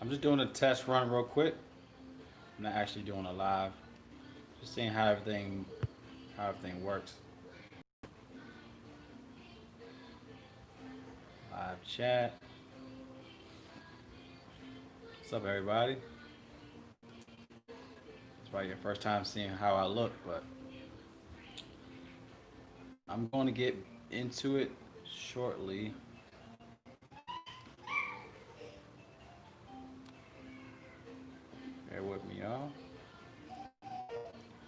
I'm just doing a test run real quick. I'm not actually doing a live. Just seeing how everything works. Live chat. What's up, everybody? It's probably your first time seeing how I look, but I'm going to get into it shortly. Bear with me, y'all.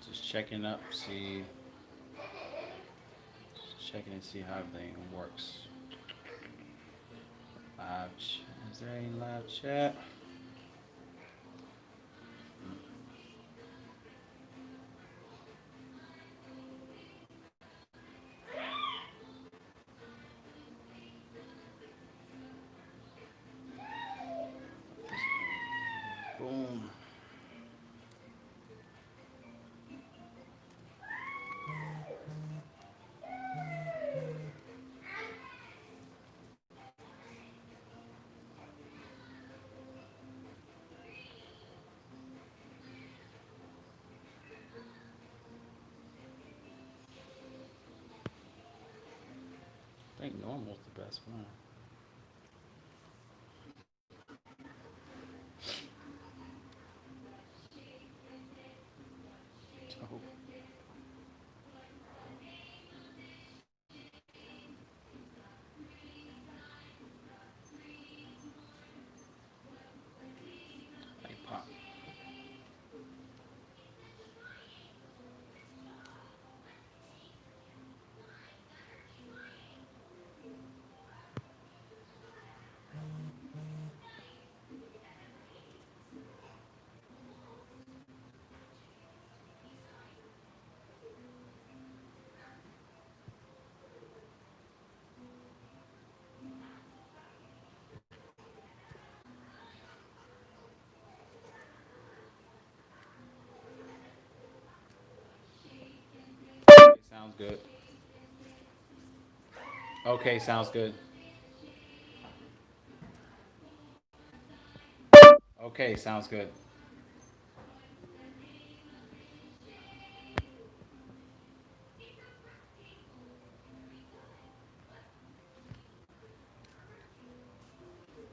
Just checking up, checking and see how everything works. Is there any live chat? Boom. I think normal's the best one. Oh. Hey, pop. Sounds good. Okay, sounds good. Okay, sounds good.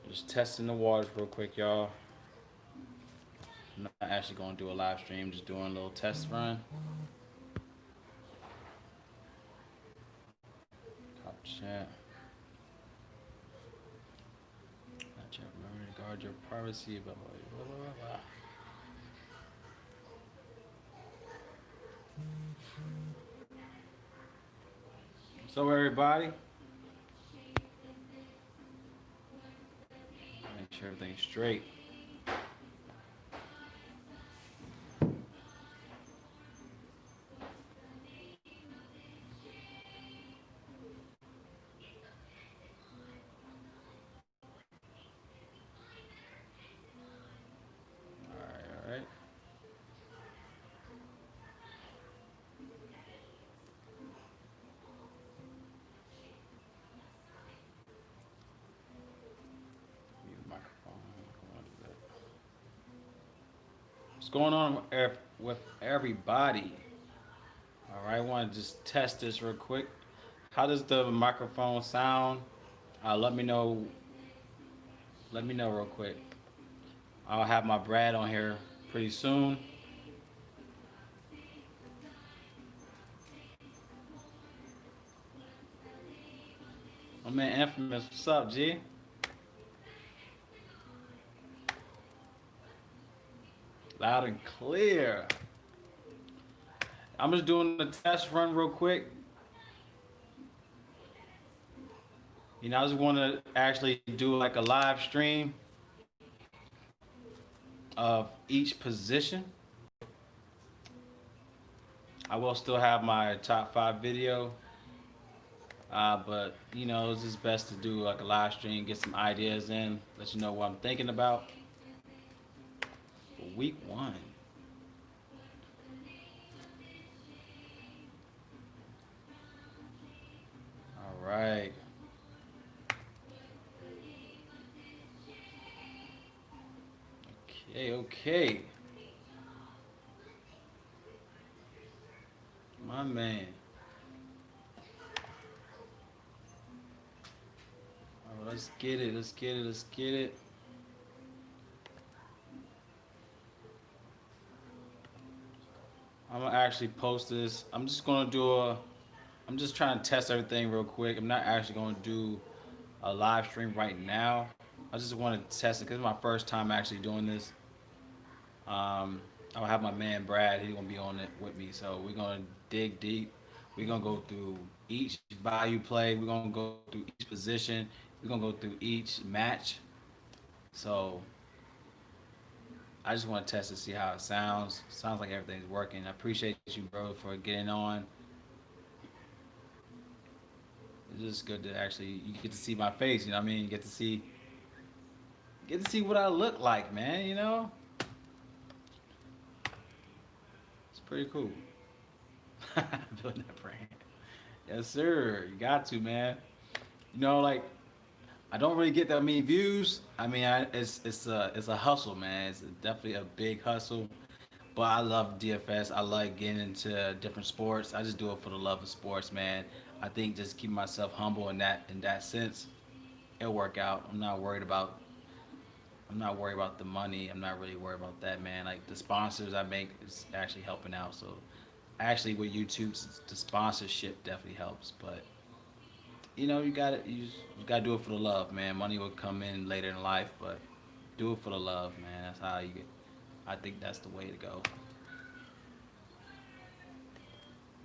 Just testing the waters real quick, y'all. I'm not actually going to do a live stream, just doing a little test run. Top chat. Not chat. Remember to guard your privacy. Blah, blah, blah, blah, blah. So, everybody, make sure everything's straight. All right. Mute the microphone. What's going on with everybody? All right, I want to just test this real quick. How does the microphone sound? Let me know. Let me know real quick. I'll have my Brad on here pretty soon. I'm in Infamous. What's up, G? Loud and clear. I'm just doing a test run real quick. I just want to actually do like a live stream of each position. I will still have my top 5 video, but it's just best to do like a live stream, get some ideas in, let you know what I'm thinking about for week 1. All right. Okay, okay, my man. All right, let's get it. Let's get it. Let's get it. I'm gonna actually post this. I'm just gonna do a. I'm just trying to test everything real quick. I'm not actually gonna do a live stream right now. I just want to test it because it's my first time actually doing this. I'll have my man Brad. He's gonna be on it with me. So we're gonna dig deep. We're gonna go through each value play. We're gonna go through each position. We're gonna go through each match. So I just want to test to see how it sounds. Sounds like everything's working. I appreciate you, bro, for getting on. It's just good to actually you get to see my face. You know what I mean? You get to see what I look like, man. You know, it's pretty cool. Building that brand. Yes, sir. You got to, man. You know, like I don't really get that many views. I mean, it's a hustle, man. It's definitely a big hustle. But I love DFS. I like getting into different sports. I just do it for the love of sports, man. I think just keep myself humble in that sense. It'll work out. I'm not worried about the money. I'm not really worried about that, man. Like the sponsors I make is actually helping out. So actually with YouTube, the sponsorship definitely helps. But you gotta do it for the love, man. Money will come in later in life, but do it for the love, man. That's how you get. I think that's the way to go.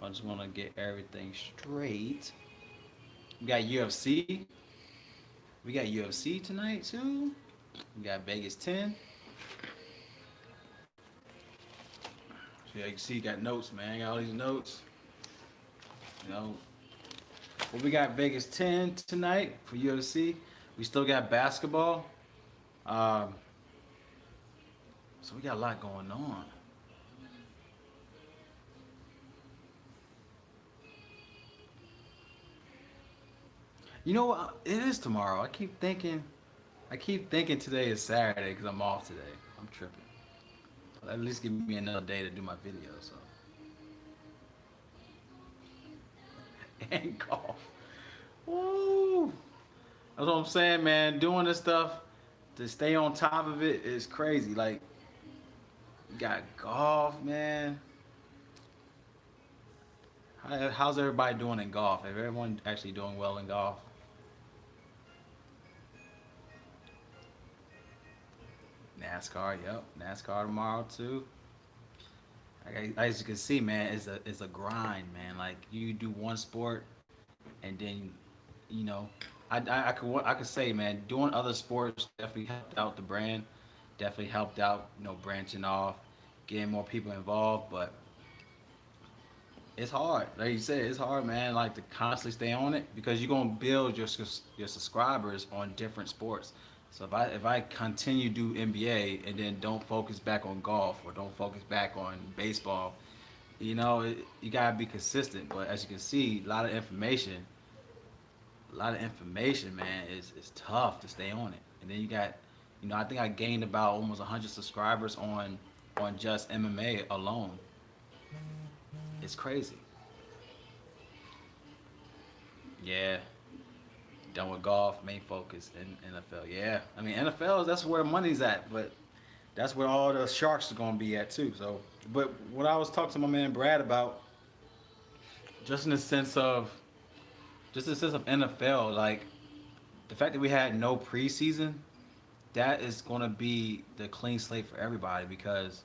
I just want to get everything straight. We got UFC. We got UFC tonight too. We got Vegas 10. So yeah, you can see, you got notes, man. I got all these notes. You know, but we got Vegas 10 tonight for UFC. We still got basketball. Um, so we got a lot going on. You know what? It is tomorrow. I keep thinking today is Saturday because I'm off today. I'm tripping. At least give me another day to do my video. So and golf. Woo! That's what I'm saying, man. Doing this stuff to stay on top of it is crazy. Like you got golf, man. How's everybody doing in golf? Is everyone actually doing well in golf? NASCAR, yep. NASCAR tomorrow too. As you can see, man, it's a grind, man. Like you do one sport, and then, you know, I could say, man, doing other sports definitely helped out the brand. Definitely helped out, branching off, getting more people involved. But it's hard, like you said, it's hard, man. Like to constantly stay on it because you're gonna build your subscribers on different sports. So if I continue to do NBA and then don't focus back on golf or don't focus back on baseball, you gotta be consistent. But as you can see, a lot of information, man, is tough to stay on it. And then you got, I think I gained about almost 100 subscribers on just MMA alone. It's crazy. Yeah, done with golf, main focus in NFL. Yeah, I mean NFL, that's where money's at, but that's where all the sharks are gonna be at too. So, but what I was talking to my man Brad about, just in the sense of, just in the sense of NFL, like the fact that we had no preseason, that is gonna be the clean slate for everybody because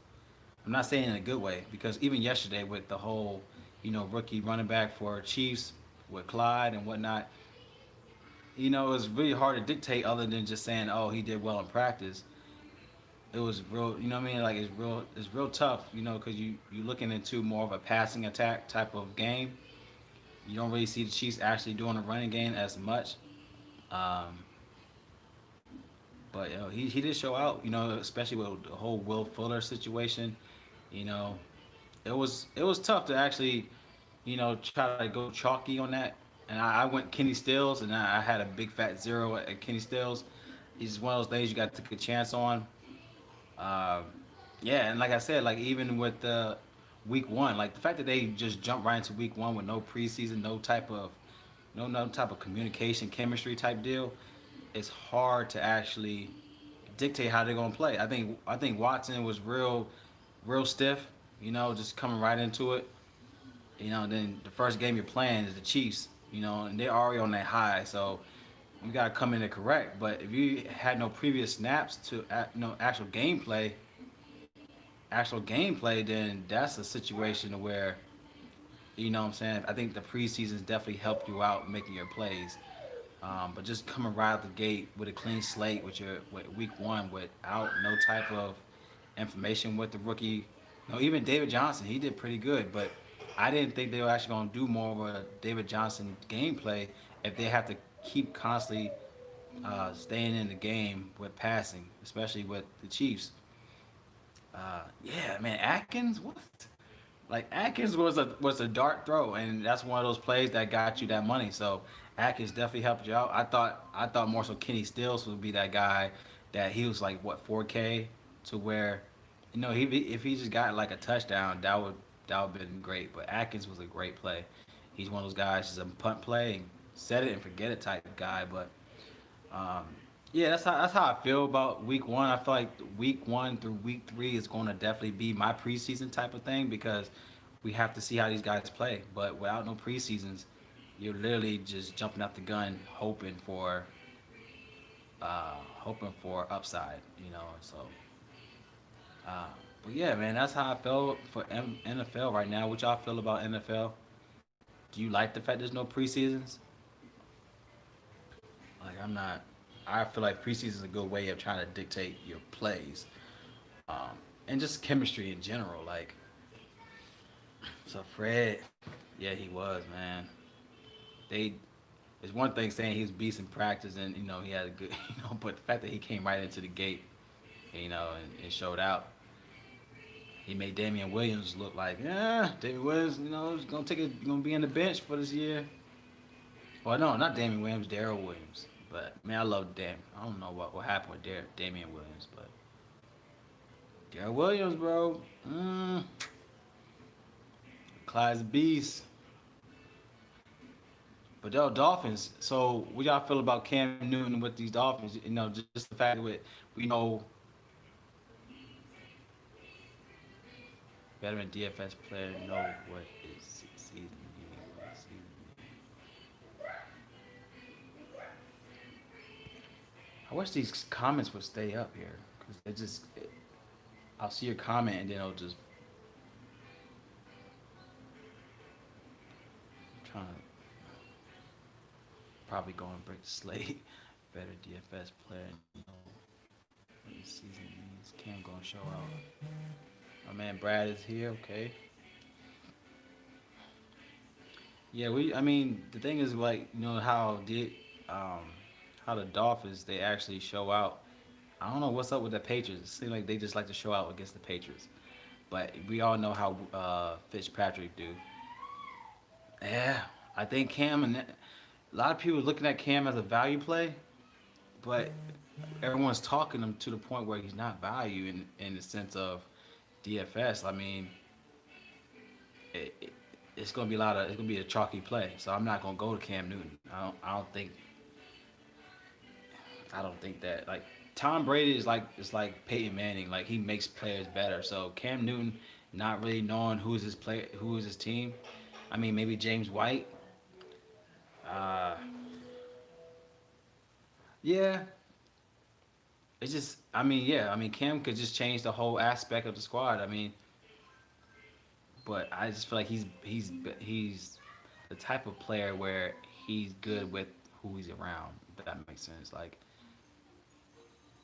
I'm not saying in a good way because even yesterday with the whole, rookie running back for Chiefs with Clyde and whatnot, it was really hard to dictate other than just saying, oh, he did well in practice. It was real, you know what I mean? Like it's real tough, because you're looking into more of a passing attack type of game. You don't really see the Chiefs actually doing a running game as much. Um, but he did show out, especially with the whole Will Fuller situation. You know, it was tough to actually, try to go chalky on that. And I went Kenny Stills, and I had a big fat zero at Kenny Stills. He's one of those things you got to take a chance on. Um, yeah, and like I said, like even with the week one, like the fact that they just jumped right into week one with no preseason, no type of communication, chemistry type deal, it's hard to actually dictate how they're gonna play. I think Watson was real stiff, just coming right into it. Then the first game you're playing is the Chiefs, and they're already on that high, so you gotta come in there correct. But if you had no previous snaps to actual gameplay, then that's a situation where what I'm saying. I think the preseasons definitely helped you out making your plays. But just coming right out the gate with a clean slate with week one without no type of information with the rookie. Even David Johnson, he did pretty good, but I didn't think they were actually going to do more of a David Johnson gameplay if they have to keep constantly staying in the game with passing, especially with the Chiefs. Yeah, man, Atkins, what? Like Atkins was a dart throw, and that's one of those plays that got you that money. So Atkins definitely helped you out. I thought more so Kenny Stills would be that guy that he was like what 4K to where, he if he just got like a touchdown, that would been great. But Atkins was a great play. He's one of those guys, just a punt play, and set it and forget it type guy. But um, yeah, that's how I feel about week one. I feel like week one through week three is going to definitely be my preseason type of thing because we have to see how these guys play. But without no preseasons, you're literally just jumping out the gun, hoping for upside. So, uh, but yeah, man, that's how I feel for NFL right now. What y'all feel about NFL? Do you like the fact there's no preseasons? Like I'm not. I feel like preseason is a good way of trying to dictate your plays, um, and just chemistry in general. Like, so Fred, yeah, he was man. They It's one thing saying he was beast in practice and he had a good but the fact that he came right into the gate, and showed out. He made Damian Williams look like, yeah, Damian Williams, is gonna be in the bench for this year. Well, no, not Damian Williams, Daryl Williams. But man, I love Dam. I don't know what happened with Damian Williams, but Daryl Williams, bro, Clyde's a beast. But yo, Dolphins. So, what y'all feel about Cam Newton with these Dolphins? Just the fact that we know veteran DFS player know what is season meaning. What season meaning. I wish these comments would stay up here because I'll see your comment and then it'll just trying to probably go and break the slate. Better DFS player know what this season means. Cam gonna show out. My man Brad is here. Okay. Yeah, I mean, the thing is, like, um, how the Dolphins they actually show out. I don't know what's up with the Patriots. It seems like they just like to show out against the Patriots. But we all know how Fitzpatrick do. Yeah, I think a lot of people looking at Cam as a value play, but everyone's talking him to the point where he's not value in the sense of DFS. I mean, it, it, it's gonna be a chalky play. So I'm not gonna go to Cam Newton. I don't think that like Tom Brady is like Peyton Manning. Like he makes players better. So Cam Newton, not really knowing who is his team. I mean, maybe James White. Uh, yeah, it's just. I mean, yeah. I mean, Cam could just change the whole aspect of the squad. I mean, but I just feel like he's the type of player where he's good with who he's around. If that makes sense. Like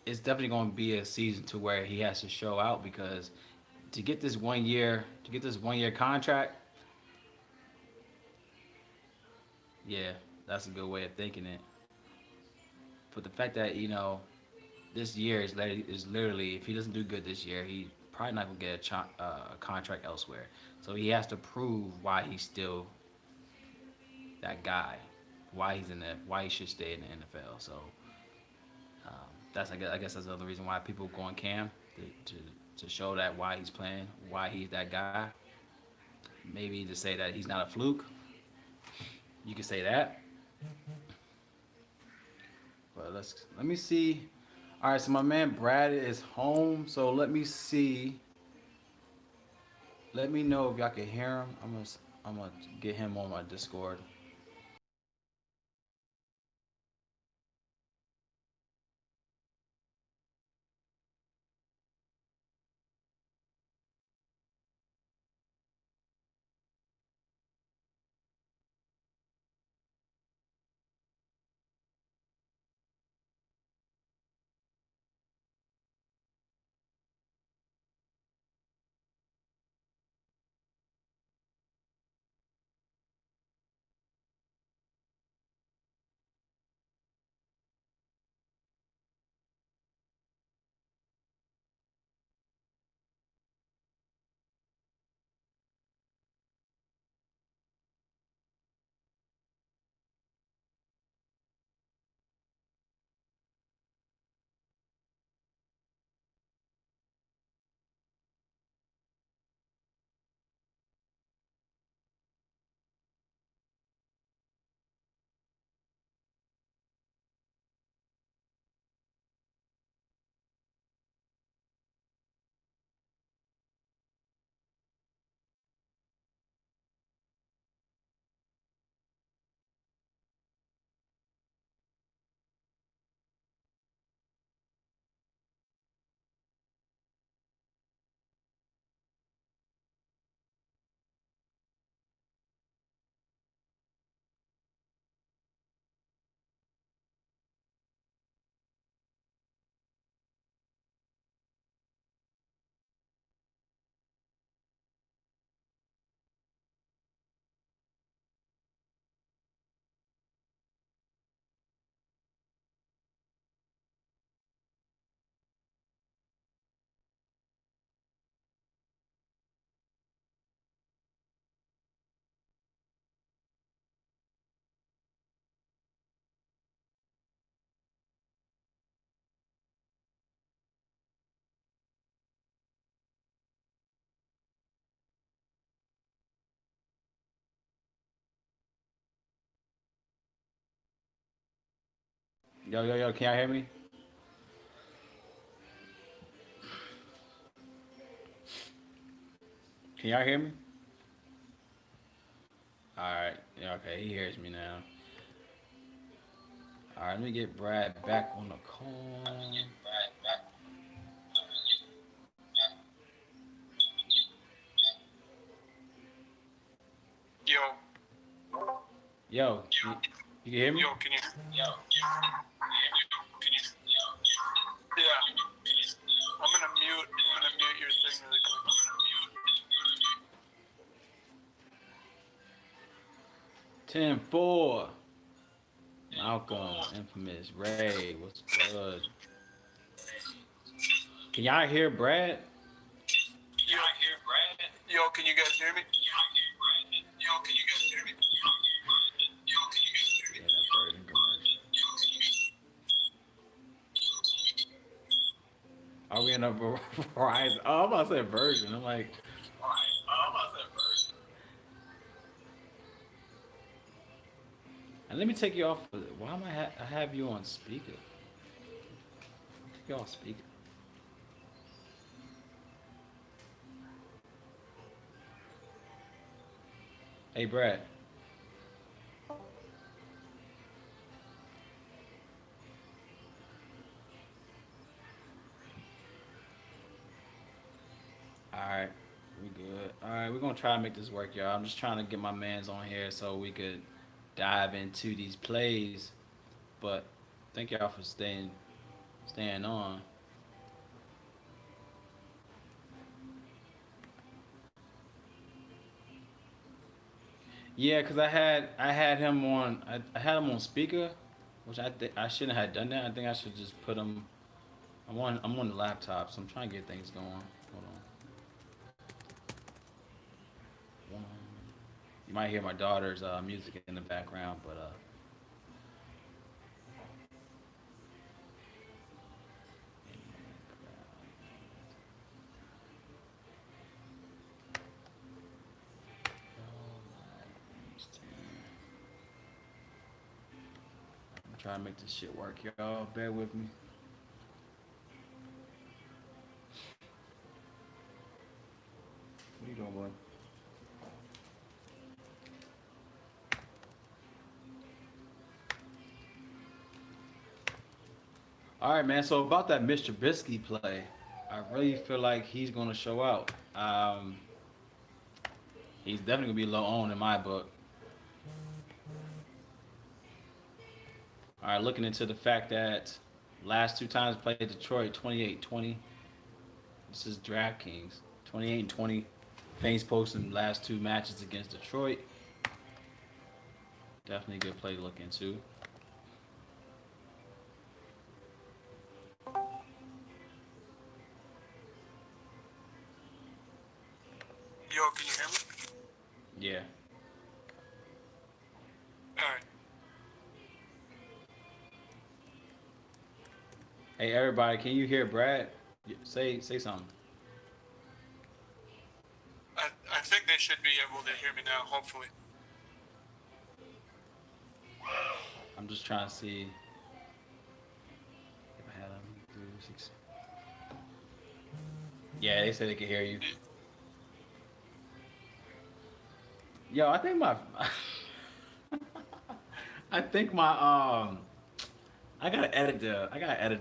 it's definitely going to be a season to where he has to show out because to get this 1 year contract, yeah, that's a good way of thinking it. But the fact that this year is literally if he doesn't do good this year, he probably not gonna get a contract elsewhere. So he has to prove why he's still that guy, why he should stay in the NFL. So um, I guess that's another reason why people go on Cam. to, to show that why he's playing, why he's that guy. Maybe to say that he's not a fluke. You could say that. But let me see. All right, so my man Brad is home. So let me see. Let me know if y'all can hear him. I'm gonna get him on my Discord. Yo, yo, yo, can y'all hear me? Can y'all hear me? All right. Yeah, okay, he hears me now. All right, let me get Brad back on the call. Yo, Yo, you can hear me? yo, can you? Yeah, I'm gonna mute. I'm gonna mute your thing really quick. 10-4. Malcolm, Infamous, Ray, what's good? Can y'all hear Brad? Yo, yo, can you guys hear me? Yo, can you guys hear me? Yeah, that Virgin commercial. Are we in a Verizon? Oh, I'm about to say Virgin. I'm like, and let me take you off. Why am I have you on speaker? You on speaker? Hey, Brad. All right, we good. All right, we're gonna try to make this work, y'all. I'm just trying to get my man's on here so we could dive into these plays. But thank y'all for staying on. Yeah, cause I had him on I had him on speaker, which I shouldn't have done that. I think I should just put him. I'm on the laptop, so I'm trying to get things going. Hold on. One. You might hear my daughter's music in the background, but Try to make this shit work, y'all. Bear with me. What are you doing, boy? All right, man. So about that Mr. Bisky play, I really feel like he's gonna show out. He's definitely gonna be low owned in my book. All right, looking into the fact that last two times played Detroit 28-20. This is Draftkings 28-20. Fanes posting last two matches against Detroit. Definitely a good play to look into. Yo, can you hear me? Yeah. All right. Hey, everybody, can you hear Brad? Say something. I think they should be able to hear me now, hopefully. I'm just trying to see if I had them. Yeah, they said they could hear you. Yo, I think my, I think my I gotta edit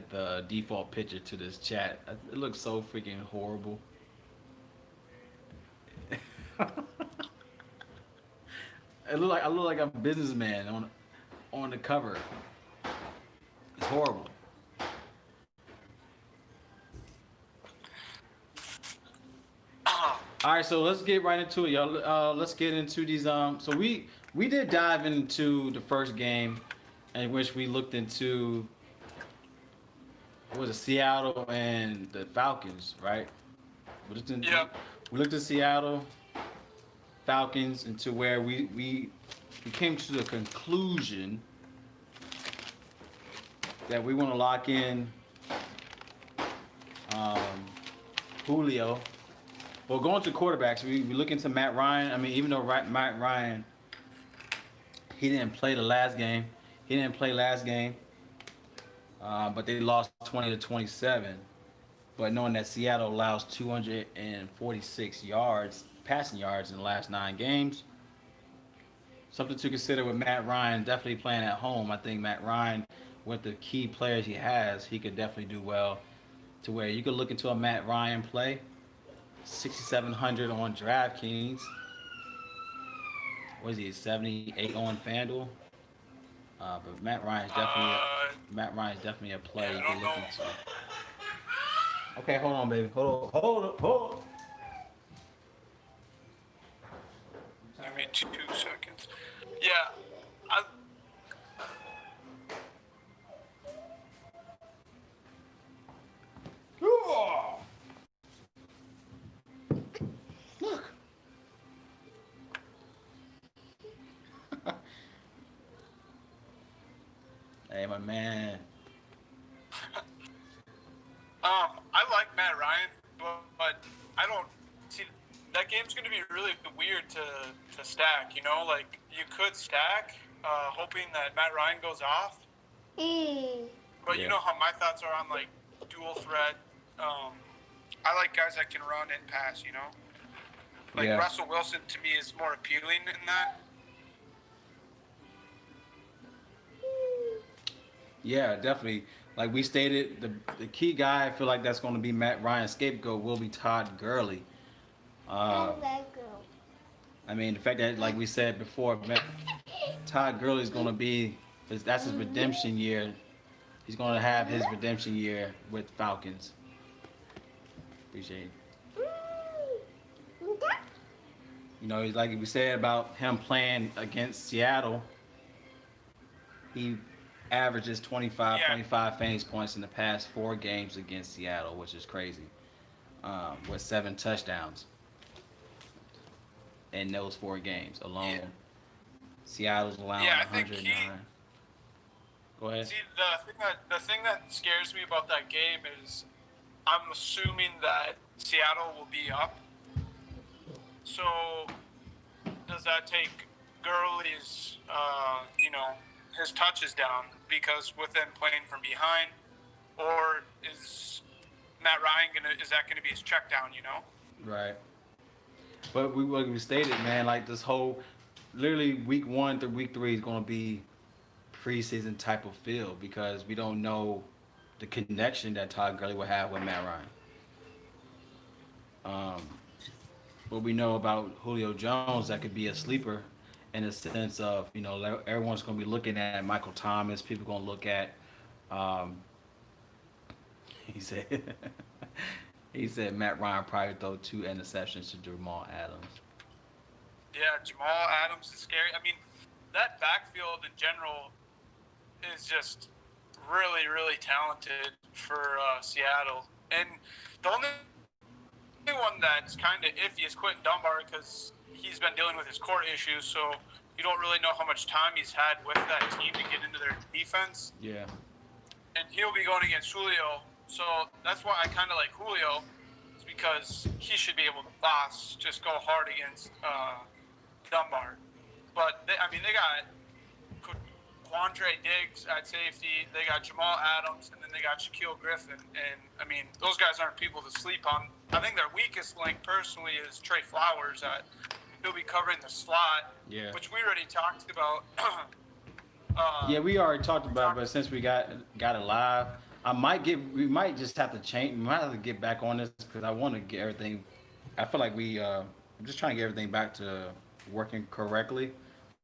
the default picture to this chat. It looks so freaking horrible. I look like a businessman on the cover. It's horrible. All right, so let's get right into it, y'all. Let's get into these. So we did dive into the first game, in which we looked into what was it, Seattle and the Falcons, right? Yep. We looked at Seattle Falcons into where we came to the conclusion that we want to lock in um, Julio. Well, going to quarterbacks, we look into Matt Ryan. I mean, even though Matt Ryan, he didn't play the last game. He didn't play last game, but they lost 20-27. But knowing that Seattle allows 246 yards, passing yards in the last 9 games, something to consider with Matt Ryan. Definitely playing at home. I think Matt Ryan, with the key players he has, he could definitely do well. To where you could look into a Matt Ryan play, 6,700 on DraftKings. What is he? 78 on FanDuel. But Matt Ryan's definitely a play Yeah, you I can don't look know. into. Okay, hold on, baby. Hold on. Give me 2 seconds. Yeah. I, Look. Hey, my man. I like Matt Ryan, but I don't see that game's going to be really weird to stack. You know, like you could stack, hoping that Matt Ryan goes off. But you Yeah. know how my thoughts are on like dual threat. Um, I like guys that can run and pass. You know, like Yeah. Russell Wilson to me is more appealing in that. Yeah, definitely. Like we stated, the key guy I feel like that's going to be Matt Ryan's scapegoat will be Todd Gurley. Uh, I mean, the fact that, like we said before, Todd Gurley is going to be that's his redemption year. He's going to have his redemption year with Falcons. Appreciate it. You know, like we said about him playing against Seattle, he averages 25 fantasy points in the past 4 games against Seattle, which is crazy, with 7 touchdowns in those 4 games alone. Yeah. Seattle's allowing Yeah, I think 109. Go ahead. see the thing that scares me about that game is I'm assuming that Seattle will be up. So does that take Gurley's his touches down? because with them playing from behind, or is Matt Ryan is that gonna be his check down? You know? Right. But we stated, man, like this whole, literally week 1 through week 3 is going to be preseason type of feel because we don't know the connection that Todd Gurley will have with Matt Ryan. What we know about Julio Jones, that could be a sleeper in the sense of, everyone's going to be looking at Michael Thomas. People going to look at, um, he said, he said Matt Ryan probably throw 2 interceptions to Jamal Adams. Yeah, Jamal Adams is scary. I mean, that backfield in general is just really, really talented for Seattle. And the only one that's kind of iffy is Quentin Dunbar because he's been dealing with his core issues, so you don't really know how much time he's had with that team to get into their defense. Yeah. And he'll be going against Julio, so that's why I kind of like Julio, is because he should be able to just go hard against Dunbar. But they got Quandre Diggs at safety. They got Jamal Adams, and then they got Shaquille Griffin. And I mean, those guys aren't people to sleep on. I think their weakest link, personally, is Trey Flowers. He'll be covering the slot, Yeah. which we already talked about. Yeah, we already talked about it, but since we got it live, we might just have to change. We might have to get back on this because I want to get everything. I feel like I'm just trying to get everything back to working correctly.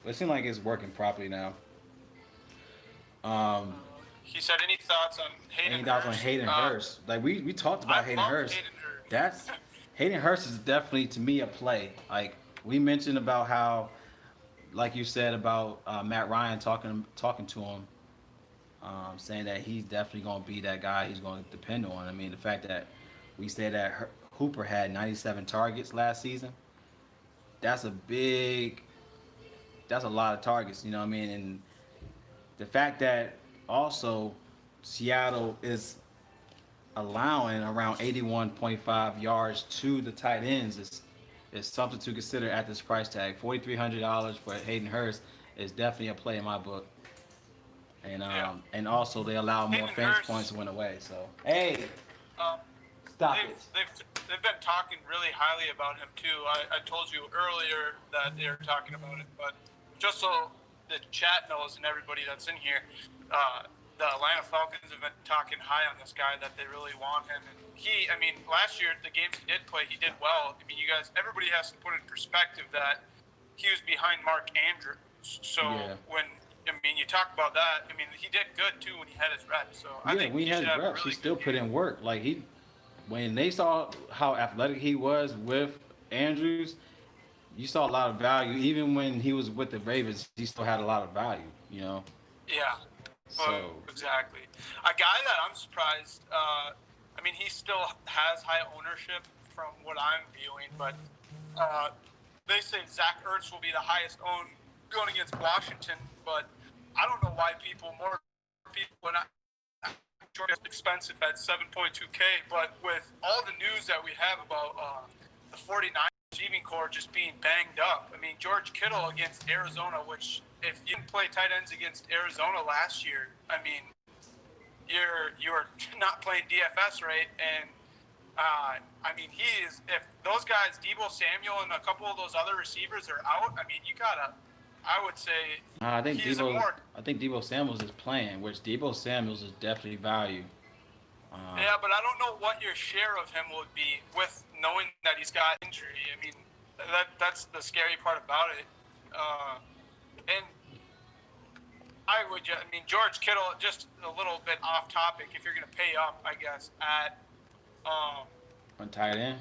It seems like it's working properly now. Um, He said, any thoughts on Hayden any thoughts on Hurst? Hayden Hurst? Like we talked about I Hayden love Hurst. Hayden Hurst. That's Hayden Hurst is definitely to me a play. Like we mentioned about how, like you said about Matt Ryan talking to him, saying that he's definitely going to be that guy he's going to depend on. I mean, the fact that we said that Hooper had 97 targets last season, that's a big, that's a lot of targets. You know what I mean? And the fact that also Seattle is allowing around 81.5 yards to the tight ends is something to consider at this price tag. $4,300 for Hayden Hurst is definitely a play in my book. And also they allow more Hayden fantasy Hurst, points to win away. So hey, um, stop they've, it. they've been talking really highly about him too. I told you earlier that they were talking about it, but just so the chat knows and everybody that's in here, the Atlanta Falcons have been talking high on this guy, that they really want him. And last year the games he did play, he did well. I mean, you guys, everybody has to put in perspective that he was behind Mark Andrews. So Yeah. you talk about that. I mean, he did good too when he had his reps. So I Yeah, think when he he had should his have a reps, he really still good put game. in work. Like when they saw how athletic he was with Andrews, you saw a lot of value. Even when he was with the Ravens, he still had a lot of value. You know. Yeah, So exactly. A guy that I'm surprised. He still has high ownership from what I'm viewing, but they say Zach Ertz will be the highest owned going against Washington. But I don't know why more people when George is expensive at 7.2K. But with all the news that we have about the 49ers receiving core just being banged up. I mean, George Kittle against Arizona, which if you didn't play tight ends against Arizona last year, you're not playing DFS right. And he is. If those guys, Deebo Samuel and a couple of those other receivers are out, you gotta. I would say I think Deebo Samuels is playing, which Deebo Samuels is definitely value. Yeah, but I don't know what your share of him would be with knowing that he's got injury. That's the scary part about it. And George Kittle, just a little bit off topic. If you're going to pay up, I guess On tight end.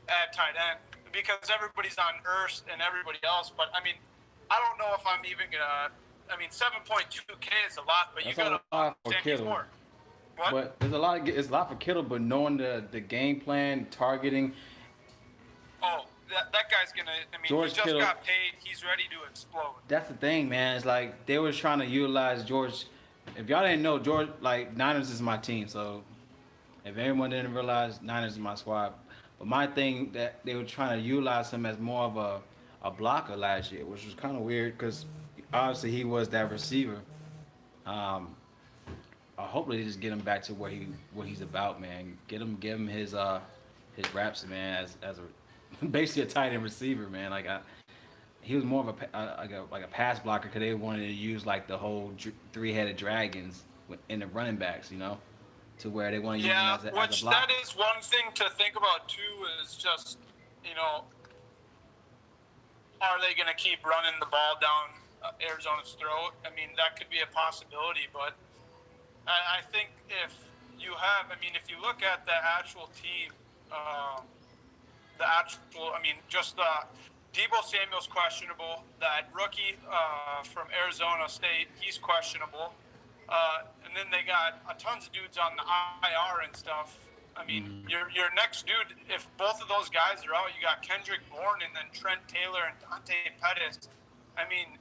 at tight end, because everybody's on Erst and everybody else. But I don't know if I'm even gonna. 7.2K is a lot, but That's you gotta a lot for understand he's Kittle. more. What? But it's a lot for Kittle, but knowing the game plan, targeting. Oh, that guy's gonna. George he just Kittle, got paid. He's ready to explode. that's the thing, man. It's like they was trying to utilize George. If y'all didn't know, George, like Niners is my team. So if anyone didn't realize, Niners is my squad. But my thing that they were trying to utilize him as more of a blocker last year, which was kind of weird because obviously he was that receiver. Um, hopefully, they just get him back to what he's about, man. Give him his raps, man, as a basically a tight end receiver, man. He was more of like a pass blocker because they wanted to use like the whole three-headed dragons in the running backs, to where they want to use him Yeah, as a which that blocker. is one thing to think about too. Is just you know, are they going to keep running the ball down Arizona's throat? I mean, that could be a possibility, but I think if you look at the actual team, just the Debo Samuel's questionable. That rookie from Arizona State, he's questionable. And then they got tons of dudes on the IR and stuff. I mean, your next dude, if both of those guys are out, you got Kendrick Bourne and then Trent Taylor and Dante Pettis. I mean,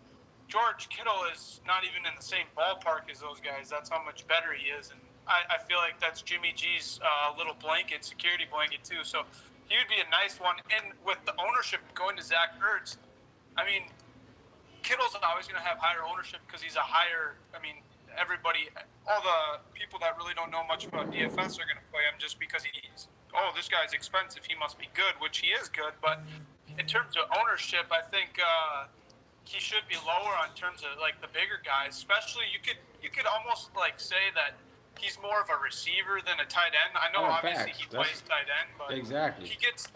George Kittle is not even in the same ballpark as those guys. That's how much better he is. And I feel like that's Jimmy G's little blanket, security blanket, too. So he would be a nice one. And with the ownership going to Zach Ertz, I mean, Kittle's always going to have higher ownership because he's a higher. I mean, everybody, all the people that really don't know much about DFS are going to play him just because this guy's expensive. He must be good, which he is good. But in terms of ownership, I think he should be lower on terms of like the bigger guys. Especially, you could almost like say that he's more of a receiver than a tight end. I know Oh, obviously facts. he plays tight end, but Exactly. he gets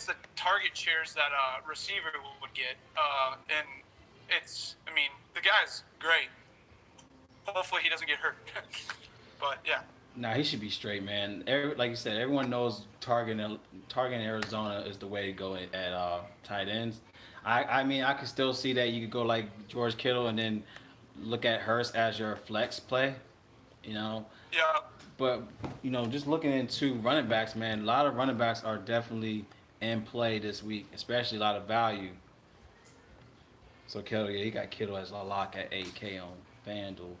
the target shares that a receiver would get, and the guy's great. Hopefully he doesn't get hurt, but yeah. Nah, he should be straight, man. Like you said, everyone knows targeting Arizona is the way to go at tight ends. I mean, I could still see that you could go like George Kittle and then look at Hurst as your flex play, you know. Yeah, But just looking into running backs, man, a lot of running backs are definitely in play this week, especially a lot of value. So Kittle, yeah, he got Kittle as a lock at 8K on FanDuel.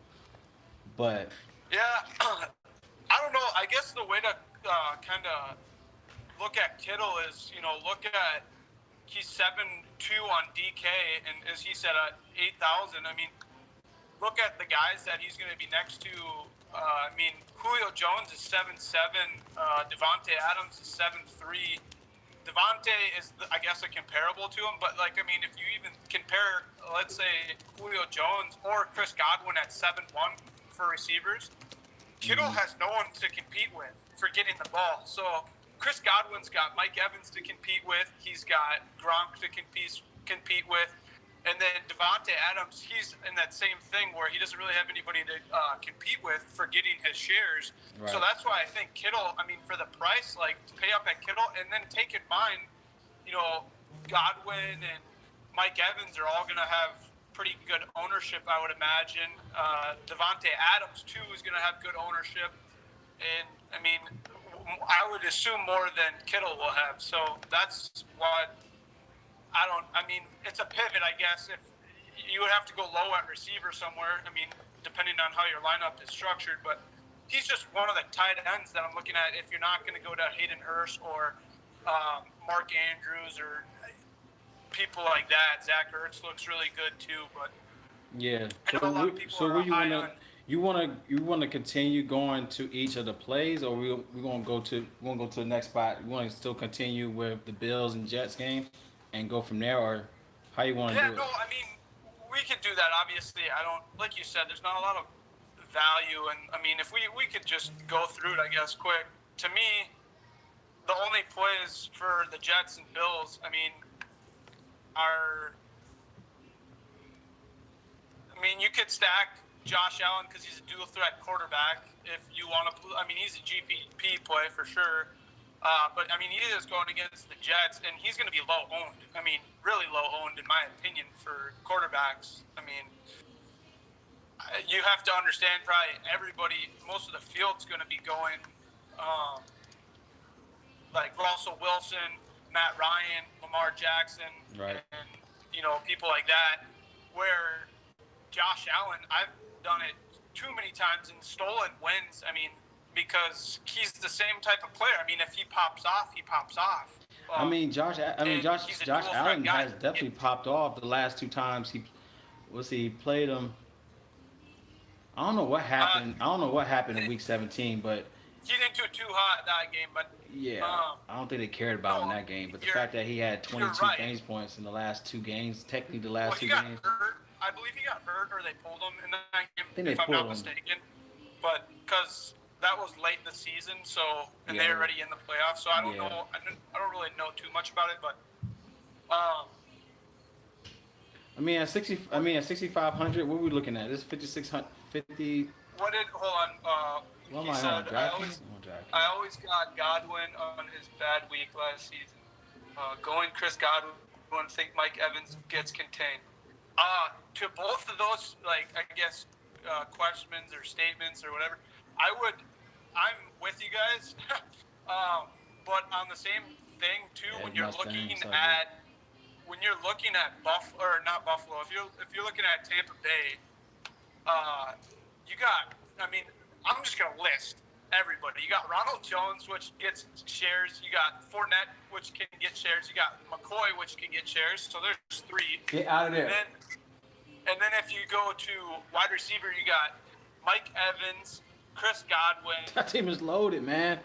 But yeah. I don't know. I guess the way to kind of look at Kittle is, look at he's 7-2 on DK, and as he said, at 8,000. I mean, look at the guys that he's going to be next to. Julio Jones is 7-7. Devontae Adams is 7-3. Devontae is, I guess, a comparable to him, but if you even compare, let's say Julio Jones or Chris Godwin at 7-1 for receivers, Kittle has no one to compete with for getting the ball. So Chris Godwin's got Mike Evans to compete with. He's got Gronk to compete with. And then Devontae Adams, he's in that same thing where he doesn't really have anybody to compete with for getting his shares. right. So that's why I think Kittle, for the price, to pay up at Kittle, and then take in mind, Godwin and Mike Evans are all going to have pretty good ownership, I would imagine. Devontae Adams, too, is going to have good ownership. And, I would assume more than Kittle will have. So that's what it's a pivot, I guess. If you would have to go low at receiver somewhere, depending on how your lineup is structured. But he's just one of the tight ends that I'm looking at if you're not going to go to Hayden Hurst or Mark Andrews or people like that. Zach Ertz looks really good too, but Yeah. I know a lot of people So are you high wanna on. you wanna continue going to each of the plays, or we gonna go to the next spot? You want to still continue with the Bills and Jets game, and go from there, or how you want to Yeah, do no, it? we could do that. Obviously, I don't like you said. There's not a lot of value, and if we could just go through it, I guess, quick. To me, the only plays for the Jets and Bills, are you could stack Josh Allen because he's a dual threat quarterback. If you want to, he's a GPP play for sure. But he is going against the Jets, and he's going to be low owned. Really low owned in my opinion for quarterbacks. You have to understand probably everybody. Most of the field's going to be going um, like Russell Wilson, Matt Ryan, Lamar Jackson, Right. and people like that. Where Josh Allen, I've done it too many times and stolen wins. Because he's the same type of player. If he pops off, he pops off. And he's a Josh dual threat Allen guy. has definitely popped off the last two times he played him. I don't know what Uh, happened. I don't know what happened in week 17, but he didn't do too hot that game, but yeah, um, I don't think they cared about him in no, that game. But the you're fact that he had you're 22 right. fantasy points in the last two games, technically the Well, last he two got games, hurt. I believe he got hurt, or they pulled him in that game, I think if they I'm pulled not him. mistaken. But because that was late in the season, so and Yeah, they're already in the playoffs, so I don't yeah. know. I don't really know too much about it, but um, I mean, at 60, I mean at 6,500, what are we looking at? This 5,600, 50. what did hold on? What am He I on? said Draftkings? I'm on I Draftkings. always got Godwin on his bad week last season. Going Chris Godwin, think Mike Evans gets contained. To both of those, like I guess, questions or statements or whatever, I would, I'm with you guys. But on the same thing too, Yeah, when it's you're Mustang. looking What's up, dude? at Buffalo or not Buffalo, if you're looking at Tampa Bay, uh, you got, I mean, I'm just going to list everybody. You got Ronald Jones, which gets shares. You got Fournette, which can get shares. You got McCoy, which can get shares. So there's three. Get out of And there. then if you go to wide receiver, you got Mike Evans, Chris Godwin, That team is loaded, man.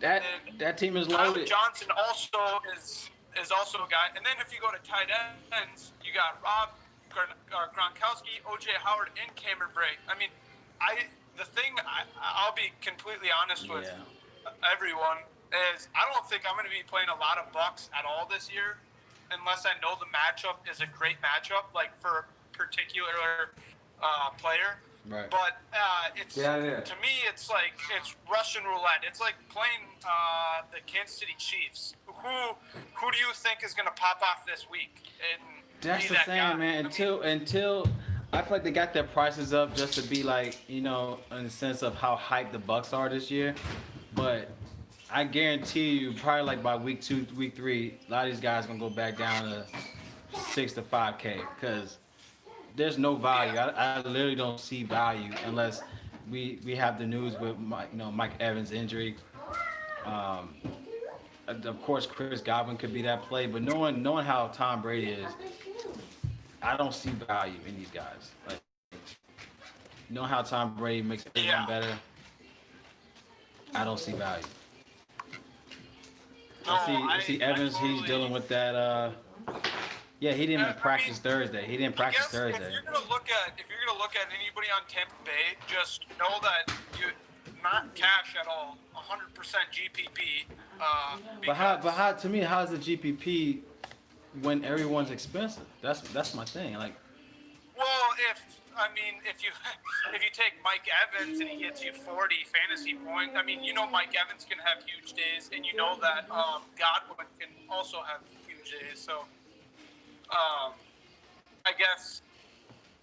That and that team is Tyler loaded. Johnson also is also a guy. And then if you go to tight ends, you got Gronkowski, OJ Howard, and Cameron Bray. I mean, the thing I'll be completely honest with Yeah. everyone is I don't think I'm going to be playing a lot of Bucks at all this year unless I know the matchup is a great matchup, like for a particular player. Right. But it's Get out of there. to me, it's like it's Russian roulette. It's like playing the Kansas City Chiefs. Who do you think is going to pop off this week and That's be the that thing, guy? man. Until I feel like they got their prices up just to be like, in the sense of how hyped the Bucks are this year. But I guarantee you, probably like by week 2, week 3, a lot of these guys gonna go back down to 6 to 5K because there's no value. I literally don't see value unless we have the news with Mike Evans' injury. Um, of course, Chris Godwin could be that play, but knowing how Tom Brady is, I don't see value in these guys. Like, knowing how Tom Brady makes everyone Yeah. better, I don't see value. No, I see Evans. He's dealing with that. Yeah, he didn't even practice Thursday. He didn't I practice guess Thursday. if you're gonna look at anybody on Tampa Bay, just know that you not cash at all, 100% GPP. But how to me, how's the GPP when everyone's expensive? That's my thing. Like, Well, if you if you take Mike Evans and he gets you 40 fantasy points, I mean, Mike Evans can have huge days, and you know that Godwin can also have huge days. So, I guess,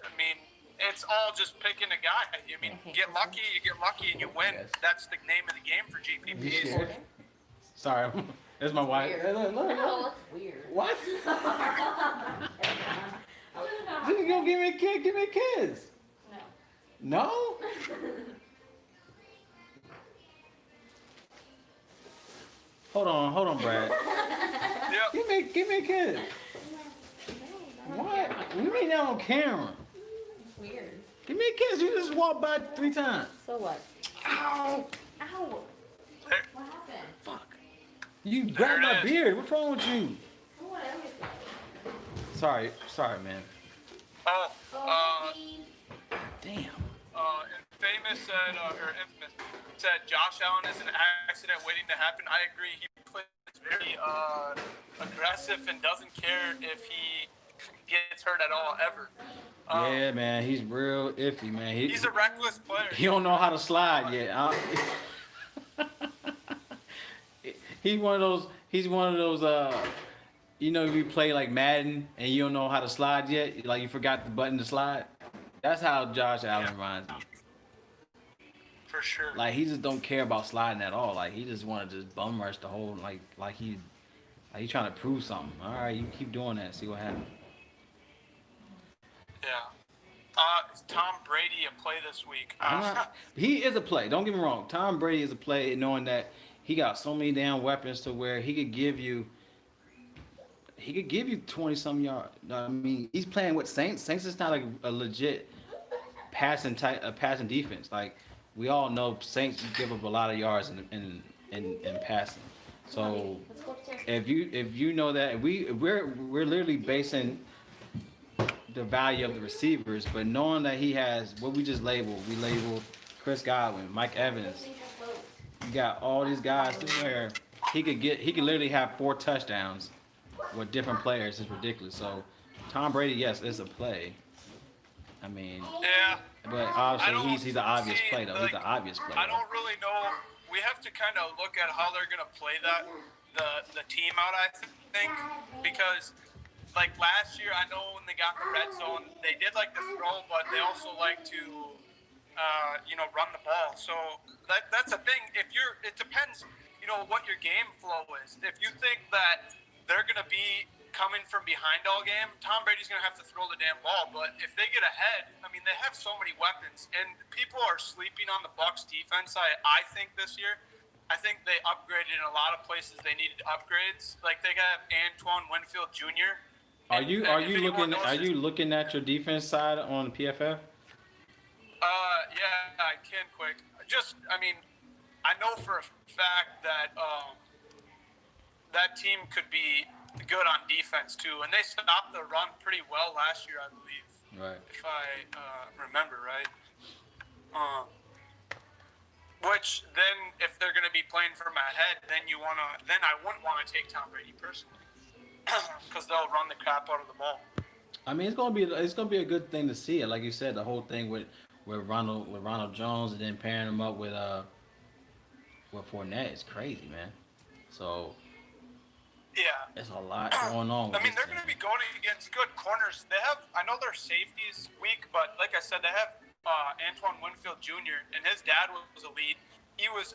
I mean, it's all just picking a guy. I mean, get lucky, you get lucky, and you win. Yes. That's the name of the game for you GPPs. scared? Sorry, it's my wife. Weird. Look, look, look. No, that's weird. What? I live in a house. You gonna give me a kid? Give me a kiss. No. No? Hold on, Brad. Yep. Give me a kiss. What? We made that on camera. It's weird. Give me a kiss. You just walked by 3 times. So what? Ow! Ow. There- What happened? Fuck. You grabbed my it is. beard. What's wrong with you? So what? Everything. Sorry, man. Oh, Oh, please. Damn. Infamous said, or infamous said, Josh Allen is an accident waiting to happen. I agree. He plays very aggressive and doesn't care if he gets hurt at all ever. Yeah, man. He's real iffy, man. He's a reckless player. He don't know how to slide yet. He's one of those. He's one of those. You play like Madden and you don't know how to slide yet. Like you forgot the button to slide. That's how Josh Allen reminds me. For sure. Like he just don't care about sliding at all. Like he just want to just bum rush the whole like he trying to prove something. All right, you keep doing that. See what happens. Yeah. Is Tom Brady a play this week? He is a play. Don't get me wrong. Tom Brady is a play, knowing that he got so many damn weapons to where he could give you 20 some yards. I mean, he's playing with Saints. Saints is not a legit a passing defense. Like we all know, Saints give up a lot of yards in passing. Mommy, So let's go upstairs. if you know that we're literally basing the value of the receivers, but knowing that he has what we labeled Chris Godwin, Mike Evans. Things are closed. You got all these guys to where he could literally have 4 touchdowns with different players. It's ridiculous. So Tom Brady, yes, is a play. I mean, Yeah, but I obviously don't he's an obvious see play though. He's like an obvious play I though. don't really know. We have to kind of look at how they're gonna play the team out. I think because like last year, I know when they got in the red zone, they did like to throw, but they also like to run the ball. So that's a thing. It depends, what your game flow is. If you think that they're gonna be coming from behind all game, Tom Brady's gonna have to throw the damn ball. But if they get ahead, I mean, they have so many weapons, and people are sleeping on the Bucs defense. I think this year. I think they upgraded in a lot of places. They needed upgrades. Like they got Antoine Winfield Jr. Are And you if anyone knows are his you looking at your defense side on PFF? Yeah, I can quick. I mean, I know for a fact that that team could be good on defense too, and they stopped the run pretty well last year, I believe, Right. if I remember right. Um, which then, if they're going to be playing from ahead, then I wouldn't want to take Tom Brady personally, because they'll run the crap out of the ball. I mean, it's gonna be a good thing to see it. Like you said, the whole thing with Ronald Jones and then pairing him up with Fournette is crazy, man. So Yeah. there's a lot going on I with mean, this they're team. going to be going against good corners. I know their safety's weak, but like I said, they have Antoine Winfield Jr. and his dad was a lead.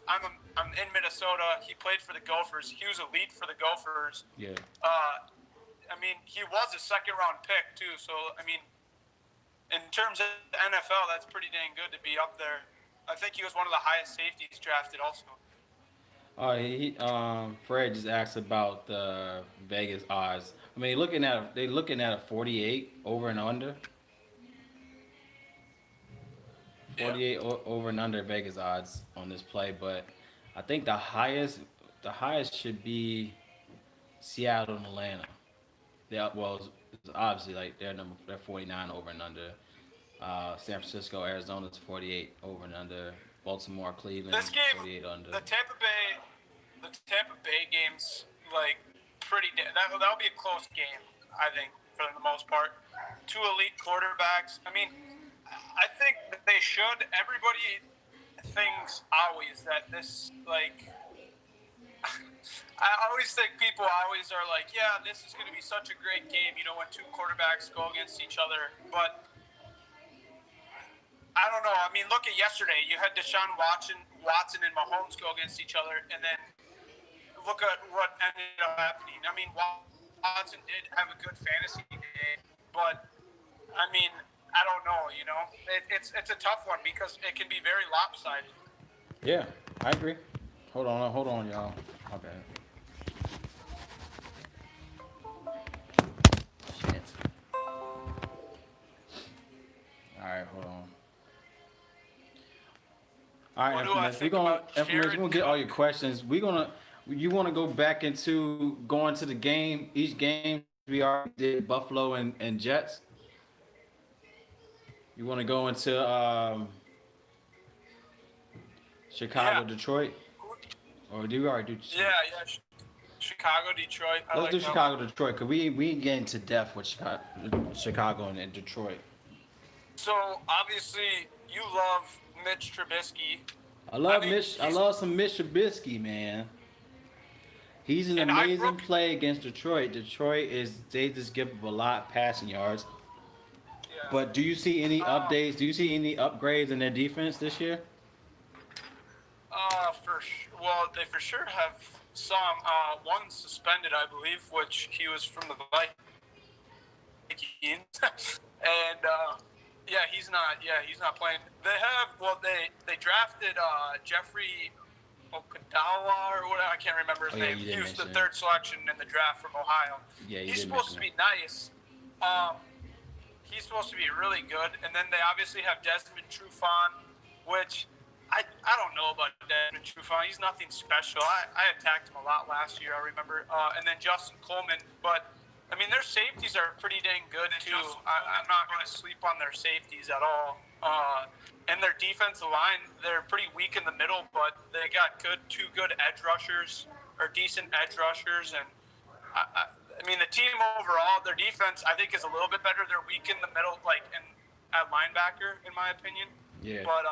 I'm in Minnesota. He played for the Gophers. He was a lead for the Gophers. Yeah. I mean, he was a second round pick too. So I mean, in terms of the NFL, that's pretty dang good to be up there. I think he was one of the highest safeties drafted also. Oh, Fred just asked about the Vegas odds. I mean, they looking at a 48 over and under. Yeah. 48 over and under Vegas odds on this play, but I think the highest should be Seattle and Atlanta. It's obviously like they're 49 over and under. San Francisco, Arizona's 48 over and under. Baltimore, Cleveland, This game, 48 under. the Tampa Bay games, like that'll be a close game. I think for the most part, two elite quarterbacks. I mean, I think that they should. Everybody thinks always that this like. I always think people always are like, yeah, this is going to be such a great game, when two quarterbacks go against each other. But I don't know. I mean, look at yesterday. You had Watson and Mahomes go against each other, and then look at what ended up happening. I mean, Watson did have a good fantasy day, but I mean, I don't know. It's a tough one because it can be very lopsided. Yeah, I agree. Hold on, y'all. My bad. Shit. All right, hold on. All right, What do I Infamous. think about We're gonna get all your Cook? questions. You want to go back into going to the game, each game we already did Buffalo and Jets. You want to go into Chicago, Yeah, Detroit, or do we already do? yeah. Chicago, Detroit. I Let's like do that one. Chicago, Detroit, cause we ain't getting to death with Chicago and Detroit. So obviously, you love Mitch Trubisky. I I love think Mitch. I he's love some Mitch Trubisky, man. He's an and I amazing broke. play against Detroit. They just give up a lot passing yards. Yeah. But do you see any Um. updates? Do you see any upgrades in their defense this year? Well, they for sure have some. One suspended, I believe, which he was from the Vikings, and yeah, he's not. Yeah, he's not playing. They have. Well, they drafted Jeffrey Okadawa or whatever. I can't remember his Oh yeah, name. you He did was the mention it. third selection in the draft from Ohio. Yeah, you He's did supposed mention to it. be nice. Um, He's supposed to be really good. And then they obviously have Desmond Trufant, which I don't know about Desmond Trufant. He's nothing special. I attacked him a lot last year, I remember. And then Justin Coleman. But, I mean, their safeties are pretty dang good, too. I'm not going to sleep on their safeties at all. And their defensive line, they're pretty weak in the middle, but they got two good edge rushers, or decent edge rushers. And, I mean, the team overall, their defense, I think, is a little bit better. They're weak in the middle, like at linebacker, in my opinion. Yeah. But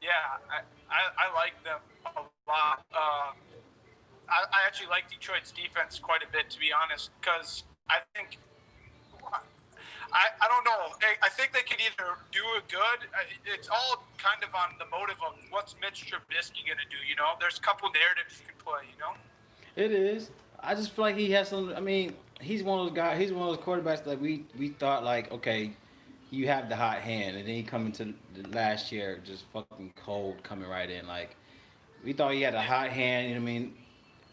yeah, I like them a lot. I actually like Detroit's defense quite a bit, to be honest, because I think I don't know. I think they could either do it good. It's all kind of on the motive of what's Mitch Trubisky going to do. You know, there's a couple narratives you can play. You know. It is. I just feel like he has some. I mean, he's one of those guys. He's one of those quarterbacks that we thought like, okay, you have the hot hand, and then he come into the last year just fucking cold coming right in. Like we thought he had a hot hand. You know what I mean,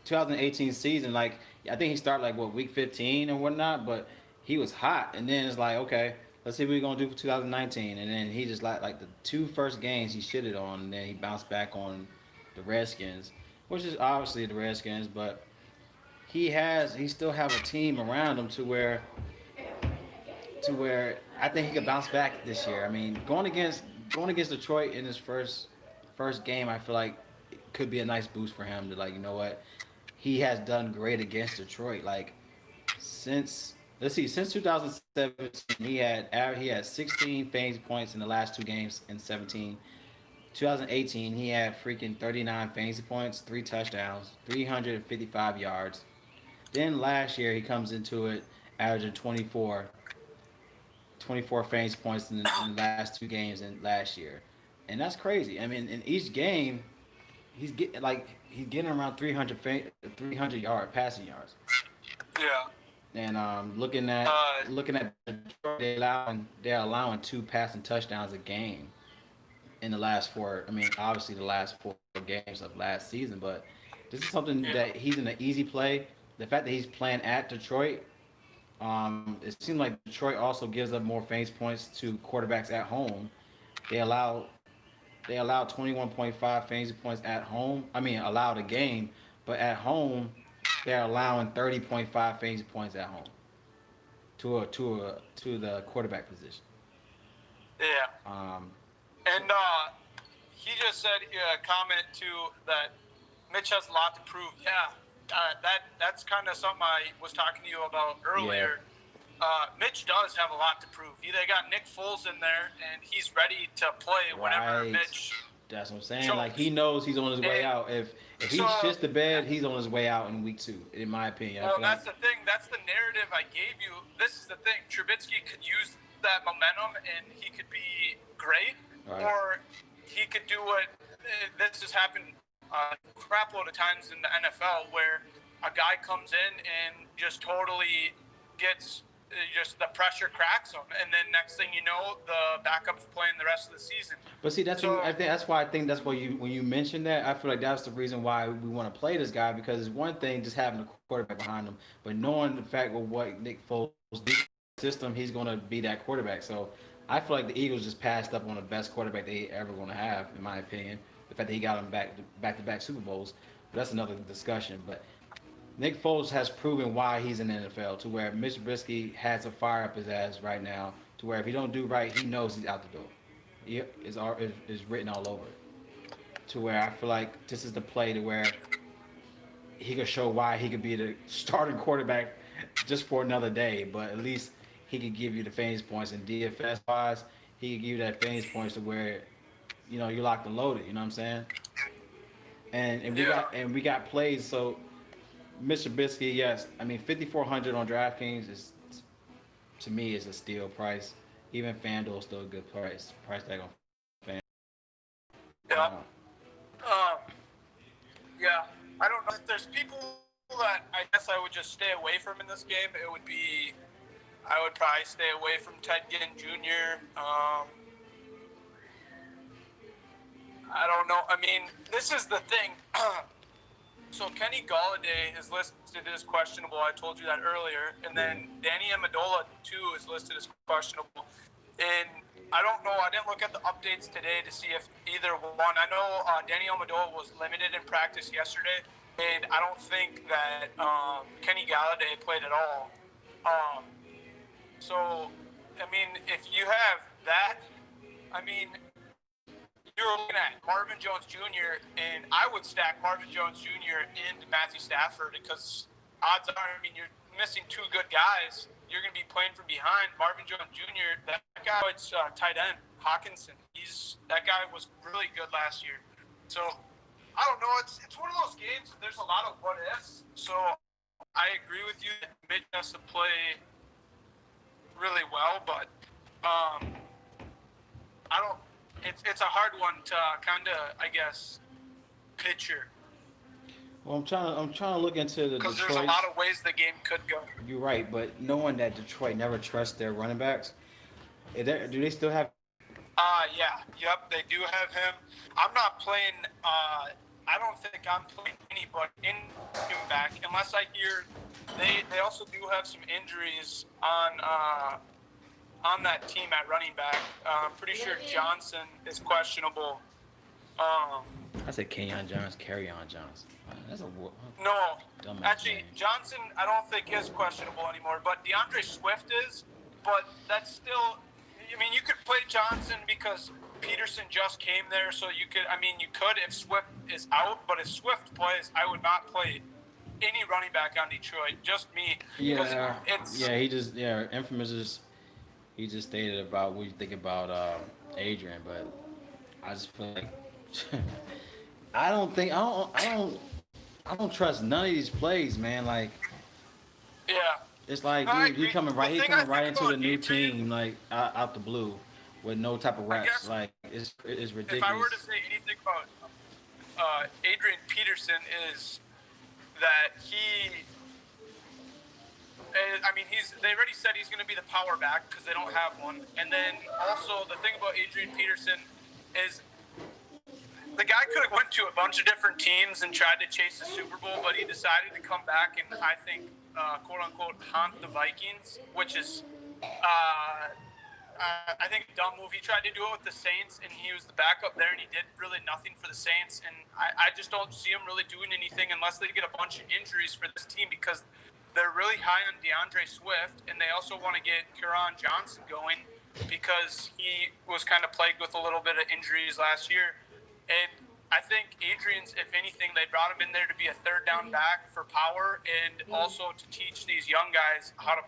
2018 season, like I think he started like what week 15 or whatnot, but he was hot, and then it's like okay, let's see what we're gonna do for 2019, and then he just like the two first games he shitted on, and then he bounced back on the Redskins, which is obviously the Redskins, but he still have a team around him to where I think he could bounce back this year. I mean, going against Detroit in his first game, I feel like it could be a nice boost for him to like, you know what, he has done great against Detroit. Like since let's see, since 2017, he had 16 fantasy points in the last two games in 17. 2018, he had freaking 39 fantasy points, three touchdowns, 355 yards. Then last year he comes into it averaging 24 fantasy points in the last two games in last year, and that's crazy. I mean, in each game he's getting around 300 yard passing yards. Yeah. And Uh, looking at Detroit, they're allowing two passing touchdowns a game in the last four. I mean, obviously the last four games of last season, but this is something that yeah. he's in an easy play. The fact that he's playing at Detroit, it seems like Detroit also gives up more fantasy points to quarterbacks at home. They allow they allow 21.5 fantasy points at home. I mean, allowed a game, but at home they're allowing 30.5 fantasy points at home to the quarterback position. Yeah. Um, so, And he just said a comment too that Mitch has a lot to prove. Yeah, that's kind of something I was talking to you about yeah, earlier. Mitch does have a lot to prove. They got Nick Foles in there, and he's ready to play whenever right. Mitch That's what I'm saying. Like he shows. knows he's on his way And out. If he so, shits the bed, he's on his way out in week two. In my opinion, I well, feel like that's the thing. That's the narrative I gave you. This is the thing. Trubisky could use that momentum, and he could be great, right. or he could do what this has happened a crap load of times in the NFL, where a guy comes in and just totally gets just the pressure cracks him, and then next thing you know, the backup's playing the rest of the season. But see, So I think that's why I think that's why you when you mentioned that, I feel like that's the reason why we want to play this guy because it's one thing just having a quarterback behind him, but knowing the fact of what Nick Foles did system, he's going to be that quarterback. So I feel like the Eagles just passed up on the best quarterback they ever going to have, in my opinion. The fact that he got him back to back Super Bowls, but that's another discussion. But Nick Foles has proven why he's in the NFL to where Mitch Trubisky has a fire up his ass right now to where if he don't do right, he knows he's out the door. It's written all over it. To where I feel like this is the play to where he could show why he could be the starting quarterback just for another day, but at least he could give you the fantasy points and DFS wise, he could give you that fantasy points to where you're locked and loaded. You know what I'm saying? And we yeah, got plays. So Mr. Trubisky, yes, I mean 5,400 on DraftKings is to me is a steal price. Even FanDuel is still a good price tag on FanDuel. yeah, Uh, um, yeah. I don't know if there's people that I guess I would just stay away from in this game. It would be I would probably stay away from Ted Ginn Jr. I don't know. I mean, this is the thing. So Kenny Galladay is listed as questionable. I told you that earlier, and then Danny Amendola too is listed as questionable. And I don't know. I didn't look at the updates today to see if either one. I know Danny Amendola was limited in practice yesterday, and I don't think that Kenny Galladay played at all. Um, so, I mean, if you have that, I mean, you're looking at Marvin Jones Jr. and I would stack Marvin Jones Jr. and Matthew Stafford because odds are, I mean, you're missing two good guys. You're going to be playing from behind. Marvin Jones Jr. That guy, it's tight end Hawkinson. That guy was really good last year. So I don't know. It's one of those games. There's a lot of what ifs. So I agree with you that Mitch has to play really well, but I don't. It's a hard one to kind of, I guess, picture Well, I'm trying to look into the because there's a Detroit. lot of ways the game could go. You're right, but knowing that Detroit never trusts their running backs, do they still have? Yeah, yep, they do have him. I'm not playing. I don't think I'm playing anybody in him back unless I hear they also do have some injuries on that team at running back. I'm pretty sure Johnson is questionable. I said Kenyon Johnson, Carryon Johnson. That's a No, dumbass actually, name. Johnson I don't think is questionable anymore, but DeAndre Swift is. But that's still, I mean, you could play Johnson because Peterson just came there, so you could. I mean, you could if Swift is out, but if Swift plays, I would not play any running back on Detroit. Just me. Because Infamous he just stated about what you think about Adrian, but I just feel like I don't trust none of these plays, man. Like Yeah. it's like, No, I dude, he agree. coming The right, he thing I coming right think into the about new Adrian, team, like out the blue, with no type of I reps. guess Like it's if I were to ridiculous. say anything about Adrian Peterson is that I mean, they already said he's going to be the power back because they don't have one. And then also the thing about Adrian Peterson is the guy could have went to a bunch of different teams and tried to chase the Super Bowl, but he decided to come back and I think, quote unquote, haunt the Vikings, which is, I think, a dumb move. He tried to do it with the Saints, and he was the backup there, and he did really nothing for the Saints. And I just don't see him really doing anything unless they get a bunch of injuries for this team because they're really high on DeAndre Swift, and they also want to get Kerryon Johnson going because he was kind of plagued with a little bit of injuries last year. And I think Adrian's, if anything, they brought him in there to be a third down back for power and also to teach these young guys how to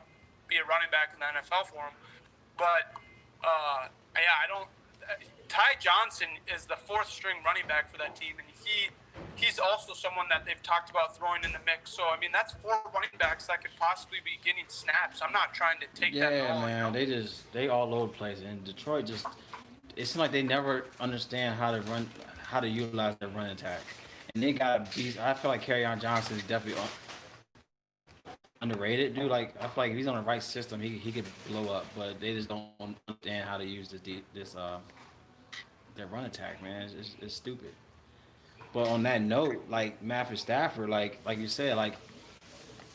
be a running back in the NFL for them. But, yeah, I don't. Ty Johnson is the fourth string running back for that team, and he's also someone that they've talked about throwing in the mix. So, I mean, that's four running backs that could possibly be getting snaps. I'm not trying to take that Yeah, at all. man, You know? they all over the place, and Detroit just it seems like they never understand how to utilize their run attack, and they got beast. I feel like Carryon Johnson is definitely underrated, dude. Like I feel like if he's on the right system, he could blow up, but they just don't understand how to use their run attack, man. It's stupid. But on that note, like Matthew Stafford, like you said, like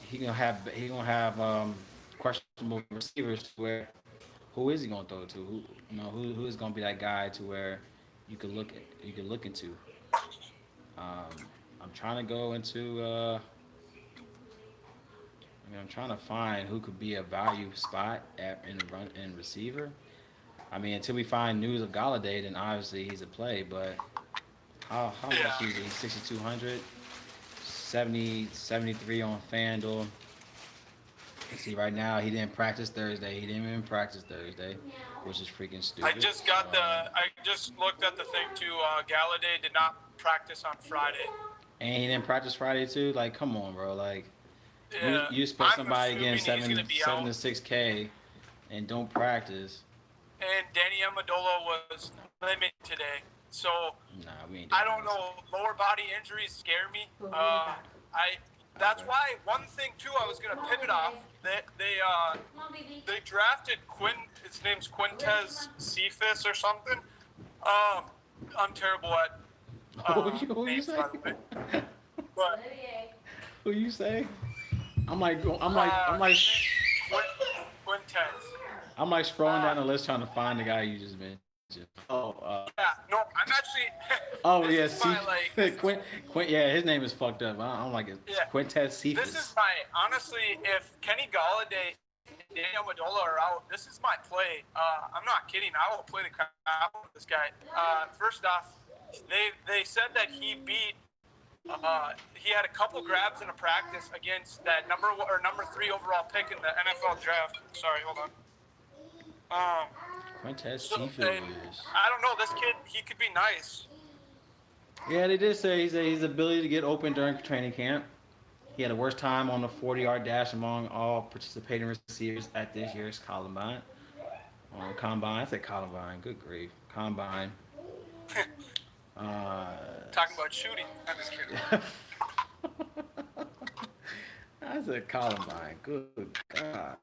he gonna have questionable receivers where who is he gonna throw to? Who is gonna be that guy to where you could look into. I'm trying to go into I'm trying to find who could be a value spot in run and receiver. I mean, until we find news of Galladay, then obviously he's a play. But how Yeah. much is he? 6,200, 73 on FanDuel. See, right now he didn't practice Thursday. He didn't even practice Thursday, which is freaking stupid. I just looked at the thing too. Galladay did not practice on Friday. And he didn't practice Friday too. Like, come on, bro. Like, Yeah, you expect I'm somebody getting assuming he's going to be seven to out. 6K and don't practice. And Danny Amendola was limited today. So Nah, we ain't. I Doing don't this. know. Lower body injuries scare me. That's why one thing too. I was going to pivot off. They drafted Quinn. His name's Quintez Cephas or something. I'm terrible at Who you names, say? by the way. But Who you say? I'm like, his name's Quintez. I'm like scrolling Uh, down the list trying to find the guy you just mentioned. yeah, no, I'm actually. Oh This yeah, is C my like. This is Quint. Yeah, his name is fucked up. I don't like it. It's yeah. Quintez This is Cephas. my honestly. If Kenny Galladay and Daniel Amendola are out, this is my play. I'm not kidding. I will play the crap out of this guy. First off, they said that he had a couple grabs in a practice against that number 3 overall pick in the NFL draft. Sorry, hold on. Um, Quintez so and Cephas. I don't know. This kid, he could be nice. Yeah, they did say his ability to get open during training camp. He had the worst time on the 40-yard dash among all participating receivers at this year's Combine. Combine, I said Combine. Good grief, Combine. Uh, Talking about shooting. I'm just kidding. I said Columbine. Good gosh.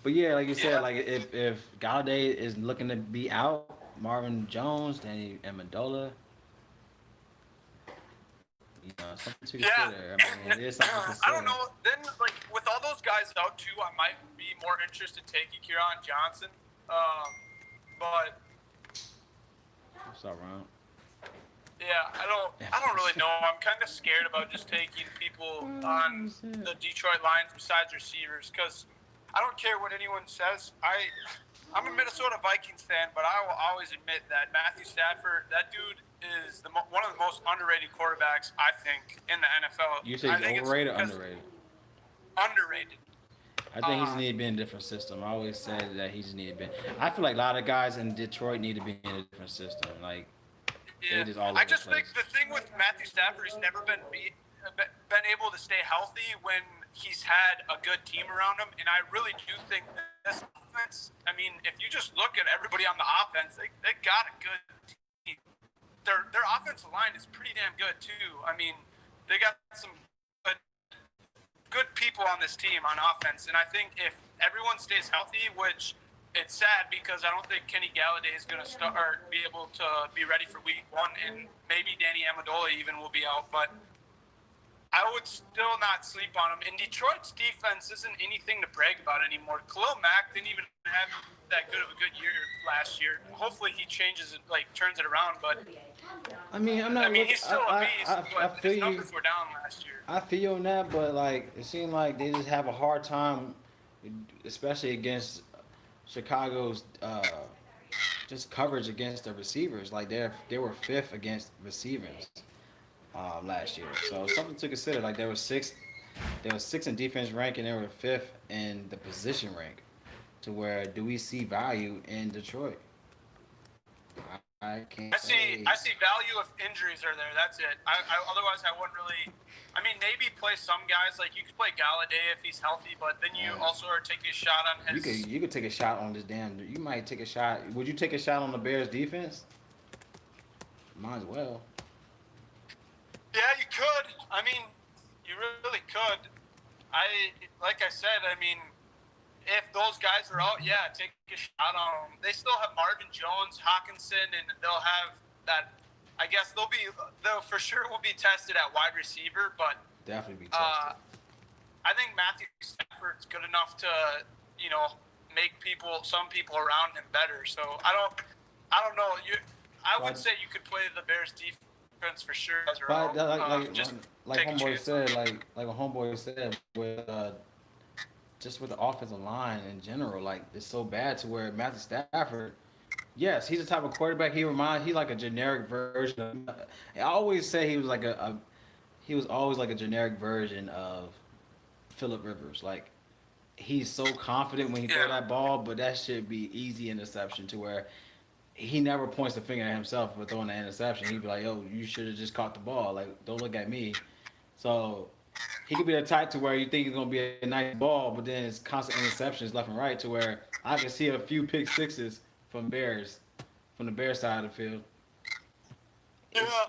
But yeah, like you said, Yeah. like if Galladay is looking to be out, Marvin Jones, Danny Amendola, something to Yeah. consider. I mean, it is something to I don't consider. know. Then, like, with all those guys out, too, I might be more interested in taking Kieran Johnson. But, What's up, Ron? yeah, I don't really know. I'm kind of scared about just taking people on the Detroit Lions besides receivers because I don't care what anyone says. I'm a Minnesota Vikings fan, but I will always admit that Matthew Stafford, that dude is one of the most underrated quarterbacks, I think, in the NFL. You say I he's think it's overrated or because underrated? underrated. I think he just need to be in a different system. I always said that he just need to be. I feel like a lot of guys in Detroit need to be in a different system. Like they Yeah, just all over I the just think place. the thing with Matthew Stafford, he's never been able to stay healthy when he's had a good team around him, and I really do think this offense. I mean, if you just look at everybody on the offense, they got a good team. Their offensive line is pretty damn good too. I mean, they got some good people on this team on offense, and I think if everyone stays healthy, which it's sad because I don't think Kenny Galladay is going to start or be able to be ready for week 1, and maybe Danny Amendola even will be out, but I would still not sleep on him. And Detroit's defense isn't anything to brag about anymore. Khalil Mack didn't even have that good of a good year last year. Hopefully he changes it, like turns it around, but I mean, I'm I not mean looking. he's still a beast, I but feel his you. numbers were down last year. I feel you on that, but like it seemed like they just have a hard time, especially against Chicago's just coverage against the receivers. Like they were fifth against receivers last year, so something to consider. Like there was sixth in defense rank, and they were fifth in the position rank. To where do we see value in Detroit? I can't say. I see value if injuries are there. That's it. Otherwise I wouldn't really. I mean, maybe play some guys. Like you could play Galladay if he's healthy, but then you also are taking a shot on his. You could take a shot on this damn. You might take a shot. Would you take a shot on the Bears defense? Might as well. Yeah, you could. I mean, you really could. Like I said, I mean, if those guys are out, yeah, take a shot on them. They still have Marvin Jones, Hawkinson, and they'll have that. I guess they'll for sure will be tested at wide receiver, but Definitely be tested. I think Matthew Stafford's good enough to, make some people around him better. So I don't know. I would say you could play the Bears defense for sure as But well. Just like take a homeboy chance. said, like a homeboy said, with just with the offensive line in general, like it's so bad to where Matthew Stafford. Yes, he's the type of quarterback. He's like a generic version. I always say he was like he was always like a generic version of Philip Rivers. Like he's so confident when he throw that ball, but that should be easy interception to where he never points the finger at himself for throwing the interception. He'd be like, "Yo, you should have just caught the ball. Like, don't look at me." So he could be the type to where you think it's gonna be a nice ball, but then it's constant interceptions left and right to where I can see a few pick sixes from the Bears side of the field.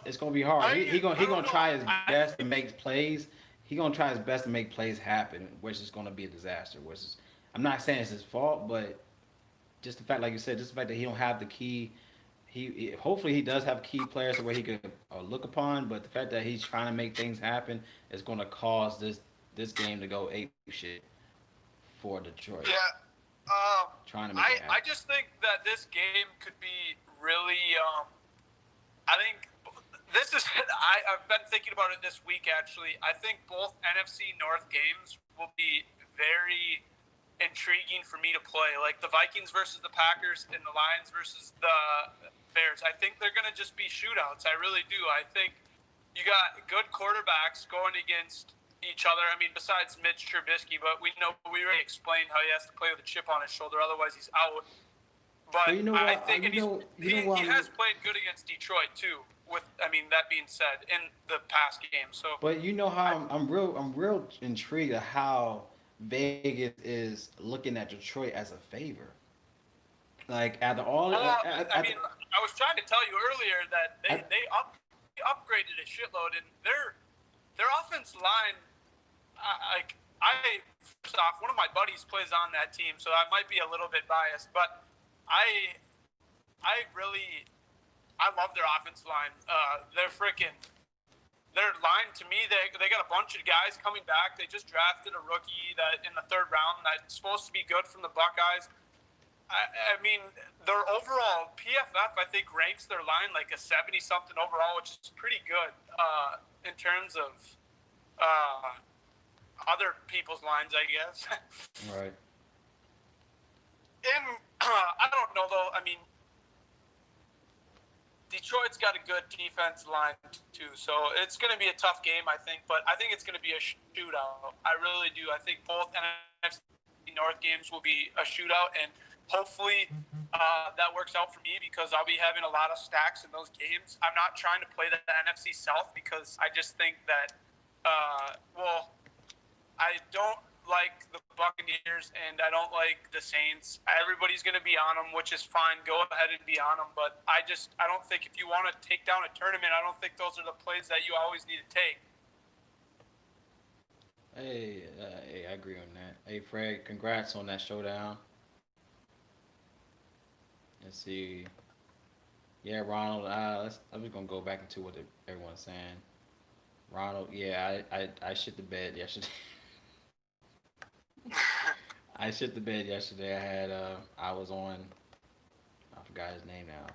It's gonna be hard. He gonna try his best to make plays. He gonna try his best to make plays happen, which is gonna be a disaster. I'm not saying it's his fault, but just the fact, like you said, just the fact that he don't have the key hopefully he does have key players where he could look upon, but the fact that he's trying to make things happen is going to cause this game to go ape shit for Detroit. Yeah. Um, Trying to make it I happen. just think that this game could be really. I think this is. I've been thinking about it this week. Actually, I think both NFC North games will be very intriguing for me to play. Like the Vikings versus the Packers and the Lions versus the Bears. I think they're going to just be shootouts. I really do. I think you got good quarterbacks going against each other. I mean, besides Mitch Trubisky, but we already explained how he has to play with a chip on his shoulder. Otherwise, he's out. But But you know I what? think, and You know he what? has played good against Detroit too. With I mean, that being said, in the past game. So But you know I, how I'm real intrigued at how Vegas is looking at Detroit as a favor. Like after all, well, I at the, mean, I was trying to tell you earlier that at, they upgraded a shitload, and their offense line. Like I first off, one of my buddies plays on that team, so I might be a little bit biased, but I I really I love their offense line. They're freaking their line to me. They got a bunch of guys coming back. They just drafted a rookie that in the third round that's supposed to be good from the Buckeyes. I mean, their overall PFF I think ranks their line like a 70 something overall, which is pretty good in terms of uh, other people's lines, I guess. right. In I don't know though. I mean, Detroit's got a good defense line too, so it's going to be a tough game, I think. But I think it's going to be a shootout. I really do. I think both NFC North games will be a shootout, and hopefully that works out for me because I'll be having a lot of stacks in those games. I'm not trying to play the NFC South because I just think that, I don't like the Buccaneers and I don't like the Saints. Everybody's going to be on them, which is fine. Go ahead and be on them. But I don't think if you want to take down a tournament, I don't think those are the plays that you always need to take. Hey, I agree on that. Hey, Fred, congrats on that showdown. Let's see. Yeah, Ronald. I'm just gonna go back into what everyone's saying. Ronald, yeah, I shit the bed yesterday. I shit the bed yesterday. I was on. I forgot his name now.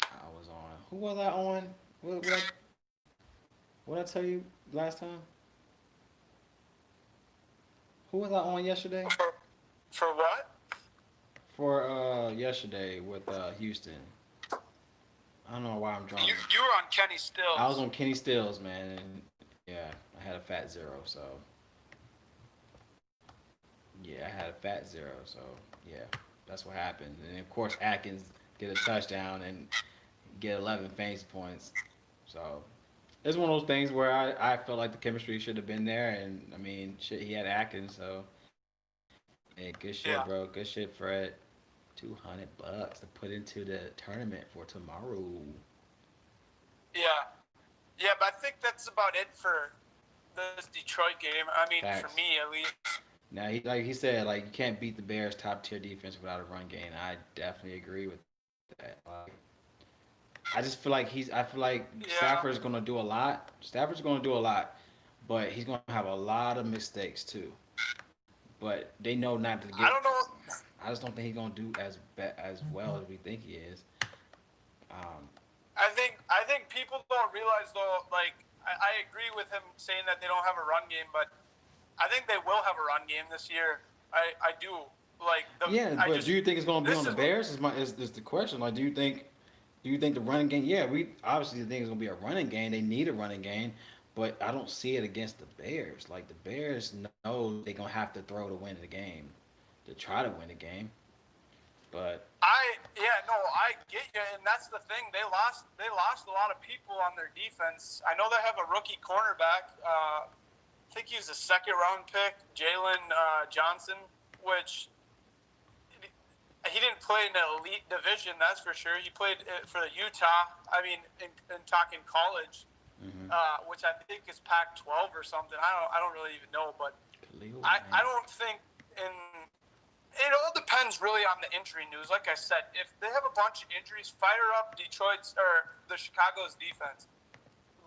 I was on. Who was I on? What I tell you last time? Who was I on yesterday? For what? For yesterday with Houston. I don't know why I'm drawing. You were on Kenny I was Stills. on Kenny Stills, man, and yeah, I had a fat zero. So yeah, I had a fat zero. So yeah, that's what happened. And of course, Atkins get a touchdown and get 11 fantasy points. So it's one of those things where I felt like the chemistry should have been there, and I mean, shit, he had Atkins, so hey, good shit, Yeah. bro. Good shit, Fred. $200 to put into the tournament for tomorrow. Yeah. Yeah, but I think that's about it for this Detroit game. I mean, for Facts. me at least. Now, like he said, like you can't beat the Bears' top tier defense without a run game. I definitely agree with that. Like, I just feel like I feel like Yeah. Stafford's gonna do a lot. Stafford's gonna do a lot, but he's gonna have a lot of mistakes too. But they know not to I get. don't know. I just don't think he's gonna do as well as we think he is. Um, I think people don't realize though. Like I agree with him saying that they don't have a run game, but I think they will have a run game this year. I do. Like the yeah, I but just do you think it's gonna be this on the is Bears? Is the question? Like, do you think the running game? Yeah, we obviously think it's gonna be a running game. They need a running game, but I don't see it against the Bears. Like the Bears know they're gonna have to throw to win the game, to try to win the game. But I get you, and that's the thing. They lost a lot of people on their defense. I know they have a rookie cornerback. I think he was a second round pick, Jalen Johnson, which he didn't play in an elite division, that's for sure. He played for the Utah. I mean, in talking college, mm-hmm. which I think is Pac-12 or something. I don't really even know, but Khalil I Mack. don't think in It all depends really on the injury news. Like I said, if they have a bunch of injuries, fire up Detroit's or the Chicago's defense.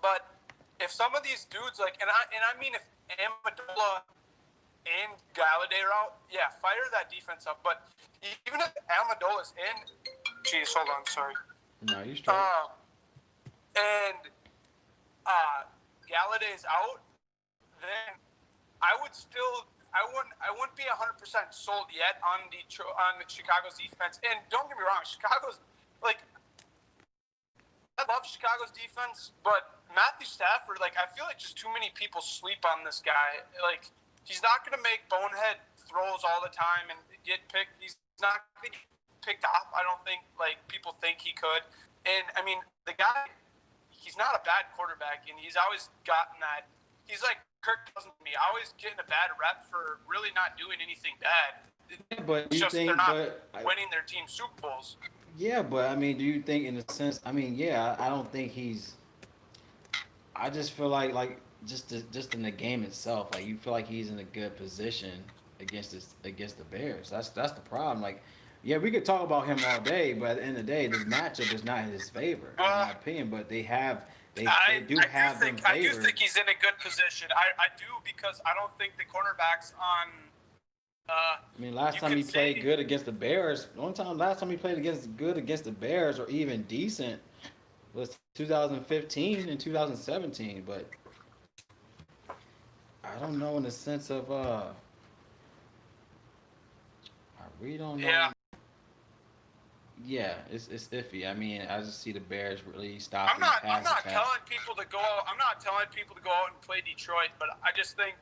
But if some of these dudes I mean if Amendola and Galladay are out, yeah, fire that defense up. But even if Amendola's in, geez, hold on, sorry. No, you straight. Uh, and Galladay's out, then I wouldn't be 100% sold yet on Chicago's defense. And don't get me wrong, Chicago's like I love Chicago's defense, but Matthew Stafford, like I feel like just too many people sleep on this guy. Like he's not going to make bonehead throws all the time and get picked. He's not going to get picked off. I don't think like people think he could. And I mean, the guy, he's not a bad quarterback, and he's always gotten that. He's like Kirk Cousins to me, always getting a bad rep for really not doing anything bad. But It's you just think, they're not but winning their team Super Bowls. yeah, but I mean, do you think in a sense? I mean, yeah, I don't think he's. I just feel like just in the game itself, like you feel like he's in a good position against the Bears. That's the problem. Like, yeah, we could talk about him all day, but at the end of the day, this matchup is not in his favor, in my Well, opinion. But they I do I do have them think I do favored. think he's in a good position. I do because I don't think the cornerbacks on I mean, last you time could he played say good against the Bears, last time he played against the Bears or even decent was 2015 and 2017. But I don't know in the sense of I really don't know. yeah. Yeah, it's iffy. I mean, I just see the Bears really I'm stopping the not I'm pass not attack. telling people to go out. I'm not telling people to go out and play Detroit, but I just think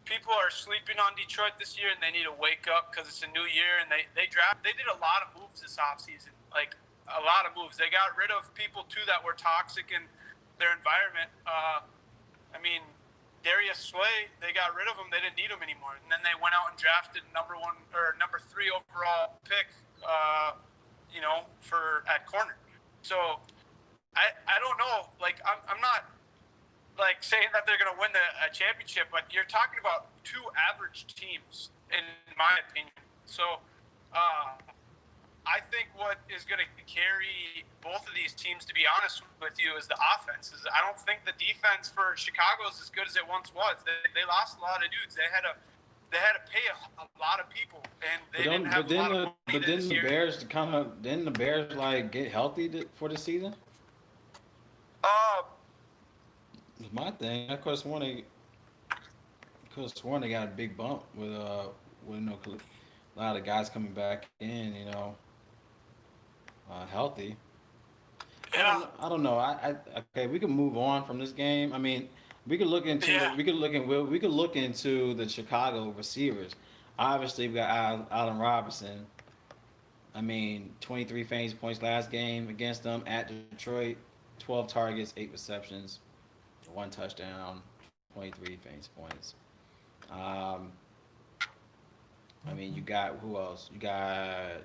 people are sleeping on Detroit this year and they need to wake up because it's a new year and they did a lot of moves this offseason. Like a lot of moves. They got rid of people too that were toxic in their environment. I mean, Darius Slay, they got rid of him. They didn't need him anymore. And then they went out and drafted number 3 overall pick, for at corner. So I don't know. Like I'm not like saying that they're going to win a championship, but you're talking about two average teams, in my opinion. So uh, I think what is going to carry both of these teams, to be honest with you, is the offenses. I don't think the defense for Chicago is as good as it once was. They lost a lot of dudes. They had to pay a lot of people, and they didn't have a lot of money But this didn't the year. Bears didn't the Bears like get healthy for the season? Uh, It's my thing. I could have sworn they got a big bump with a lot of guys coming back in, healthy. yeah, I don't know. Okay, we can move on from this game. I mean, yeah, we could look into the Chicago receivers. Obviously, we got Allen Robinson. I mean, 23 fantasy points last game against them at Detroit, 12 targets, 8 receptions, 1 touchdown, 23 fantasy points. Um, I mean, you got who else? You got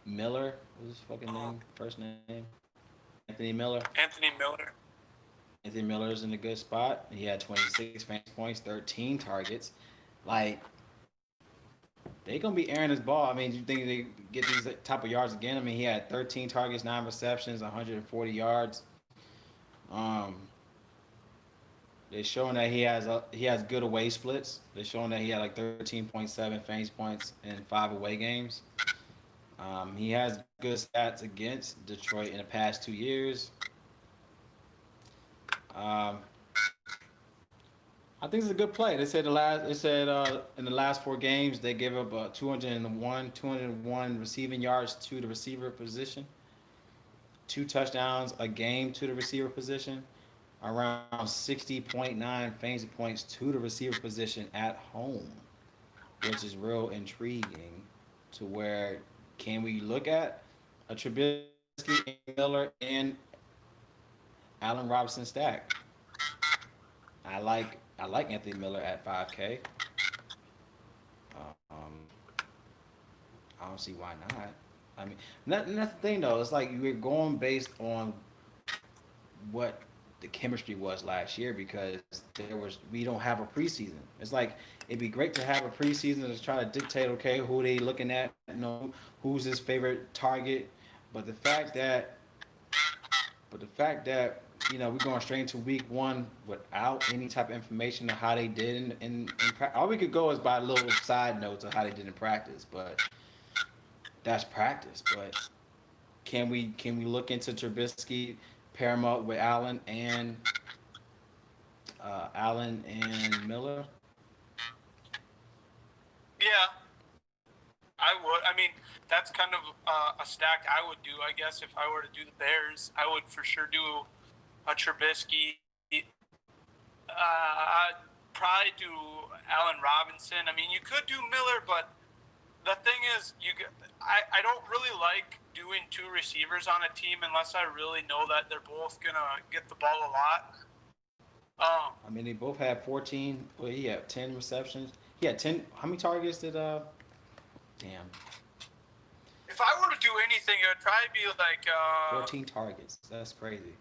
Miller. What's his fucking name? First name? Anthony Miller. Anthony Miller. Anthony Miller's in a good spot. He had 26 fantasy points, 13 targets. Like, they gonna be airing his ball. I mean, do you think they get these type of yards again? I mean, he had 13 targets, 9 receptions, 140 yards. Um, they're showing that he has good away splits. They're showing that he had like 13.7 fantasy points in 5 away games. He has good stats against Detroit in the past 2 years. Um, I think it's a good play. They said in the last 4 games they gave up 201 receiving yards to the receiver position, 2 touchdowns a game to the receiver position, around 60.9 fantasy points to the receiver position at home, which is real intriguing. To where can we look at a Trubisky, Miller, and Allen Robinson stack? I like Anthony Miller at 5K. Um, I don't see why not. I mean, that's the thing though. It's like we're going based on what the chemistry was last year because we don't have a preseason. It's like it'd be great to have a preseason to try to dictate who they looking at, who's his favorite target, but the fact that we're going straight into week one without any type of information of how they did all we could go is by little side notes of how they did in practice, but that's practice. But can we look into Trubisky, pair him up with Allen and Miller? Yeah, I would. I mean, that's kind of a stack I would do. I guess if I were to do the Bears, I would for sure do a Trubisky. I'd probably do Allen Robinson. I mean, you could do Miller, but the thing is, I don't really like doing two receivers on a team unless I really know that they're both gonna get the ball a lot. I mean, they both had 14. Well, he had 10 receptions. He had 10. How many targets did Damn, If I were to do anything, it would probably be like 14 targets. That's crazy.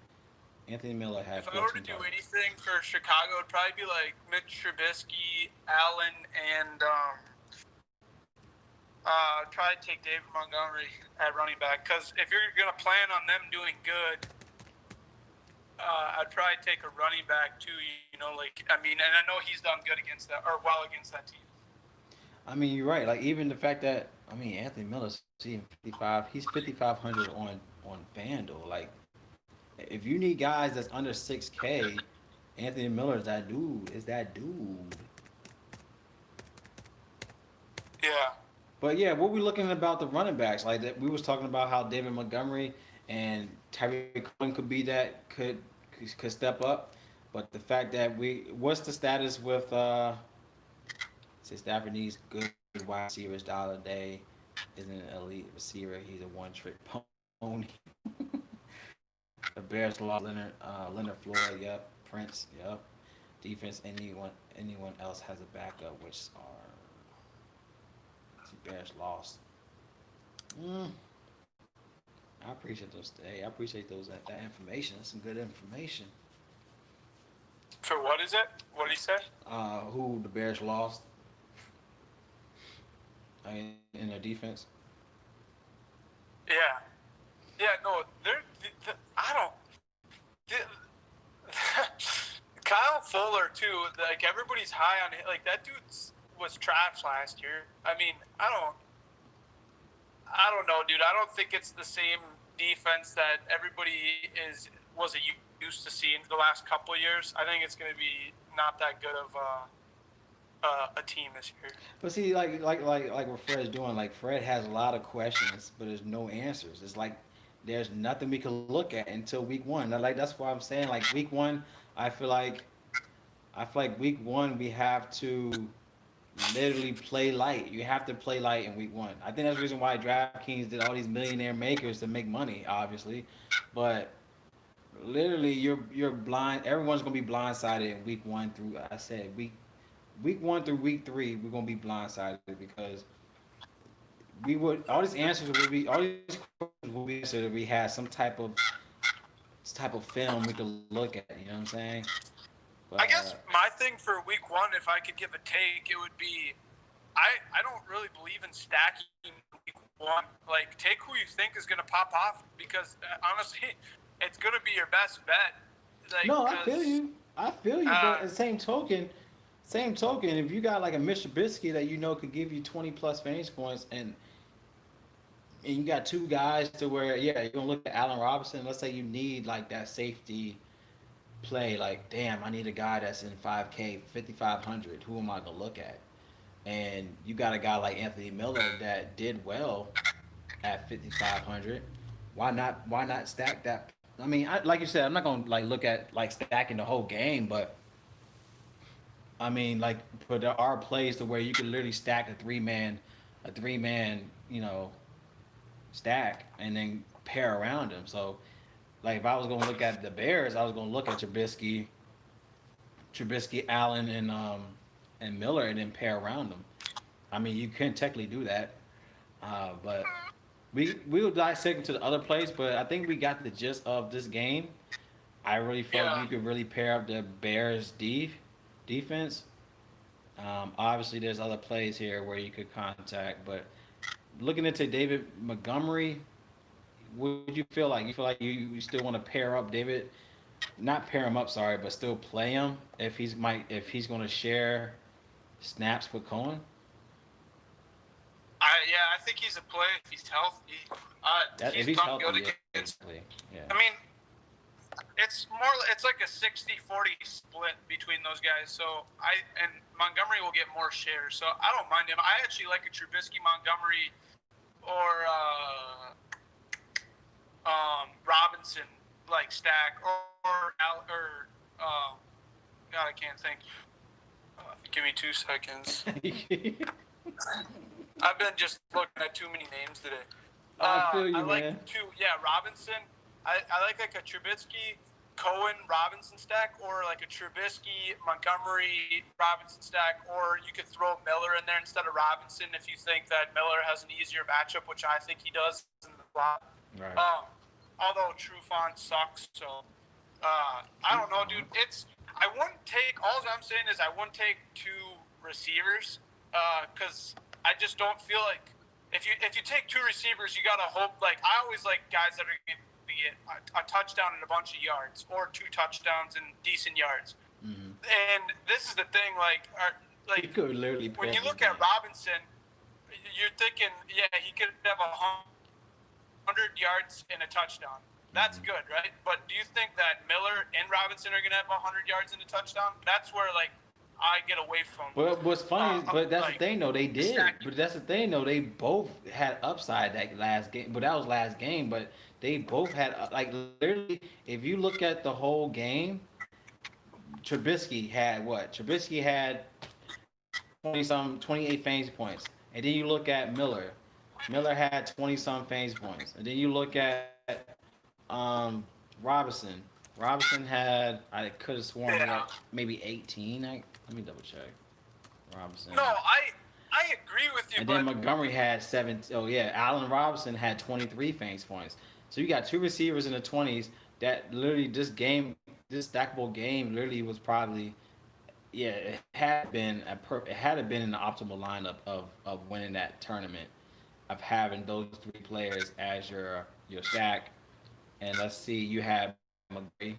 Anthony Miller had if I were to 14 do targets. anything for Chicago, it'd probably be like Mitch Trubisky, Allen, and try to take David Montgomery at running back. Because if you're gonna plan on them doing good, I'd probably take a running back too. I mean, and I know he's done good against that or well against that team. I mean, you're right. Like even the fact that Anthony Miller's seeing 55. He's 5,500 on FanDuel. Like if you need guys that's under 6K, Anthony Miller is that dude. Is that dude? Yeah. But yeah, what we looking about the running backs? Like that, we was talking about how David Montgomery and Tyreek Cohen could be could step up. But the fact that what's the status with say Stafford needs good wide receivers. Day isn't an elite receiver. He's a one-trick pony. The Bears lost Leonard Floyd. Yep. Prince. Yep. Defense. Anyone else has a backup, which are the Bears lost. Mm, I appreciate those. Hey, I appreciate that information. That's some good information. For what is it? What did he say? Who the Bears lost in their defense? Yeah. Yeah. No, I don't. Kyle Fuller too. Like everybody's high on it. Like that dude was trash last year. I mean, I don't know, dude. I don't think it's the same defense that everybody was used to seeing the last couple of years. I think it's going to be not that good of a team this year. But see, like what Fred's doing. Like Fred has a lot of questions, but there's no answers. It's like there's nothing we can look at until week one. Like that's why I'm saying like week one. I feel like week one we have to literally play light. You have to play light in week one. I think that's the reason why DraftKings did all these millionaire makers to make money, obviously. But literally, you're blind. Everyone's gonna be blindsided in week one through. I said week one through week three, we're gonna be blindsided because we would all these questions would be answered if we had some type of film we could look at. You know what I'm saying? But I guess my thing for week one, if I could give a take, it would be I don't really believe in stacking week one. Like, take who you think is going to pop off because honestly, it's going to be your best bet. Like, no, I feel you. I feel you. But at the same token, if you got like a Mr. Trubisky that could give you 20 plus fantasy points and you got two guys to where you're gonna look at Allen Robinson. Let's say you need like that safety play. Like, damn, I need a guy that's in 5K, 5,500. Who am I gonna look at? And you got a guy like Anthony Miller that did well at 5,500. Why not? Why not stack that? I mean, like you said, I'm not gonna like look at like stacking the whole game, but I mean, like, but there are plays to where you can literally stack a three man, stack, and then pair around him. So, like, if I was gonna look at the Bears, I was gonna look at Trubisky, Allen, and Miller, and then pair around them. I mean, you can technically do that, but we will dissect into the other plays. But I think we got the gist of this game. I really felt Yeah. you could really pair up the Bears defense. Obviously, there's other plays here where you could contact, but looking into David Montgomery, would you feel like you still want to pair up David, not pair him up, sorry, but still play him if he's going to share snaps with Cohen? I think he's a play if he's healthy. That if He's he's done healthy, good yeah, against. exactly, yeah. I mean, it's like a 60-40 split between those guys. So and Montgomery will get more shares. So I don't mind him. I actually like a Trubisky, Montgomery, or Robinson like stack or God, I can't think. Give me 2 seconds. I've been just looking at too many names today. I feel you, I like man. Robinson. I like a Trubisky, Cohen, Robinson stack, or like a Trubisky, Montgomery, Robinson stack, or you could throw Miller in there instead of Robinson if you think that Miller has an easier matchup, which I think he does in the slot. Right. Although Trufant sucks, so I don't know, dude. I wouldn't take. All I'm saying is I wouldn't take two receivers because I just don't feel like if you take two receivers, you gotta hope. Like I always like guys that are going to get a touchdown and a bunch of yards, or two touchdowns and decent yards. Mm-hmm. And this is the thing, You could literally when pair you this look at game. Robinson, you're thinking, yeah, he could have 100 yards and a touchdown. That's good, right? But do you think that Miller and Robinson are going to have 100 yards and a touchdown? That's where, I get away from. But what's funny is, but that's the like, thing though, they did. stacking. But that's the thing though, they both had upside that last game. But that was last game. But they both had like literally, if you look at the whole game, Trubisky had what? Trubisky had 28 fantasy points, and then you look at Miller. Miller had 20 some fantasy points, and then you look at Robinson. Robinson had, I could have sworn he had Yeah. maybe 18. Let me double check. Robinson. No, I agree with you, And but then Montgomery had 7. Oh yeah, Allen Robinson had 23 fantasy points. So you got two receivers in the 20s. That literally this stackable game, literally was probably, yeah, it had been in the optimal lineup of winning that tournament, of having those three players as your stack. And let's see, you had Montgomery.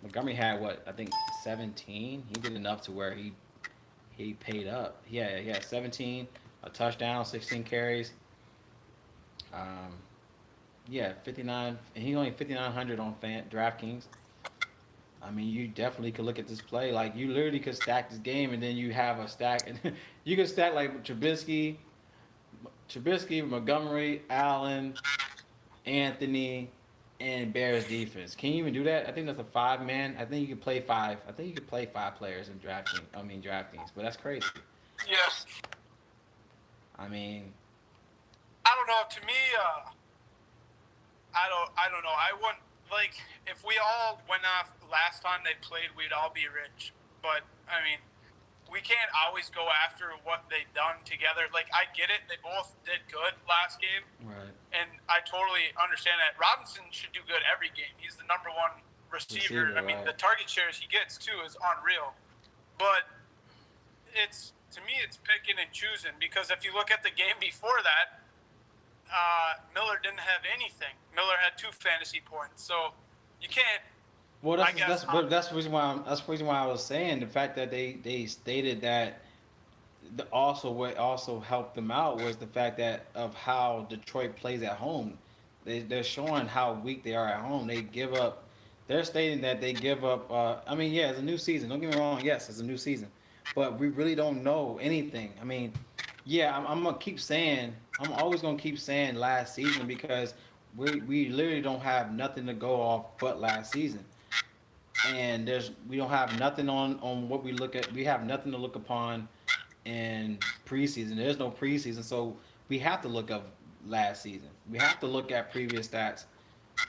Montgomery had what, I think 17. He did enough to where he paid up. Yeah, he had 17, a touchdown, 16 carries. Um, yeah, 59. And he only 5,900 on Draftkings. I mean, you definitely could look at this play. Like, you literally could stack this game, and then you have a stack. And you could stack like Trubisky, Montgomery, Allen, Anthony, and Bears defense. Can you even do that? I think that's a 5 man. I think you could play five. I think you could play 5 players in DraftKings. But that's crazy. yeah, I mean, I don't know. To me, I don't know. I wouldn't like if we all went off last time they played, we'd all be rich. But I mean, we can't always go after what they've done together. Like I get it, they both did good last game, right. and I totally understand that. Robinson should do good every game. He's the number one receiver. Receiver, I mean, right. the target shares he gets too is unreal. But it's to me, it's picking and choosing because if you look at the game before that, Miller didn't have anything. Miller had 2 fantasy points, so you can't. Well, I guess. that's the reason why that's the reason why I was saying the fact that they stated that what also helped them out was the fact that of how Detroit plays at home. They're showing how weak they are at home. They give up. They're stating that they give up. I mean, yeah, it's a new season. Don't get me wrong. Yes, it's a new season, but we really don't know anything. I mean, yeah, I'm gonna keep saying. I'm always gonna keep saying last season because we literally don't have nothing to go off but last season, and we don't have nothing on what we look at. We have nothing to look upon in preseason. There's no preseason, so we have to look up last season. We have to look at previous stats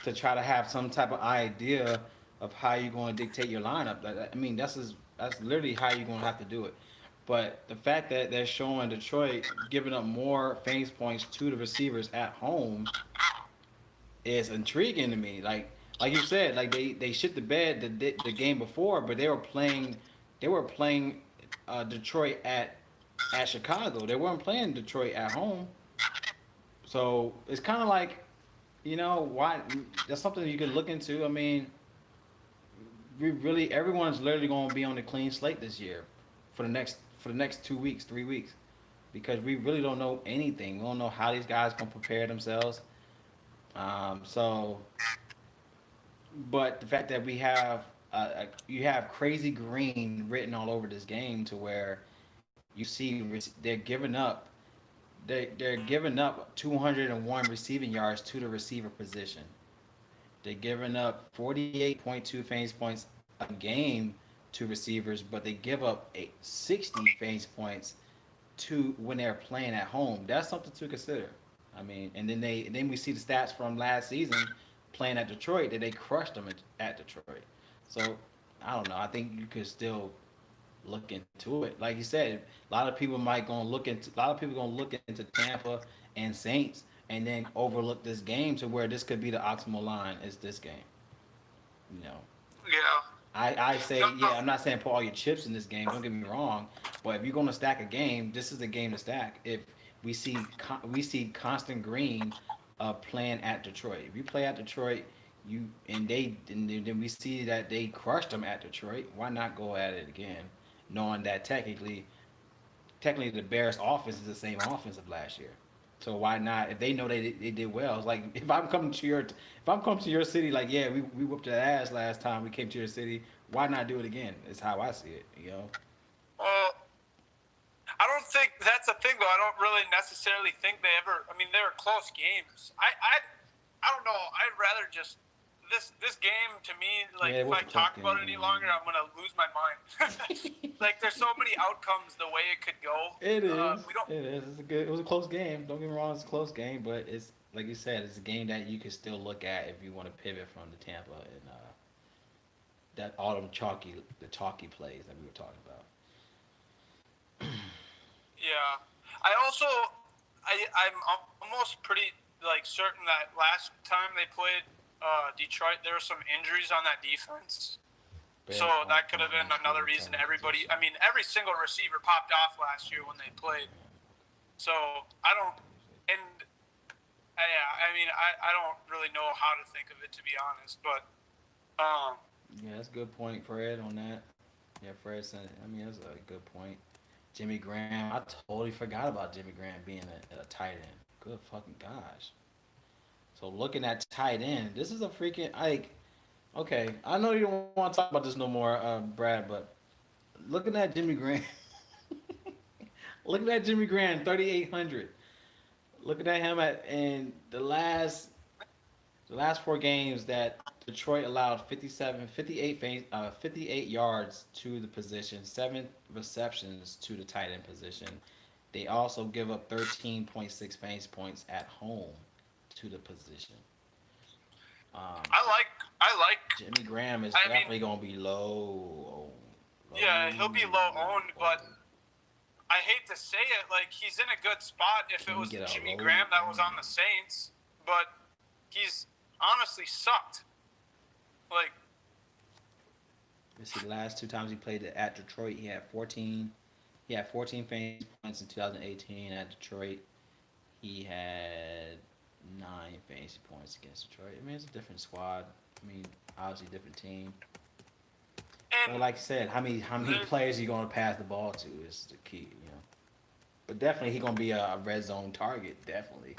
to try to have some type of idea of how you're going to dictate your lineup. I mean, that's literally how you're going to have to do it. But the fact that they're showing Detroit giving up more fantasy points to the receivers at home is intriguing to me. Like, like you said, like they shit the bed the game before, but they were playing Detroit at Chicago. They weren't playing Detroit at home. So it's kind of like, why that's something you can look into. I mean, we really everyone's literally going to be on a clean slate this year for the next 2 weeks, 3 weeks, because we really don't know anything. We don't know how these guys going to prepare themselves. So, but the fact that you have crazy green written all over this game to where you see they're giving up 201 receiving yards to the receiver position. They're giving up 48.2 fantasy points a game to receivers, but they give up 60 fantasy points to when they're playing at home. That's something to consider. I mean, and then we see the stats from last season playing at Detroit that they crushed them at Detroit. So I don't know. I think you could still look into it. Like you said, a lot of people gonna look into Tampa and Saints and then overlook this game to where this could be the optimal line is this game. You know, Yeah. I say, No, yeah, I'm not saying put all your chips in this game. Don't get me wrong, but if you're gonna stack a game, this is the game to stack. If we see Constant Green playing at Detroit. If you play at Detroit, and then we see that they crushed them at Detroit. Why not go at it again, knowing that technically the Bears' offense is the same offense of last year. So why not? If they know they did well, it's like if I'm coming to your city, like yeah, we whooped their ass last time we came to your city. Why not do it again? It's how I see it. well, I don't think that's the thing though. I don't really necessarily think they ever. I mean, they were close games. I don't know. I'd rather just this game to me. Like Yeah, it if was I a tough talk about it game. any longer, I'm gonna lose my mind. Like there's so many outcomes the way it could go. It is. We don't. It is. It was a close game. Don't get me wrong. It's a close game, but it's like you said. It's a game that you can still look at if you want to pivot from the Tampa and that autumn chalky plays that we were talking about. Yeah. I also I'm almost pretty like certain that last time they played Detroit, there were some injuries on that defense. So that could have been another reason everybody. I mean, every single receiver popped off last year when they played. So I don't, and yeah, I mean, I don't really know how to think of it to be honest. But Yeah, that's a good point, Fred, on that. Yeah, Fred said, I mean, that's a good point. Jimmy Graham, I totally forgot about Jimmy Graham being a tight end. Good fucking gosh. So looking at tight end, this is a freaking like. Okay, I know you don't want to talk about this no more, Brad, but looking at Jimmy Graham, looking at Jimmy Graham, 3,800. Looking at him at in the last four games that Detroit allowed 58 yards to the position, 7 receptions to the tight end position. They also give up 13.6 fantasy points at home to the position. Um, I like. Jimmy Graham is I mean, definitely gonna be low, yeah, he'll be low owned, but owned. I hate to say it, like he's in a good spot if it Let me was get a Jimmy low Graham that was on owned. the Saints, but he's honestly sucked. Like, You see, the last two times he played at Detroit, he had 14. He had 14 fantasy points in 2018 at Detroit. He had 9 fantasy points against Detroit. I mean, it's a different squad. I mean, obviously different team. and But like I said, how many the, players you gonna pass the ball to is the key. But definitely he gonna be a red zone target. Definitely.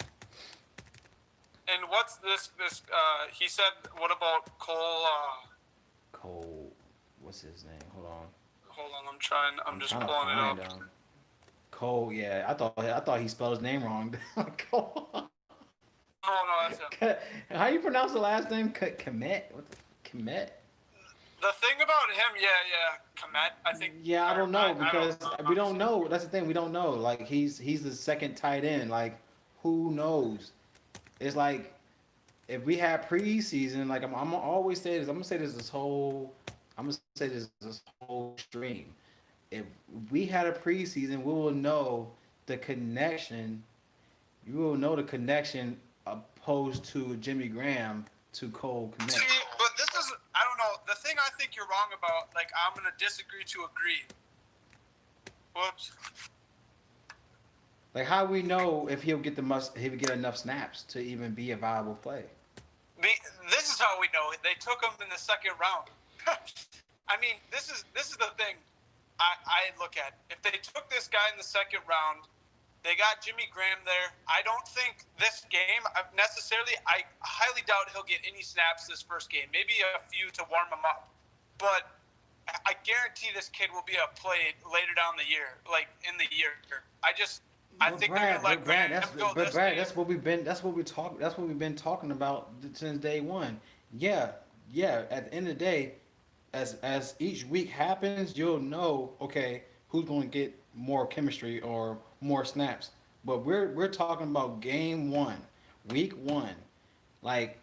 and what's this? He said, what about Cole? Cole, what's his name? Hold on. Hold on, I'm trying. I'm I'm just trying to pulling it find up. Cole. Yeah, I thought he spelled his name wrong. Cole. No, no, that's him. How you pronounce the last name? Komet. What the Komet? The thing about him, yeah, Komet, I think. Yeah, I Or, don't know I don't because know. we don't know. That's the thing. We don't know. Like he's the second tight end. Like who knows? It's like if we had preseason. Like I'm gonna always say this. I'm gonna say this whole. I'm gonna say this whole stream. If we had a preseason, we will know the connection. You will know the connection opposed to Jimmy Graham to Cole Komet. See, think you're wrong about, like, I'm going to disagree to agree. Whoops. Like, how we know if he would get enough snaps to even be a viable play? This is how we know. They took him in the second round. I mean, this is the thing I look at. If they took this guy in the second round, they got Jimmy Graham there. I don't think this game necessarily. I highly doubt he'll get any snaps this first game. Maybe a few to warm him up, but I guarantee this kid will be a play later down the year, like in the year. I think they're gonna let Graham go this game. That's what we've been talking about since day one. Yeah, yeah. At the end of the day, as each week happens, you'll know, okay, who's going to get more chemistry or more snaps. But we're talking about game one, week one. Like,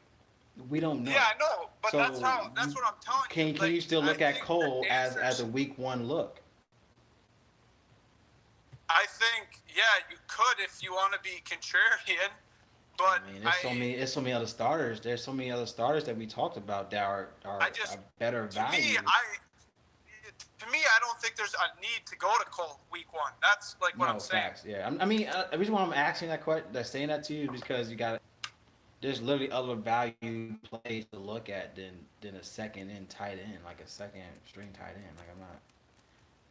we don't know. Yeah, I know, but So that's what I'm telling you. can you still look I at think Cole the as answers- a week one look? I think, yeah, you could if you want to be contrarian, but I mean, there's so many other starters. There's so many other starters that we talked about that are I just a better to value. me, I don't think there's a need to go to Cole week one. That's like what No I'm saying. facts. Yeah, I mean, the reason why I'm asking that question, saying that to you, is because there's literally other value plays to look at than a second in tight end, like a second string tight end. Like, I'm not.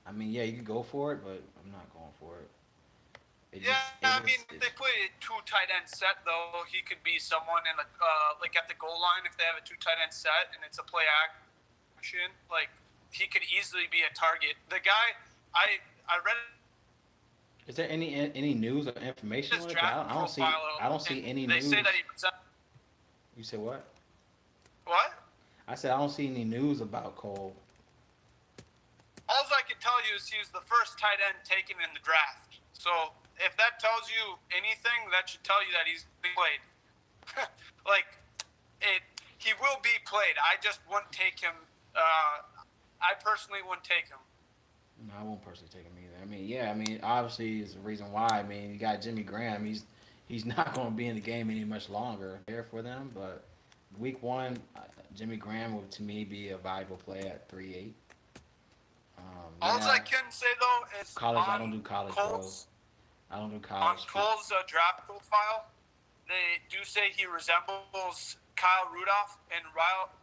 I mean, yeah, you could go for it, but I'm not going for it. I mean, if they play a two tight end set though, he could be someone in like at the goal line if they have a two tight end set and it's a play action. Like, he could easily be a target. The guy, I read Is there any news or information his on it? draft profile. I don't see and any they news. say that he You said what? what? I said I don't see any news about Cole. All I can tell you is he was the first tight end taken in the draft. So if that tells you anything, that should tell you that he's played. Like, he will be played. I just wouldn't take him. I personally wouldn't take him. No, I won't personally take him either. I mean, yeah, I mean, obviously is the reason why. I mean, you got Jimmy Graham. He's not going to be in the game any much longer there for them. But week one, Jimmy Graham would to me be a valuable play at 3.8. All I can say though is college. I on don't do college, Cole's, bro. I don't do on college. Cole's draft profile, they do say he resembles Kyle Rudolph, and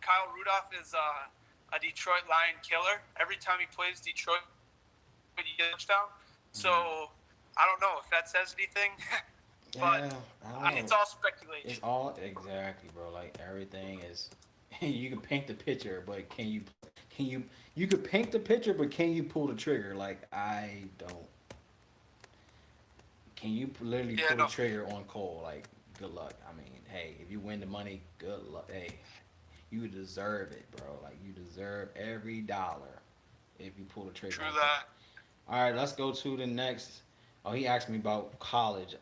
Kyle Rudolph is a Detroit Lion killer. Every time he plays Detroit, he gets a touchdown. So I don't know if that says anything, but Yeah, I don't know. it's all speculation. It's all exactly, bro. Like, everything is. You can paint the picture, but can you? You could paint the picture, but can you pull the trigger? Like, I don't. Can you literally pull the trigger on Cole? Like, good luck. I mean, hey, if you win the money, good luck. Hey, you deserve it, bro. Like, you deserve every dollar if you pull the trigger. True that. All right, let's go to the next. Oh, he asked me about college.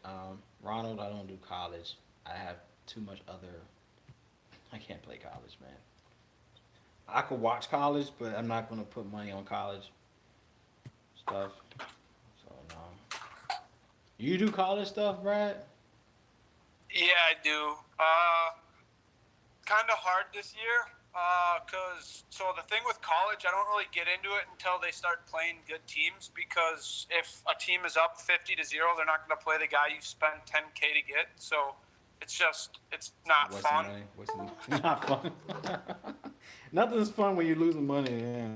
Ronald, I don't do college. I have too much other. I can't play college, man. I could watch college, but I'm not gonna put money on college stuff. So no. You do college stuff, Brad? Yeah, I do. Kind of hard this year. So the thing with college, I don't really get into it until they start playing good teams, because if a team is up 50-0, they're not going to play the guy you spend $10K to get. So it's not fun. Not fun. Nothing's fun when you're losing money. Yeah.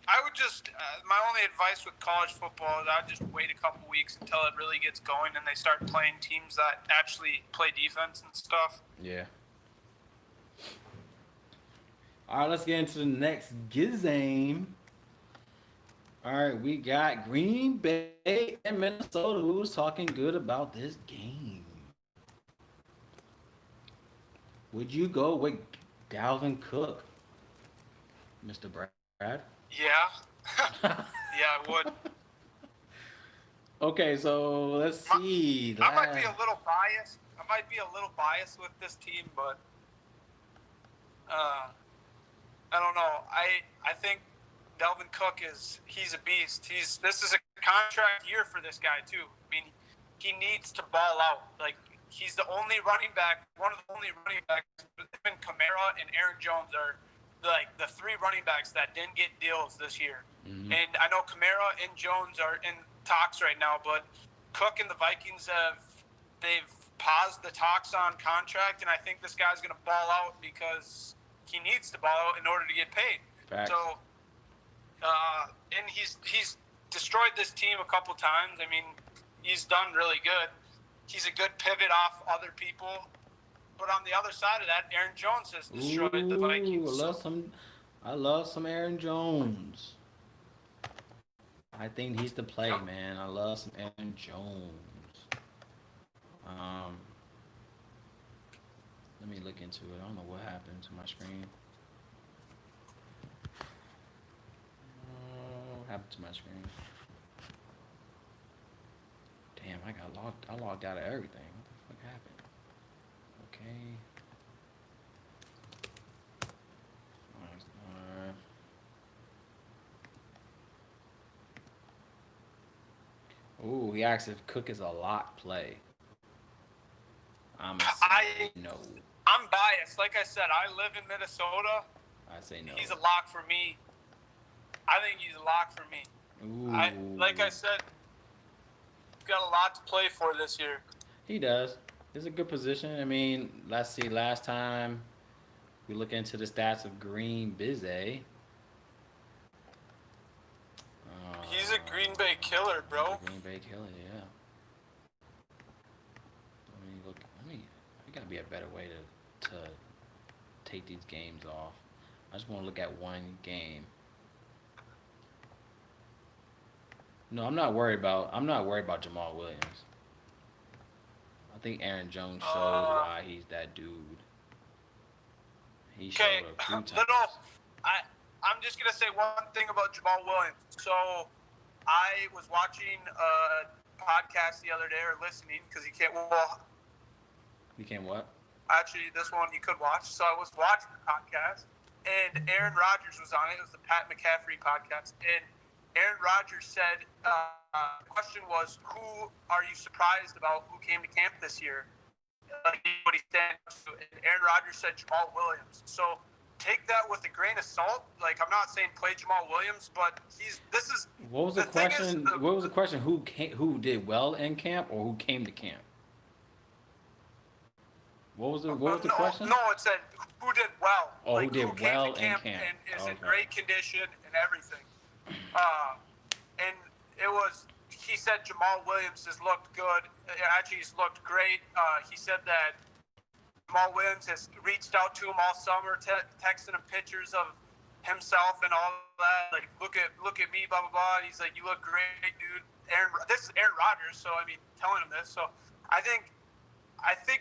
I would just my only advice with college football is I'd just wait a couple weeks until it really gets going and they start playing teams that actually play defense and stuff. Yeah. All right, let's get into the next game. All right, we got Green Bay and Minnesota. Who's talking good about this game? Would you go with Dalvin Cook, Mr. Brad? Yeah. Yeah, I would. Okay, so let's see. I might be a little biased. With this team, but I don't know. I think Dalvin Cook he's a beast. This is a contract year for this guy too. I mean, he needs to ball out. Like, he's the only running back, one of the only running backs. Even Kamara and Aaron Jones are like the three running backs that didn't get deals this year. Mm-hmm. And I know Kamara and Jones are in talks right now, but Cook and the Vikings they've paused the talks on contract, and I think this guy's going to ball out because he needs to ball out in order to get paid. Facts. So, and he's destroyed this team a couple times. I mean, he's done really good. He's a good pivot off other people. But on the other side of that, Aaron Jones has destroyed the Vikings. I love some Aaron Jones. I think he's the play, man. I love some Aaron Jones. Um, Let me look into it. I don't know what happened to my screen. What happened to my screen? Damn, I logged out of everything. What the fuck happened? Okay. Ooh, he asked if Cook is a lock play. I'm saying no. I'm biased. Like I said, I live in Minnesota. I say no. He's a lock for me. I think he's a lock for me. Ooh. Like I said, he's got a lot to play for this year. He does. It's a good position. I mean, let's see. Last time we look into the stats of Green Bizet. He's a Green Bay killer, bro. Green Bay killer, yeah. There gotta be a better way to take these games off. I just want to look at one game. No, I'm not worried about Jamal Williams. I think Aaron Jones showed why he's that dude. He showed a few times. I'm just gonna say one thing about Jamal Williams. So, I was watching a podcast the other day, or listening, because he can't. Well, you can't what? Actually, this one you could watch. So I was watching the podcast, and Aaron Rodgers was on it. It was the Pat McCaffrey podcast, and Aaron Rodgers said, the question was, who are you surprised about who came to camp this year? Like, what he stands to. And Aaron Rodgers said Jamal Williams. So take that with a grain of salt. Like, I'm not saying play Jamal Williams, but What was the question? What was the question? Who did well in camp, or who came to camp? What was the question? No, it said who did well. Oh, like, who did came well to camp in camp and is in great condition and everything. And it was. He said Jamal Williams has looked good. Actually, he's looked great. He said that Jamal Williams has reached out to him all summer, texting him pictures of himself and all that. Like, look at me, blah blah blah. He's like, you look great, dude. This is Aaron Rodgers, so I mean, telling him this. So I think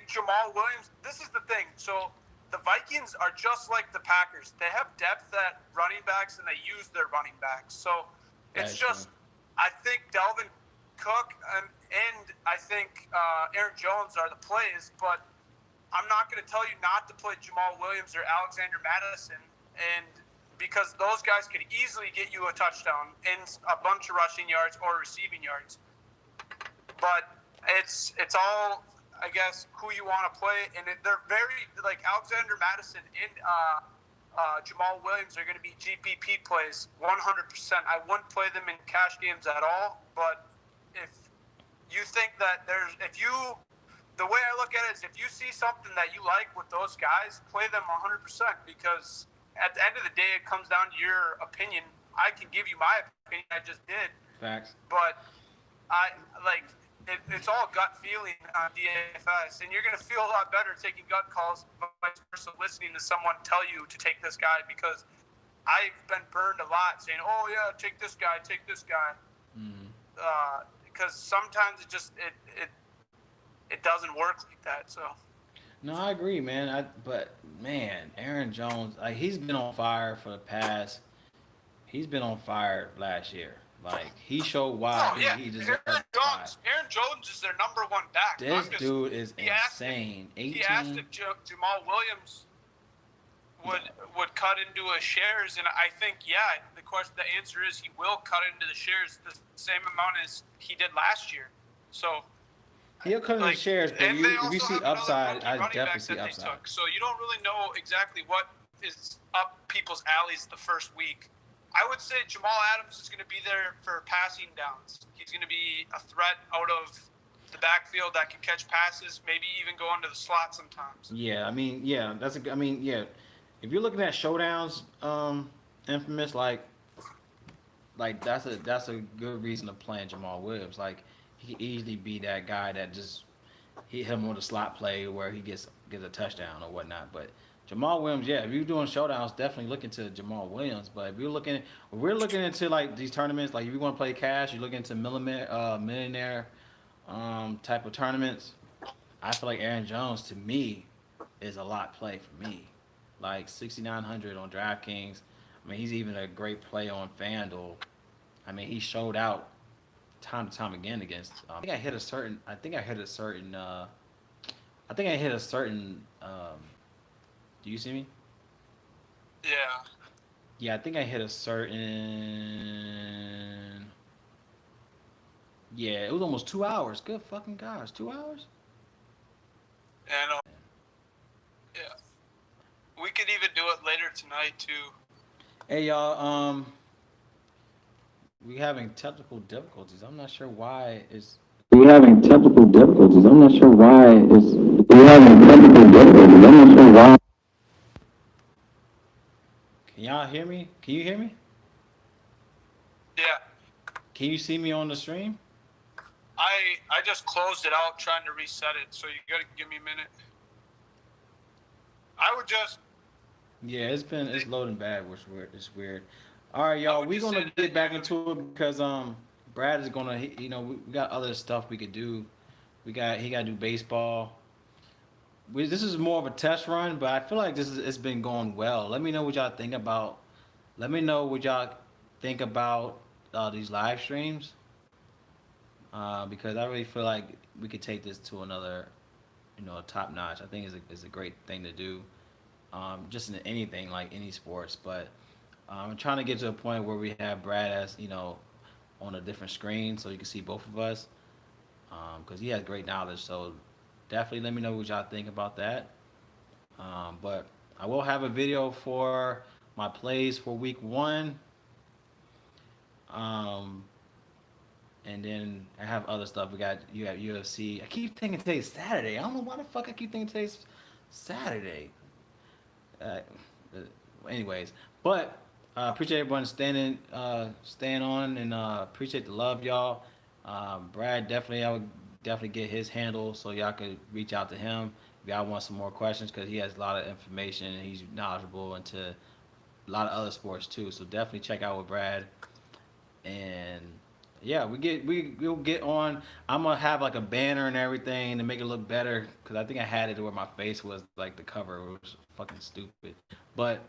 Jamal Williams. This is the thing. So the Vikings are just like the Packers. They have depth at running backs, and they use their running backs. So it's just. I think Dalvin Cook and I think Aaron Jones are the plays, but I'm not going to tell you not to play Jamal Williams or Alexander Madison, and because those guys could easily get you a touchdown and a bunch of rushing yards or receiving yards. But it's all, I guess, who you want to play, and they're very, like, Alexander Madison and Jamal Williams are going to be GPP plays 100%. I wouldn't play them in cash games at all, but if you think that the way I look at it is, if you see something that you like with those guys, play them 100%, because at the end of the day, it comes down to your opinion. I can give you my opinion. I just did. Facts. But it's all gut feeling on DFS, and you're going to feel a lot better taking gut calls, vice versa, listening to someone tell you to take this guy, because I've been burned a lot saying, oh yeah, take this guy. Because sometimes it doesn't work like that. So. No, I agree, man. But man, Aaron Jones, like, he's been on fire for the past. He's been on fire last year. Like, he showed why he deserves Aaron Jones is their number one back. This dude is insane. He asked if Jamal Williams would cut into his shares, and I think the answer is he will cut into the shares the same amount as he did last year. So he'll cut into the shares, but if you see upside, I definitely see upside. So you don't really know exactly what is up people's alleys the first week. I would say Jamal Adams is going to be there for passing downs. He's going to be a threat out of the backfield that can catch passes, maybe even go into the slot sometimes. Yeah, I mean, yeah, that's a. I mean, yeah, if you're looking at showdowns, infamous, like that's a good reason to play Jamal Williams. Like he could easily be that guy that just hit him on the slot play where he gets a touchdown or whatnot. But Jamal Williams, yeah, if you're doing showdowns, definitely look into Jamal Williams. But if we're looking into like these tournaments, like if you want to play cash, you look into millionaire type of tournaments. I feel like Aaron Jones to me is a lot play for me. Like 6,900 on Draftkings. I mean, he's even a great play on FanDuel. I mean, he showed out time to time again against. I think I hit a certain. I think I hit a certain. I think I hit a certain. Do you see me? Yeah. Yeah, I think I hit a certain. Yeah, it was almost 2 hours. Good fucking gosh, 2 hours. And yeah, we could even do it later tonight too. Hey y'all, we having technical difficulties. I'm not sure why it's. We having technical difficulties. I'm not sure why it's. We having technical difficulties. I'm not sure why. Can y'all hear me? Can you hear me? Yeah. Can you see me on the stream? I just closed it out trying to reset it, so you got to give me a minute. I would just. Yeah, it's loading bad, which weird. It's weird. All right, I y'all. would We're just say gonna that get back into it because Brad is gonna we got other stuff we could do. He got to do baseball. This is more of a test run, but I feel like it's been going well. Let me know what y'all think about. Let me know what y'all think about these live streams because I really feel like we could take this to another top notch. I think it's a great thing to do. Just in anything like any sports, but I'm trying to get to a point where we have Brad as on a different screen so you can see both of us because he has great knowledge. So definitely let me know what y'all think about that. But I will have a video for my plays for week 1. Um, and then I have other stuff. You have UFC. I keep thinking today's Saturday. I don't know why the fuck I keep thinking today's Saturday. Uh, anyways, but appreciate everyone staying on, and appreciate the love, y'all. Brad definitely, I would definitely get his handle so y'all could reach out to him if y'all want some more questions because he has a lot of information and he's knowledgeable into a lot of other sports too. So definitely check out with Brad and. Yeah, we'll get on. I'm gonna have like a banner and everything to make it look better because I think I had it where my face was like the cover, it was fucking stupid. But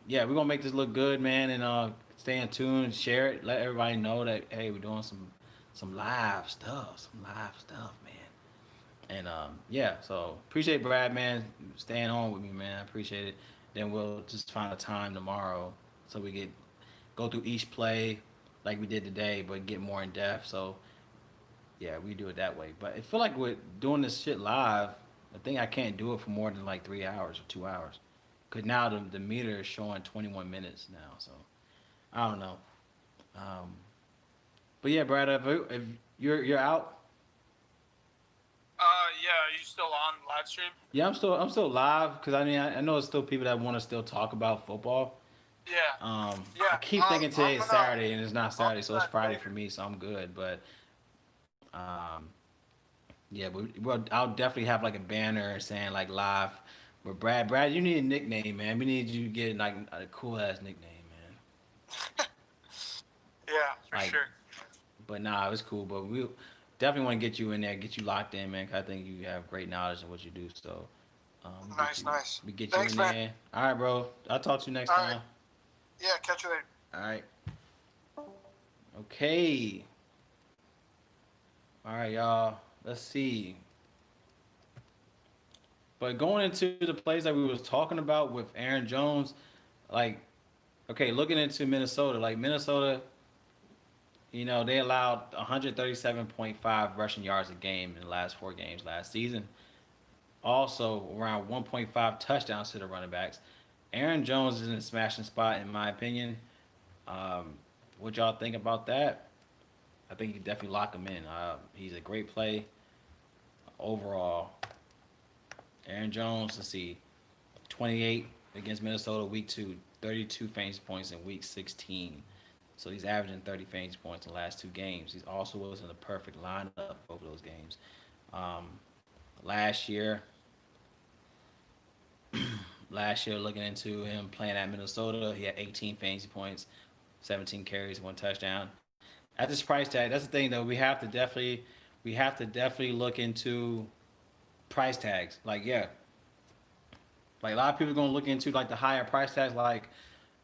yeah, we're gonna make this look good, man, and stay in tune, share it, let everybody know that hey, we're doing some live stuff, man. And yeah, so appreciate Brad, man, staying on with me, man. I appreciate it. Then we'll just find a time tomorrow so we get go through each play like we did today, but get more in depth. So yeah, we do it that way. But I feel like with doing this shit live, I think I can't do it for more than like 3 hours or 2 hours. Cause now the meter is showing 21 minutes now, so I don't know. Um, but yeah, Brad, if you're out, Yeah. Are you still on live stream? yeah, I'm still live because I mean I know there's still people that want to still talk about football. Yeah. I Yeah. keep thinking I'm today is gonna. Saturday and it's not I'll Saturday, do so it's that Friday for later. me, so I'm good. But yeah, but I'll definitely have like a banner saying like live. But Brad, you need a nickname, man. We need you to get like a cool ass nickname, man. Yeah, for Like, sure. but nah, it's cool. But we definitely want to get you in there, get you locked in, man. 'Cause I think you have great knowledge in what you do. So Nice, nice. we get you Thanks, in man. there. All right, bro. I'll talk to you next All right. time. Yeah, catch you later. All right. Okay. All right, y'all. Let's see. But going into the plays that we was talking about with Aaron Jones, like okay, looking into Minnesota, like Minnesota, they allowed 137.5 rushing yards a game in the last 4 games last season. Also, around 1.5 touchdowns to the running backs. Aaron Jones is in a smashing spot, in my opinion. Um, what y'all think about that? I think you can definitely lock him in. He's a great play overall. Aaron Jones, let's see, 28 against Minnesota week 2, 32 fantasy points in week 16. So he's averaging 30 fantasy points in the last 2 games. He also was in the perfect lineup over those games. Um, last year, last year looking into him playing at Minnesota, he had 18 fantasy points, 17 carries, 1 touchdown. At this price tag, that's the thing though. We have to definitely look into price tags. Like yeah, like a lot of people are gonna look into like the higher price tags, like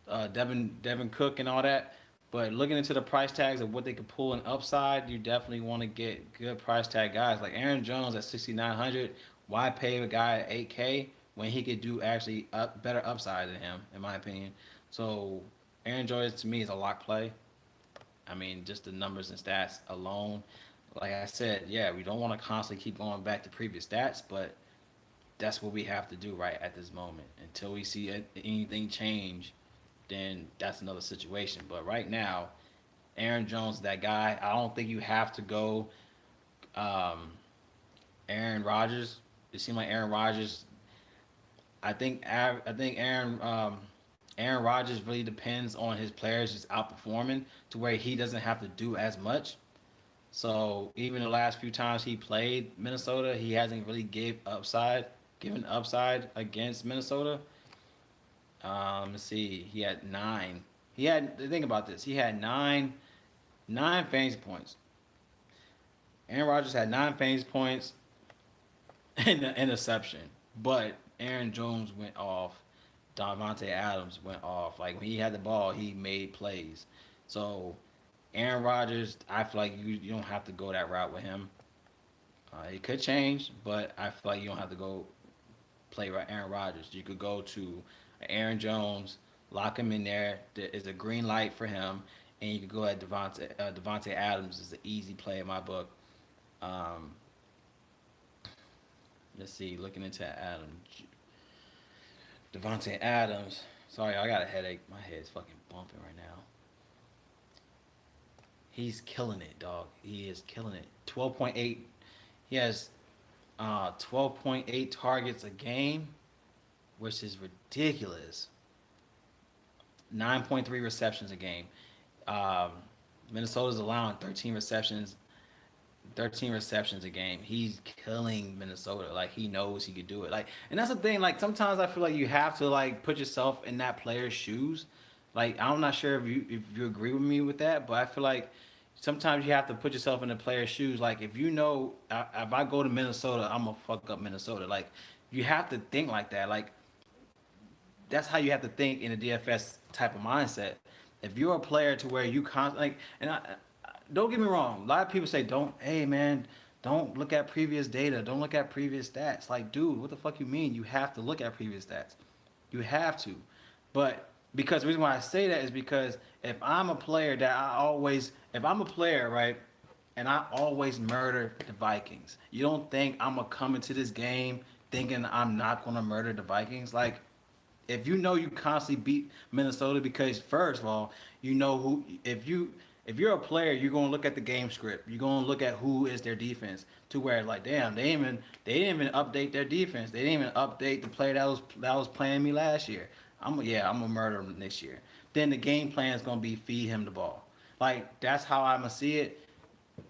Devin Cook and all that. But looking into the price tags of what they could pull in upside, you definitely want to get good price tag guys like Aaron Jones at 6,900. Why pay a guy at 8K when he could do actually better upside than him, in my opinion? So Aaron Jones to me is a lock play. I mean, just the numbers and stats alone. Like I said, yeah, we don't want to constantly keep going back to previous stats, but that's what we have to do right at this moment. Until we see anything change, then that's another situation. But right now, Aaron Jones, that guy. I don't think you have to go um, Aaron Rodgers. It seemed like Aaron Rodgers. I think Aaron Rodgers really depends on his players just outperforming to where he doesn't have to do as much. So even the last few times he played Minnesota, he hasn't really given upside against Minnesota. Let's see, he had 9. He had think about this. He had nine fantasy points. Aaron Rodgers had 9 fantasy points and the interception, but Aaron Jones went off. Davante Adams went off. Like when he had the ball, he made plays. So Aaron Rodgers, I feel like you don't have to go that route with him. It could change, but I feel like you don't have to go play Aaron Rodgers. You could go to Aaron Jones, lock him in there. There is a green light for him, and you could go at Devontae Adams is an easy play in my book. Um, let's see, looking into Devontae Adams. Sorry, I got a headache. My head's fucking bumping right now. He's killing it, dog. He is killing it. 12.8. He has 12.8 targets a game, which is ridiculous. 9.3 receptions a game. Um, Minnesota's allowing 13 receptions a game. He's killing Minnesota. Like he knows he could do it. Like, and that's the thing. Like sometimes I feel like you have to like put yourself in that player's shoes. Like I'm not sure if you agree with me with that, but I feel like sometimes you have to put yourself in the player's shoes. Like if you know if I go to Minnesota, I'm gonna fuck up Minnesota. Like you have to think like that. Like that's how you have to think in a DFS type of mindset. If you're a player to where you like, and don't get me wrong, a lot of people say don't, hey man, don't look at previous data, don't look at previous stats. Like, dude, what the fuck you mean? You have to look at previous stats. You have to. But because the reason why I say that is because if I'm a player, right, and I always murder the Vikings, you don't think I'm gonna come into this game thinking I'm not gonna murder the Vikings? Like, if you know you constantly beat Minnesota because first of all, you know who if you're a player, you're gonna look at the game script. You're gonna look at who is their defense to where like, damn, they didn't even update their defense. They didn't even update the player that was playing me last year. I'm gonna murder him this year. Then the game plan is gonna be feed him the ball. Like that's how I'm gonna see it.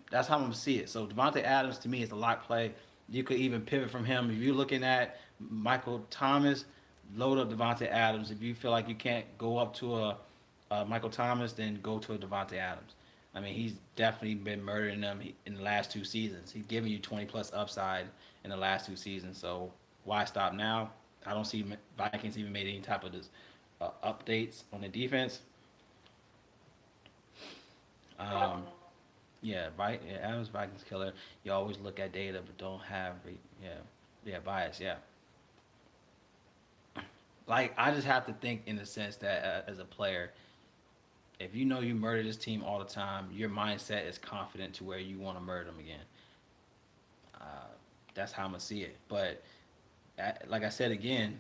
That's how I'm gonna see it. So Devontae Adams to me is a lock play. You could even pivot from him if you're looking at Michael Thomas. Load up Devontae Adams. If you feel like you can't go up to a Michael Thomas, then go to a Devontae Adams. I mean, he's definitely been murdering them in the last 2 seasons. He's giving you 20 plus upside in the last 2 seasons. So why stop now? I don't see Vikings even made any type of this updates on the defense. Um, yeah, yeah, Adams Vikings killer. You always look at data, but don't have yeah, yeah, bias. Yeah, like I just have to think in the sense that as a player, if you know you murder this team all the time, your mindset is confident to where you want to murder them again. Uh, that's how I'm gonna see it. But like I said again,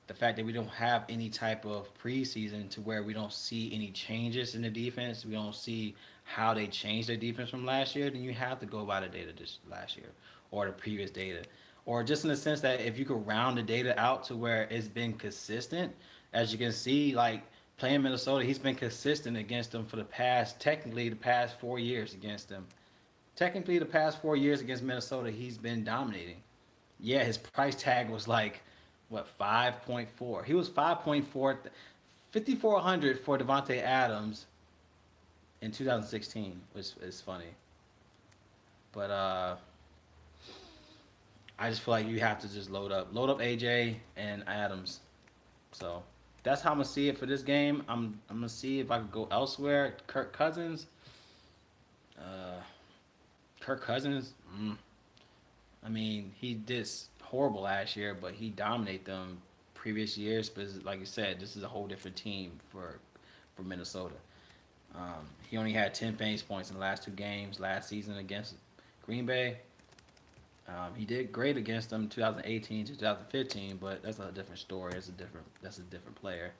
the fact that we don't have any type of preseason to where we don't see any changes in the defense, we don't see how they changed their defense from last year, then you have to go by the data this last year or the previous data. Or just in the sense that if you could round the data out to where it's been consistent, as you can see, like playing Minnesota, he's been consistent against them for the past, technically, the past 4 years against them. Technically, the past 4 years against Minnesota, he's been dominating. Yeah, his price tag was like what 5.4. He was 5.4, 5,400 for Devontae Adams in 2016, which is funny. But I just feel like you have to just load up AJ and Adams. So that's how I'm gonna see it for this game. I'm gonna see if I could go elsewhere. Kirk Cousins. Uh, Kirk Cousins. I mean, he did horrible last year, but he dominated them previous years. But like you said, this is a whole different team for Minnesota. He only had 10 fantasy points in the last two games last season against Green Bay. He did great against them 2018 to 2015, but that's a different story. That's a different player.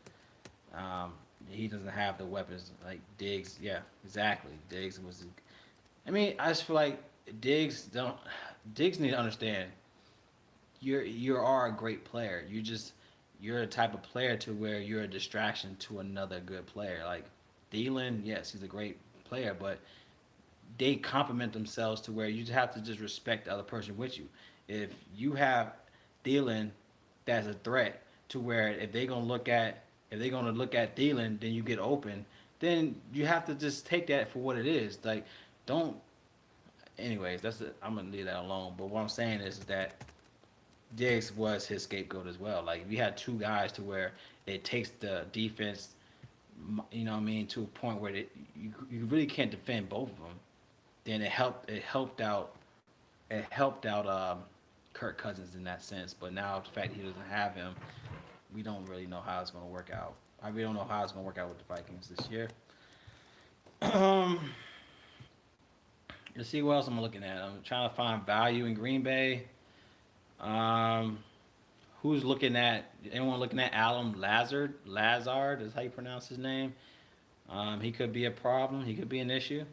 He doesn't have the weapons like Diggs. Yeah, exactly. Diggs was. I mean, I just feel like Diggs don't. Diggs need to understand you are a great player. You're a type of player to where you're a distraction to another good player. Like Thielen, yes, he's a great player, but they complement themselves to where you just have to just respect the other person with you. If you have Thielen that's a threat to where if they're gonna look at Thielen, then you get open. Then you have to just take that for what it is. Like, don't. Anyways, that's it. I'm gonna leave that alone. But what I'm saying is that Diggs was his scapegoat as well. Like, if you had two guys to where it takes the defense, you know what I mean, to a point where you really can't defend both of them, then it helped out Kirk Cousins in that sense. But now the fact he doesn't have him, we don't really know how it's going to work out. I really don't know how it's going to work out with the Vikings this year. um, let's see what else I'm looking at. I'm trying to find value in Green Bay. Um, who's looking at anyone looking at Alan Lazard? Lazard is how you pronounce his name. He could be a problem. He could be an issue.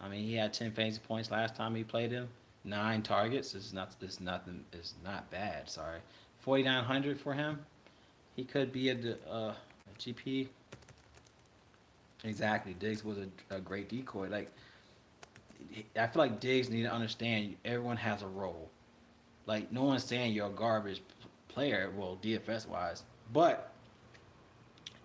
I mean, he had 10 fantasy points last time he played him. 9 targets. It's not. It's nothing. It's not bad. Sorry. 4,900 for him. He could be a GP. Exactly. Diggs was a great decoy. Like, I feel like Diggs need to understand everyone has a role. Like, no one's saying you're a garbage player, well, DFS wise, but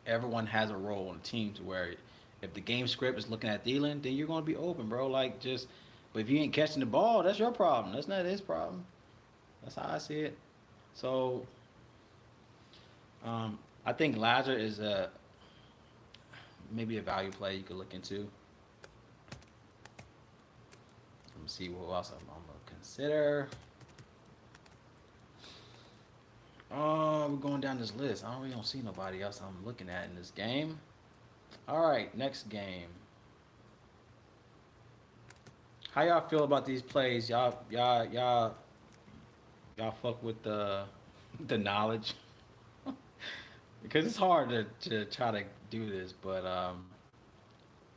everyone has a role on the team to where if the game script is looking at Thielen, then you're gonna be open, bro. Like, just, but if you ain't catching the ball, that's your problem. That's not his problem. That's how I see it. So, I think Lazard is a maybe a value play you could look into. Let me see what else I'm gonna consider. Oh, we're going down this list. I don't see nobody else I'm looking at in this game. All right, next game. How y'all feel about these plays? Y'all fuck with the the knowledge because it's hard to try to do this, but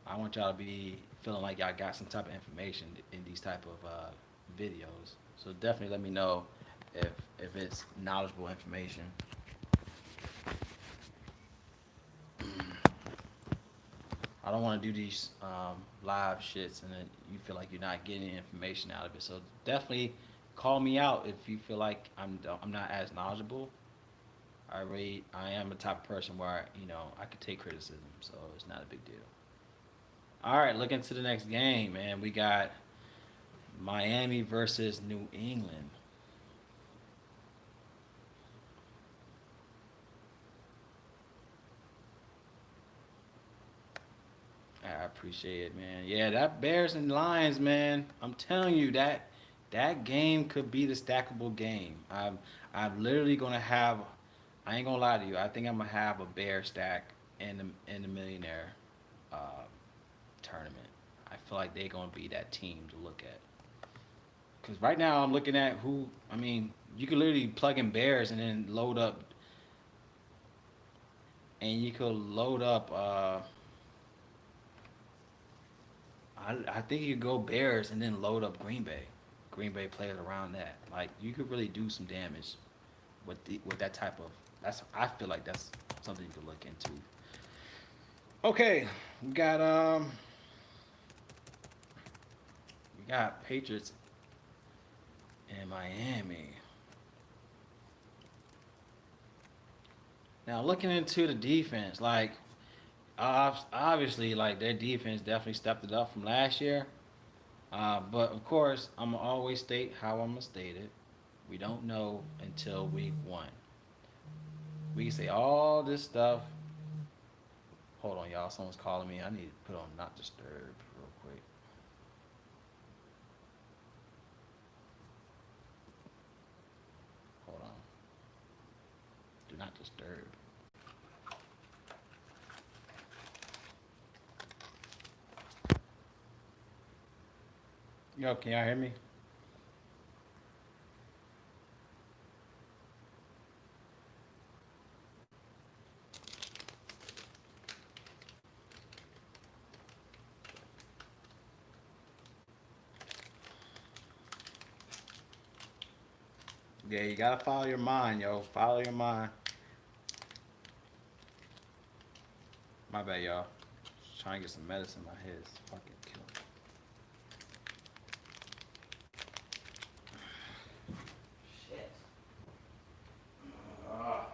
I want y'all to be feeling like y'all got some type of information in these type of videos. So definitely let me know if if it's knowledgeable information. I don't want to do these live shits and then you feel like you're not getting information out of it. So definitely call me out if you feel like I'm not as knowledgeable. I am a type of person where I could take criticism, so it's not a big deal. All right, looking to the next game, man. We got Miami versus New England. I appreciate it, man. Yeah, that Bears and Lions, man. I'm telling you that game could be the stackable game. I'm literally gonna have. I ain't gonna lie to you. I think I'm gonna have a Bear stack in the Millionaire uh, tournament. I feel like they're gonna be that team to look at. Because right now I'm looking at who. I mean, You could literally plug in Bears and then load up, and you could load up. I think you could go Bears and then load up Green Bay. Green Bay players around that. Like you could really do some damage with that type of. That's I feel like that's something you could look into. Okay, we got we got Patriots in Miami. Now looking into the defense, like obviously, like their defense definitely stepped it up from last year. But of course, I'm gonna always state how I'm gonna state it. We don't know until week one. We can say all this stuff. Hold on, y'all. Someone's calling me. I need to put on not disturb real quick. Hold on. Do not disturb. Yo, can y'all hear me? Yeah, you gotta follow your mind, yo. Follow your mind. My bad, y'all. Just trying to get some medicine. My head is fucking killing me. Shit. Ah.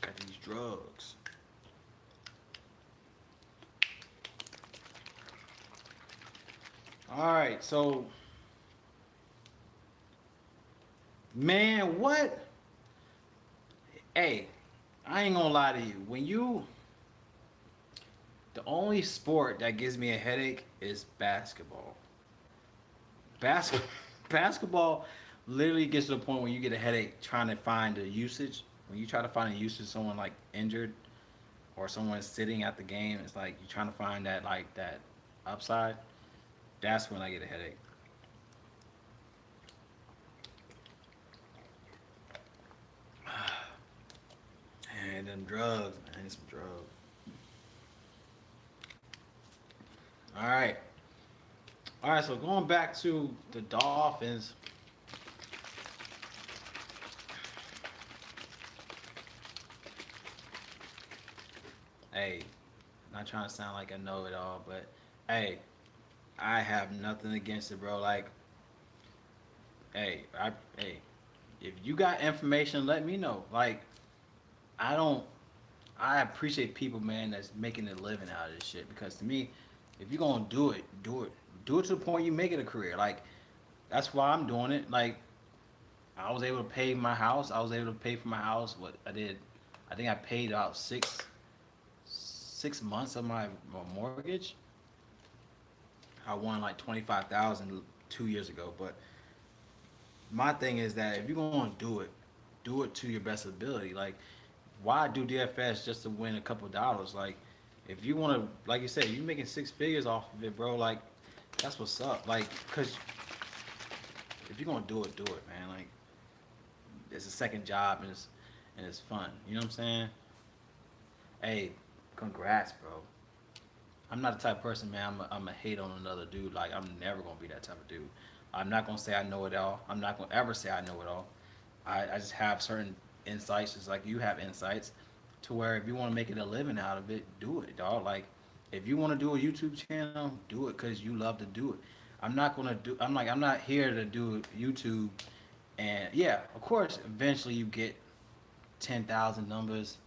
Got these drugs. All right, so man, what? Hey, I ain't gonna lie to you. The only sport that gives me a headache is basketball. Basketball, basketball, literally gets to the point where you get a headache trying to find the usage. When you try to find a usage, someone like injured or someone sitting at the game, it's like you're trying to find that like that upside. That's when I get a headache. And them drugs, man, I need some drugs. All right, all right. So going back to the Dolphins, hey, not trying to sound like I know it all, but hey, I have nothing against it, bro. Like, hey, if you got information, let me know. Like, I don't, I appreciate people, man, that's making a living out of this shit. Because to me, if you're gonna do it, do it, do it to the point you make it a career. Like, that's why I'm doing it. Like, I was able to pay my house. I was able to pay for my house. What I did, I think I paid about 6 months of my mortgage. I won like 25,000 2 years ago. But my thing is that if you're gonna do it to your best ability. Like, why do DFS just to win a couple dollars? Like, if you want to, like you said, you making 6 figures off of it, bro. Like, that's what's up. Like, cause if you're gonna do it, man. Like, it's a second job and it's fun. You know what I'm saying? Hey, congrats, bro. I'm not the type of person, man. I'm a hate on another dude. Like, I'm never gonna be that type of dude. I'm not gonna say I know it all. I'm not gonna ever say I know it all. I just have certain insights, just like you have insights, to where if you want to make it a living out of it, do it, dog. Like, if you want to do a YouTube channel, do it because you love to do it. I'm not gonna do. I'm not here to do YouTube, and yeah, of course, eventually you get 10,000 numbers,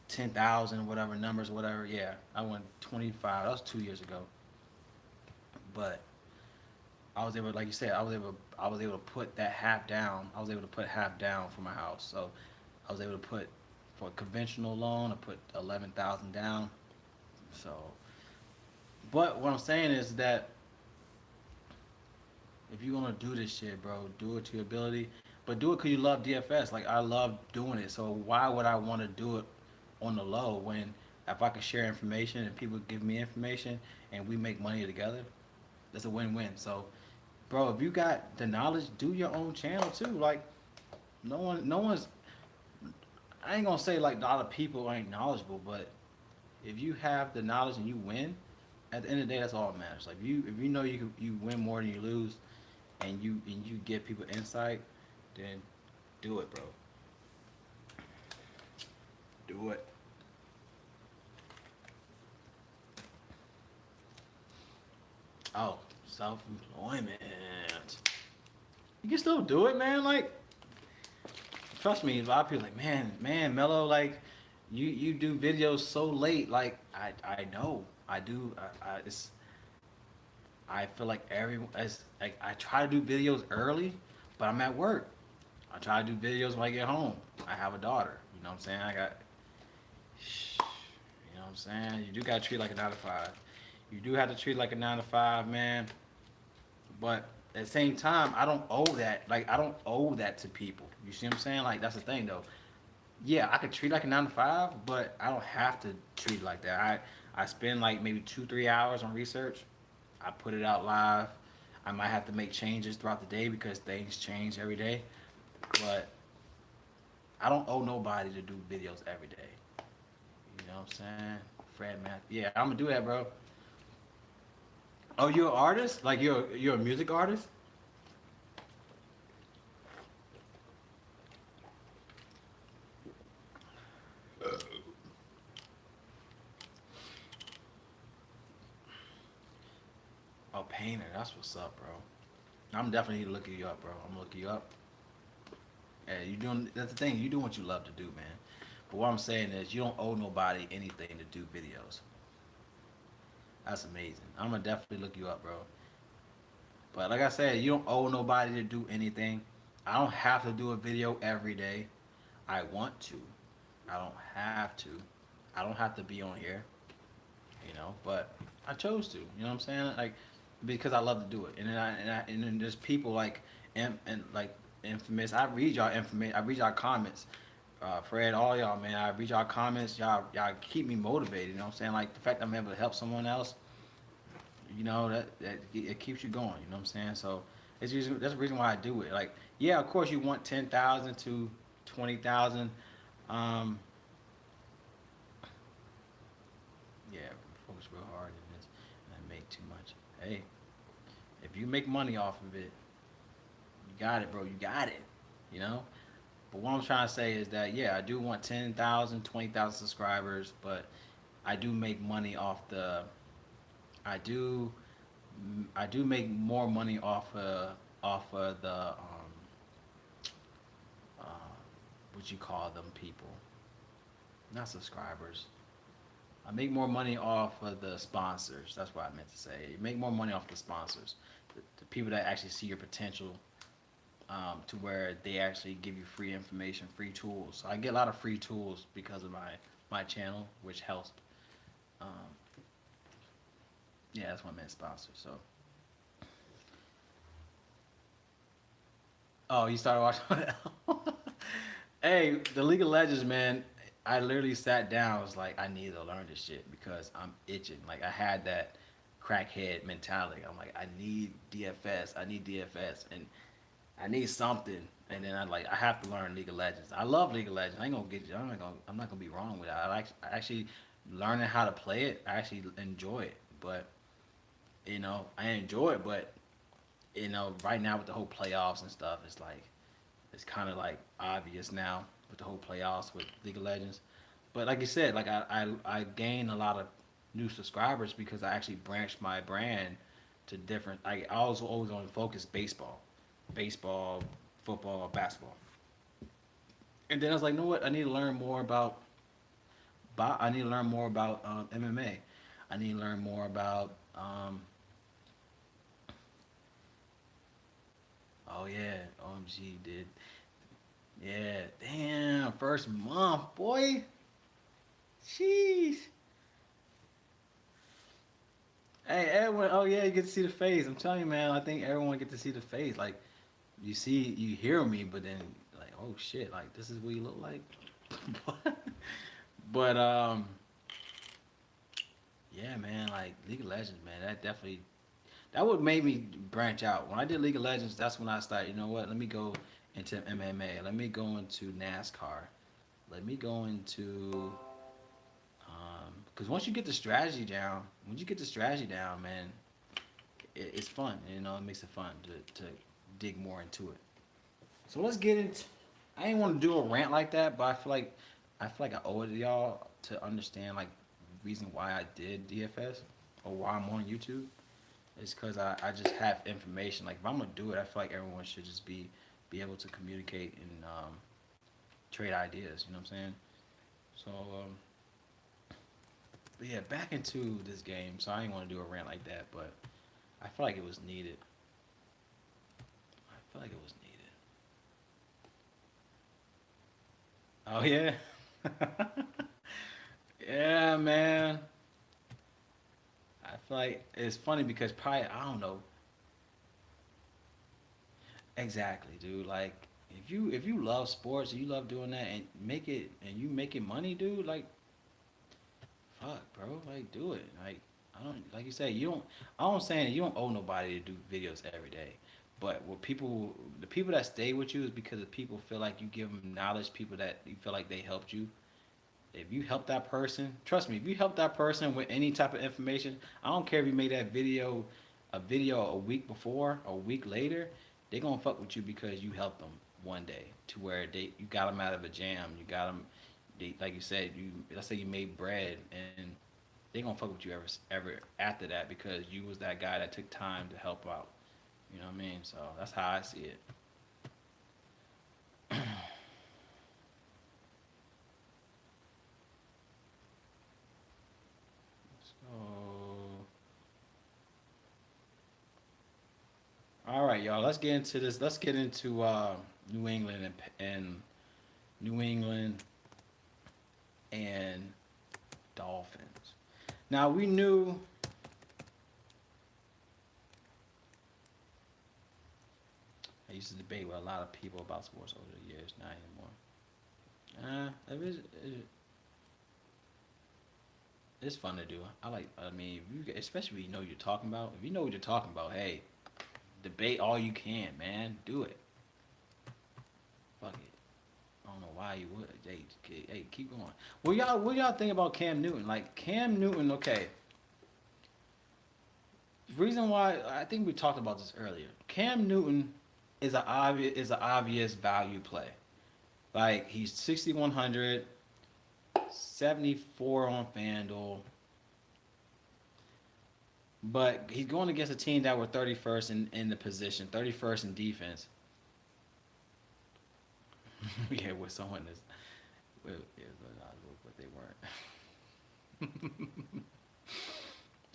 10,000 whatever numbers, whatever. Yeah, I went 25. That was 2 years ago, but I was able, like you said, I was able to put that half down. I was able to put half down for my house. So I was able to put for a conventional loan, I put 11,000 down. So But what I'm saying is that if you're gonna do this shit, bro, do it to your ability. But do it because you love DFS. Like I love doing it. So why would I want to do it on the low when if I can share information and people give me information and we make money together, that's a win-win. So, bro, if you got the knowledge, do your own channel too. Like no one's. I ain't gonna say like a lot of people ain't knowledgeable, but if you have the knowledge and you win, at the end of the day, that's all that matters. Like if you know you win more than you lose, and you give people insight, then do it, bro. Do it. Oh, self employment. You can still do it, man. Like trust me, a lot of people like, man, Mello, like you do videos so late. Like I know I do. I feel like everyone as like I try to do videos early, but I'm at work. I try to do videos when I get home. I have a daughter. You know what I'm saying? I got, you know what I'm saying? You do got to treat it like a 9 to 5. You do have to treat it like a 9 to 5, man. But at the same time, I don't owe that. Like I don't owe that to people. You see what I'm saying? Like that's the thing though. Yeah, I could treat it like a 9 to 5, but I don't have to treat it like that. I spend like maybe 2 3 hours on research. I put it out live. I might have to make changes throughout the day because things change every day. But I don't owe nobody to do videos every day. You know what I'm saying? Fred Math. Yeah, I'm gonna do that, bro. Oh, you're an artist? Like you're a music artist? Oh, painter. That's what's up, bro. I'm definitely looking you up, bro. I'm gonna look you up. Yeah, you doing. That's the thing. You do what you love to do, man. But what I'm saying is, you don't owe nobody anything to do videos. That's amazing. I'm gonna definitely look you up, bro. But like I said, you don't owe nobody to do anything. I don't have to do a video every day. I want to. I don't have to. I don't have to be on here, but I chose to. You know what I'm saying? Like because I love to do it. And then there's people like and like infamous. I read y'all information. I read y'all comments. Fred, all y'all, man. I read y'all comments. Y'all keep me motivated. You know what I'm saying? Like the fact I'm able to help someone else. That it keeps you going. You know what I'm saying? So that's the reason why I do it. Like yeah, of course you want 10,000 to 20,000. Um, yeah, focus real hard in this and I make too much. Hey, if you make money off of it, you got it, bro. You got it. You know. But what I'm trying to say is that yeah, I do want 10,000, 20,000 subscribers, but I do make money off the. I do I do make more money off of the uh, what you call them people, not subscribers. I make more money off of the sponsors. That's what I meant to say. You make more money off the sponsors, the people that actually see your potential, to where they actually give you free information, free tools. So I get a lot of free tools because of my channel, which helps. Um, yeah, that's what I meant sponsors. So, oh, you started watching? Hey, the League of Legends, man. I literally sat down. I was like, I need to learn this shit because I'm itching. Like I had that crackhead mentality. I'm like, I need DFS. I need DFS, and I need something. And then I have to learn League of Legends. I love League of Legends. I ain't gonna get you. I'm not gonna be wrong with that. I actually learning how to play it. I actually enjoy it. But I enjoy it. But right now with the whole playoffs and stuff, it's kind of like obvious now with the whole playoffs with League of Legends. But like you said, like I gained a lot of new subscribers because I actually branched my brand to different. I was always on focus baseball, football, basketball. And then I was like, you know what? I need to learn more about. I need to learn more about MMA. I need to learn more about. Oh yeah, OMG did. Yeah, damn, first month, boy. Sheesh. Hey, everyone. Oh yeah, you get to see the face. I'm telling you, man. I think everyone get to see the face. Like you see, you hear me, but then like, oh shit, like this is what you look like. but yeah, man. Like League of Legends, man. That definitely that would make me branch out. When I did League of Legends, that's when I started. You know what? Let me go into MMA. Let me go into NASCAR. Let me go into because once you get the strategy down, man, it's fun. You know, it makes it fun to dig more into it. So let's get into. I ain't want to do a rant like that, but I feel like I owe it to y'all to understand like reason why I did DFS or why I'm on YouTube. It's because I just have information. Like if I'm gonna do it, I feel like everyone should just be able to communicate and trade ideas. You know what I'm saying? So but yeah, back into this game. So I didn't want to do a rant like that, but I feel like it was needed. I feel like it was needed. Oh yeah, yeah, man. I feel like it's funny because probably I don't know exactly, dude. Like if you love sports, and you love doing that, and make it and you making money, dude. Like fuck, bro. Like do it. Like I don't like you say you don't. I'm saying you don't owe nobody to do videos every day. But what people, the people that stay with you is because the people feel like you give them knowledge. People that you feel like they helped you. If you help that person, trust me. If you help that person with any type of information, I don't care if you made that video a week before, a week later, they gonna fuck with you because you helped them one day to where you got them out of a jam. You got them, like you said, let's say you made bread and they gonna fuck with you ever after that because you was that guy that took time to help out. You know what I mean? So that's how I see it. So, all right, y'all. Let's get into this. Let's get into New England and New England and Dolphins. Now we knew. I used to debate with a lot of people about sports over the years. Not anymore. It's fun to do. I like. I mean, especially if you know what you're talking about. If you know what you're talking about, hey, debate all you can, man. Do it. Fuck it. I don't know why you would. Hey, keep going. What y'all think about Cam Newton? Like Cam Newton, okay. Reason why I think we talked about this earlier. Cam Newton is an obvious value play. Like he's 6,100, 74 on FanDuel, but he's going against a team that were 31st in the position, 31st in defense. Yeah, with someone that's, well, yeah, but they weren't.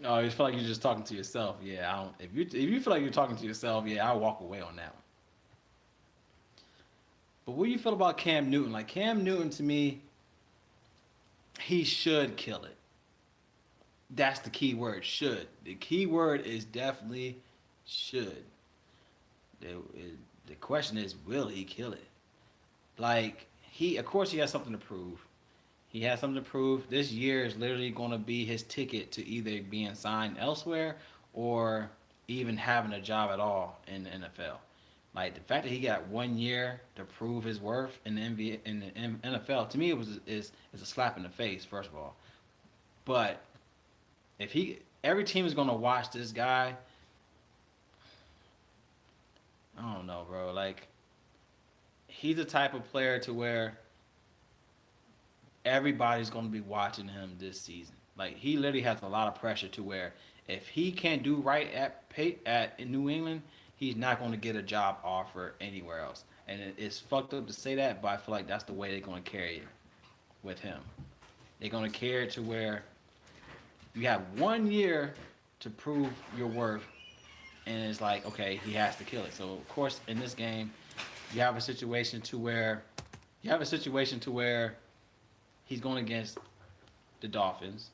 Oh, you feel like you're just talking to yourself. Yeah, I don't. If you feel like you're talking to yourself, yeah, I'll walk away on that one. But what do you feel about Cam Newton? Like Cam Newton, to me, he should kill it. That's the key word. Should. The key word is definitely should. The, the question is, will he kill it? Like of course, he has something to prove. He has something to prove. This year is literally going to be his ticket to either being signed elsewhere or even having a job at all in the NFL. Like the fact that he got 1 year to prove his worth in the NBA, in the NFL, to me it was is a slap in the face. First of all, but if every team is going to watch this guy, I don't know, bro. Like he's the type of player to where everybody's going to be watching him this season. Like he literally has a lot of pressure to where if he can't do right at in New England, he's not going to get a job offer anywhere else. And it's fucked up to say that, but I feel like that's the way they're going to carry it with him. They're going to carry it to where you have 1 year to prove your worth, and it's like okay, he has to kill it. So of course, in this game, you have a situation to where he's going against the Dolphins.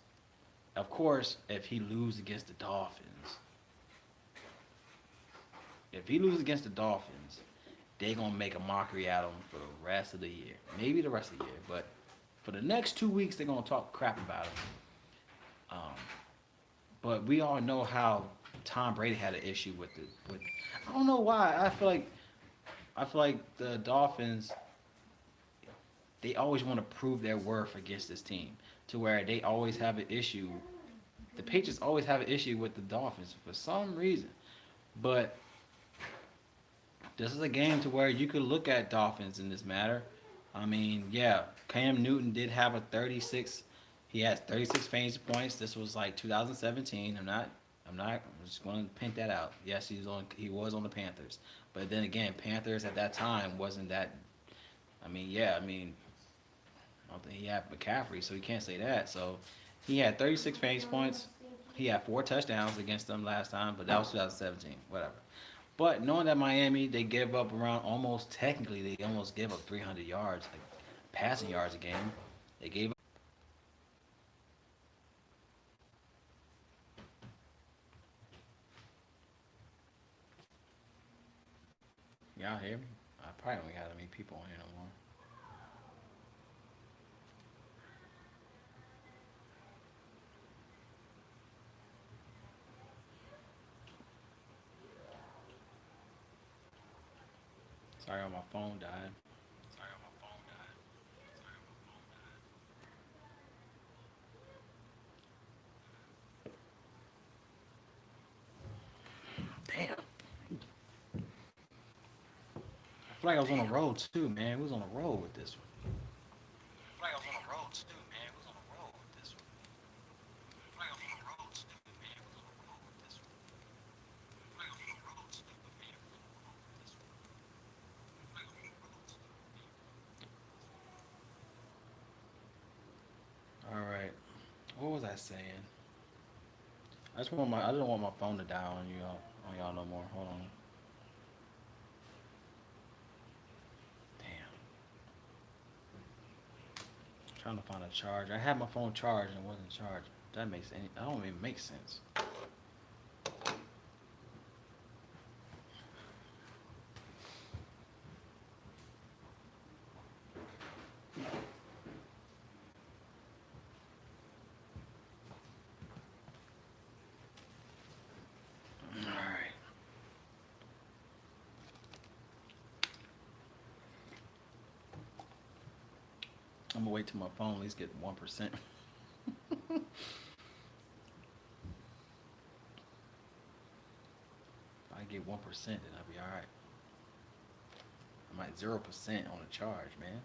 Of course, if he loses against the Dolphins, if he loses against the Dolphins, they gonna make a mockery out of him for the rest of the year. Maybe the rest of the year, but for the next 2 weeks, they're gonna talk crap about him. Um, but we all know how Tom Brady had an issue with the with. I don't know why. I feel like the Dolphins, they always want to prove their worth against this team, to where they always have an issue. The Patriots always have an issue with the Dolphins for some reason. But this is a game to where you could look at Dolphins in this matter. I mean, yeah, Cam Newton did have a 36. He has 36 fantasy points. This was like 2017. I'm just going to pint that out. Yes, he was on the Panthers. But then again, Panthers at that time wasn't that. I mean, yeah, I mean, I don't think he had McCaffrey, so you can't say that. So he had 36 fantasy points. He had 4 touchdowns against them last time, but that was 2017. Whatever. But knowing that Miami, they give up around almost technically, they almost give up 300 yards, like passing yards a game. They gave. Y'all hear me? I probably don't got that many people on here no more. Sorry, my phone died. Sorry, my phone died. Sorry, my phone died. Damn. I feel like I was on a roll too, man. We was on a roll with this one. I feel like I was on a roll too, man. We was on a roll with this one. I feel like I was on a roll too, man. We was on a roll with this one. I feel like I was on a roll too, man. We was on a roll with this one. I feel like I was on a roll too, man. All right. What was I saying? I didn't want my phone to die on y'all no more. Hold on. Damn. Trying to find a charge. I had my phone charged and it wasn't charged. That don't even make sense. All right. I'm gonna wait till my phone at least get 1%. If I get 1%, then I'll be all right. I'm at 0% on the charge, man.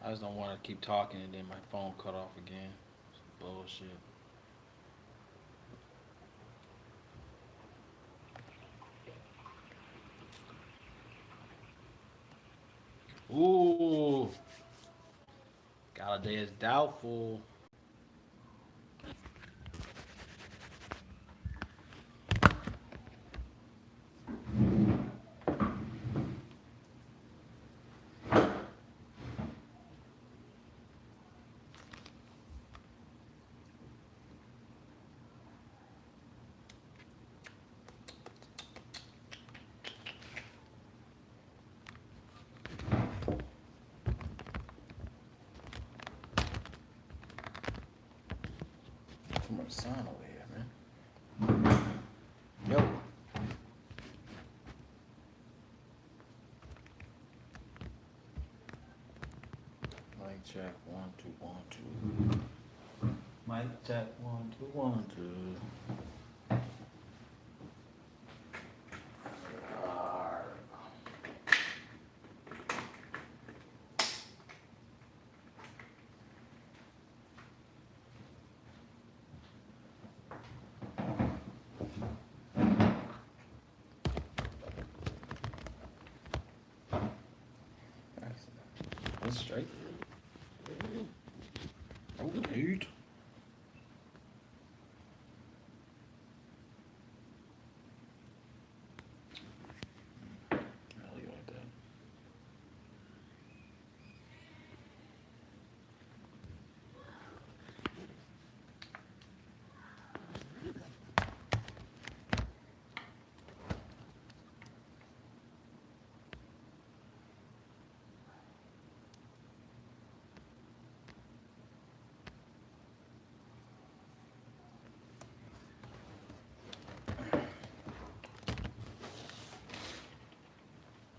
I just don't want to keep talking and then my phone cut off again. It's bullshit. Ooh, Galladay is doubtful. Too much sun over here, man. Yo. Mic check, 1 2 1 2. Mic check, 1 2 1 2. That's straight. Oh, dude.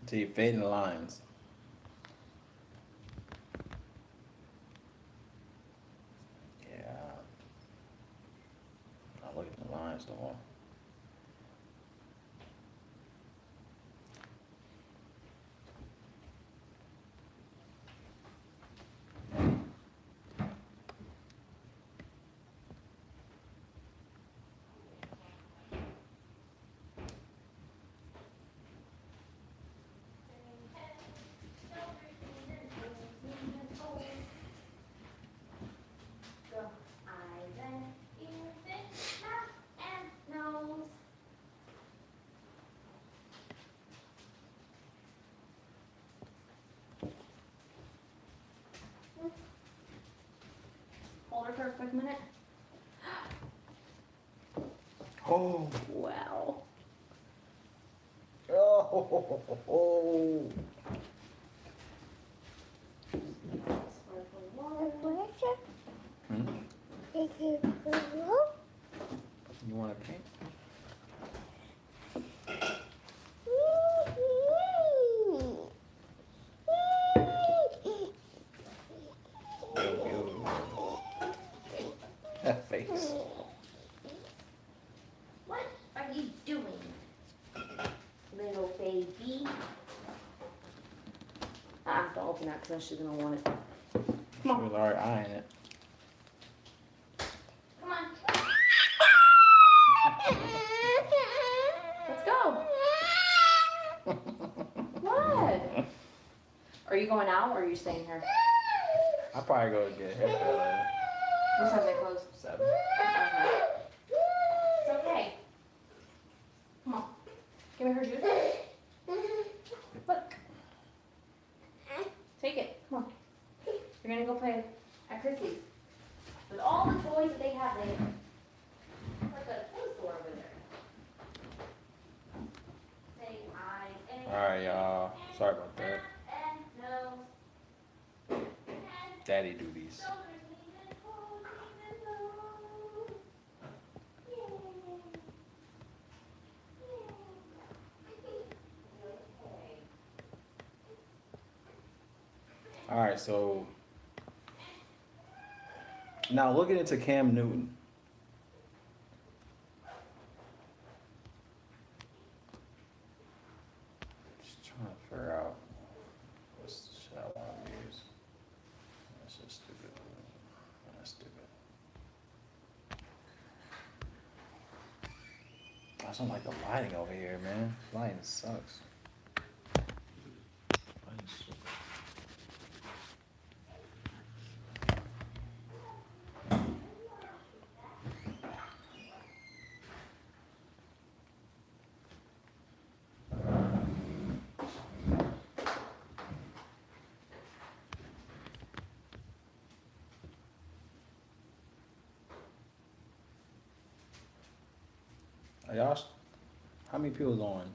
So you're fading the lines. Yeah, I look at the lines though. Go eyes and ears and mouth and nose. Hold her for a quick minute. Oh, Wow. oh, Sparkling water. Hmm? You want a pink? That face. What are you doing, little baby? Don't open that because she's gonna want it. She was already eyeing it. Come on. Let's go. What? Are you going out or are you staying here? I'll probably go get a haircut later. What time they close? 7. Okay. It's okay. Come on. Give me her juice. Look. Take it. Come on. You're gonna go play at Christie's. With all the toys that they have there. It's like a toy store over there. Say eyes and Alright, y'all. Sorry about that. and nose. And Daddy duties. shoulders, knees, and toes, knees and toes. Yay. Okay. Alright, so now looking into Cam Newton. Just trying to figure out what's the shit I want to use. That's just stupid. That's stupid. I just don't like the lighting over here, man. Lighting sucks. Lighting's stupid. Are y'all, how many people's on?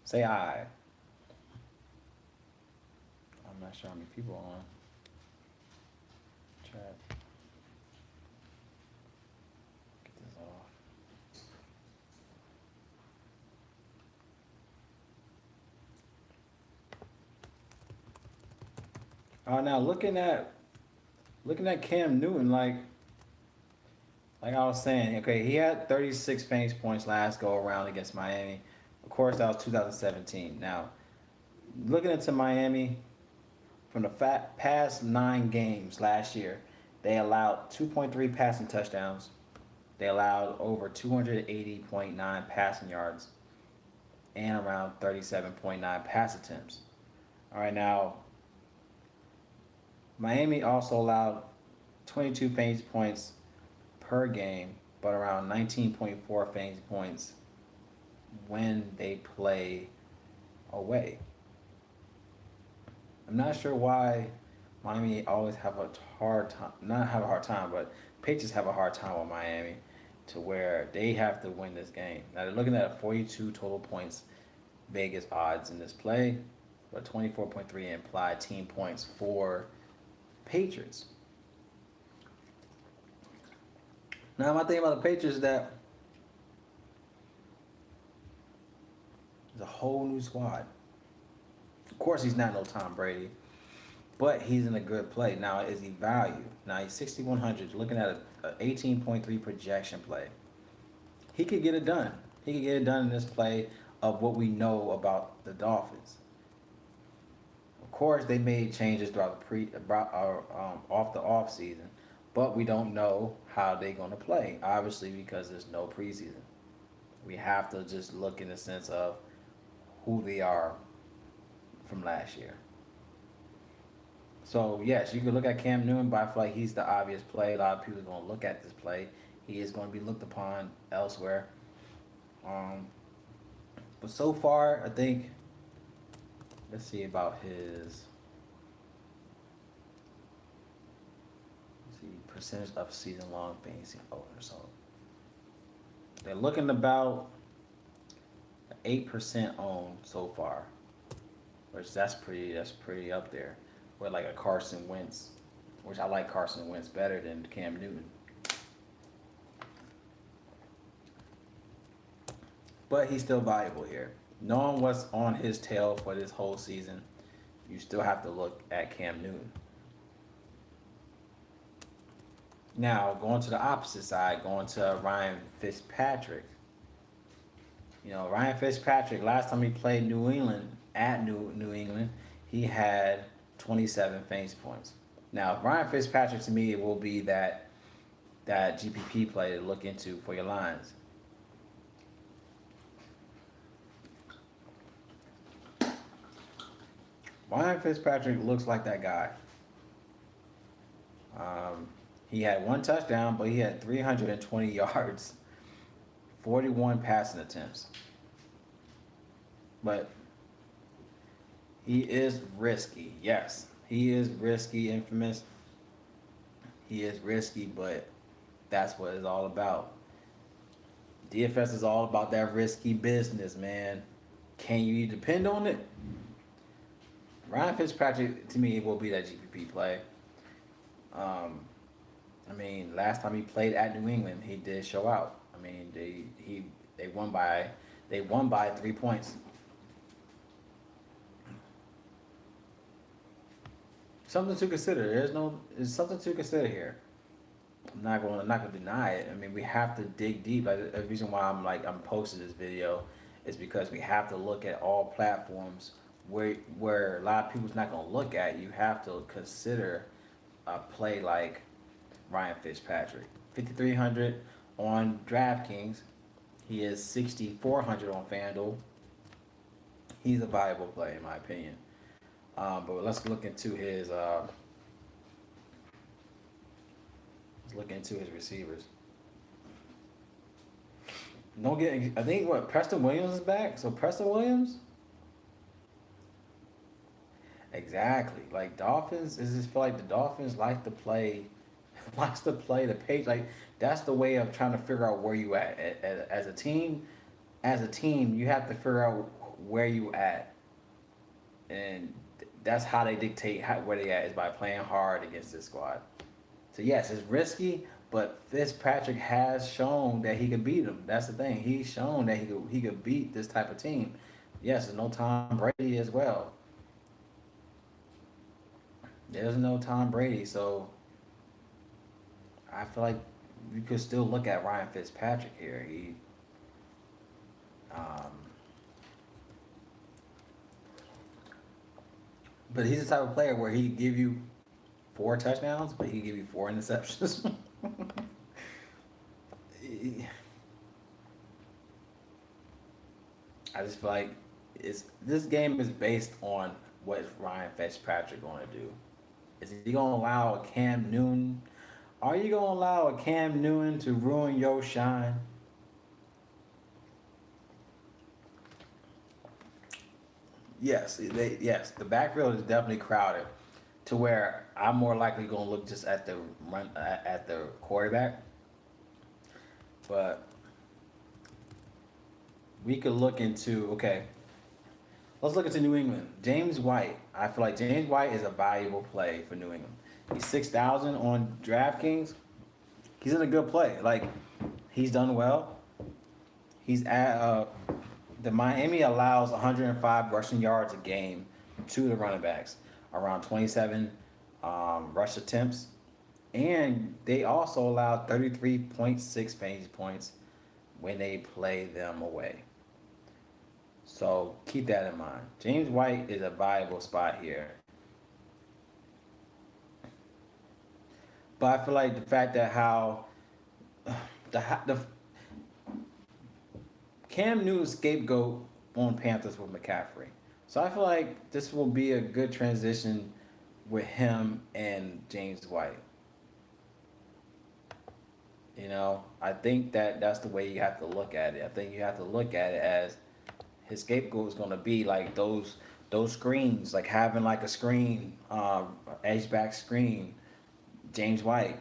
Say aye. I'm not sure how many people are on. Chat. Get this off. Now looking at Cam Newton, like I was saying, okay, he had 36 fantasy points last go around against Miami. Of course, that was 2017. Now, looking into Miami, from the past 9 games last year, they allowed 2.3 passing touchdowns. They allowed over 280.9 passing yards and around 37.9 pass attempts. All right, now, Miami also allowed 22 fantasy points per game, but around 19.4 fantasy points when they play away. I'm not sure why Miami always have a hard time, not have a hard time, but Patriots have a hard time with Miami to where they have to win this game. Now they're looking at 42 total points Vegas odds in this play, but 24.3 implied team points for Patriots. Now my thing about the Patriots is that it's a whole new squad. Of course, he's not no Tom Brady, but he's in a good play. Now, is he value? Now, he's 6,100, looking at a 18.3 projection play. He could get it done. He could get it done in this play of what we know about the Dolphins. Of course, they made changes throughout off the off season, but we don't know how they're going to play. Obviously, because there's no preseason, we have to just look in the sense of who they are from last year. So yes, you can look at Cam Newton, but I feel like he's the obvious play. A lot of people are going to look at this play. He is going to be looked upon elsewhere. Um, but so far, I think. Let's see about his. Let's see percentage of season-long fantasy owners. So they're looking about 8% owned so far, which that's pretty up there. With like a Carson Wentz, which I like Carson Wentz better than Cam Newton. But he's still valuable here. Knowing what's on his tail for this whole season, you still have to look at Cam Newton. Now, going to the opposite side, going to Ryan Fitzpatrick. You know, Ryan Fitzpatrick, last time he played New England, at New England, he had 27 fantasy points. Now, Ryan Fitzpatrick to me will be that GPP play to look into for your lines. Ryan Fitzpatrick looks like that guy. He had one touchdown, but he had 320 yards, 41 passing attempts. But he is risky. Yes, he is risky, infamous. He is risky, but that's what it's all about. DFS is all about that risky business, man. Can you depend on it? Ryan Fitzpatrick, to me, will be that GPP play. I mean, last time he played at New England, he did show out. I mean, they won by 3 points. Something to consider. There's something to consider here. I'm not gonna deny it. I mean, we have to dig deep. Like, the reason why I'm posting this video is because we have to look at all platforms where a lot of people's not gonna look at. You have to consider a play like Ryan Fitzpatrick. 5,300 on Draftkings. He is 6,400 on FanDuel. He's a viable play in my opinion. But let's look into his receivers. Don't get. I think what Preston Williams is back. So Preston Williams. Exactly. Like Dolphins, it just feel like the Dolphins like to play, likes to play the page. Like that's the way of trying to figure out where you at. As a team. As a team, you have to figure out where you at, and that's how they dictate where they at is by playing hard against this squad. So yes, it's risky, but Fitzpatrick has shown that he could beat them. That's the thing. He's shown that he could beat this type of team. Yes, there's no Tom Brady as well. There's no Tom Brady, so I feel like you could still look at Ryan Fitzpatrick here. But he's the type of player where he give you 4 touchdowns, but he give you 4 interceptions. I just feel like this game is based on what is Ryan Fitzpatrick going to do. Is he going to allow a Cam Newton? Are you going to allow a Cam Newton to ruin your shine? Yes, the backfield is definitely crowded, to where I'm more likely going to look just at the quarterback. But we could look into let's look into New England. James White. I feel like James White is a valuable play for New England. He's 6,000 on DraftKings. He's in a good play. Like he's done well. He's at the Miami allows 105 rushing yards a game to the running backs, around 27 rush attempts, and they also allowed 33.6 fantasy points when they play them away. So keep that in mind. James White is a viable spot here. But I feel like the fact that how the Cam Newton scapegoat on Panthers with McCaffrey. So I feel like this will be a good transition with him and James White. I think that that's the way you have to look at it. I think you have to look at it as his scapegoat is going to be like those screens, like having like a screen, edge back screen. James White,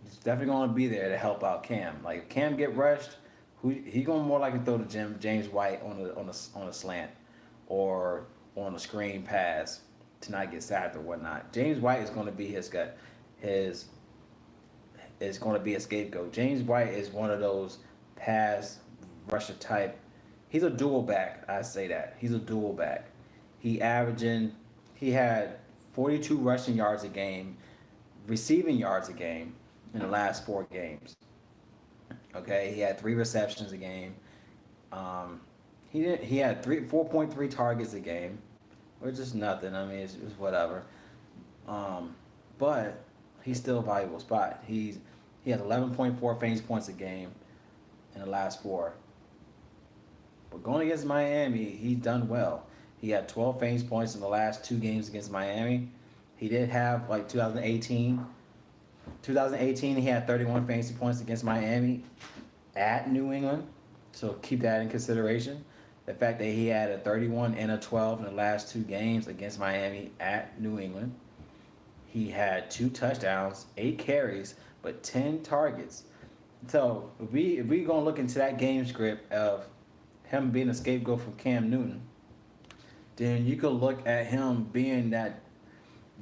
he's definitely going to be there to help out Cam. Like if Cam get rushed, he going to more likely throw to James White on a slant or on a screen pass to not get sacked or whatnot. James White is going to be his gut. His is going to be a scapegoat. James White is one of those pass rusher type. He's a dual back. I say that he's a dual back. He averaging. He had 42 rushing yards a game, receiving yards a game in the last 4 games. Okay, he had 3 receptions a game. He didn't. He had 4.3 targets a game, which is nothing. I mean, it's whatever. But he's still a valuable spot. He has 11.4 fantasy points a game in the last 4. But going against Miami, he's done well. He had 12 fantasy points in the last 2 games against Miami. He did have like 2018. 2018, he had 31 fantasy points against Miami at New England. So keep that in consideration. The fact that he had a 31 and a 12 in the last 2 games against Miami at New England. He had 2 touchdowns, 8 carries, but 10 targets. So if we gonna look into that game script of him being a scapegoat from Cam Newton, then you could look at him being that,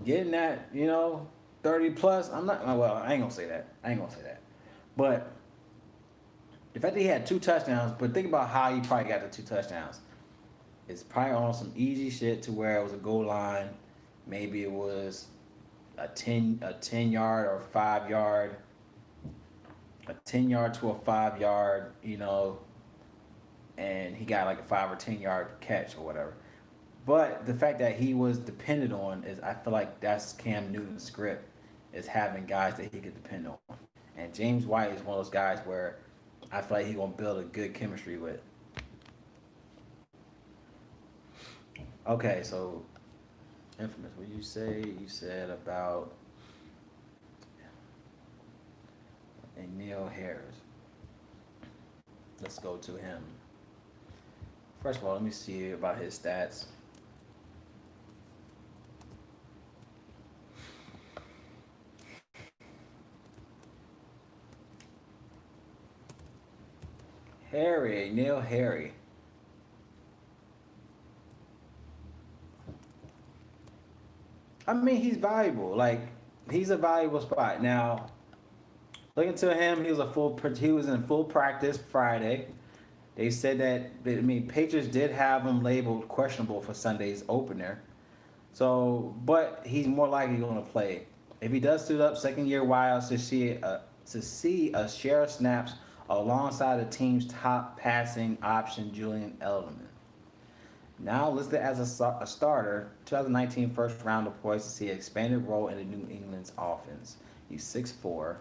getting that, 30 plus. I'm not, well, I ain't gonna say that. But the fact that he had 2 touchdowns, but think about how he probably got the 2 touchdowns. It's probably on some easy shit to where it was a goal line. Maybe it was a 10 yard or 5 yard, a 10 yard to a 5 yard, and he got like a 5 or 10 yard catch or whatever. But the fact that he was depended on is, I feel like that's Cam Newton's script, is having guys that he could depend on. And James White is one of those guys where I feel like he's gonna build a good chemistry with. Okay, so infamous. What you say? You said about a Neil Harris. Let's go to him. First of all, let me see about his stats. Neil Harry. I mean, he's valuable. Like, he's a valuable spot. Now, looking to him, he was in full practice Friday. They said that, I mean, Patriots did have him labeled questionable for Sunday's opener. So, but he's more likely going to play. If he does suit up, second year wild to see a share of snaps alongside the team's top passing option, Julian Edelman. Now listed as a starter, 2019 first round of poised to see an expanded role in the New England's offense. He's 6'4",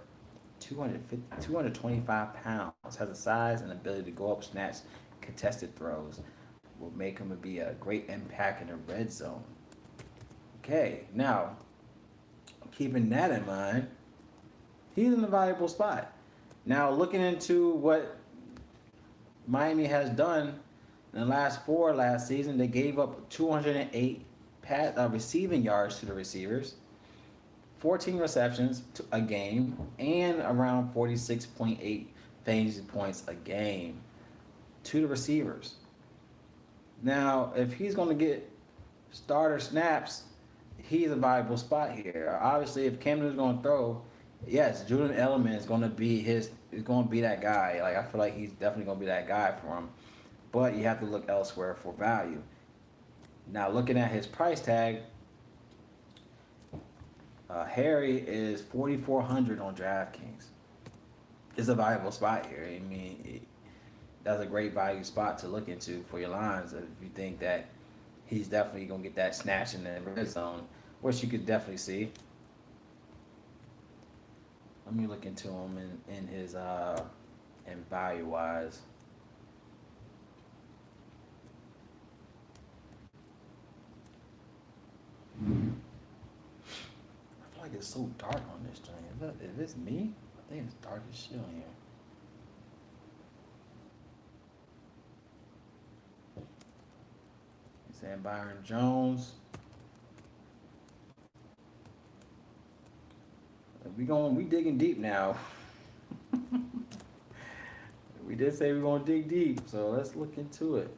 225 pounds, has the size and ability to go up, snatch contested throws. Will make him be a great impact in the red zone. Okay, now, keeping that in mind, he's in a valuable spot. Now, looking into what Miami has done in the last 4 last season, they gave up 208 receiving yards to the receivers, 14 receptions a game, and around 46.8 fantasy points a game to the receivers. Now, if he's going to get starter snaps, he's a valuable spot here. Obviously, if Cam Newton's going to throw, yes, Julian Edelman is going to be that guy. Like, I feel like he's definitely going to be that guy for him. But you have to look elsewhere for value. Now looking at his price tag, Harry is 4,400 on DraftKings. It's a valuable spot here. I mean, that's a great value spot to look into for your lines if you think that he's definitely gonna get that snatch in the red zone, which you could definitely see. Let me look into him in his in value wise. I feel like it's so dark on this thing. Is this me? I think it's dark as shit on here. He's saying Byron Jones. We digging deep now. We did say we're gonna dig deep, so let's look into it.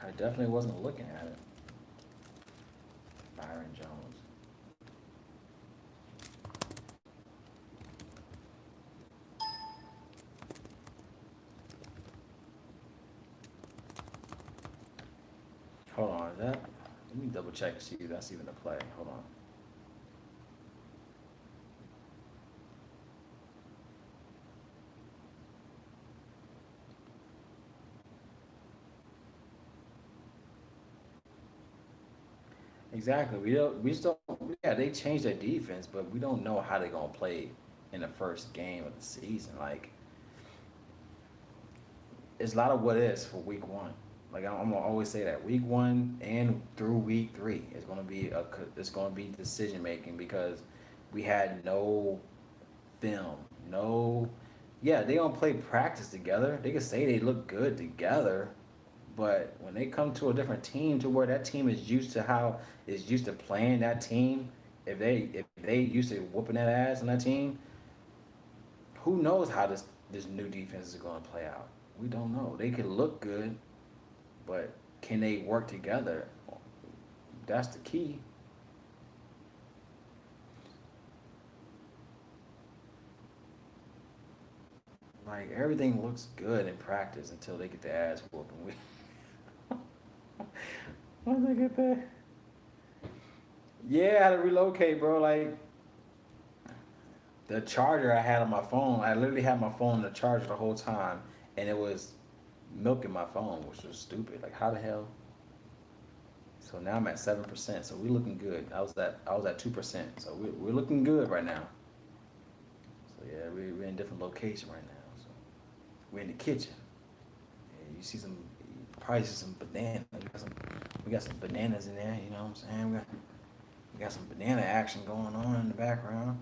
I definitely wasn't looking at it. Byron Jones. Hold on, is that? Let me double check to see if that's even a play. Hold on. Exactly. We still yeah, they changed their defense, but we don't know how they're gonna play in the first game of the season. Like it's a lot of what ifs for week one. Like I'm gonna always say that week one and through week three is gonna be it's gonna be decision making because we had no film, no. Yeah, they don't play practice together. They can say they look good together, but when they come to a different team, to where that team is used to how is used to playing that team, if they used to whooping that ass on that team, who knows how this new defense is going to play out? We don't know. They could look good, but can they work together? That's the key. Like everything looks good in practice until they get the ass whooping. Once they get there, yeah, I had to relocate, bro. Like the charger I had on my phone, I literally had my phone on the charger the whole time, and it was milking my phone, which was stupid. Like how the hell? So now I'm at 7%. So we're looking good. I was at 2%. So we're looking good right now. So yeah, we're in a different location right now. So we're in the kitchen. Yeah, you see some, you probably see some bananas. We got some bananas in there. You know what I'm saying? We got some banana action going on in the background.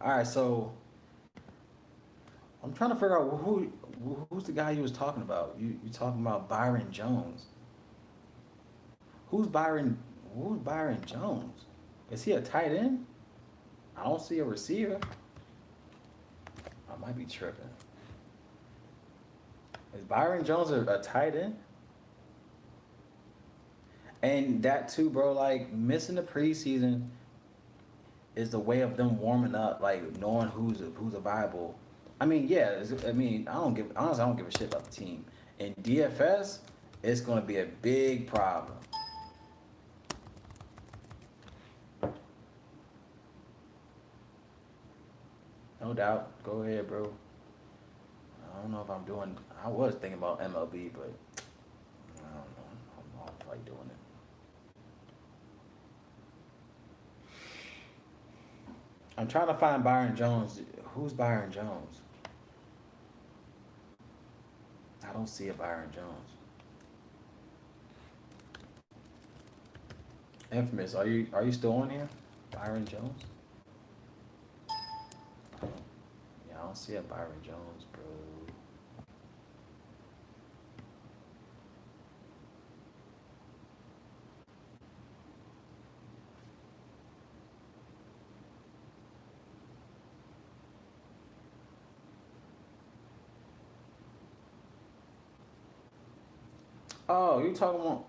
All right, so I'm trying to figure out who's the guy you was talking about. You talking about Byron Jones? Who's Byron? Who's Byron Jones? Is he a tight end? I don't see a receiver. I might be tripping. Is Byron Jones a tight end? And that too, bro. Like missing the preseason is the way of them warming up, like knowing who's a viable. I mean, yeah. I mean, I don't give honestly. I don't give a shit about the team. In DFS, it's gonna be a big problem. No doubt. Go ahead, bro. I don't know if I'm doing. I was thinking about MLB, but I don't know. I don't know if I'm doing it. I'm trying to find Byron Jones. Who's Byron Jones? I don't see a Byron Jones. Infamous. Are you still on here? Byron Jones? Yeah, I don't see a Byron Jones, bro. Oh, you talking about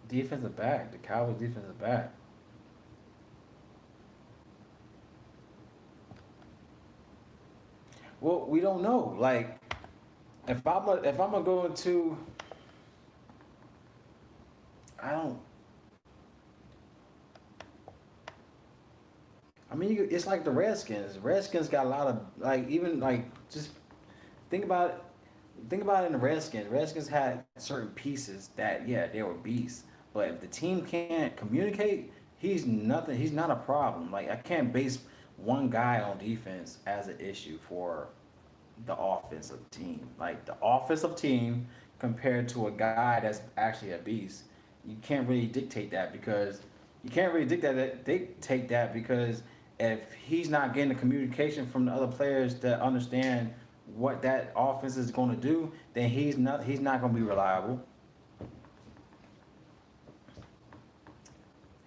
defensive back? The Cowboys defensive back. Well, we don't know. Like, if I'm gonna go into, I don't. I mean, it's like the Redskins. Redskins got a lot of like even like just think about it. Think about it in the Redskins. Redskins had certain pieces that yeah they were beasts, but if the team can't communicate, he's nothing. He's not a problem. Like I can't base one guy on defense as an issue for the offensive team. Like the offensive team compared to a guy that's actually a beast, you can't really dictate that because you can't really dictate that because if he's not getting the communication from the other players that understand what that offense is going to do, then he's not going to be reliable.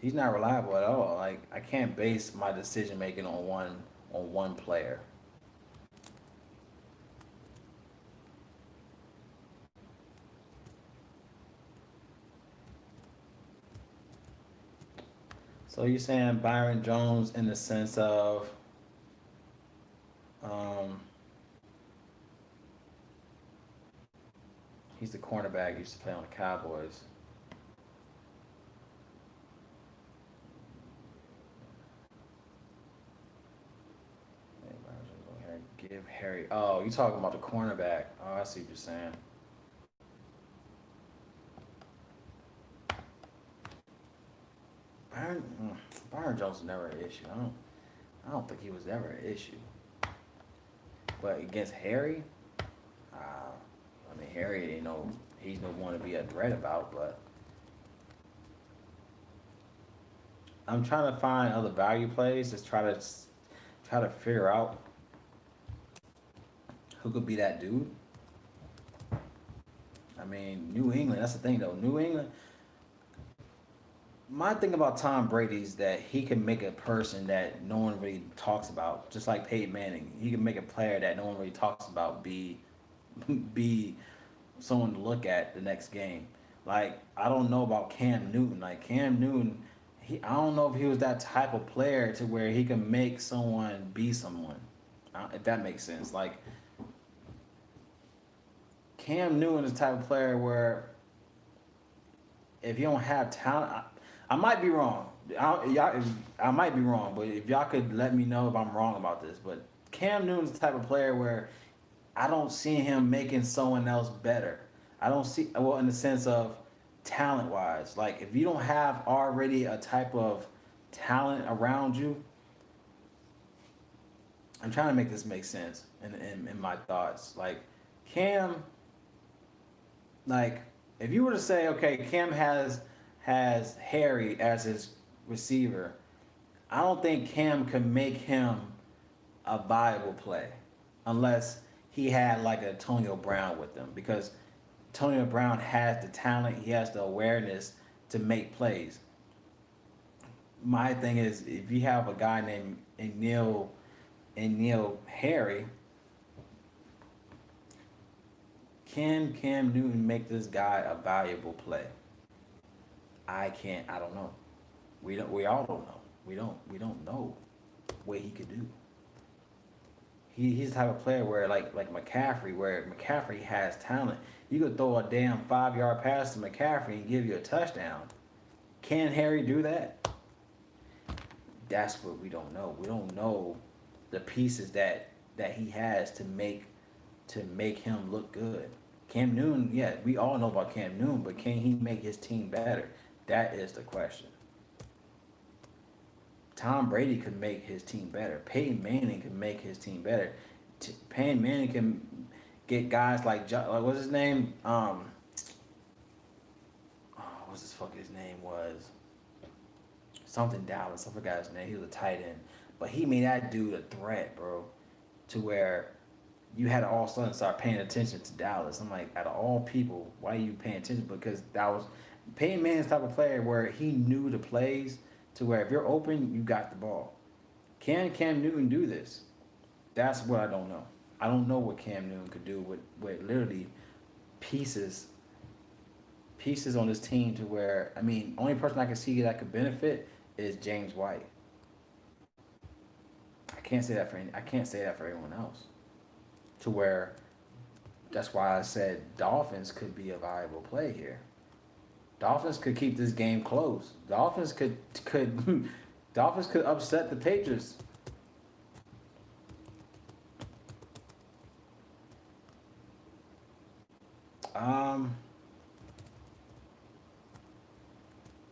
He's not reliable at all. Like I can't base my decision making on one player. So you're saying Byron Jones in the sense of um, he's the cornerback. He used to play on the Cowboys. Hey, Byron Jones, go ahead, give Harry. Oh, you talking about the cornerback? Oh, I see what you're saying. Byron, Byron Jones was never an issue. I don't think he was ever an issue. But against Harry, I mean Harry, he's no one to be a threat about. But I'm trying to find other value plays to try to figure out who could be that dude. I mean, New England. That's the thing, though. New England. My thing about Tom Brady is that he can make a person that no one really talks about, just like Peyton Manning. He can make a player that no one really talks about be someone to look at the next game. Like I don't know about Cam Newton. Like Cam Newton, I don't know if he was that type of player to where he can make someone be someone. If that makes sense. Like Cam Newton is the type of player where if you don't have talent, I might be wrong. I might be wrong, but if y'all could let me know if I'm wrong about this. But Cam Newton's the type of player where I don't see him making someone else better. I don't see well in the sense of talent wise. Like if you don't have already a type of talent around you, I'm trying to make this make sense in my thoughts. Like Cam, like if you were to say, okay, Cam has Harry as his receiver, I don't think Cam can make him a viable play unless he had like Antonio Brown with him because Antonio Brown has the talent, he has the awareness to make plays. My thing is if you have a guy named Neil Harry, can Cam Newton make this guy a valuable play? I can't. I don't know. We don't. We all don't know. We don't know what he could do. He's the type of player where like McCaffrey, where McCaffrey has talent. You could throw a damn 5 yard pass to McCaffrey and give you a touchdown. Can Harry do that? That's what we don't know. We don't know the pieces that he has to make him look good. Cam Newton, yeah, we all know about Cam Newton, but can he make his team better? That is the question. Tom Brady could make his team better. Peyton Manning could make his team better. Peyton Manning can get guys like what's his name? What's his name was something Dallas. I forgot his name. He was a tight end, but he made that dude a threat, bro. To where you had to all of a sudden start paying attention to Dallas. I'm like, out of all people, why are you paying attention? Because that was Peyton Manning's type of player where he knew the plays to where if you're open, you got the ball. Can Cam Newton do this? That's what I don't know. I don't know what Cam Newton could do with literally pieces pieces on this team to where I mean, only person I can see that could benefit is James White. I can't say that for anyone else. to where that's why I said Dolphins could be a viable play here. Dolphins could keep this game close. Could Dolphins could upset the Patriots. Um,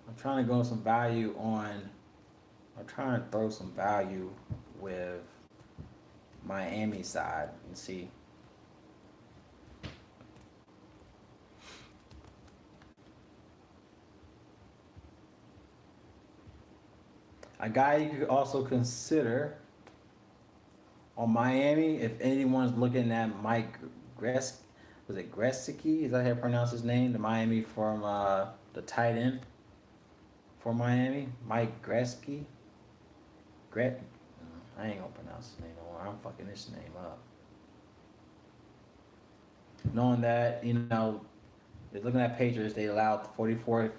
I'm trying to go some value on. I'm trying to throw some value with Miami side and see. A guy you could also consider on Miami, if anyone's looking at Mike Gresk, was it Gresicki? Is that how you pronounce his name? The Miami from the tight end for Miami, Mike Gretzky. Gret, I ain't gonna pronounce his name no more. I'm fucking this name up. Knowing that, they're looking at Patriots, they allowed 44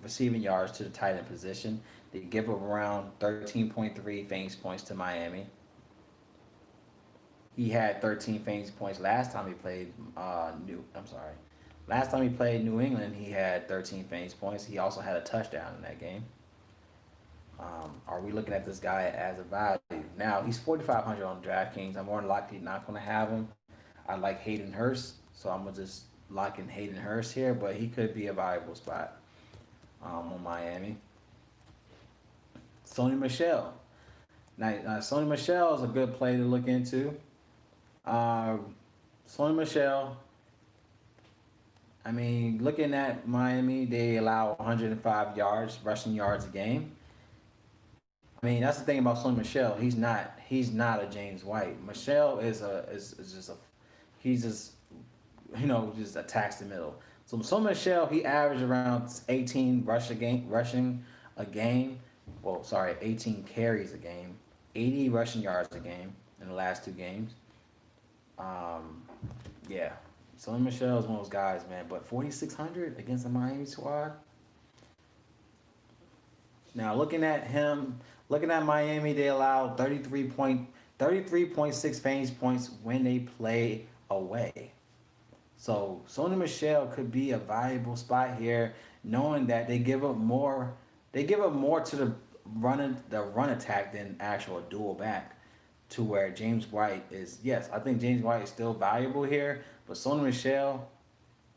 receiving yards to the tight end position. They give up around 13.3 fantasy points to Miami. He had 13 fantasy points last time he played I'm sorry. Last time he played New England, he had 13 fantasy points. He also had a touchdown in that game. Are we looking at this guy as a value? Now he's 4,500 on DraftKings. I'm more than likely not going to have him. I like Hayden Hurst, so I'm gonna just lock in Hayden Hurst here, but he could be a valuable spot on Miami. Sony Michelle. Now, Sony Michelle is a good play to look into. Sony Michelle. I mean, looking at Miami, they allow 105 yards, rushing yards a game. I mean, that's the thing about Sony Michelle. He's not a James White. Michelle is just a he's just attacks the middle. So Michelle, he averaged around 18 rushing a game. Well, sorry, 18 carries a game, 80 rushing yards a game in the last two games. Um, yeah. Sonny Michelle is one of those guys, man. But 4,600 against the Miami squad. Now looking at Miami, they allow 33.6 fantasy points when they play away. So Sony Michelle could be a valuable spot here, knowing that they give up more. They give up more to the run attack than actual dual back. To where James White is, yes, I think James White is still valuable here, but Sony Michelle,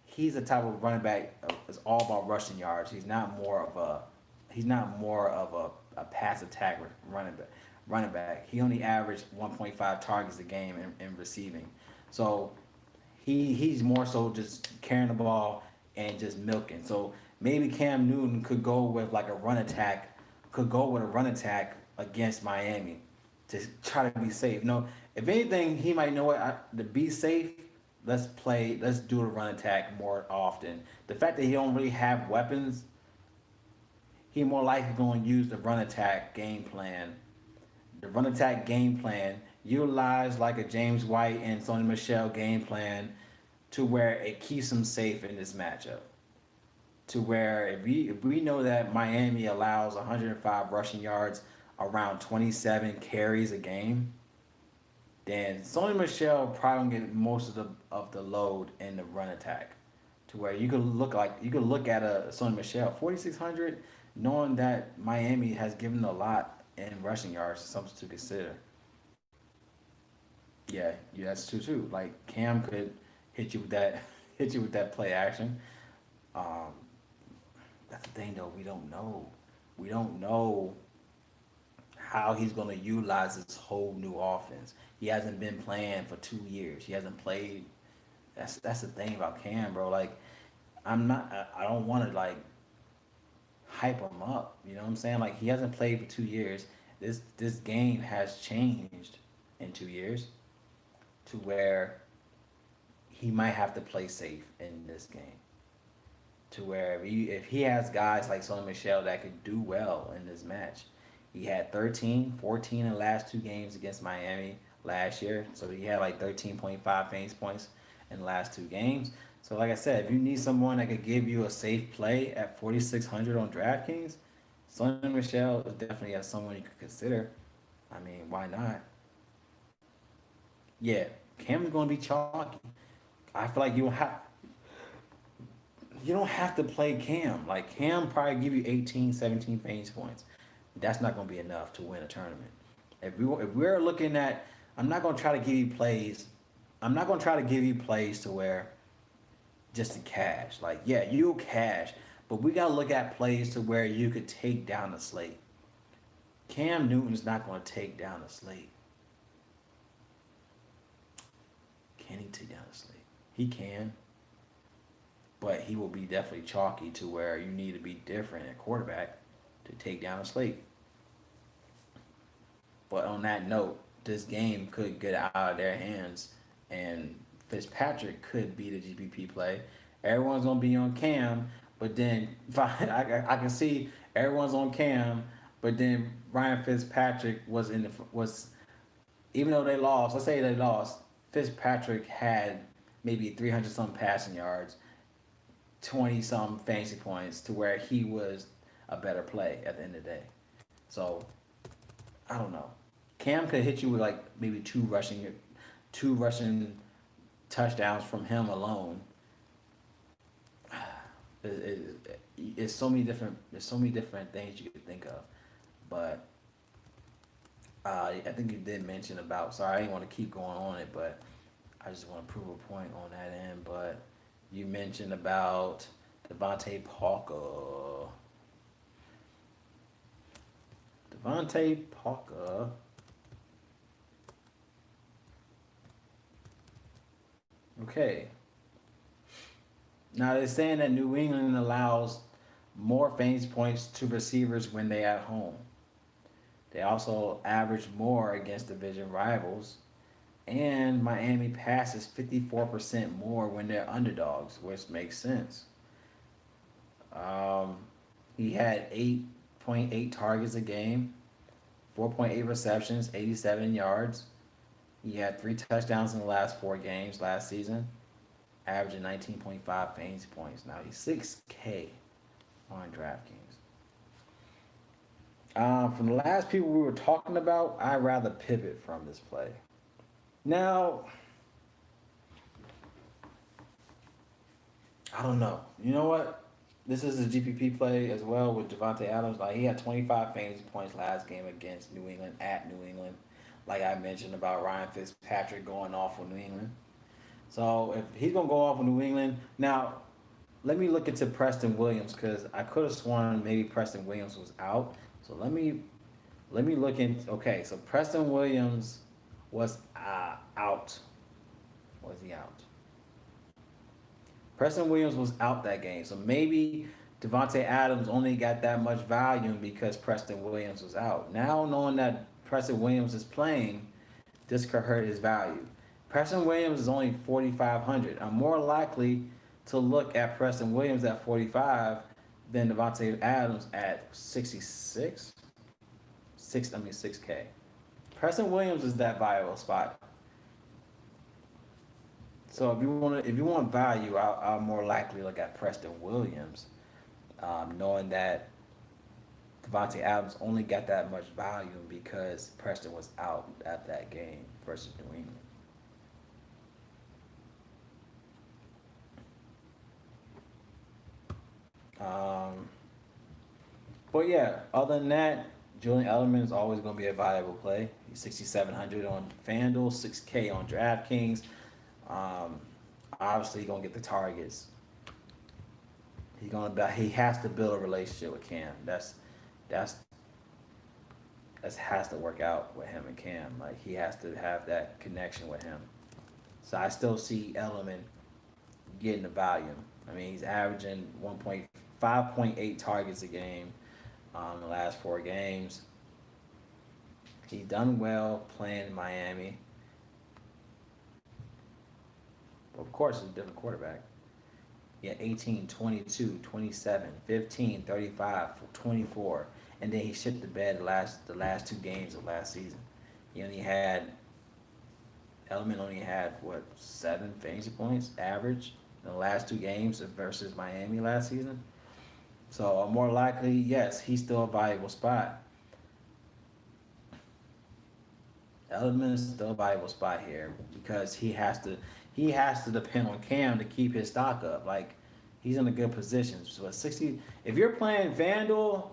he's the type of running back is all about rushing yards. He's not more of a pass attack running back. He only averaged 1.5 targets a game in receiving. So he's more so just carrying the ball and just milking. So maybe Cam Newton could go with a run attack against Miami to try to be safe. No, if anything, he might know to be safe. Let's do the run attack more often. The fact that he don't really have weapons, he more likely going to use the run attack game plan. The run attack game plan utilize like a James White and Sony Michelle game plan to where it keeps him safe in this matchup. To where if we know that Miami allows 105 rushing yards, around 27 carries a game, then Sony Michelle probably gonna get most of the load in the run attack. To where you could look at a Sony Michelle 4,600, knowing that Miami has given a lot in rushing yards, something to consider. Yeah, that's true too. Like Cam could hit you with that, hit you with that play action. Um, that's the thing though. We don't know. We don't know how he's going to utilize this whole new offense. He hasn't been playing for 2 years. He hasn't played. That's the thing about Cam, bro. Like I'm not. I don't want to like hype him up. You know what I'm saying? Like he hasn't played for 2 years. This game has changed in 2 years to where he might have to play safe in this game. To where if he has guys like Sonny Michelle that could do well in this match. He had 13, 14 in the last two games against Miami last year. So he had like 13.5 fantasy points in the last two games. So like I said, if you need someone that could give you a safe play at 4,600 on DraftKings, Sonny Michelle is definitely someone you could consider. I mean, why not? Yeah. Cam's going to be chalky. I feel like you don't have to play Cam. Like Cam probably give you 18, 17 fantasy points. That's not going to be enough to win a tournament. If we're looking at, I'm not going to try to give you plays. I'm not going to try to give you plays to where just to cash. Like yeah, you'll cash, but we got to look at plays to where you could take down the slate. Cam Newton's not going to take down the slate. Can he take down the slate? He can, but he will be definitely chalky to where you need to be different at quarterback to take down a slate. But on that note, this game could get out of their hands, and Fitzpatrick could be the GPP play. Everyone's gonna be on Cam, but then I can see everyone's on Cam, but then Ryan Fitzpatrick was even though they lost. Let's say they lost. Fitzpatrick had maybe 300 some passing yards, 20 some fantasy points to where he was a better play at the end of the day. So I don't know. Cam could hit you with like maybe two rushing touchdowns from him alone. It's so many different. There's so many different things you could think of, but I think you did mention about. Sorry, I didn't want to keep going on it, but I just want to prove a point on that end. But you mentioned about Devontae Parker. Devontae Parker. Okay. Now they're saying that New England allows more fantasy points to receivers when they at home. They also average more against division rivals. And Miami passes 54% more when they're underdogs, which makes sense. Um, he had 8.8 targets a game, 4.8 receptions, 87 yards. He had 3 touchdowns in the last 4 games last season, averaging 19.5 fantasy points. Now he's 6K on DraftKings. From the last people we were talking about, I'd rather pivot from this play. Now, I don't know. You know what? This is a GPP play as well with Devontae Adams. Like he had 25 fantasy points last game against New England at New England. Like I mentioned about Ryan Fitzpatrick going off with New England. So if he's gonna go off with New England, now let me look into Preston Williams because I could have sworn maybe Preston Williams was out. So let me look in. Okay, so Preston Williams was out. Was he out? Preston Williams was out that game. So maybe Devontae Adams only got that much volume because Preston Williams was out. Now knowing that Preston Williams is playing, this could hurt his value. Preston Williams is only 4,500. I'm more likely to look at Preston Williams at 45 than Devontae Adams at 66. 6K. Preston Williams is that viable spot. So if you want value, I'll more likely look at Preston Williams, knowing that Devontae Adams only got that much volume because Preston was out at that game versus New England. But yeah, other than that, Julian Edelman is always going to be a valuable play. He's 6,700 on FanDuel, 6K on DraftKings. Obviously, he's going to get the targets. He has to build a relationship with Cam. That has to work out with him and Cam. Like he has to have that connection with him. So I still see Edelman getting the volume. I mean, he's averaging 5.8 targets a game the last 4 games. He's done well playing in Miami. But of course, it's a different quarterback. He had 18, 22, 27, 15, 35, 24. And then he shit the bed the last 2 games of last season. Edelman only had, 7 fantasy points average in the last 2 games versus Miami last season. So more likely, yes, he's still a valuable spot. Edelman is still a valuable spot here because he has to depend on Cam to keep his stock up. Like he's in a good position. So at 60, if you're playing FanDuel,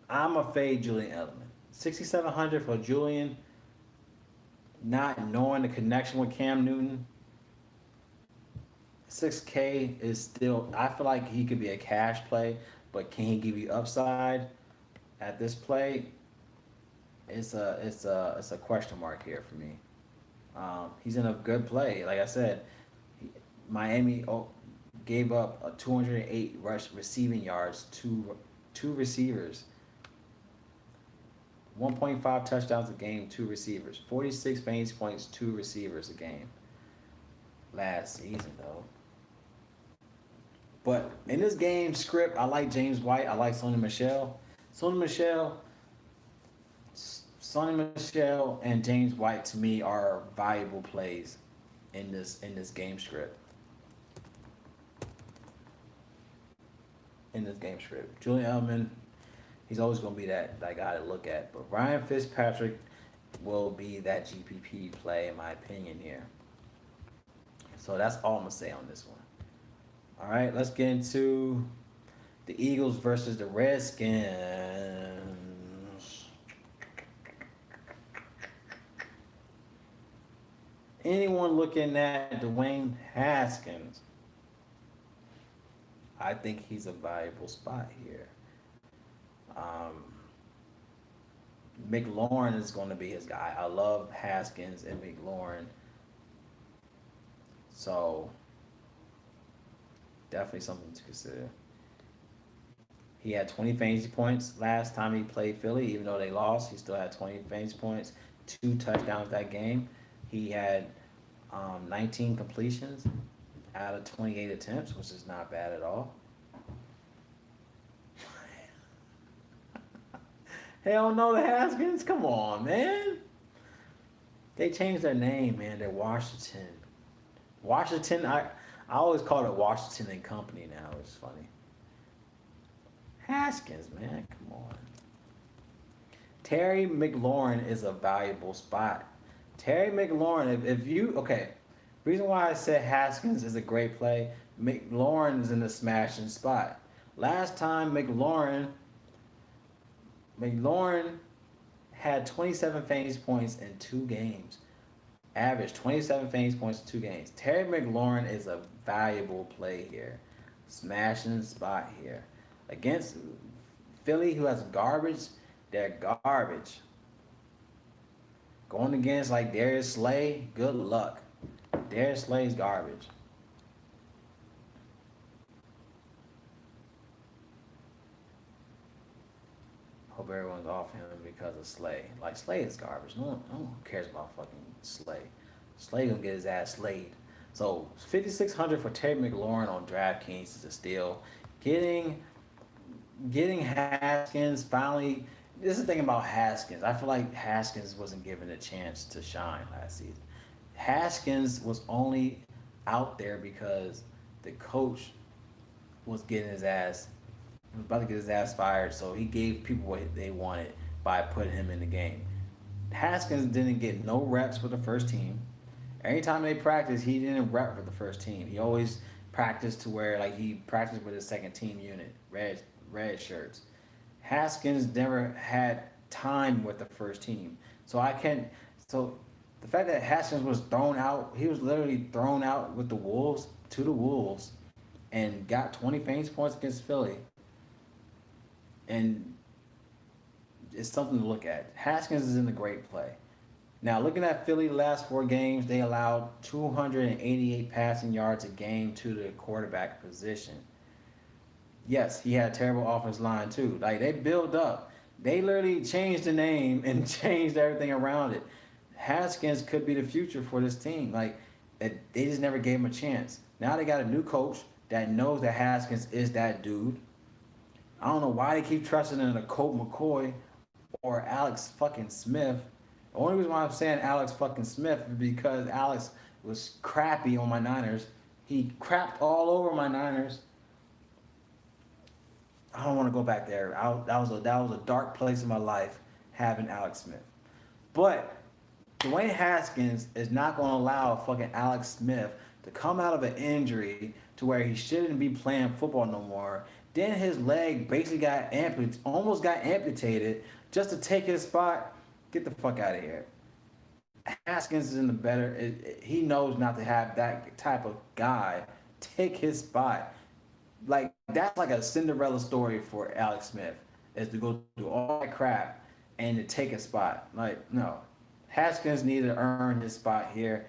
I'm a fade Julian Edelman. 6,700 for Julian, not knowing the connection with Cam Newton. 6K is still. I feel like he could be a cash play, but can he give you upside at this play? It's a question mark here for me. He's in a good play. Like I said, Miami gave up a 208 rush receiving yards to two receivers, 1.5 touchdowns a game, two receivers, 46 fantasy points, two receivers a game last season though. But in this game script, I like James White. I like Sonny Michelle. Sonny Michelle, Sonny Michelle, and James White to me are valuable plays in this game script. In this game script, Julian Edelman, he's always going to be that guy to look at. But Ryan Fitzpatrick will be that GPP play in my opinion here. So that's all I'm gonna say on this one. All right, let's get into the Eagles versus the Redskins. Anyone looking at Dwayne Haskins? I think he's a valuable spot here. Um, McLaurin is going to be his guy. I love Haskins and McLaurin. So, definitely something to consider. He had 20 fantasy points last time he played Philly. Even though they lost, he still had 20 fantasy points, two touchdowns that game. He had 19 completions out of 28 attempts, which is not bad at all. Hell no, the Haskins. Come on, man. They changed their name, man. They're Washington. Washington. I always call it Washington and Company now. It's funny. Haskins, man. Come on. Terry McLaurin is a valuable spot. Terry McLaurin, if you okay, reason why I said Haskins is a great play. McLaurin is in the smashing spot. Last time McLaurin had 27 fantasy points in two games. Average 27 fantasy points in two games. Terry McLaurin is a valuable play here. Smashing spot here. Against Philly, who has garbage, they're garbage. Going against like Darius Slay, good luck. Darius Slay's garbage. Hope everyone's off him because of Slay. Like Slay is garbage. No one cares about fucking Slay. Slay gonna get his ass slayed. So 5,600 for Terry McLaurin on DraftKings is a steal. Getting Haskins finally. This is the thing about Haskins. I feel like Haskins wasn't given a chance to shine last season. Haskins was only out there because the coach was getting his ass was about to get his ass fired, so he gave people what they wanted by putting him in the game. Haskins didn't get no reps with the first team. Anytime they practiced, he didn't rep for the first team. He always practiced to where like he practiced with his second team unit, red shirts. Haskins never had time with the first team. So I can so the fact that Haskins was thrown out, he was literally thrown out with the Wolves to the Wolves and got 20 fantasy points against Philly. And it's something to look at. Haskins is in a great play. Now, looking at Philly the last four games, they allowed 288 passing yards a game to the quarterback position. Yes, he had a terrible offensive line too. Like they build up. They literally changed the name and changed everything around it. Haskins could be the future for this team. Like they just never gave him a chance. Now they got a new coach that knows that Haskins is that dude. I don't know why they keep trusting in a Colt McCoy or Alex fucking Smith. The only reason why I'm saying Alex fucking Smith is because Alex was crappy on my Niners. He crapped all over my Niners. I don't want to go back there. That was a dark place in my life having Alex Smith. But Dwayne Haskins is not going to allow fucking Alex Smith to come out of an injury to where he shouldn't be playing football no more. Then his leg basically almost got amputated just to take his spot. Get the fuck out of here. Haskins is in the better. He knows not to have that type of guy take his spot. Like that's like a Cinderella story for Alex Smith, is to go through all that crap and to take a spot. Like no, Haskins needs to earn his spot here.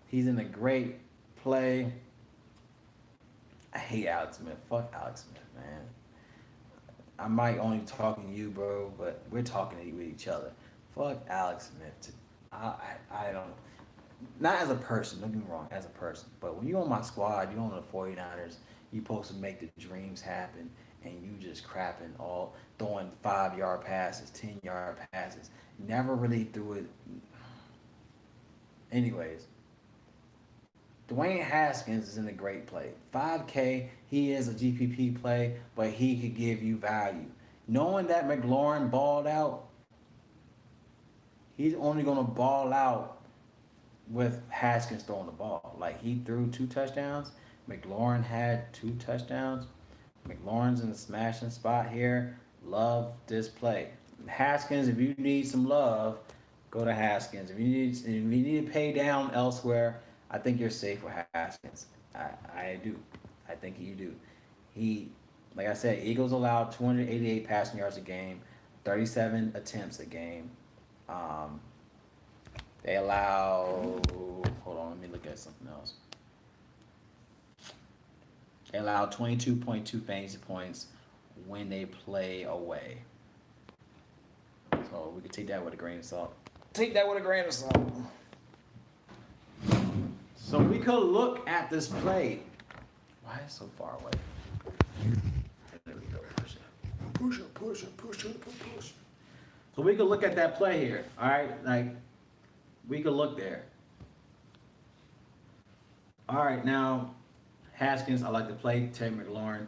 He's in a great play. I hate Alex Smith. Fuck Alex Smith, man. I might only talking to you, bro, but we're talking with each other. Fuck Alex Smith. I don't. Not as a person, don't get me wrong, as a person. But when you're on my squad, you're on the 49ers, you're supposed to make the dreams happen, and you just crapping all, throwing 5 yard passes, 10 yard passes. Never really threw it. Anyways, Dwayne Haskins is in a great play. 5K, he is a GPP play, but he could give you value. Knowing that McLaurin balled out, he's only going to ball out with Haskins throwing the ball. Like he threw 2 touchdowns. McLaurin had 2 touchdowns. McLaurin's in the smashing spot here. Love this play. Haskins, if you need some love, go to Haskins. If you need to pay down elsewhere, I think you're safe with Haskins. I do. I think you do. He, like I said, Eagles allowed 288 passing yards a game, 37 attempts a game. They allow. Hold on, let me look at something else. They allow 22.2 fantasy points when they play away. So we could take that with a grain of salt. Take that with a grain of salt. So we could look at this play. Why is it so far away? There we go. Push it. Push it, push it, push it, push it. So we could look at that play here. All right, like we could look there. All right, now Haskins, I like to play. Terry McLaurin,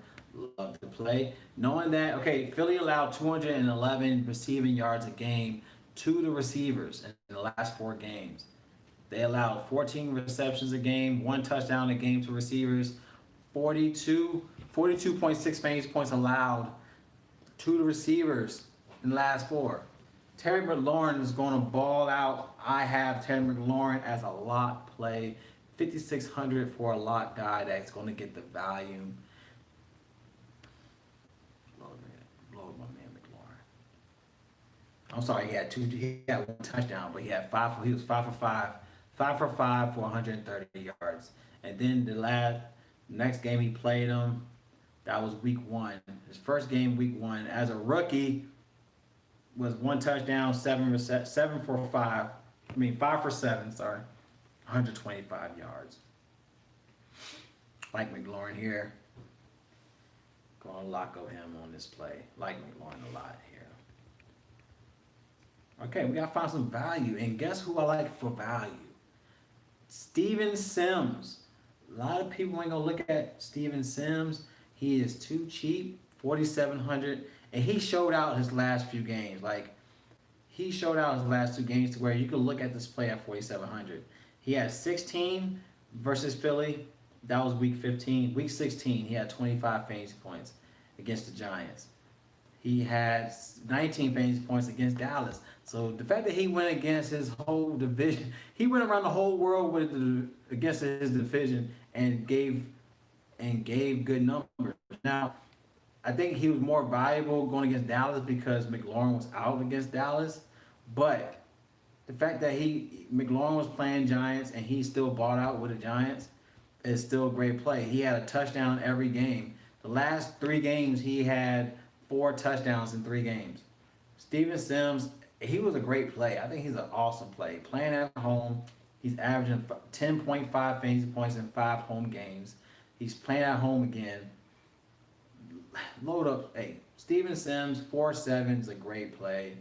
love to play. Knowing that, okay, Philly allowed 211 receiving yards a game to the receivers in the last 4 games. They allowed 14 receptions a game, 1 touchdown a game to receivers, 42.6 fantasy points allowed to the receivers in the last 4. Terry McLaurin is going to ball out. I have Terry McLaurin as a lot play. 5,600 for a lot guy that's going to get the volume. Blow my man McLaurin. I'm sorry, he had 1 touchdown, but he was 5 for 5 for 130 yards. And then next game he played him, that was week 1. His first game, week 1, as a rookie, was 1 touchdown, 5 for 7, sorry. 125 yards. Like McLaurin here. Gonna lock up him on this play. Like McLaurin a lot here. Okay, we gotta find some value. And guess who I like for value? Steven Sims. A lot of people ain't gonna look at Steven Sims. He is too cheap, 4,700, and he showed out his last few games. Like he showed out his last 2 games to where you could look at this play at 4,700. He had 16 versus Philly. That was week 15. Week 16, he had 25 fantasy points against the Giants. He had 19 fantasy points against Dallas. So the fact that he went against his whole division, he went around the whole world against his division and gave good numbers. Now, I think he was more valuable going against Dallas because McLaurin was out against Dallas, but the fact that McLaurin was playing Giants and he still bought out with the Giants is still a great play. He had a touchdown every game. The last 3 games, he had 4 touchdowns in 3 games. Steven Sims, he was a great play. I think he's an awesome play. Playing at home, he's averaging 10.5 fantasy points in 5 home games. He's playing at home again. Load up. Hey, Steven Sims, 4-7 is a great play.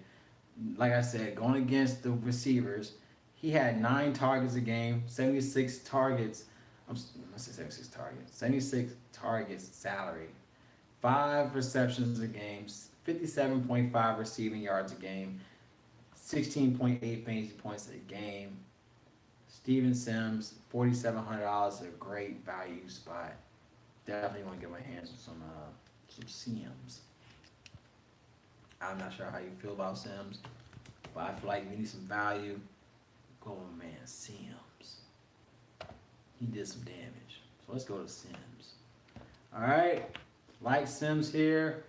Like I said, going against the receivers, he had 9 targets a game, 76 targets. I'm gonna say 76 targets. 76 targets salary, 5 receptions a game, 57.5 receiving yards a game, 16.8 fantasy points a game. Steven Sims, $4,700 is a great value spot. Definitely want to get my hands on some Sims. I'm not sure how you feel about Sims, but I feel like if you need some value, go with my man Sims. He did some damage. So let's go to Sims. All right, like Sims here.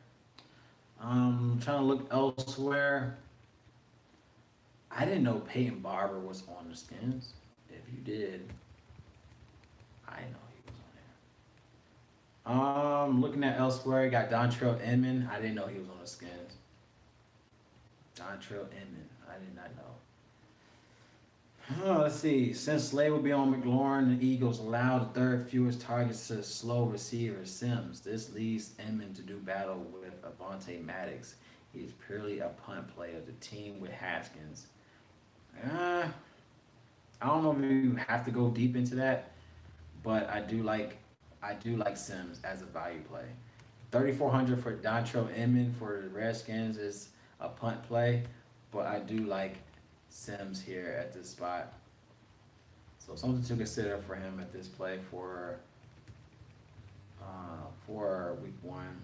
Trying to look elsewhere. I didn't know Peyton Barber was on the skins. If you did, I didn't know he was on there. Looking at elsewhere, got Dontrell Inman. I didn't know he was on the skins. Dontrell Inman. I did not know. Let's see. Since Slay will be on McLaurin, the Eagles allow the third fewest targets to slow receiver Sims. This leaves Inman to do battle with Avonte Maddox. He is purely a punt player. The team with Haskins. I don't know if you have to go deep into that, but I do like Sims as a value play. 3,400 for Dontrell Inman for the Redskins is a punt play, but I do like Sims here at this spot. So something to consider for him at this play for week one.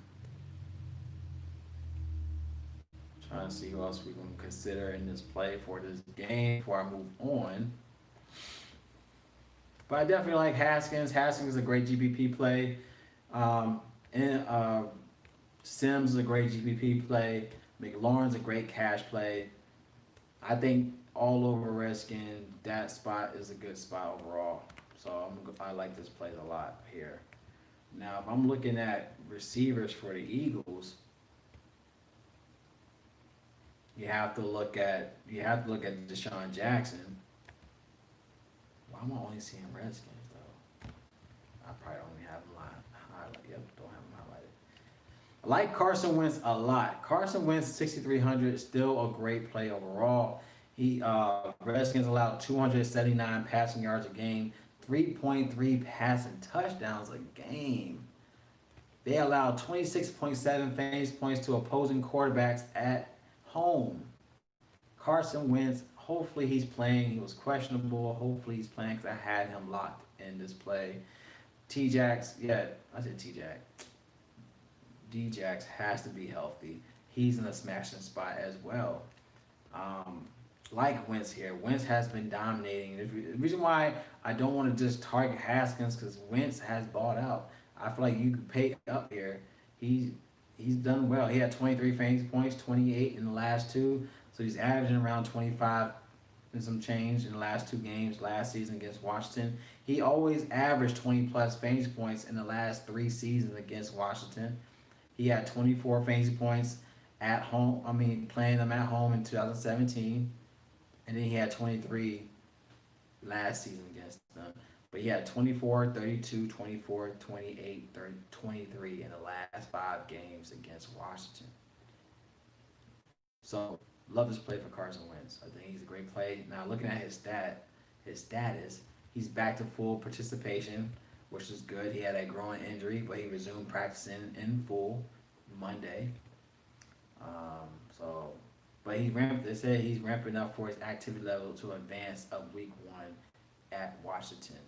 Trying to see who else we can consider in this play for this game before I move on. But I definitely like Haskins. Haskins is a great GPP play. And Sims is a great GPP play. McLaurin's a great cash play. I think all over Redskin, that spot is a good spot overall. So I like this play a lot here. Now, if I'm looking at receivers for the Eagles, you have to look at Deshaun Jackson. Why am I only seeing Redskins though? I probably only have him highlighted. Yep, don't have him highlighted. I like Carson Wentz a lot. Carson Wentz 6,300 still a great play overall. Redskins allowed 279 passing yards a game, 3.3 passing touchdowns a game. They allowed 26.7 fantasy points to opposing quarterbacks at home. Carson Wentz, hopefully he's playing. He was questionable. Hopefully he's playing because I had him locked in this play. T-Jax, yeah, I said T-Jax. D-Jax has to be healthy. He's in a smashing spot as well. Like Wentz here. Wentz has been dominating. The reason why I don't want to just target Haskins because Wentz has bought out. I feel like you could pay up here. He's done well. He had 23 fantasy points, 28 in the last two. So he's averaging around 25 and some change in the last two games last season against Washington. He always averaged 20 plus fantasy points in the last 3 seasons against Washington. He had 24 fantasy points at home. Playing them at home in 2017. And then he had 23 last season against them. But he had 24, 32, 24, 28, 30, 23 in the last 5 games against Washington. So, love this play for Carson Wentz. I think he's a great play. Now, looking at his status, he's back to full participation, which is good. He had a growing injury, but he resumed practicing in full Monday. But they said he's ramping up for his activity level to advance of week one at Washington.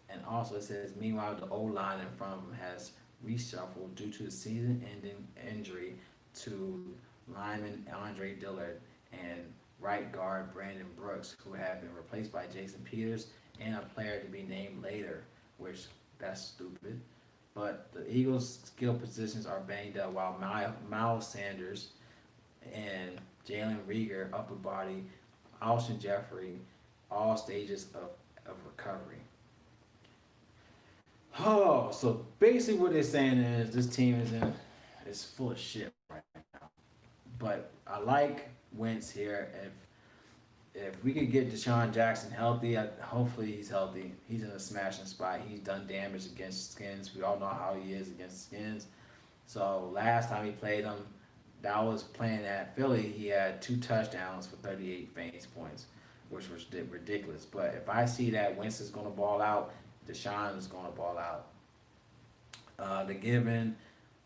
And also it says, meanwhile, the O-line in front of him has reshuffled due to the season-ending injury to lineman Andre Dillard and right guard Brandon Brooks, who have been replaced by Jason Peters and a player to be named later, which that's stupid. But the Eagles' skill positions are banged up while Miles Sanders and Jalen Rieger, upper body, Alshon Jeffrey, all stages of recovery. Oh, so basically what they're saying is this team is full of shit right now. But I like Wentz here. If we could get Deshaun Jackson healthy, hopefully he's healthy. He's in a smashing spot. He's done damage against Skins. We all know how he is against Skins. So last time he played him, that was playing at Philly. He had 2 touchdowns for 38 fantasy points, which was ridiculous. But if I see that Wentz is going to ball out, Deshaun is going to ball out. The given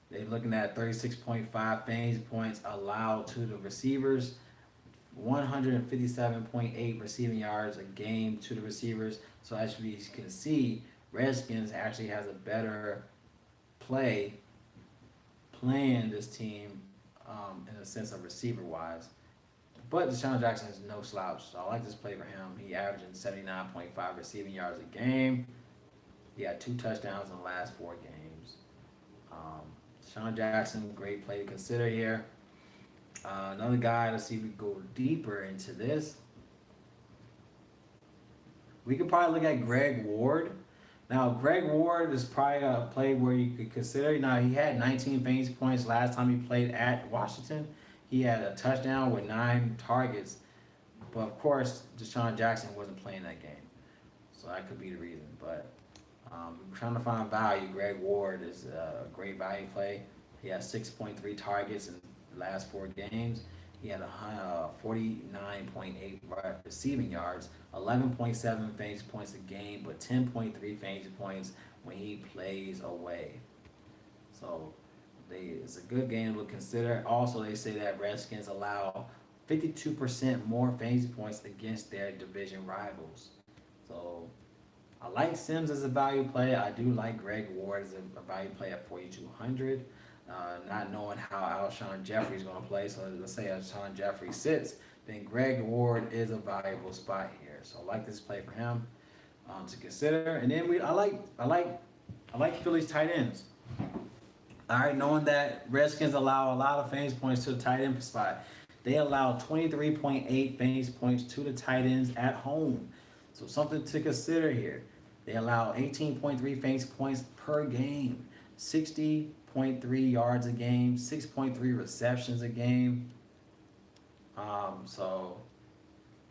They're looking at 36.5 fantasy points allowed to the receivers, 157.8 receiving yards a game to the receivers. So as you can see, Redskins actually has a better play playing this team in a sense of receiver wise. But Deshaun Jackson is no slouch, so I like this play for him. He averaging 79.5 receiving yards a game. He had 2 touchdowns in the last 4 games. Um, Deshaun Jackson, great play to consider here. Another guy, let's see if we go deeper into this. We could probably look at Greg Ward. Now, Greg Ward is probably a play where you could consider. Now, he had 19 fantasy points last time he played at Washington. He had a touchdown with 9 targets. But of course, Deshaun Jackson wasn't playing that game. So that could be the reason. But trying to find value. Greg Ward is a great value play. He has 6.3 targets in the last 4 games. He had 49.8 receiving yards, 11.7 fantasy points a game, but 10.3 fantasy points when he plays away. So it's a good game to consider. Also, they say that Redskins allow 52% more fantasy points against their division rivals. So I like Sims as a value play. I do like Greg Ward as a value play at 4,200. Not knowing how Alshon Jeffrey is going to play, so let's say Alshon Jeffrey sits, then Greg Ward is a valuable spot here. So I like this play for him to consider. And then I like Philly's tight ends. All right, knowing that Redskins allow a lot of fantasy points to the tight end spot, they allow 23.8 fantasy points to the tight ends at home. So something to consider here. They allow 18.3 fantasy points per game, 60.3 yards a game, 6.3 receptions a game. So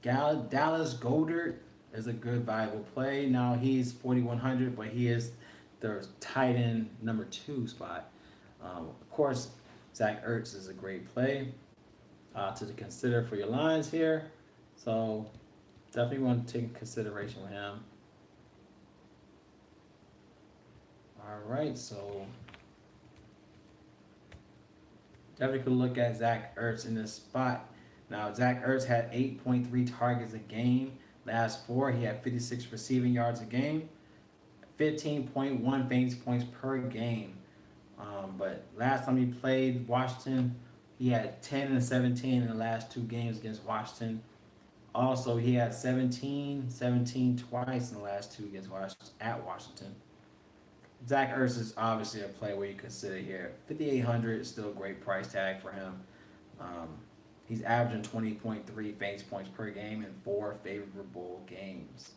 Dallas Goedert is a good valuable play. Now he's 4,100, but he is the tight end number 2 spot. Of course, Zach Ertz is a great play to consider for your lines here. So definitely want to take into consideration with him. All right, so definitely could look at Zach Ertz in this spot. Now, Zach Ertz had 8.3 targets a game. Last 4, he had 56 receiving yards a game, 15.1 fantasy points per game. But last time he played Washington, he had 10 and 17 in the last 2 games against Washington. Also, he had 17 twice in the last 2 against Washington, at Washington. Zach Ertz is obviously a play where you consider here. 5,800 is still a great price tag for him. He's averaging 20.3 fantasy points per game in 4 favorable games.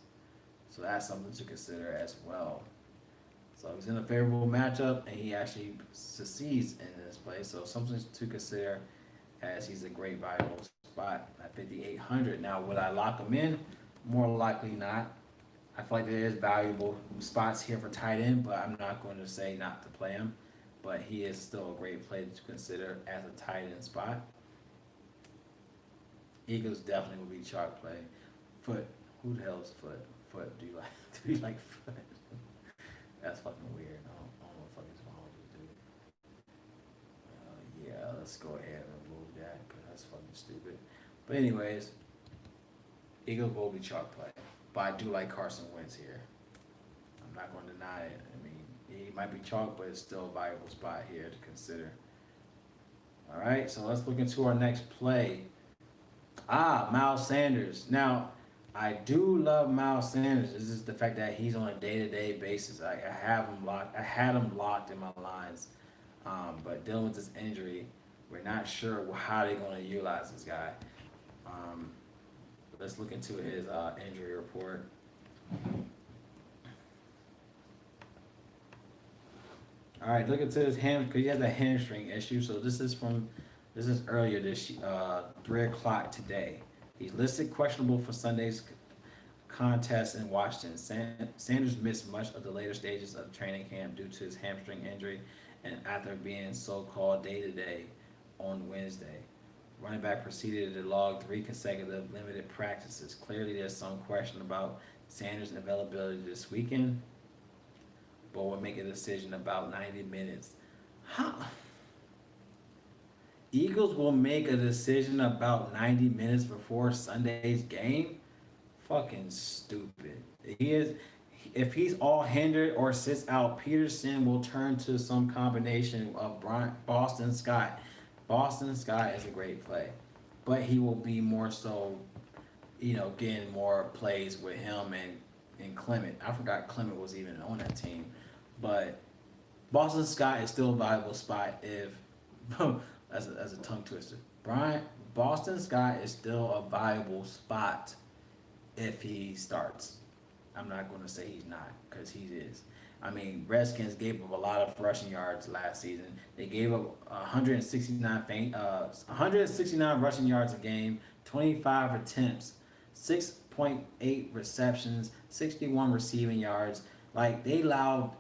So that's something to consider as well. So he's in a favorable matchup, and he actually succeeds in this play. So something to consider, as he's a great viable spot at 5,800. Now, would I lock him in? More likely not. I feel like there is valuable spots here for tight end, but I'm not going to say not to play him. But he is still a great play to consider as a tight end spot. Eagles definitely will be chalk play. Foot. Who the hell's Foot? Foot. Do you like Foot? That's fucking weird. I don't know what the fuck is wrong with this dude. Yeah, let's go ahead and remove that because that's fucking stupid. But anyways, Eagles will be chalk play. But I do like Carson Wentz here. I'm not going to deny it. I mean, he might be chalk, but it's still a viable spot here to consider. All right, so let's look into our next play. Miles Sanders. Now, I do love Miles Sanders. It's just the fact that he's on a day-to-day basis. I have him locked. I had him locked in my lines, but dealing with this injury, we're not sure how they're going to utilize this guy. Let's look into his injury report. All right, look into his because he has a hamstring issue. So this is earlier this 3:00 today. He's listed questionable for Sunday's contest in Washington. Sanders missed much of the later stages of training camp due to his hamstring injury and after being so-called day-to-day on Wednesday. Running back proceeded to log 3 consecutive limited practices. Clearly, there's some question about Sanders' availability this weekend, but will make a decision about 90 minutes. Eagles will make a decision about 90 minutes before Sunday's game. Fucking stupid. He is. If he's all hindered or sits out, Peterson will turn to some combination of Boston Scott. Boston Scott is a great play, but he will be more so, getting more plays with him and Clement. I forgot Clement was even on that team, but Boston Scott is still a viable spot if, as a tongue twister. Boston Scott is still a viable spot if he starts. I'm not going to say he's not because he is. I mean, Redskins gave up a lot of rushing yards last season. They gave up 169 rushing yards a game, 25 attempts, 6.8 receptions, 61 receiving yards. Like they allowed.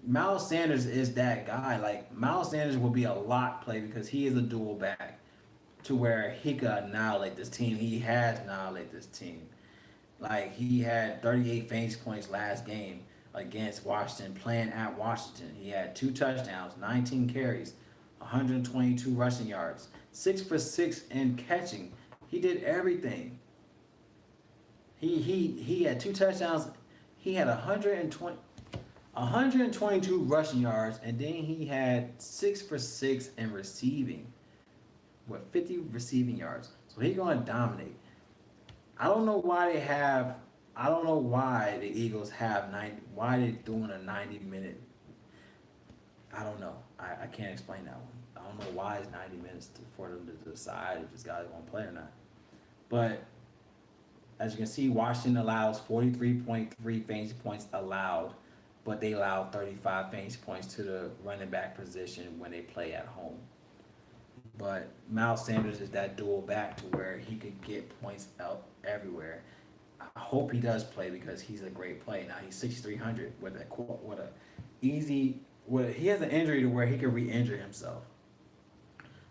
Miles Sanders is that guy. Like Miles Sanders will be a lot play because he is a dual back to where he could annihilate this team. He has annihilated this team. Like he had 38 fantasy points last game against Washington, playing at Washington. He had 2 touchdowns, 19 carries, 122 rushing yards, 6 for 6 in catching. He did everything. He had 2 touchdowns. He had 122 rushing yards, and then he had 6 for 6 in receiving with 50 receiving yards. So he's going to dominate. I don't know why they have. I don't know why the Eagles have 90. Why they doing a 90-minute. I don't know. I can't explain that one. I don't know why it's 90 minutes for them to decide if this guy's going to play or not. But as you can see, Washington allows 43.3 fantasy points allowed, but they allow 35 fantasy points to the running back position when they play at home. But Miles Sanders is that dual back to where he could get points out everywhere. I hope he does play because he's a great play. Now he's 6,300 with a easy. He has an injury to where he could re-injure himself.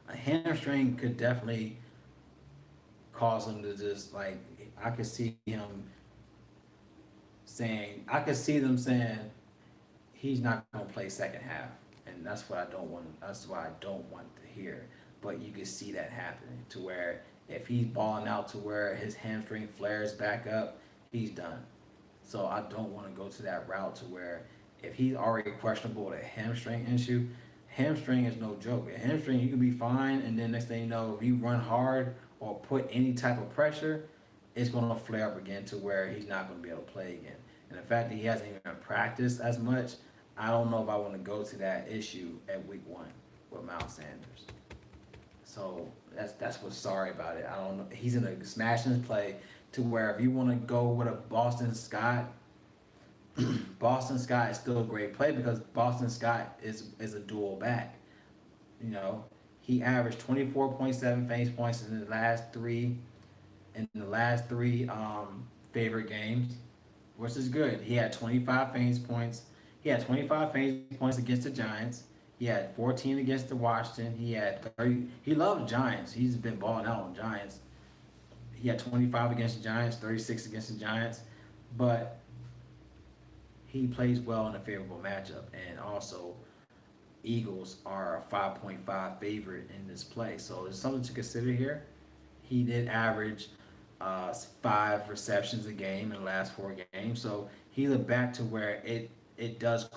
A hamstring could definitely cause him to just like. I could see him saying. I could see them saying he's not going to play second half, and that's what I don't want. That's why I don't want to hear. But you can see that happening to where if he's balling out to where his hamstring flares back up, he's done. So I don't want to go to that route to where if he's already questionable with a hamstring issue, hamstring is no joke. A hamstring, you can be fine, and then next thing you know, if you run hard or put any type of pressure, it's going to flare up again to where he's not going to be able to play again. And the fact that he hasn't even practiced as much, I don't know if I want to go to that issue at week 1 with Miles Sanders. So that's what's sorry about it. I don't know. He's in a smashing play to where if you want to go with a Boston Scott, Boston Scott is still a great play because Boston Scott is a dual back. He averaged 24.7 fantasy points in the last three favorite games, which is good. He had 25 fantasy points. He had 25 fantasy points against the Giants. He had 14 against the Washington. He had 30. He loves Giants. He's been balling out on Giants. He had 25 against the Giants, 36 against the Giants. But he plays well in a favorable matchup. And also, Eagles are a 5.5 favorite in this play. So there's something to consider here. He did average 5 receptions a game in the last 4 games. So he's a back to where it does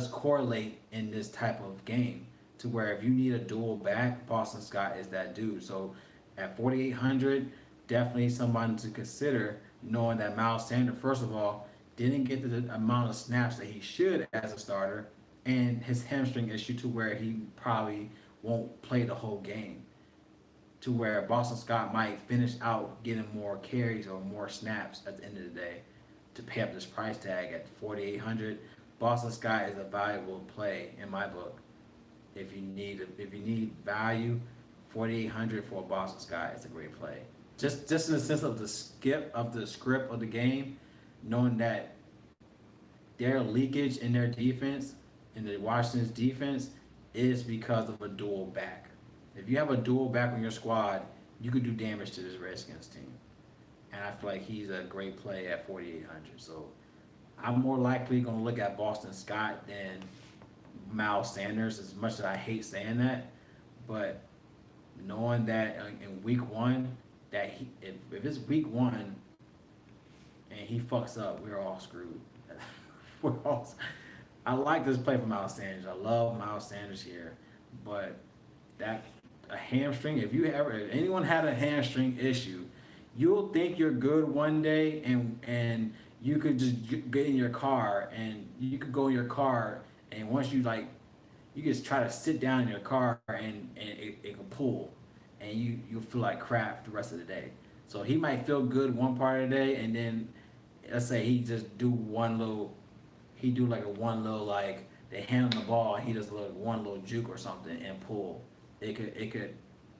correlate in this type of game to where if you need a dual back, Boston Scott is that dude. So at 4,800, definitely someone to consider, knowing that Miles Sanders, first of all, didn't get the amount of snaps that he should as a starter, and his hamstring issue to where he probably won't play the whole game. To where Boston Scott might finish out getting more carries or more snaps at the end of the day to pay up this price tag at 4,800. Boston Scott is a valuable play in my book. If you need value, 4,800 for Boston Scott is a great play. Just in the sense of the script of the game, knowing that their leakage in their defense, in the Washington's defense, is because of a dual back. If you have a dual back on your squad, you could do damage to this Redskins team. And I feel like he's a great play at 4,800. So I'm more likely going to look at Boston Scott than Miles Sanders, as much as I hate saying that. But knowing that in week one, that if it's week one and he fucks up, we're all screwed. we're all. I like this play for Miles Sanders. I love Miles Sanders here, but that a hamstring. If anyone had a hamstring issue, you'll think you're good one day, and you could just get in your car, and you could go in your car, and once you like, you just try to sit down in your car, and it can pull, and you'll feel like crap the rest of the day. So he might feel good one part of the day, and then let's say he just do one little, he do like a one little like they hand him the ball, and he does like one little juke or something and pull. It could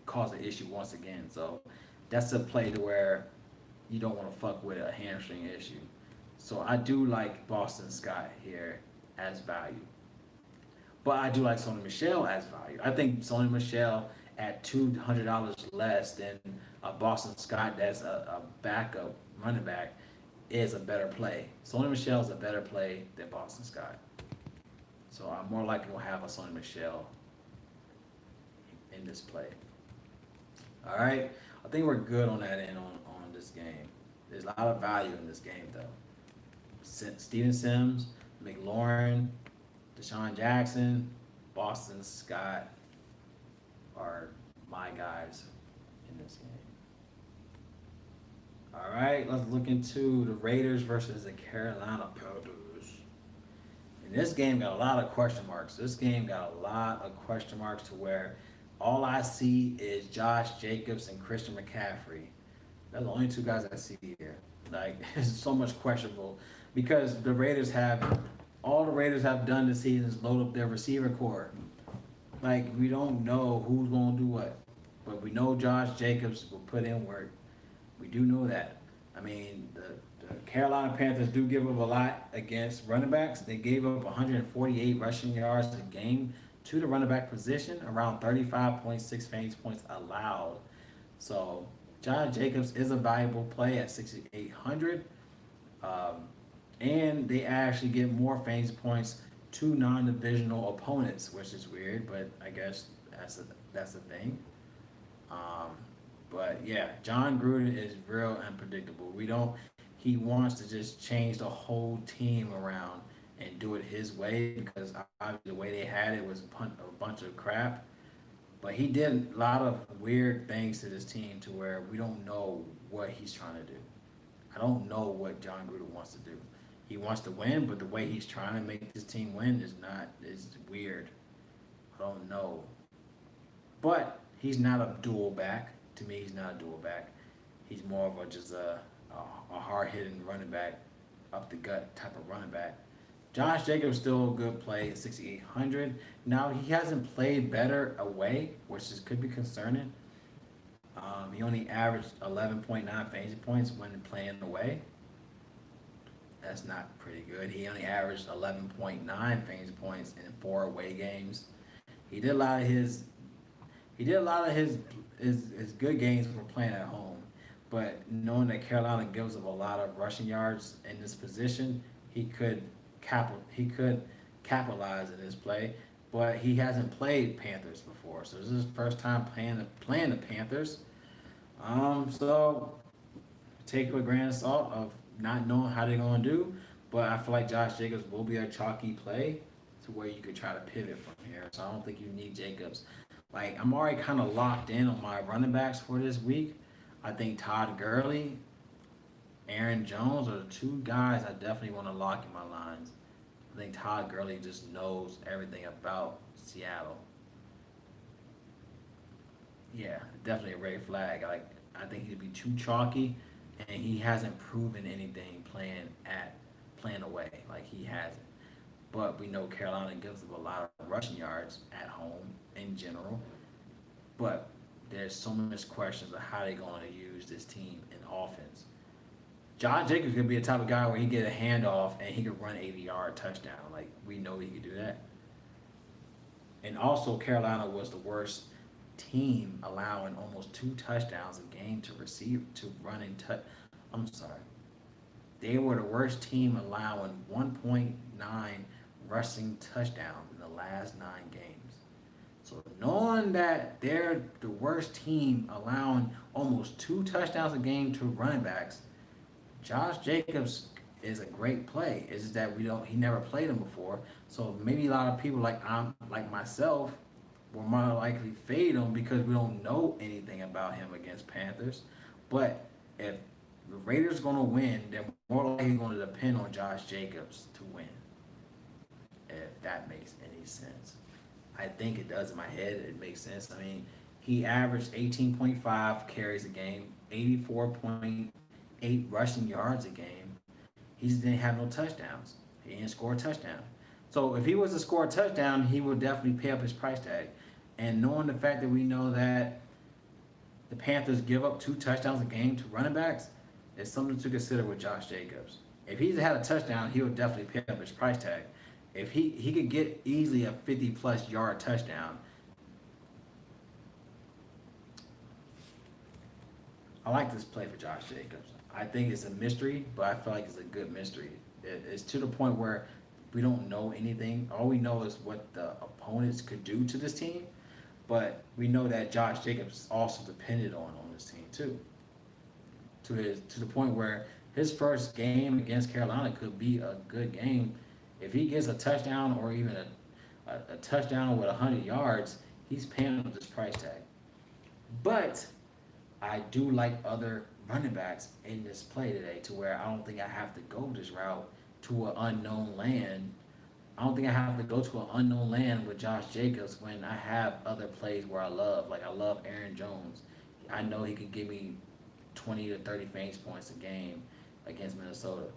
cause an issue once again. So that's a play to where you don't want to fuck with a hamstring issue. So I do like Boston Scott here as value. But I do like Sony Michelle as value. I think Sony Michelle at $200 less than a Boston Scott that's a backup running back is a better play. Sony Michelle is a better play than Boston Scott. So I'm more likely to have a Sony Michelle in this play. All right, I think we're good on that end on this game. There's a lot of value in this game though. Steven Sims, McLaurin, Deshaun Jackson, Boston Scott are my guys in this game. All right, let's look into the Raiders versus the Carolina Panthers. And this game got a lot of question marks. This game got a lot of question marks to where all I see is Josh Jacobs and Christian McCaffrey. That's the only two guys I see here. Like, it's so much questionable because all the Raiders have done this season is load up their receiver core. Like, we don't know who's going to do what. But we know Josh Jacobs will put in work. We do know that. I mean, the Carolina Panthers do give up a lot against running backs. They gave up 148 rushing yards a game to the running back position, around 35.6 fantasy points allowed. So Josh Jacobs is a valuable play at 6,800. And they actually get more fantasy points to non-divisional opponents, which is weird, but I guess that's a thing. Um, but yeah, John Gruden is real unpredictable. He wants to just change the whole team around and do it his way because obviously the way they had it was a bunch of crap. But he did a lot of weird things to this team to where we don't know what he's trying to do. I don't know what John Gruden wants to do. He wants to win, but the way he's trying to make this team win is weird. I don't know. But he's not a dual back. To me, he's not a dual back. He's more of just a hard hitting running back, up the gut type of running back. Josh Jacobs still a good play at 6,800. Now he hasn't played better away, could be concerning. He only averaged 11.9 fantasy points when playing away. That's not pretty good. He only averaged 11.9 fantasy points in 4 away games. He did a lot of his good games for playing at home, but knowing that Carolina gives up a lot of rushing yards in this position, he could capitalize in this play. But he hasn't played Panthers before, so this is his first time playing the Panthers. So take it with a grain of salt of not knowing how they're gonna do, but I feel like Josh Jacobs will be a chalky play to where you could try to pivot from here. So I don't think you need Jacobs. Like, I'm already kind of locked in on my running backs for this week. I think Todd Gurley, Aaron Jones are the two guys I definitely want to lock in my lines. I think Todd Gurley just knows everything about Seattle. Yeah, definitely a red flag. Like, I think he'd be too chalky, and he hasn't proven anything playing away. Like, he hasn't. But we know Carolina gives up a lot of rushing yards at home in general. But there's so much questions of how they're going to use this team in offense. John Jacobs could be a type of guy where he get a handoff and he could run 80-yard touchdown. Like, we know he could do that. And also, Carolina was the worst team allowing almost 2 touchdowns a game to running touch. I'm sorry. They were the worst team allowing 1.9 rushing touchdowns in the last 9 games. So knowing knowing that they're the worst team, allowing almost 2 touchdowns a game to running backs, Josh Jacobs is a great play. It's just that we don't. He never played him before, so maybe a lot of people like myself will more likely fade him because we don't know anything about him against Panthers. But if the Raiders going to win, they're more likely going to depend on Josh Jacobs to win. If that makes any sense. I think it does in my head. It makes sense. I mean, he averaged 18.5 carries a game, 84.8 rushing yards a game. He just didn't have no touchdowns. He didn't score a touchdown. So if he was to score a touchdown, he would definitely pay up his price tag. And knowing the fact that we know that the Panthers give up 2 touchdowns a game to running backs, is something to consider with Josh Jacobs. If he's had a touchdown, he would definitely pay up his price tag. If he could get easily a 50+ yard touchdown, I like this play for Josh Jacobs. I think it's a mystery, but I feel like it's a good mystery. It's to the point where we don't know anything. All we know is what the opponents could do to this team, but we know that Josh Jacobs is also dependent on this team too. To the point where his first game against Carolina could be a good game. If he gets a touchdown or even a touchdown with 100 yards, he's paying up this price tag. But I do like other running backs in this play today to where I don't think I have to go this route to an unknown land. I don't think I have to go to an unknown land with Josh Jacobs when I have other plays where I love. Like I love Aaron Jones. I know he could give me 20 to 30 fantasy points a game against Minnesota.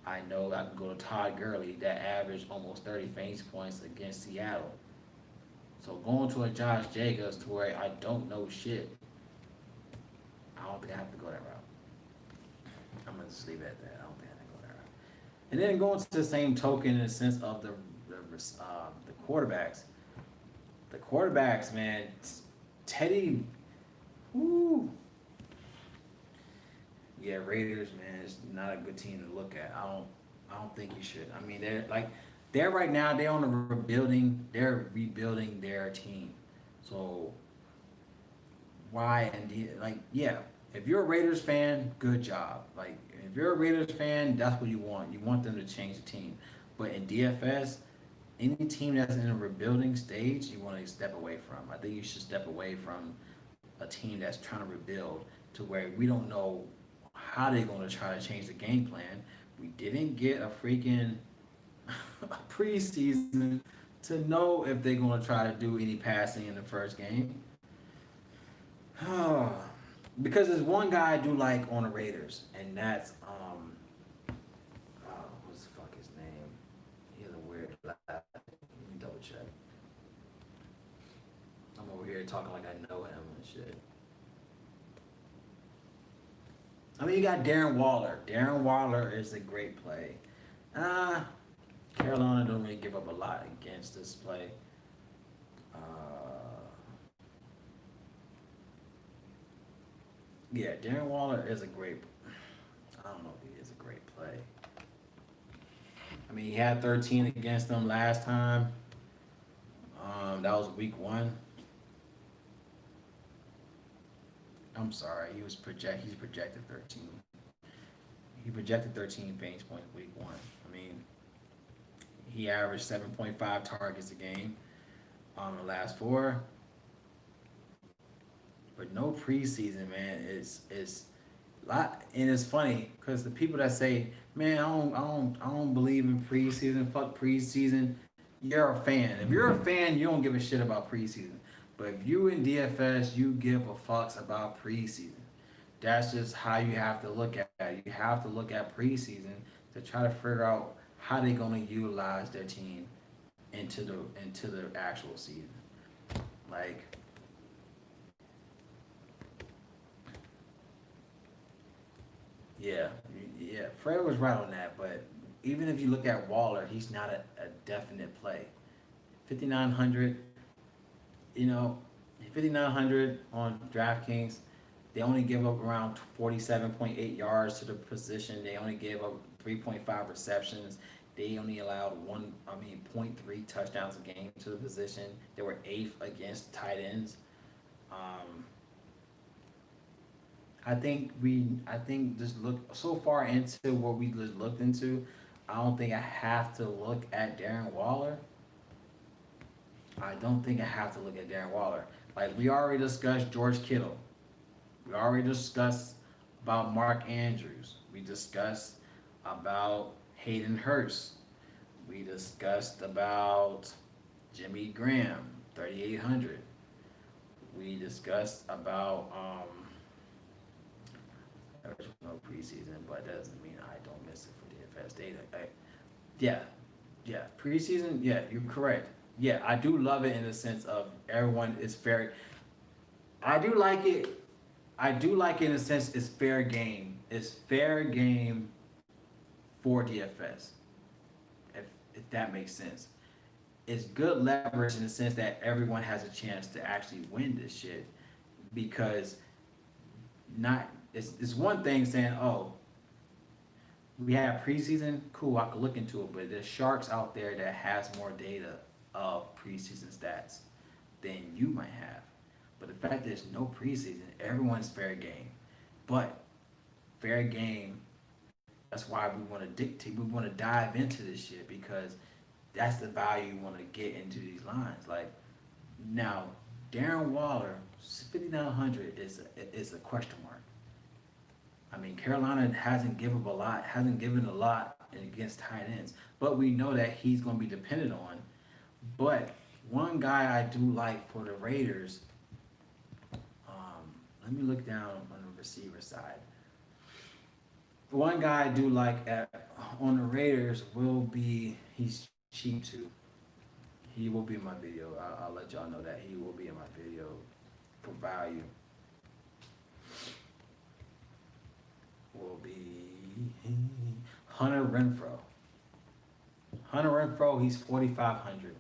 I know I can go to Todd Gurley that averaged almost 30 fantasy points against Seattle. So going to a Josh Jacobs to where I don't know shit, I don't think I have to go that route. I'm gonna just leave it at that. I don't think I have to go that route. And then going to the same token in the sense of the quarterbacks. The quarterbacks, man, Teddy, whoo. Yeah, Raiders, man, it's not a good team to look at. I don't think you should. I mean, they're right now. They're on a rebuilding. They're rebuilding their team. So why and like yeah, if you're a Raiders fan, good job. Like if you're a Raiders fan, that's what you want. You want them to change the team. But in DFS, any team that's in a rebuilding stage, you want to step away from. I think you should step away from a team that's trying to rebuild to where we don't know how they're going to try to change the game plan. We didn't get a freaking a preseason to know if they're going to try to do any passing in the first game. Because there's one guy I do like on the Raiders, and that's what's the fuck his name? He has a weird laugh. Let me double check. I'm over here talking like I know him and shit. I mean, you got Darren Waller. Darren Waller is a great play. Carolina don't really give up a lot against this play. Yeah, Darren Waller is a great. I don't know if he is a great play. I mean, he had 13 against them last time. That was week 1. I'm sorry, he's projected 13. He projected 13 fantasy points week 1. I mean, he averaged 7.5 targets a game on the last 4. But no preseason, man, is a lot, and it's funny because the people that say, "Man, I don't believe in preseason. Fuck preseason." You're a fan. If you're a fan, you don't give a shit about preseason. But if you in DFS, you give a fucks about preseason. That's just how you have to look at it. You have to look at preseason to try to figure out how they're gonna utilize their team into the actual season. Like. Yeah, Fred was right on that, but even if you look at Waller, he's not a definite play. 5,900, 5,900 on Draftkings. They only give up around 47.8 yards to the position. They only gave up 3.5 receptions. They only allowed point 0.3 touchdowns a game to the position. They were eighth against tight ends. Um, I think just look so far into what we just looked into. I don't think I have to look at Darren Waller. I don't think I have to look at Darren Waller. Like we already discussed George Kittle. We already discussed about Mark Andrews. We discussed about Hayden Hurst. We discussed about Jimmy Graham, 3,800. We discussed about there's no preseason, but that doesn't mean I don't miss it for DFS data. Yeah, yeah, preseason. Yeah, you're correct. Yeah, I do love it in the sense of everyone is fair. I do like it. I do like it in a sense it's fair game. It's fair game for DFS. If if that makes sense. It's good leverage in the sense that everyone has a chance to actually win this shit because not it's one thing saying, oh, we have preseason, cool, I could look into it, but there's sharks out there that has more data of preseason stats than you might have. But the fact there's no preseason, everyone's fair game. But fair game, that's why we want to dictate, we want to dive into this shit because that's the value you want to get into these lines. Like now, Darren Waller, 5,900 is a question mark. I mean, Carolina hasn't given a lot against tight ends, but we know that he's going to be dependent on. But one guy I do like for the Raiders, let me look down on the receiver side. One guy I do like on the Raiders will be, he's cheap too. He will be in my video. I'll let y'all know that he will be in my video for value. Will be Hunter Renfro. Hunter Renfro, he's 4,500.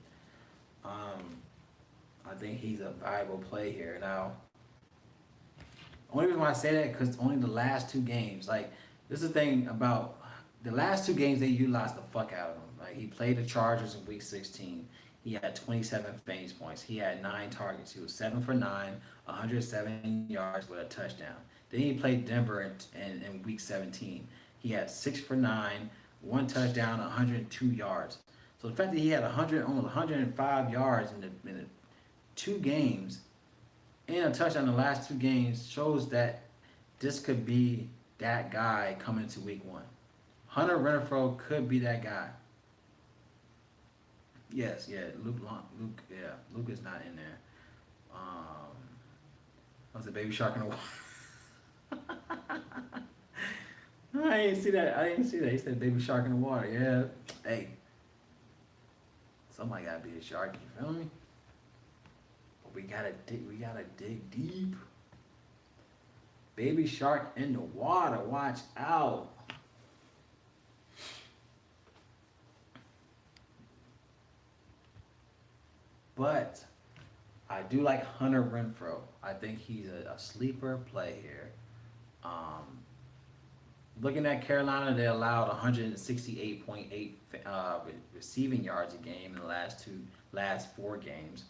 I think he's a valuable play here. Now, only reason why I say that because only the last two games. Like this is the thing about the last two games they utilized the fuck out of him. Like he played the Chargers in Week 16. He had 27 fantasy points. He had 9 targets. He was 7 for 9, 107 yards with a touchdown. Then he played Denver in Week 17. He had 6 for 9, 1 touchdown, 102 yards. So the fact that he had almost 105 yards in the 2 games and a touchdown in the last 2 games shows that this could be that guy coming to Week 1. Hunter Renfro could be that guy. Yes, yeah, Luke is not in there. Was it Baby Shark in the water? I didn't see that. He said Baby Shark in the water. Yeah, hey, somebody gotta be a shark. You feel me? But we gotta dig deep. Baby Shark in the water. Watch out. But I do like Hunter Renfro. I think he's a sleeper play here. Looking at Carolina, they allowed 168.8 receiving yards a game in the last 4 games.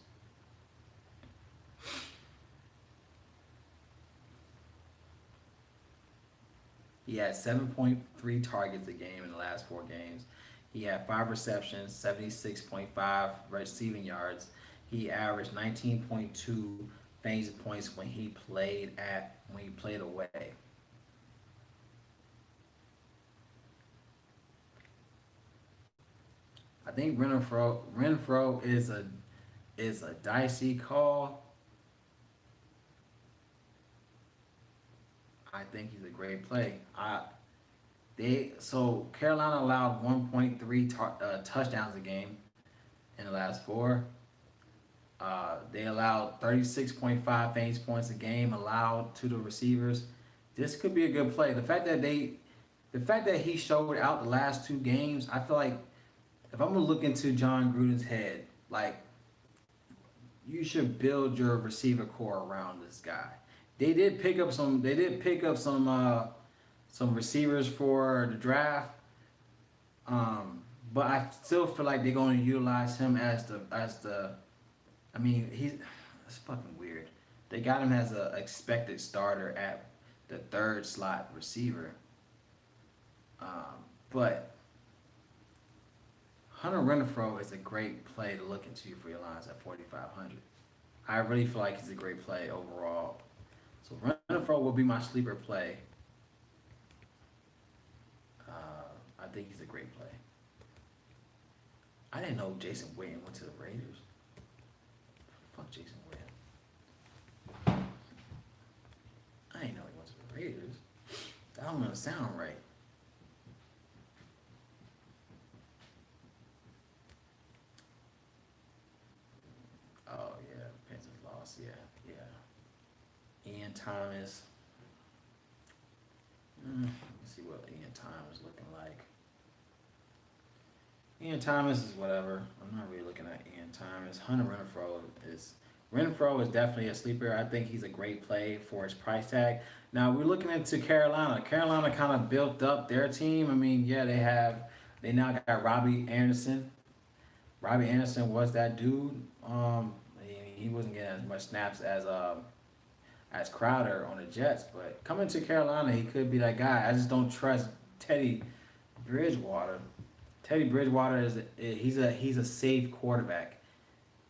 He had 7.3 targets a game in the last 4 games. He had 5 receptions, 76.5 receiving yards. He averaged 19.2 fantasy points when he played away. I think Renfro is a dicey call. I think he's a great play. Carolina allowed 1.3 touchdowns a game in the last 4. They allowed 36.5 fantasy points a game allowed to the receivers. This could be a good play. The fact that he showed out the last 2 games, I feel like if I'm gonna look into John Gruden's head, like you should build your receiver core around this guy. They did pick up some receivers for the draft. but I still feel like they're going to utilize him as the. I mean, it's fucking weird. They got him as a expected starter at the third slot receiver. But Hunter Renfro is a great play to look into for your lines at 4,500. I really feel like he's a great play overall. So Renfro will be my sleeper play. I think he's a great play. I didn't know Jason Witten went to the Raiders. Fuck Jason Witten. I didn't know he went to the Raiders. That don't even sound right. Oh yeah, Panthers lost. Yeah, yeah. Ian Thomas. Let me see what Ian Thomas is looking like. Ian Thomas is whatever. I'm not really looking at Ian Thomas. Hunter Renfro is definitely a sleeper. I think he's a great play for his price tag. Now we're looking into Carolina. Carolina kind of built up their team. I mean, yeah, they now got Robbie Anderson. Robbie Anderson was that dude. He wasn't getting as much snaps as Crowder on the Jets, but coming to Carolina, he could be that guy. I just don't trust Teddy Bridgewater. Teddy Bridgewater he's a safe quarterback.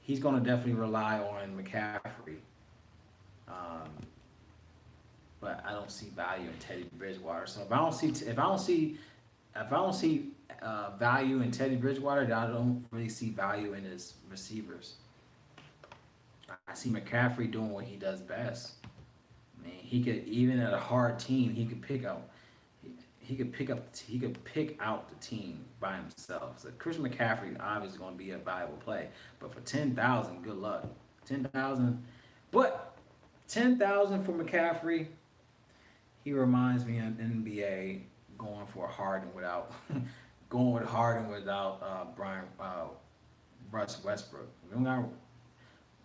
He's going to definitely rely on McCaffrey, um, but I don't see value in Teddy Bridgewater. So if I don't see value in Teddy Bridgewater, then I don't really see value in his receivers. I see McCaffrey doing what he does best. I mean, he could even at a hard team, he could pick out the team by himself. So Christian McCaffrey obviously going to be a valuable play, but for 10,000, good luck. 10,000, but 10,000 for McCaffrey. He reminds me of NBA going for Harden without going with Harden without Brian Russ Westbrook. We don't got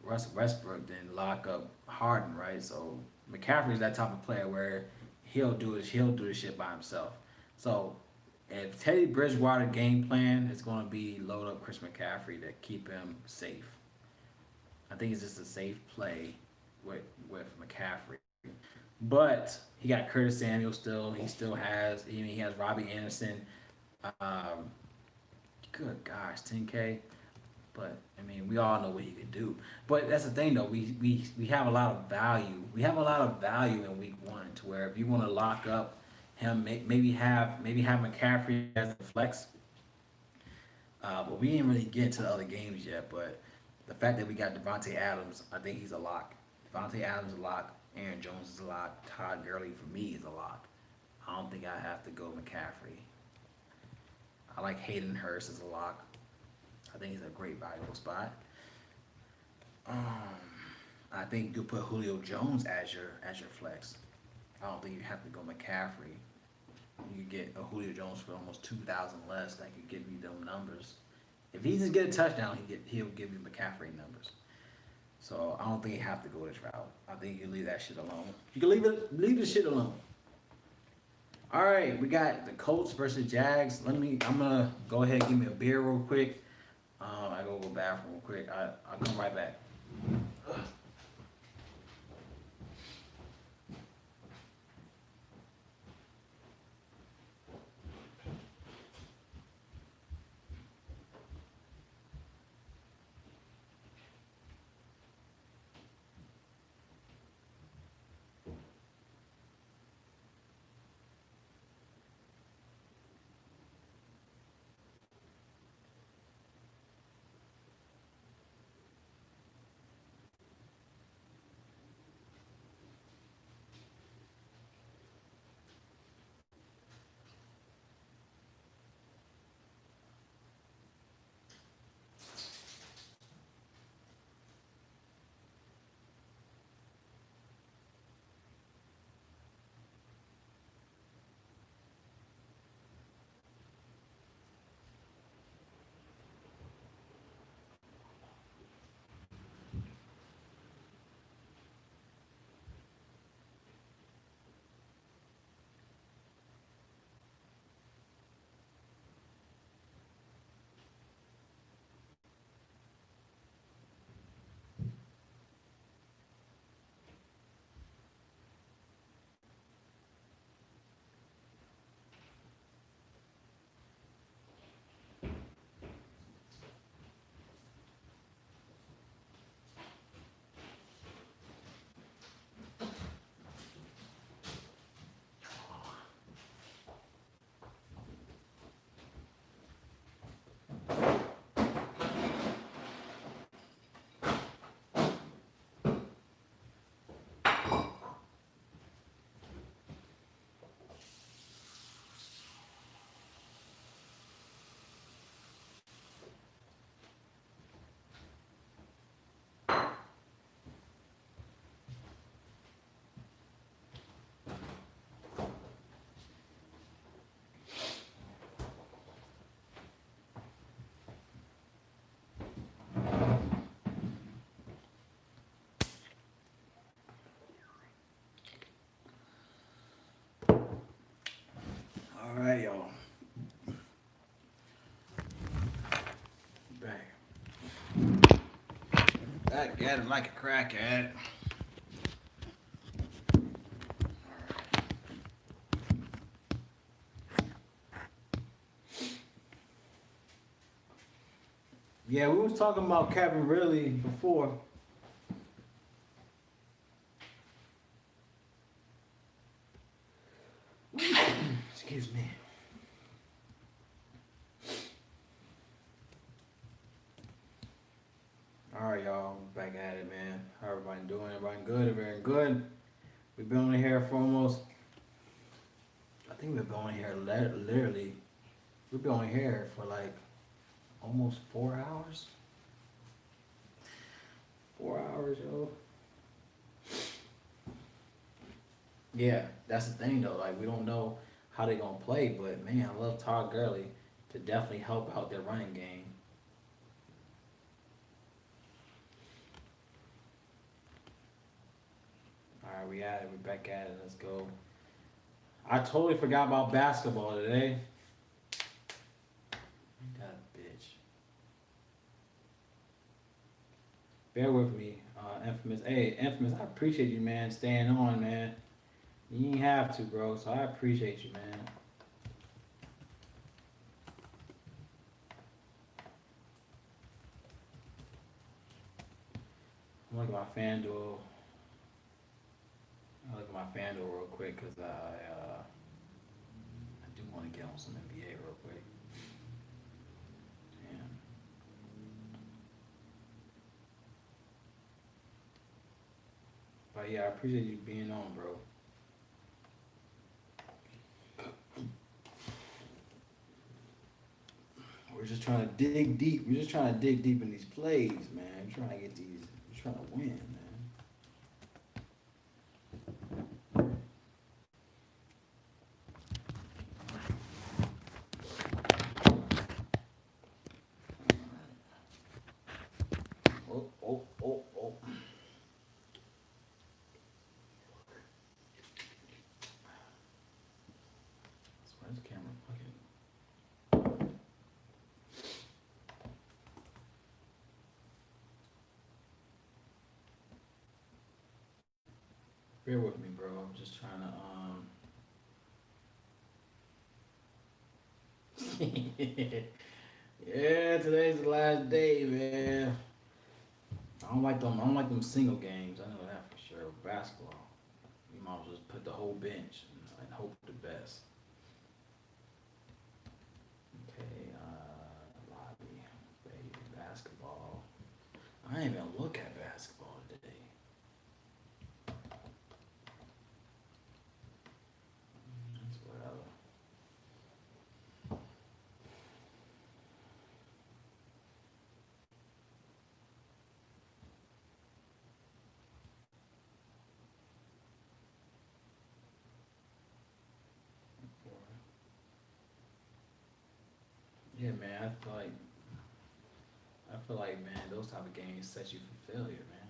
Russ Westbrook then lock up Harden, right? So McCaffrey's that type of player where he'll do the shit by himself. So if Teddy Bridgewater game plan is going to be load up Chris McCaffrey to keep him safe, I think it's just a safe play with McCaffrey. But he got Curtis Samuel still. He has Robbie Anderson. Um, Good gosh, 10K. But I mean, we all know what he could do. But that's the thing, though. We have a lot of value. We have a lot of value in week one, to where if you want to lock up him, maybe have McCaffrey as a flex. But we didn't really get into the other games yet. But the fact that we got Devontae Adams, I think he's a lock. Devontae Adams is a lock. Aaron Jones is a lock. Todd Gurley for me is a lock. I don't think I have to go McCaffrey. I like Hayden Hurst as a lock. I think he's a great valuable spot. Um, I think you put Julio Jones as your flex. I don't think you have to go McCaffrey. You get a Julio Jones for almost 2,000 less. That could give you them numbers. If he just get a touchdown, he'll give you McCaffrey numbers. So I don't think you have to go this route. I think you can leave that shit alone. You can leave the shit alone. All right, we got the Colts versus Jags. I'm gonna go ahead and give me a beer real quick. I go bathroom real quick. I'll come right back. Back at it like a crack at it. Yeah, we was talking about Kevin Ridley before. Excuse me. All right, y'all, back at it, man. How everybody doing? Everybody good? Everybody good? We've been on here for almost. I think we've been on here literally. We've been on here for like almost 4 hours. 4 hours, yo. Yeah, that's the thing though. Like we don't know how they gonna play, but man, I love Todd Gurley to definitely help out their running game. All right, we at it. We back at it. Let's go. I totally forgot about basketball today. That bitch. Bear with me, Infamous. Hey, Infamous, I appreciate you, man, staying on, man. You ain't have to, bro, so I appreciate you, man. I'm looking at my FanDuel. I'll look at my FanDuel real quick because I do want to get on some NBA real quick. Damn. But yeah, I appreciate you being on, bro. We're just trying to dig deep. We're just trying to dig deep in these plays, man. We're trying to get these. We're trying to win, man. Oh, oh, oh, oh. Where's the camera? Fucking. Bear with me, bro. I'm just trying to. Yeah, today's the last day, man. I don't like them. I don't like them single games. I know that for sure. Basketball, you might as well just put the whole bench and hope for the best. Okay, lobby, baby, basketball. I didn't even look at basketball today. That's whatever. Yeah, man. I feel like, man, those type of games set you for failure, man.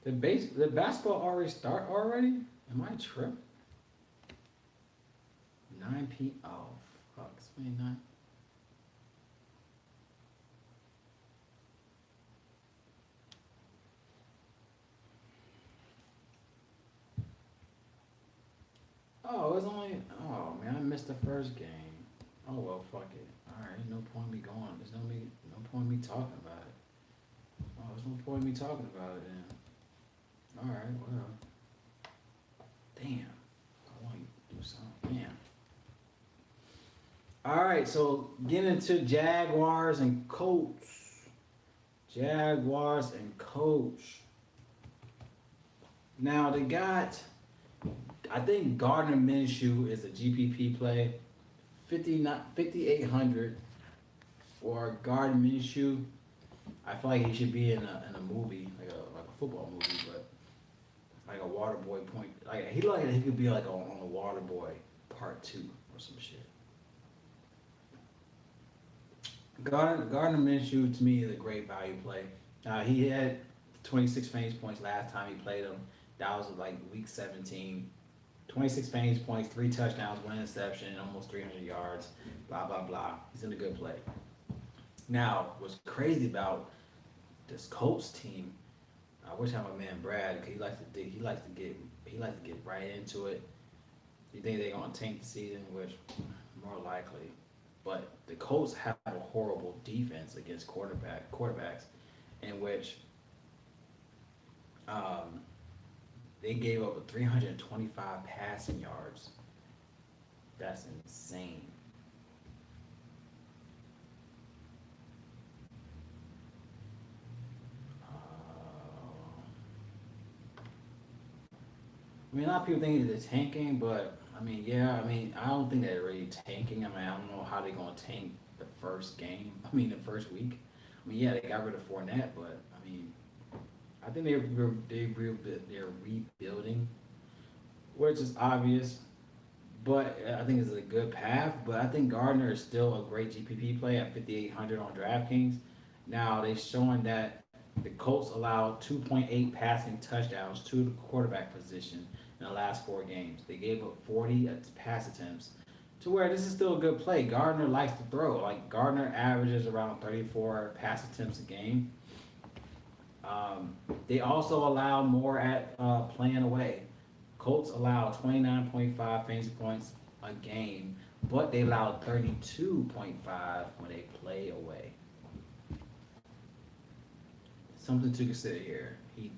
Did basketball already start already? Am I tripping? 9 p. Oh, fuck. It's 29. Oh, it was only. Oh man, I missed the first game. Oh well, fuck it. All right, no point in me going. There's no point in me talking about it. Oh, there's no point in me talking about it then. All right, well. Damn. I want to do something. Damn. All right, so getting into Jaguars and Colts. Jaguars and Colts. Now they got. I think Gardner Minshew is a GPP play. 5,800 for Gardner Minshew. I feel like he should be in a movie, like a football movie, but like a Waterboy point. Like he could be like on a Waterboy Part 2 or some shit. Gardner Minshew to me is a great value play. He had 26 fantasy points last time he played him. That was like week 17. 26 fantasy points, 3 touchdowns, 1 interception, almost 300 yards. Blah blah blah. He's in a good play. Now, what's crazy about this Colts team? I wish I had my man Brad because he likes to get right into it. You think they're gonna tank the season, which more likely. But the Colts have a horrible defense against quarterbacks, in which um, they gave up 325 passing yards. That's insane. I mean, a lot of people think it's tanking, but I mean, yeah, I mean, I don't think they're really tanking. I mean, I don't know how they're gonna tank the first game. I mean, the first week. I mean, yeah, they got rid of Fournette, but I mean, I think they're rebuilding, which is obvious. But I think it's a good path. But I think Gardner is still a great GPP play at 5,800 on DraftKings. Now they're showing that the Colts allowed 2.8 passing touchdowns to the quarterback position in the last 4 games. They gave up 40 pass attempts. To where this is still a good play. Gardner likes to throw. Like Gardner averages around 34 pass attempts a game. They also allow more at playing away. Colts allow 29.5 fantasy points a game, but they allow 32.5 when they play away. Something to consider here. He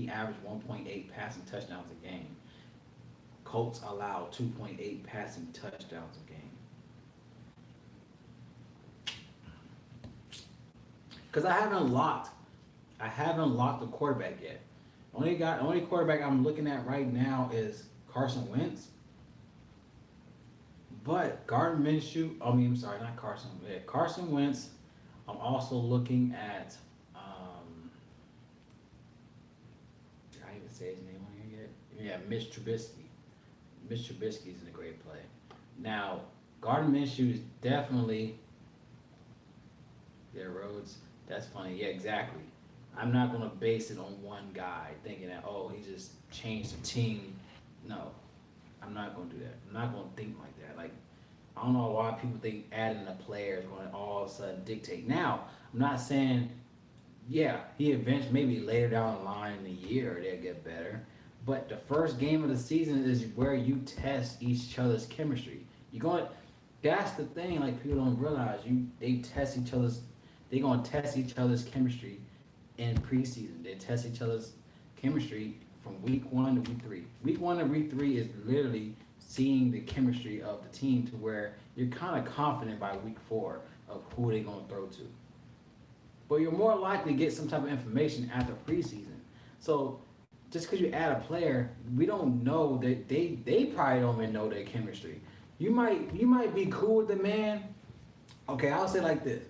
averaged 1.8 passing touchdowns a game. Colts allow 2.8 passing touchdowns a game. Because I haven't locked the quarterback yet. Only quarterback I'm looking at right now is Carson Wentz. But Gardner Minshew, I'm sorry, not Carson. Yeah, Carson Wentz. I'm also looking at. Did I even say his name on here yet? Yeah, Mitch Trubisky. Mitch Trubisky is a great play. Now, Gardner Minshew is definitely. Their roads. That's funny. Yeah, exactly. I'm not gonna base it on one guy thinking that he just changed the team. No, I'm not gonna do that. I'm not gonna think like that. Like I don't know why people think adding a player is gonna all of a sudden dictate. Now, I'm not saying yeah, he eventually maybe later down the line in the year they'll get better. But the first game of the season is where you test each other's chemistry. You're going that's the thing, like people don't realize they're gonna test each other's chemistry in preseason. They test each other's chemistry from week 1 to week 3. Week 1 to week 3 is literally seeing the chemistry of the team to where you're kind of confident by week 4 of who they're going to throw to. But you're more likely to get some type of information after preseason. So just because you add a player, we don't know that they probably don't even know their chemistry. You might be cool with the man. Okay, I'll say it like this.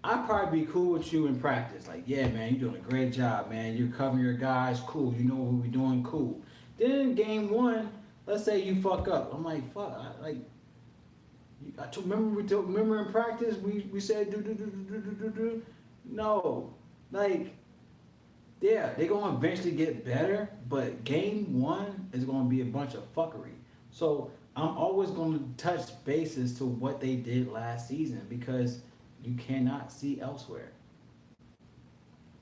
I'd probably be cool with you in practice. Like, yeah, man, you're doing a great job, man. You're covering your guys, cool. You know what we're doing, cool. Then game 1, let's say you fuck up. I'm like, fuck, remember in practice we said do. No, like, yeah, they're gonna eventually get better, but game 1 is gonna be a bunch of fuckery. So I'm always gonna touch bases to what they did last season because you cannot see elsewhere.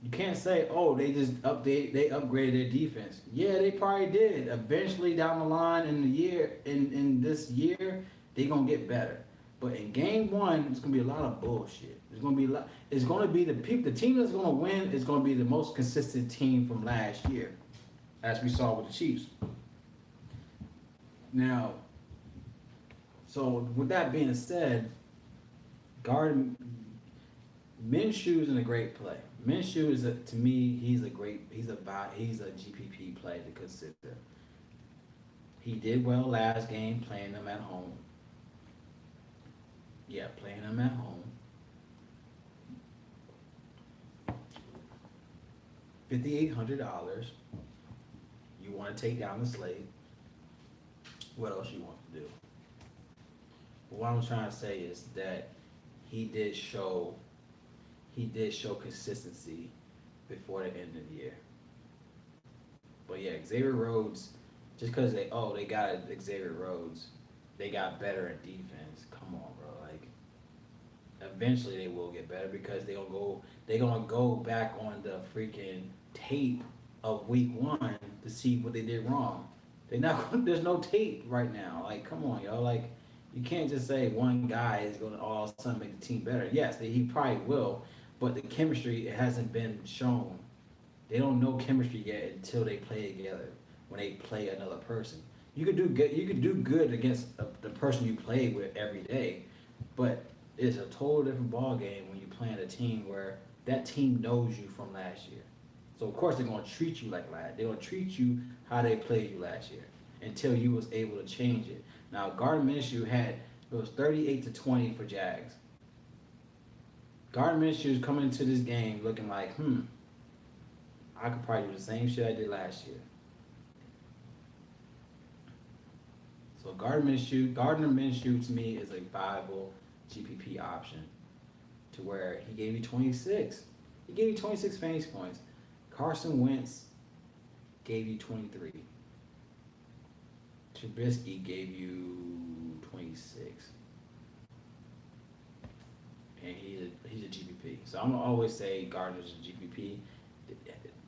You can't say, they upgraded their defense. Yeah, they probably did. Eventually down the line in this year, they're gonna get better. But in game 1, it's gonna be a lot of bullshit. It's gonna be the team that's gonna win is gonna be the most consistent team from last year, as we saw with the Chiefs. Now, so with that being said, Minshew is in a great play. Minshew to me, he's a GPP play to consider. He did well last game playing them at home. Yeah, playing them at home. $5,800. You want to take down the slate. What else you want to do? What I'm trying to say is that he did show consistency before the end of the year. But yeah, Xavier Rhodes, Just because they got Xavier Rhodes, they got better at defense. Come on, bro. Like eventually they will get better because they gonna go back on the freaking tape of week one to see what they did wrong. They not there's no tape right now. Like come on, yo. Like you can't just say one guy is gonna all of a sudden make the team better. Yes, he probably will, but the chemistry it hasn't been shown. They don't know chemistry yet until they play together. When they play another person, you could do good. You could do good against the person you play with every day, but it's a total different ball game when you're playing a team where that team knows you from last year. So of course they're gonna treat you like last. They're gonna treat you how they played you last year until you was able to change it. Now Gardner Minshew had it was 38-20 for Jags. Gardner Minshew's coming into this game looking like, I could probably do the same shit I did last year. So Gardner Minshew to me is a viable GPP option to where he gave you 26. He gave you 26 fantasy points. Carson Wentz gave you 23. Trubisky gave you 26. And he's a GPP. So I'm gonna always say Gardner's a GPP.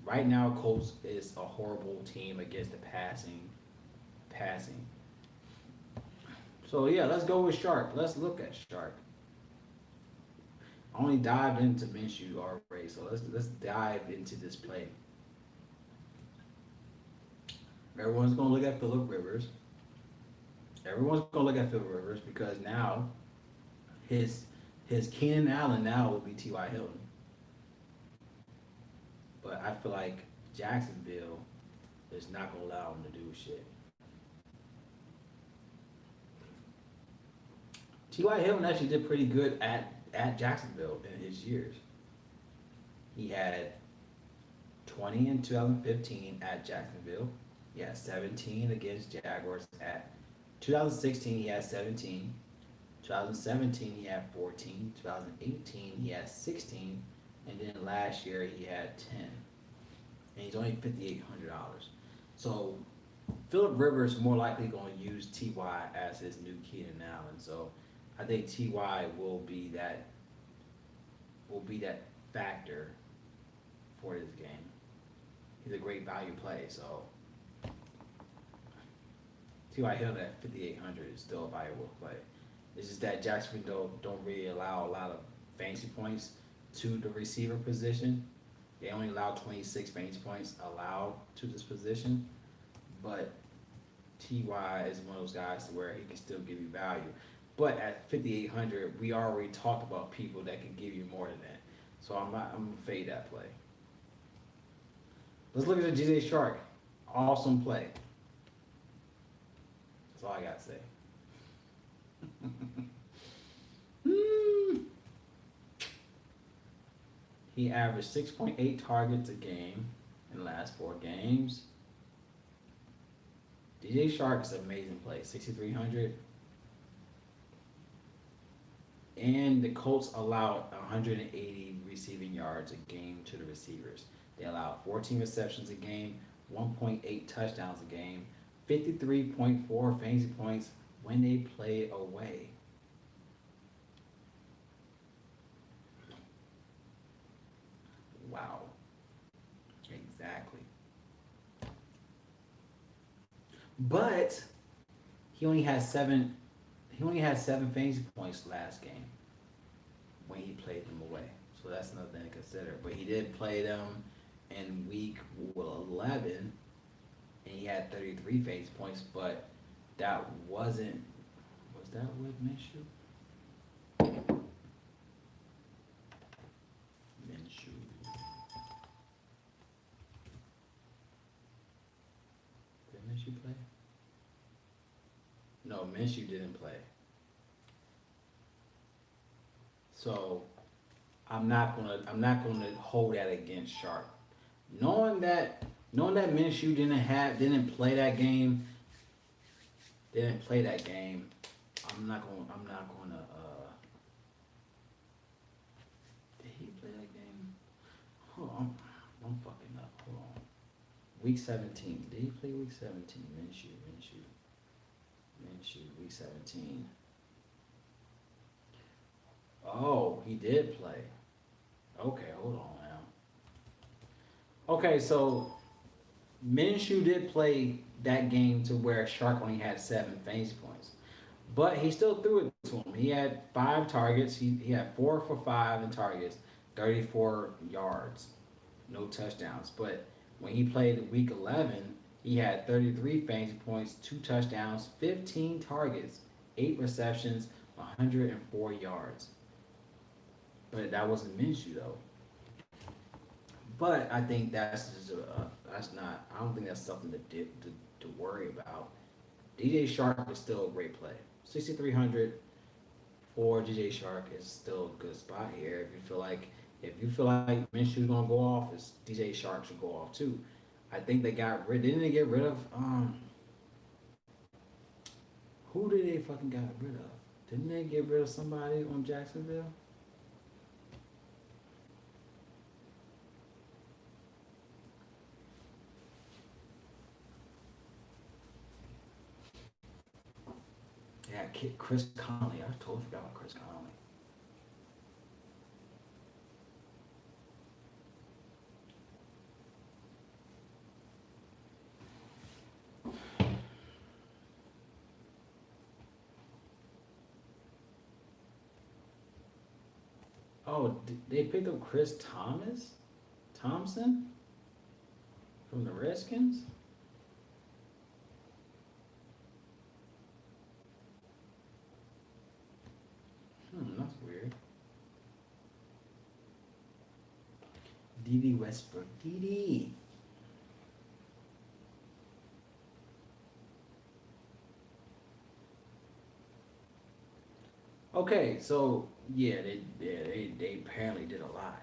Right now, Colts is a horrible team against the passing. So yeah, let's go with Shark. Let's look at Shark. I only dived into Minshew already, so let's dive into this play. Everyone's gonna look at Phillip Rivers. Everyone's gonna look at Phillip Rivers because now his Keenan Allen now will be T.Y. Hilton. But I feel like Jacksonville is not gonna allow him to do shit. T.Y. Hilton actually did pretty good at Jacksonville in his years. He had 20 in 2015 at Jacksonville. He had 17 against Jaguars at 2016 he had 17. 2017 he had 14. 2018 he had 16. And then last year he had 10. And he's only $5,800. So Phillip Rivers more likely going to use Ty as his new Keenan Allen. So I think Ty will be that factor for this game. He's a great value play. So T.Y. Hill at 5,800 is still a valuable play. It's just that Jacksonville don't really allow a lot of fantasy points to the receiver position. They only allow 26 fantasy points allowed to this position, but Ty is one of those guys to where he can still give you value. But at 5,800, we already talked about people that can give you more than that. So I'm gonna fade that play. Let's look at the G.J. Shark. Awesome play. That's all I gotta say. He averaged 6.8 targets a game in the last 4 games. DJ Shark is an amazing play, 6,300. And the Colts allowed 180 receiving yards a game to the receivers. They allowed 14 receptions a game, 1.8 touchdowns a game, 53.4 fantasy points when they play away. Wow. Exactly. But he only had 7 fantasy points last game when he played them away. So that's another thing to consider. But he did play them in week 11 and he had 33 fantasy points, but that was that with Minshew? Did Minshew play? No, Minshew didn't play. So I'm not gonna hold that against Sharp. Knowing that Minshew didn't play that game. I'm not gonna. Did he play that game? Hold on, I'm fucking up. Hold on. Week 17. Did he play week 17? Minshew, week 17. Oh, he did play. Okay, hold on now. Okay, so Minshew did play that game to where Shark only had 7 fantasy points. But he still threw it to him. He had 5 targets. He had 4 for 5 in targets, 34 yards, no touchdowns. But when he played week 11, he had 33 fantasy points, 2 touchdowns, 15 targets, 8 receptions, 104 yards. But that wasn't Minshew though. But I think that's not. I don't think that's something to worry about. DJ Shark is still a great play. 6,300 for DJ Shark is still a good spot here. If you feel like Minshew's gonna go off, it's DJ Shark should go off too. I think they got rid. Didn't they get rid of who did they fucking got rid of? Didn't they get rid of somebody on Jacksonville? Yeah, Chris Conley. I totally forgot about Chris Conley. Oh, they picked up Chris Thompson from the Redskins. That's weird. DD Westbrook. DD. Okay, so yeah, they apparently did a lot.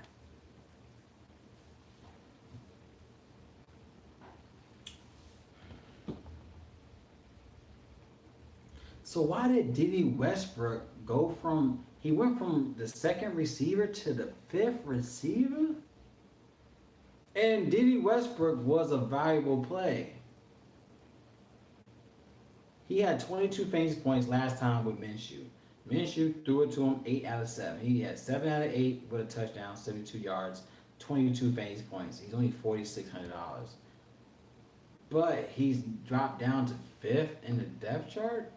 So why did Diddy Westbrook go from he went from the second receiver to the fifth receiver? And Diddy Westbrook was a valuable play. He had 22 fantasy points last time with Minshew. Minshew threw it to him 8 out of 7. He had 7 out of 8 with a touchdown, 72 yards, 22 fantasy points. He's only $4,600. But he's dropped down to fifth in the depth chart.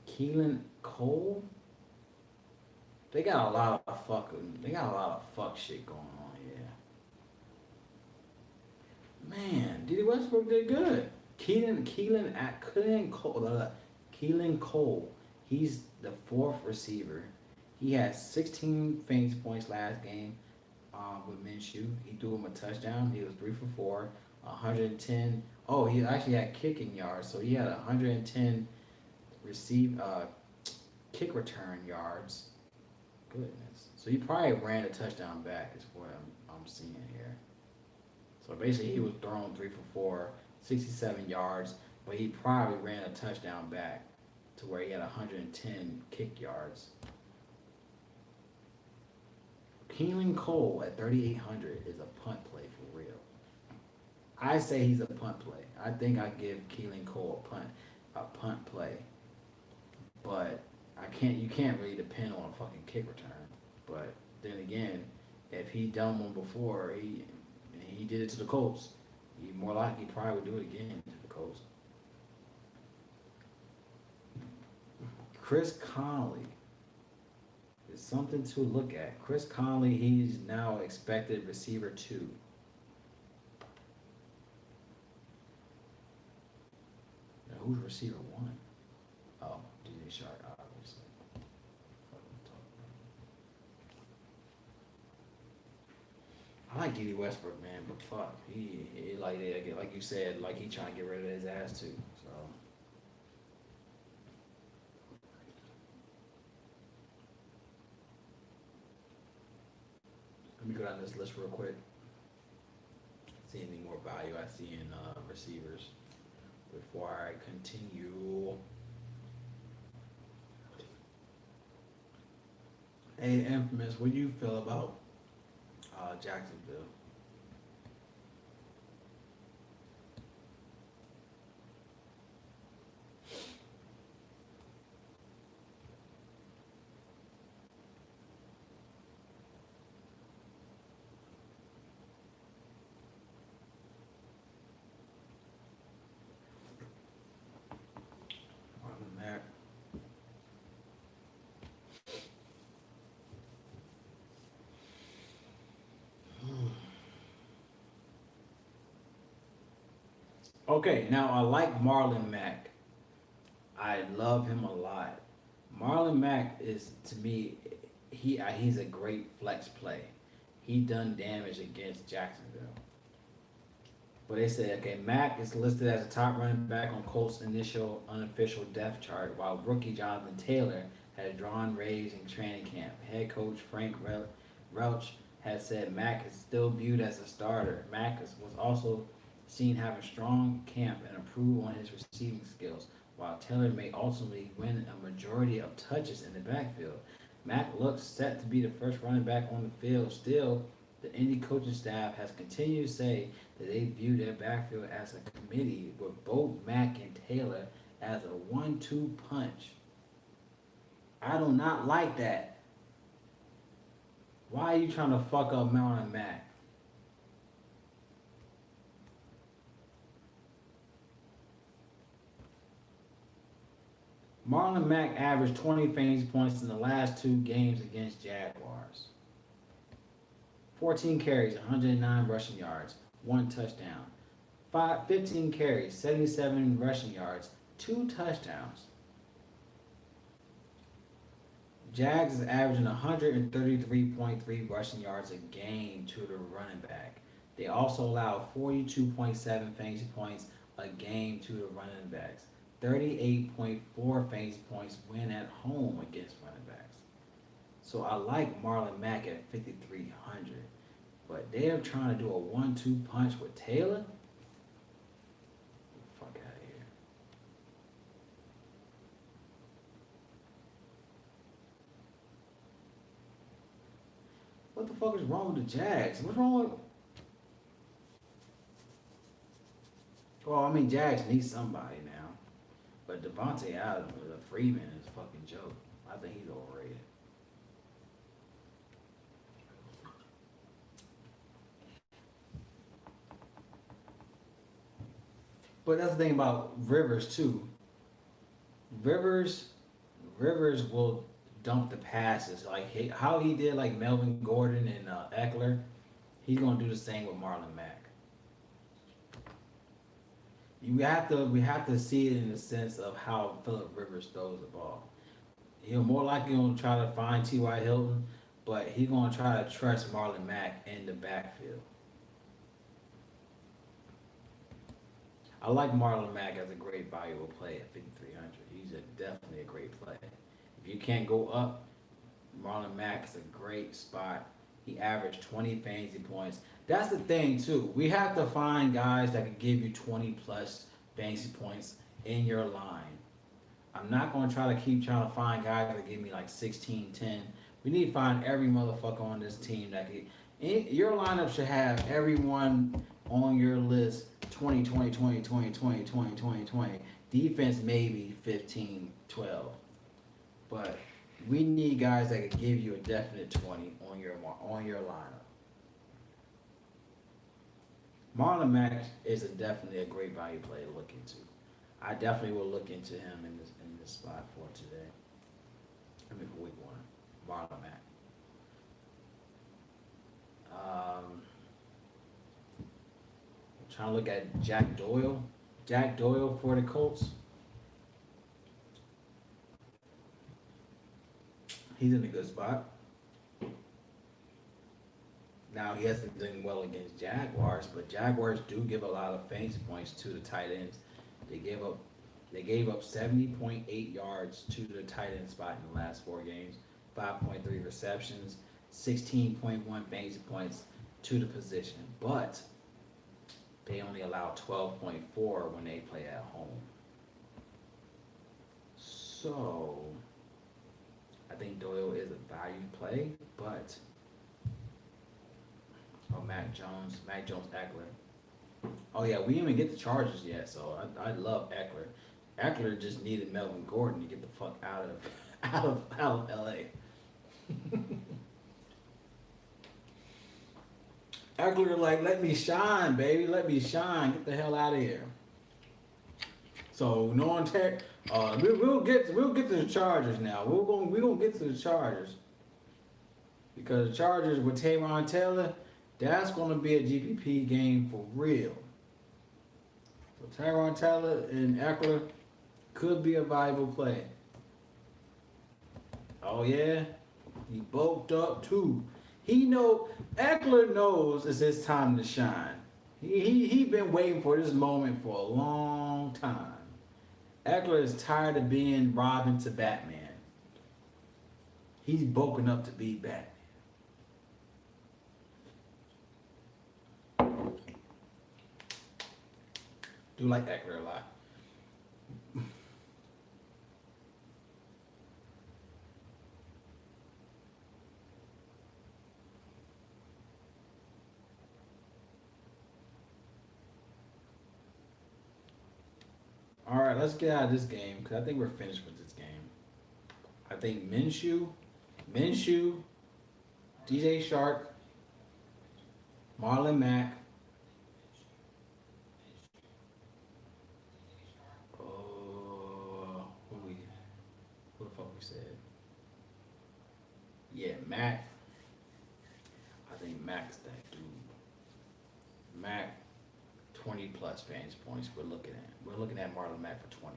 Keelan Cole. They got a lot of fuck shit going on here. Man, Diddy Westbrook did good. Keelan Cole. He's the fourth receiver. He had 16 fantasy points last game with Minshew. He threw him a touchdown. He was 3 for 4, 110. Oh, he actually had kicking yards, so he had 110 kick return yards. Goodness. So he probably ran a touchdown back is what I'm seeing here. So basically he was thrown 3 for 4, 67 yards, but he probably ran a touchdown back to where he had 110 kick yards. Keelan Cole at 3,800 is a punt play for real. I say he's a punt play. I think I give Keelan Cole a punt play. But you can't really depend on a fucking kick return. But then again, if he done one before, he did it to the Colts. He more likely probably would do it again to the Colts. Chris Conley is something to look at. Chris Conley, he's now expected receiver 2. Now who's receiver 1? Oh, DJ Shark, obviously. I like D.D. Westbrook, man, but fuck, he like you said, like he trying to get rid of his ass too. So let me go down this list real quick. See any more value I see in receivers before I continue. Hey, Infamous, what do you feel about Jacksonville. Marlon Mack. Okay, now I like Marlon Mack. I love him a lot. Marlon Mack is to me, he's a great flex play. He done damage against Jacksonville. But they said, okay, Mack is listed as a top running back on Colts' initial unofficial depth chart, while rookie Jonathan Taylor has drawn rays in training camp. Head coach Frank Welch has said Mack is still viewed as a starter. Was also seen having strong camp and improve on his receiving skills, while Taylor may ultimately win a majority of touches in the backfield. Mack looks set to be the first running back on the field. Still, the Indy coaching staff has continued to say that they view their backfield as a committee with both Mack and Taylor as a 1-2 punch. I do not like that. Why are you trying to fuck up Marlon Mack? Marlon Mack averaged 20 fantasy points in the last two games against Jaguars. 14 carries, 109 rushing yards, one touchdown. 15 carries, 77 rushing yards, two touchdowns. Jags is averaging 133.3 rushing yards a game to the running back. They also allow 42.7 fantasy points a game to the running backs. 38.4 fantasy points when at home against running backs. So I like Marlon Mack at 5,300. But they're trying to do a 1-2 punch with Taylor? Get the fuck out of here. What the fuck is wrong with the Jags? What's wrong with... Well, I mean, Jags need somebody now. But Devontae Adams, the Freeman, is a fucking joke. I think he's overrated. But that's the thing about Rivers too. Rivers, Rivers will dump the passes like how he did like Melvin Gordon and Eckler. He's gonna do the same with Marlon Mack. We have to see it in the sense of how Phillip Rivers throws the ball. He'll more likely gonna try to find T.Y. Hilton, but he's gonna try to trust Marlon Mack in the backfield. I like Marlon Mack as a great valuable play at 5,300. He's definitely a great play. If you can't go up, Marlon Mack is a great spot. He averaged 20 fantasy points. That's the thing too. We have to find guys that can give you 20 plus fantasy points in your line. I'm not going to try to keep trying to find guys that give me like 16, 10. We need to find every motherfucker on this team that can. Your lineup should have everyone on your list 20, 20, 20, 20, 20, 20, 20, 20. Defense maybe 15, 12. But we need guys that can give you a definite 20 on your lineup. Marlon Mack is definitely a great value play to look into. I definitely will look into him in this spot for today. I mean for week one. Marlon Mack. I'm trying to look at Jack Doyle. Jack Doyle for the Colts. He's in a good spot. Now he hasn't done well against Jaguars, but Jaguars do give a lot of fantasy points to the tight ends. They gave up 70.8 yards to the tight end spot in the last 4 games, 5.3 receptions, 16.1 fantasy points to the position. But they only allow 12.4 when they play at home. So I think Doyle is a value play, but Mac Jones, Eckler. Oh yeah, we didn't even get the Chargers yet, so I love Eckler. Eckler just needed Melvin Gordon to get the fuck out of out of LA. Eckler like, let me shine, baby, let me shine. Get the hell out of here. So knowing Tech, we'll get to the Chargers now. We're gonna get to the Chargers because the Chargers with Tayron Taylor, that's gonna be a GPP game for real. So Tyrone Taylor and Eckler could be a valuable play. Oh yeah, he bulked up too. Eckler knows it's his time to shine. He been waiting for this moment for a long time. Eckler is tired of being Robin to Batman. He's bulking up to be Batman. Do like Eckler a lot. All right, let's get out of this game because I think we're finished with this game. I think Minshew, DJ Shark, Marlon Mack. Who the fuck we said? Yeah, Mac. I think Mac's that dude. Mac, 20 plus fantasy points. We're looking at Marlon Mack for 20.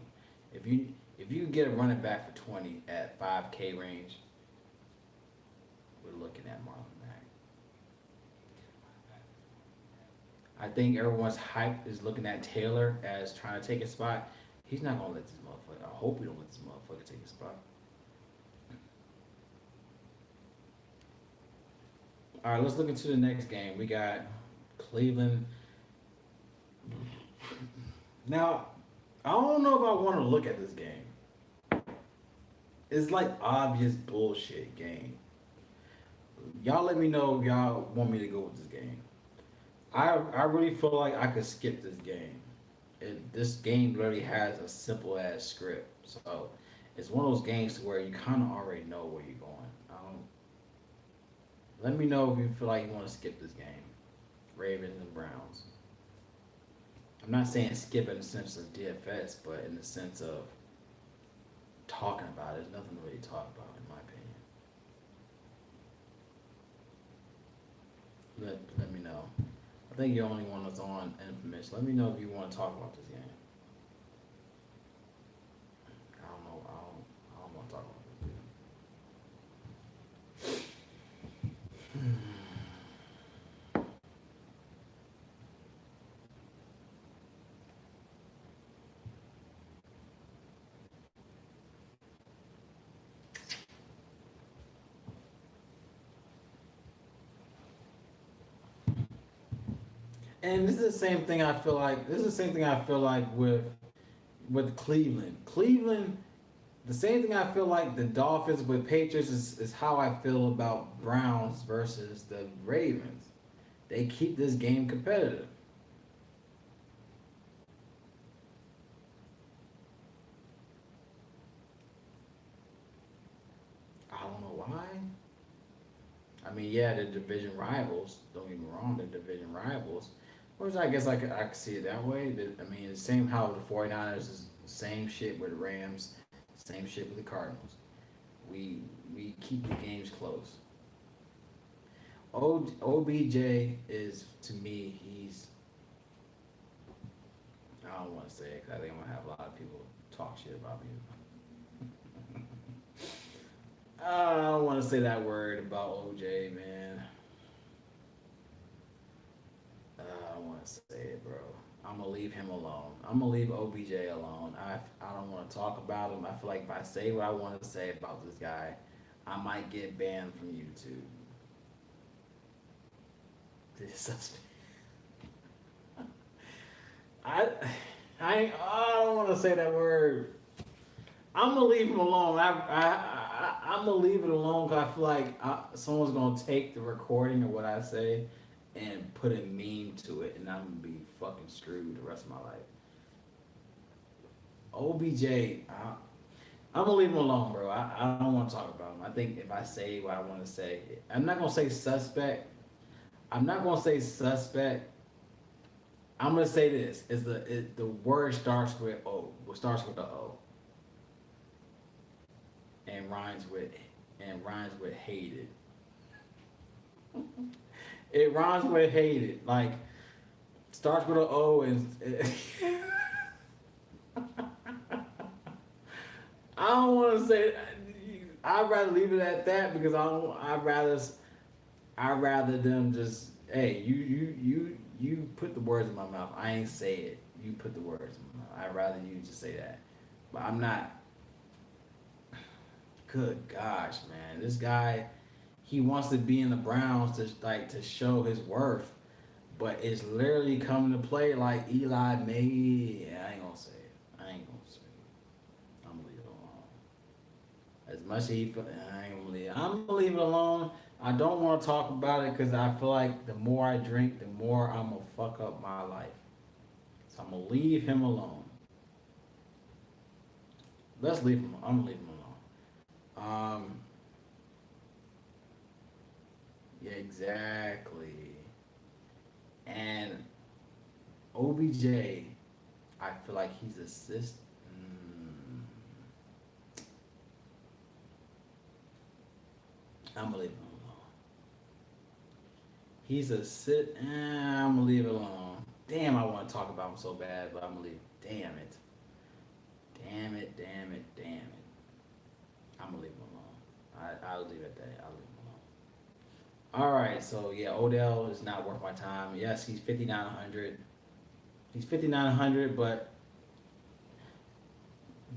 If you get a running back for 20 at 5K range, we're looking at Marlon Mack. I think everyone's hype is looking at Taylor as trying to take a spot. He's not gonna let this motherfucker. I hope we don't let this motherfucker take a spot. All right, let's look into the next game. We got Cleveland. Now, I don't know if I want to look at this game. It's like obvious bullshit game. Y'all let me know if y'all want me to go with this game. I really feel like I could skip this game. This game literally has a simple ass script. So it's one of those games where you kind of already know where you're going. Let me know if you feel like you want to skip this game. Ravens and Browns. I'm not saying skip in the sense of DFS, but in the sense of talking about it. There's nothing to really talk about, in my opinion. Let me know. I think you're the only one that's on Infamous. Let me know if you want to talk about this game. I don't know. I don't want to talk about this game. And this is the same thing I feel like. This is the same thing I feel like with Cleveland. Cleveland, the same thing I feel like the Dolphins with Patriots is how I feel about Browns versus the Ravens. They keep this game competitive. I don't know why. I mean, yeah, they're division rivals. Don't get me wrong, they're division rivals. Which I guess I could see it that way. I mean, it's the same how the 49ers is the same shit with the Rams, same shit with the Cardinals. We keep the games close. OBJ is, to me, he's, I don't want to say it because I think I'm going to have a lot of people talk shit about me. I don't want to say that word about OJ, man. I don't want to say it, bro. I'm gonna leave him alone. I'm gonna leave OBJ alone. I don't want to talk about him. I feel like if I say what I want to say about this guy, I might get banned from YouTube. I don't want to say that word. I'm gonna leave him alone. I'm gonna leave it alone because I feel like someone's gonna take the recording of what I say and put a meme to it, and I'm gonna be fucking screwed the rest of my life. OBJ, I'm gonna leave him alone, bro. I don't want to talk about him. I think if I say what I want to say, I'm not gonna say suspect. I'm not gonna say suspect. I'm gonna say this: is the word starts with O, starts with a O, and rhymes with hated. It rhymes with hated. Like starts with an O and I don't want to say. I'd rather leave it at that because I don't. I'd rather them just. Hey, you put the words in my mouth. I ain't say it. You put the words in my mouth. I'd rather you just say that. But I'm not. Good gosh, man, this guy, he wants to be in the Browns to show his worth, but it's literally coming to play like Eli May. Yeah, I ain't gonna say it. I ain't gonna say it. I'm gonna leave it alone. As much as I ain't gonna leave. I'm gonna leave it alone. I don't want to talk about it because I feel like the more I drink, the more I'm gonna fuck up my life. So I'm gonna leave him alone. Let's leave him. I'm gonna leave him alone. Yeah, exactly. And OBJ, I feel like he's assist. Mm, I'm gonna leave him alone. He's a sit. I'm gonna leave it alone. Damn, I want to talk about him so bad, but I'm gonna leave. Damn it. Damn it. Damn it. Damn it. I'm gonna leave him alone. I'll leave it at that. I'll leave him alone. All right. So yeah, Odell is not worth my time. Yes, he's 5,900. He's 5,900, but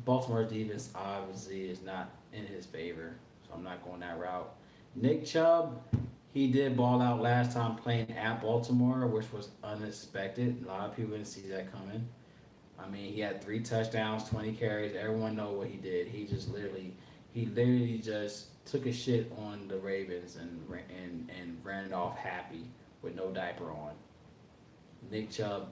Baltimore's defense obviously is not in his favor, so I'm not going that route. Nick Chubb, he did ball out last time playing at Baltimore, which was unexpected. A lot of people didn't see that coming. I mean, he had 3 touchdowns, 20 carries. Everyone know what he did. He literally just took a shit on the Ravens and ran it off happy with no diaper on. Nick Chubb,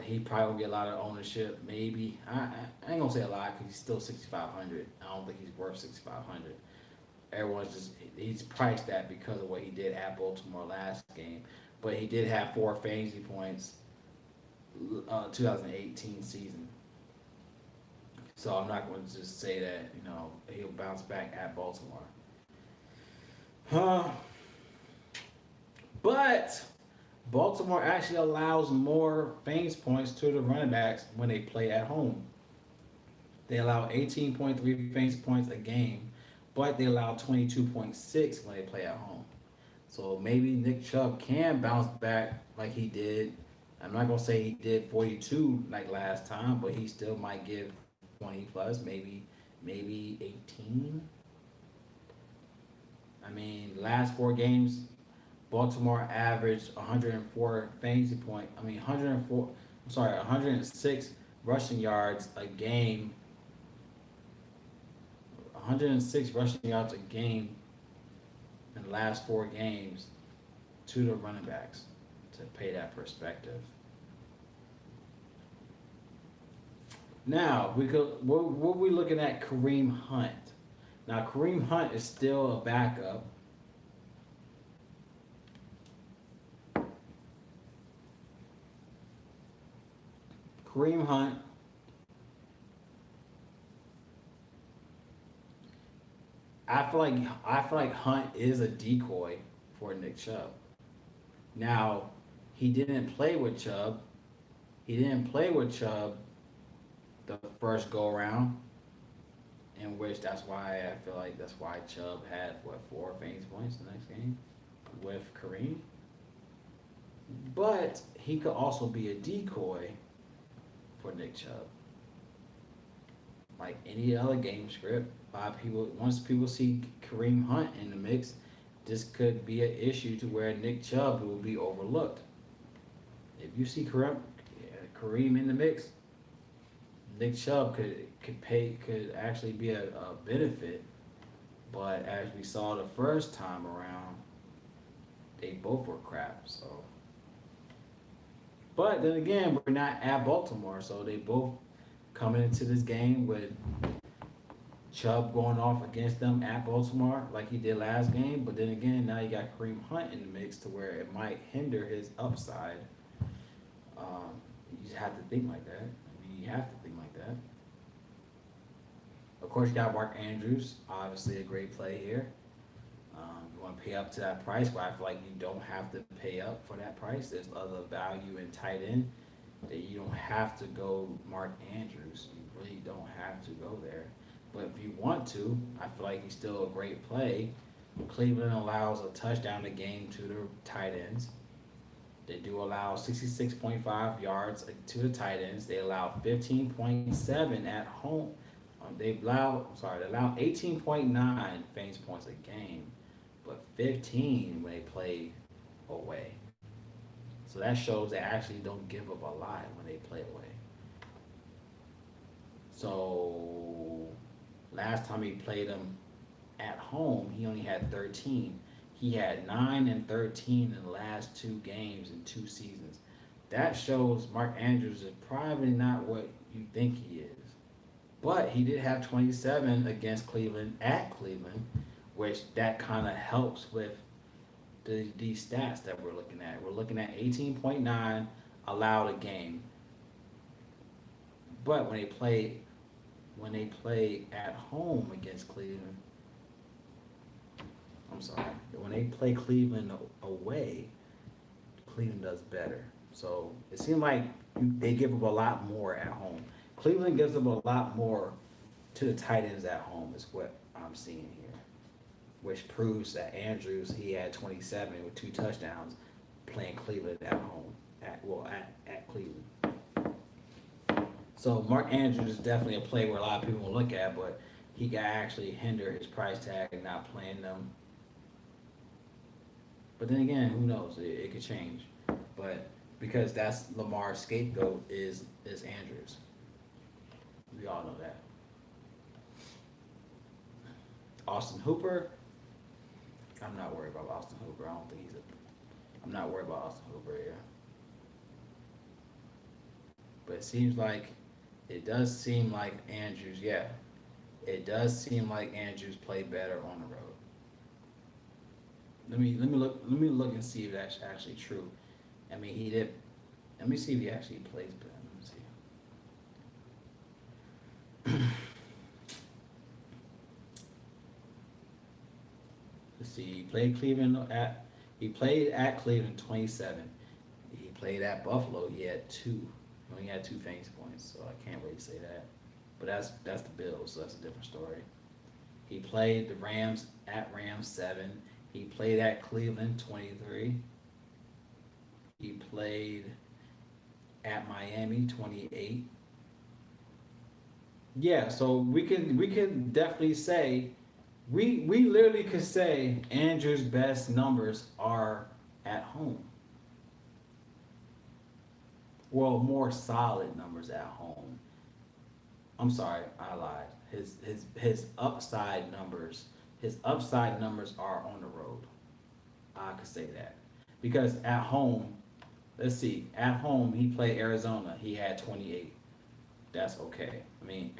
he probably will get a lot of ownership. Maybe I ain't gonna say a lot because he's still 6,500. I don't think he's worth 6,500. Everyone's just he's priced that because of what he did at Baltimore last game, but he did have 4 fantasy points 2018 season. So I'm not going to just say that he'll bounce back at Baltimore. Huh? But Baltimore actually allows more fantasy points to the running backs when they play at home. They allow 18.3 fantasy points a game, but they allow 22.6 when they play at home. So maybe Nick Chubb can bounce back like he did. I'm not gonna say he did 42 like last time, but he still might give 20 plus, maybe 18. I mean, last 4 games, Baltimore averaged 104 fantasy point. I mean, 104. I'm sorry, 106 rushing yards a game. 106 rushing yards a game in the last 4 games to the running backs to pay that perspective. Now what we looking at Kareem Hunt. Now Kareem Hunt is still a backup. Kareem Hunt. I feel like Hunt is a decoy for Nick Chubb. Now, he didn't play with Chubb. He didn't play with Chubb the first go around, in which that's why Chubb had 4 fantasy points the next game with Kareem. But he could also be a decoy for Nick Chubb. Like any other game script, once people see Kareem Hunt in the mix, this could be an issue to where Nick Chubb will be overlooked. If you see Kareem in the mix, Nick Chubb could actually be a benefit. But as we saw the first time around, they both were crap. So, but then again, we're not at Baltimore, so they both coming into this game with Chubb going off against them at Baltimore like he did last game. But then again, now you got Kareem Hunt in the mix to where it might hinder his upside. You just have to think like that. I mean, you have to think like that. Of course, you got Mark Andrews, obviously a great play here. You want to pay up to that price, but I feel like you don't have to pay up for that price. There's other value in tight end that you don't have to go Mark Andrews. You really don't have to go there. But if you want to, I feel like he's still a great play. Cleveland allows a touchdown a game to the tight ends. They do allow 66.5 yards to the tight ends. They allow 15.7 at home. They allow 18.9 fantasy points a game, but 15 when they play away. So that shows they actually don't give up a lot when they play away. So last time he played them at home, he only had 13. He had 9 and 13 in the last 2 games in 2 seasons. That shows Mark Andrews is probably not what you think he is. But he did have 27 against Cleveland at Cleveland, which that kind of helps with these stats that we're looking at. We're looking at 18.9 allowed a game. But when they play at home against Cleveland, when they play Cleveland away, Cleveland does better. So it seems like they give up a lot more at home. Cleveland gives them a lot more to the tight ends at home is what I'm seeing here, which proves that Andrews, he had 27 with 2 touchdowns playing Cleveland at home, at Cleveland. So Mark Andrews is definitely a play where a lot of people will look at, but he can actually hinder his price tag not playing them. But then again, who knows? It could change. But because that's Lamar's scapegoat is Andrews. We all know that. Austin Hooper, I'm not worried about Austin Hooper. I don't think I'm not worried about Austin Hooper here. But it does seem like Andrews, it does seem like Andrews played better on the road. Let me look and see if that's actually true. I mean, he did. Let me see if he actually plays better. Let me see. Let's see. He played at Cleveland 27. He played at Buffalo. He had 2. He only had 2 fantasy points, so I can't really say that. But that's the Bills, so that's a different story. He played the Rams at Rams 7. He played at Cleveland 23. He played at Miami 28. Yeah, so we can definitely say we literally could say Andrew's best numbers are at home. Well, more solid numbers at home. I'm sorry, I lied. His upside numbers are on the road. I could say that. Because at home, let's see, at home he played Arizona. He had 28. That's okay. I mean,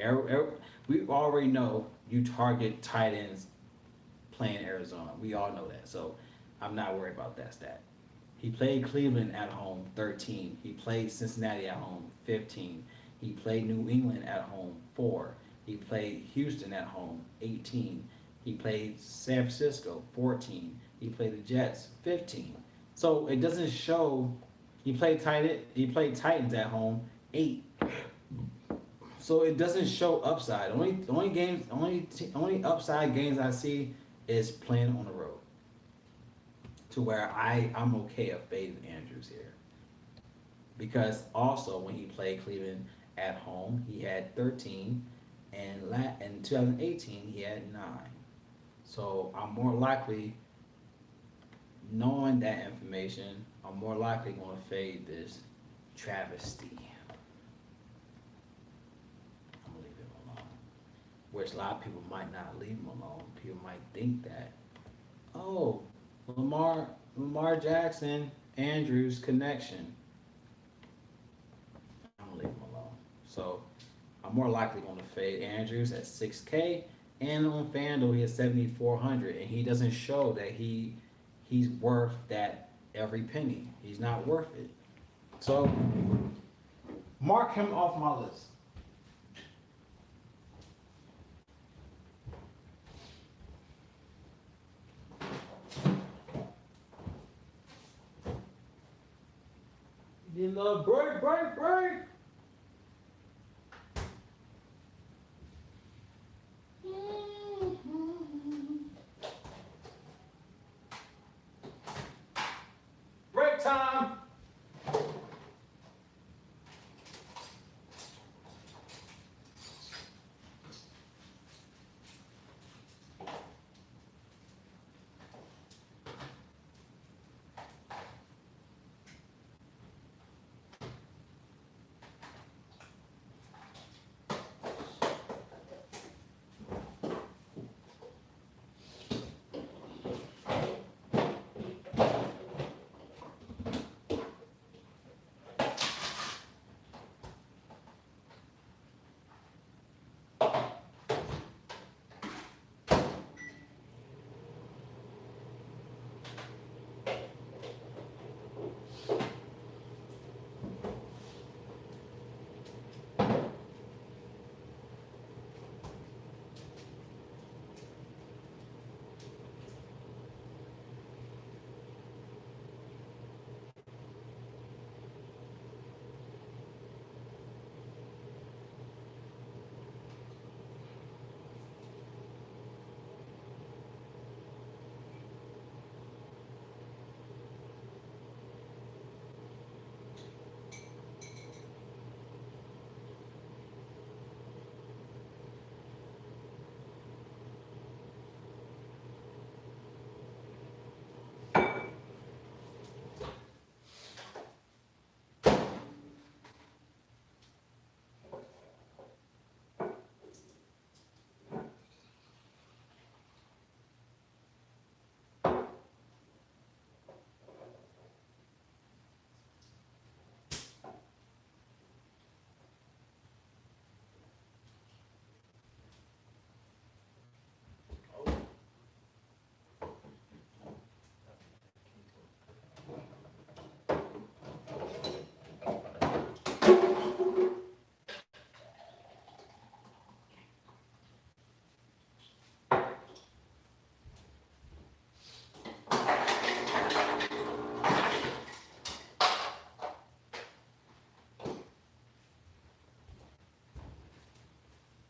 we already know you target tight ends playing Arizona. We all know that. So I'm not worried about that stat. He played Cleveland at home, 13. He played Cincinnati at home, 15. He played New England at home, 4. He played Houston at home, 18. He played San Francisco, 14. He played the Jets, 15. So it doesn't show. He played Titans at home, 8. So it doesn't show upside. Only upside games I see is playing on the road. To where I'm okay of fading Andrews here. Because also when he played Cleveland at home, he had 13, and in 2018 he had 9. So I'm more likely, knowing that information, I'm more likely going to fade this travesty. I'm going to leave him alone. Which a lot of people might not leave him alone. People might think that, oh, Lamar, Lamar Jackson, Andrews connection. I'm gonna leave him alone. So I'm more likely going to fade Andrews at 6K, and on FanDuel he has 7,400, and he doesn't show that he's worth that every penny. He's not worth it. So mark him off my list. You love break, break, break. Break time.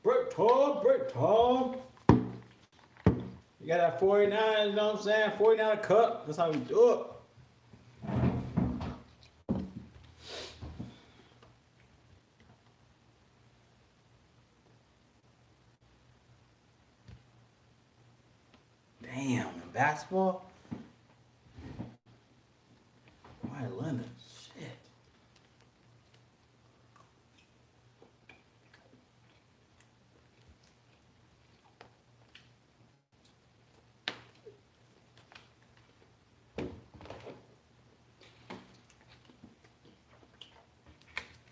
Break time, break time. You got that 49, you know what I'm saying? 49 cup. That's how we do it. Damn, in basketball? Why Leonard? Shit.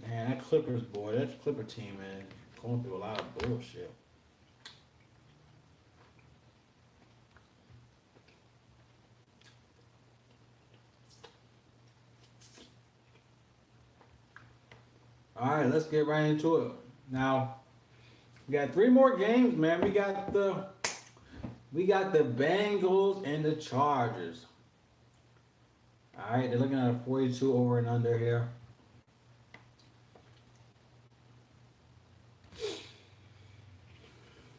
Man, that Clippers boy, that Clipper team, man, going through a lot of bullshit. All right, let's get right into it. Now, we got three more games, man. We got the Bengals and the Chargers. All right, they're looking at a 42 over and under here.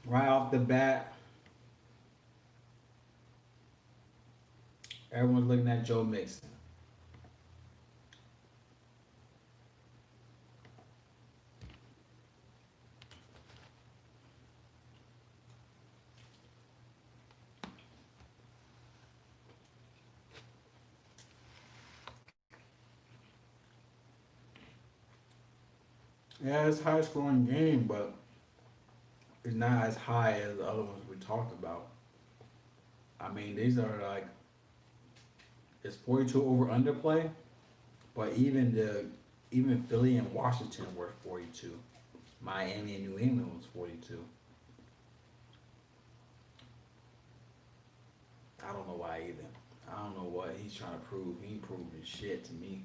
Right off the bat, everyone's looking at Joe Mixon. Yeah, it's a high scoring game, but it's not as high as the other ones we talked about. I mean, these are like It's 42 over underplay, but even Philly and Washington were 42. Miami and New England was 42. I don't know why either. I don't know what he's trying to prove. He ain't proving shit to me.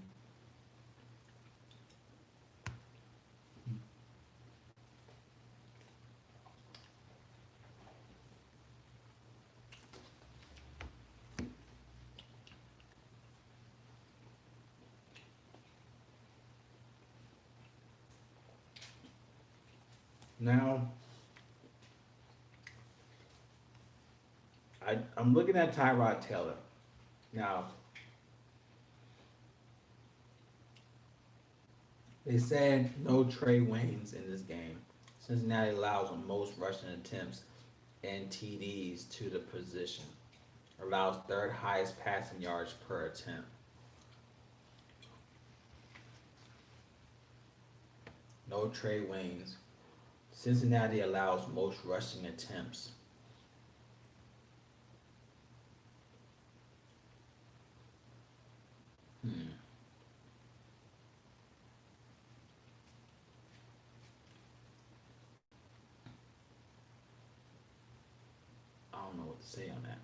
Now, I'm looking at Tyrod Taylor. Now, they said no Trey Waynes in this game. Cincinnati allows the most rushing attempts and TDs to the position. Allows third highest passing yards per attempt. No Trey Waynes. Cincinnati allows most rushing attempts. Hmm. I don't know what to say on that.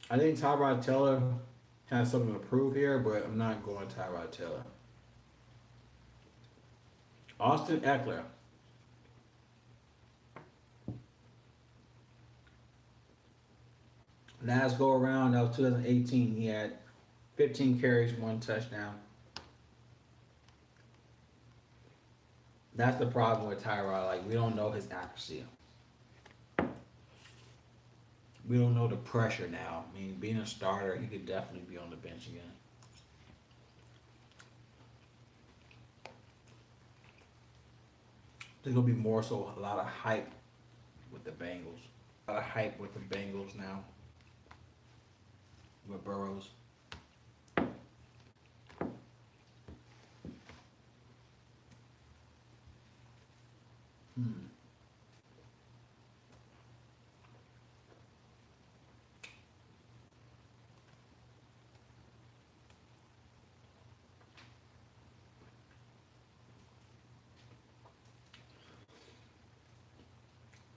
I think Tyrod Taylor has something to prove here, but I'm not going Tyrod Taylor. Austin Eckler. Last go around, that was 2018. He had 15 carries, one touchdown. That's the problem with Tyrod. Like, we don't know his accuracy. We don't know the pressure now. I mean, being a starter, he could definitely be on the bench again. There's gonna be more so a lot of hype with the Bengals. A lot of hype with the Bengals now. With Burrows. Hmm.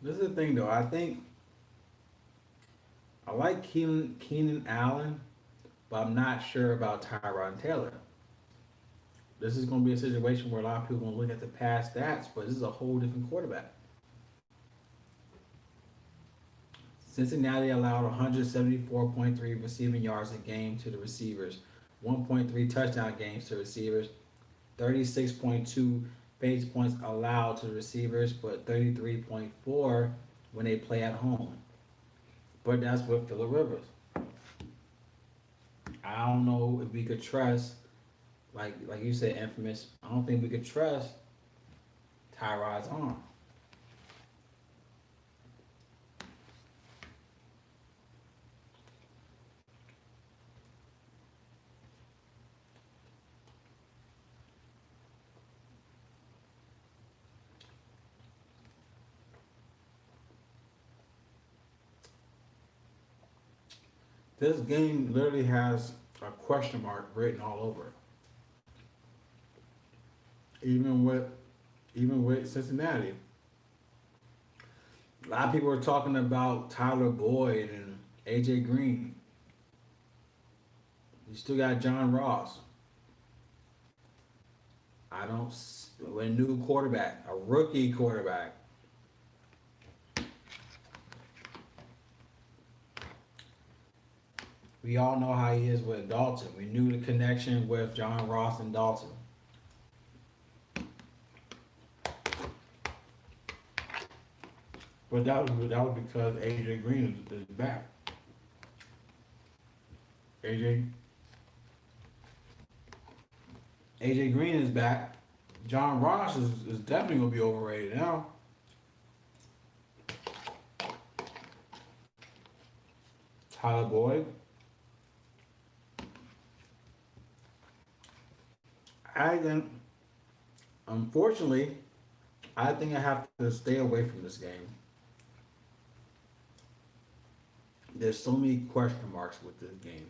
This is the thing though. I think I like Keenan Allen, but I'm not sure about Tyrod Taylor. This is going to be a situation where a lot of people are going to look at the past stats, but this is a whole different quarterback. Cincinnati allowed 174.3 receiving yards a game to the receivers, 1.3 touchdown games to receivers, 36.2 base points allowed to the receivers, but 33.4 when they play at home. But that's with Phillip Rivers. I don't know if we could trust, like you said, infamous. I don't think we could trust Tyrod's arm. This game literally has a question mark written all over it. Even with Cincinnati. A lot of people are talking about Tyler Boyd and AJ Green. You still got John Ross. I don't with a new quarterback, a rookie quarterback. We all know how he is with Dalton. We knew the connection with John Ross and Dalton. But that was because AJ Green is back. AJ AJ Green is back. John Ross is definitely gonna be overrated now. Tyler Boyd. I think, unfortunately, I think I have to stay away from this game. There's so many question marks with this game.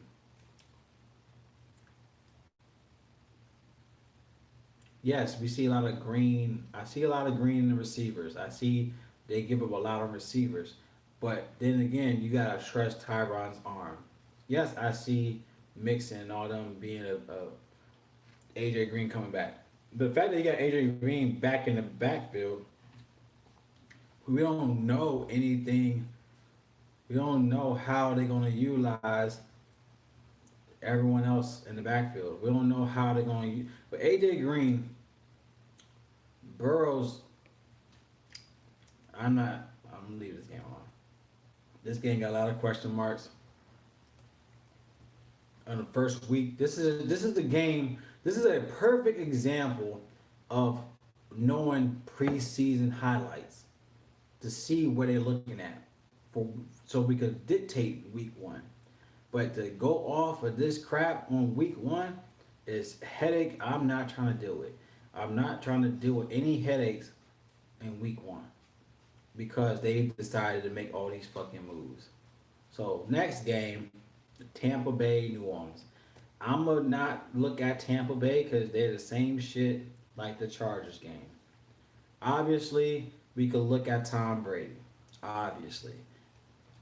Yes, we see a lot of green. I see a lot of green in the receivers. I see they give up a lot of receivers. But then again, you gotta trust Tyron's arm. Yes, I see Mixon and all them being a AJ Green coming back. The fact that you got AJ Green back in the backfield, we don't know anything. We don't know how they're gonna utilize everyone else in the backfield. We don't know how they're gonna use. But AJ Green, Burrows, I'm not. I'm gonna leave this game alone. This game got a lot of question marks on the first week. This is the game. This is a perfect example of knowing preseason highlights to see what they're looking at for, so we could dictate week one. But to go off of this crap on week one is headache I'm not trying to deal with. I'm not trying to deal with any headaches in week one because they decided to make all these fucking moves. So next game, Tampa Bay, New Orleans. I'm gonna not look at Tampa Bay because they're the same shit like the Chargers game. Obviously, we could look at Tom Brady. Obviously,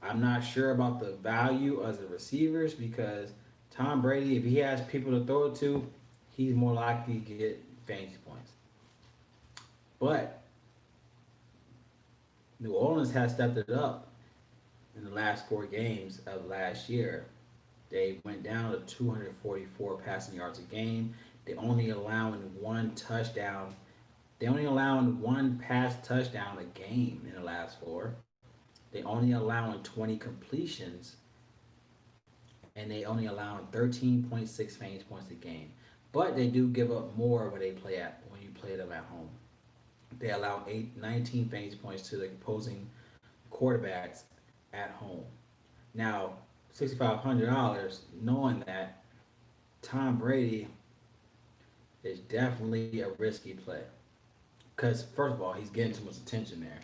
I'm not sure about the value of the receivers because Tom Brady, if he has people to throw it to, he's more likely to get fantasy points. But New Orleans has stepped it up in the last four games of last year. They went down to 244 passing yards a game. They only allowing one touchdown. They only allowing one pass touchdown a game in the last four. They only allowing 20 completions, and they only allowing 13.6 fantasy points a game. But they do give up more when they play at when you play them at home. They allow 19 fantasy points to the opposing quarterbacks at home. Now, $6,500, knowing that Tom Brady is definitely a risky play. Because, first of all, he's getting too much attention there.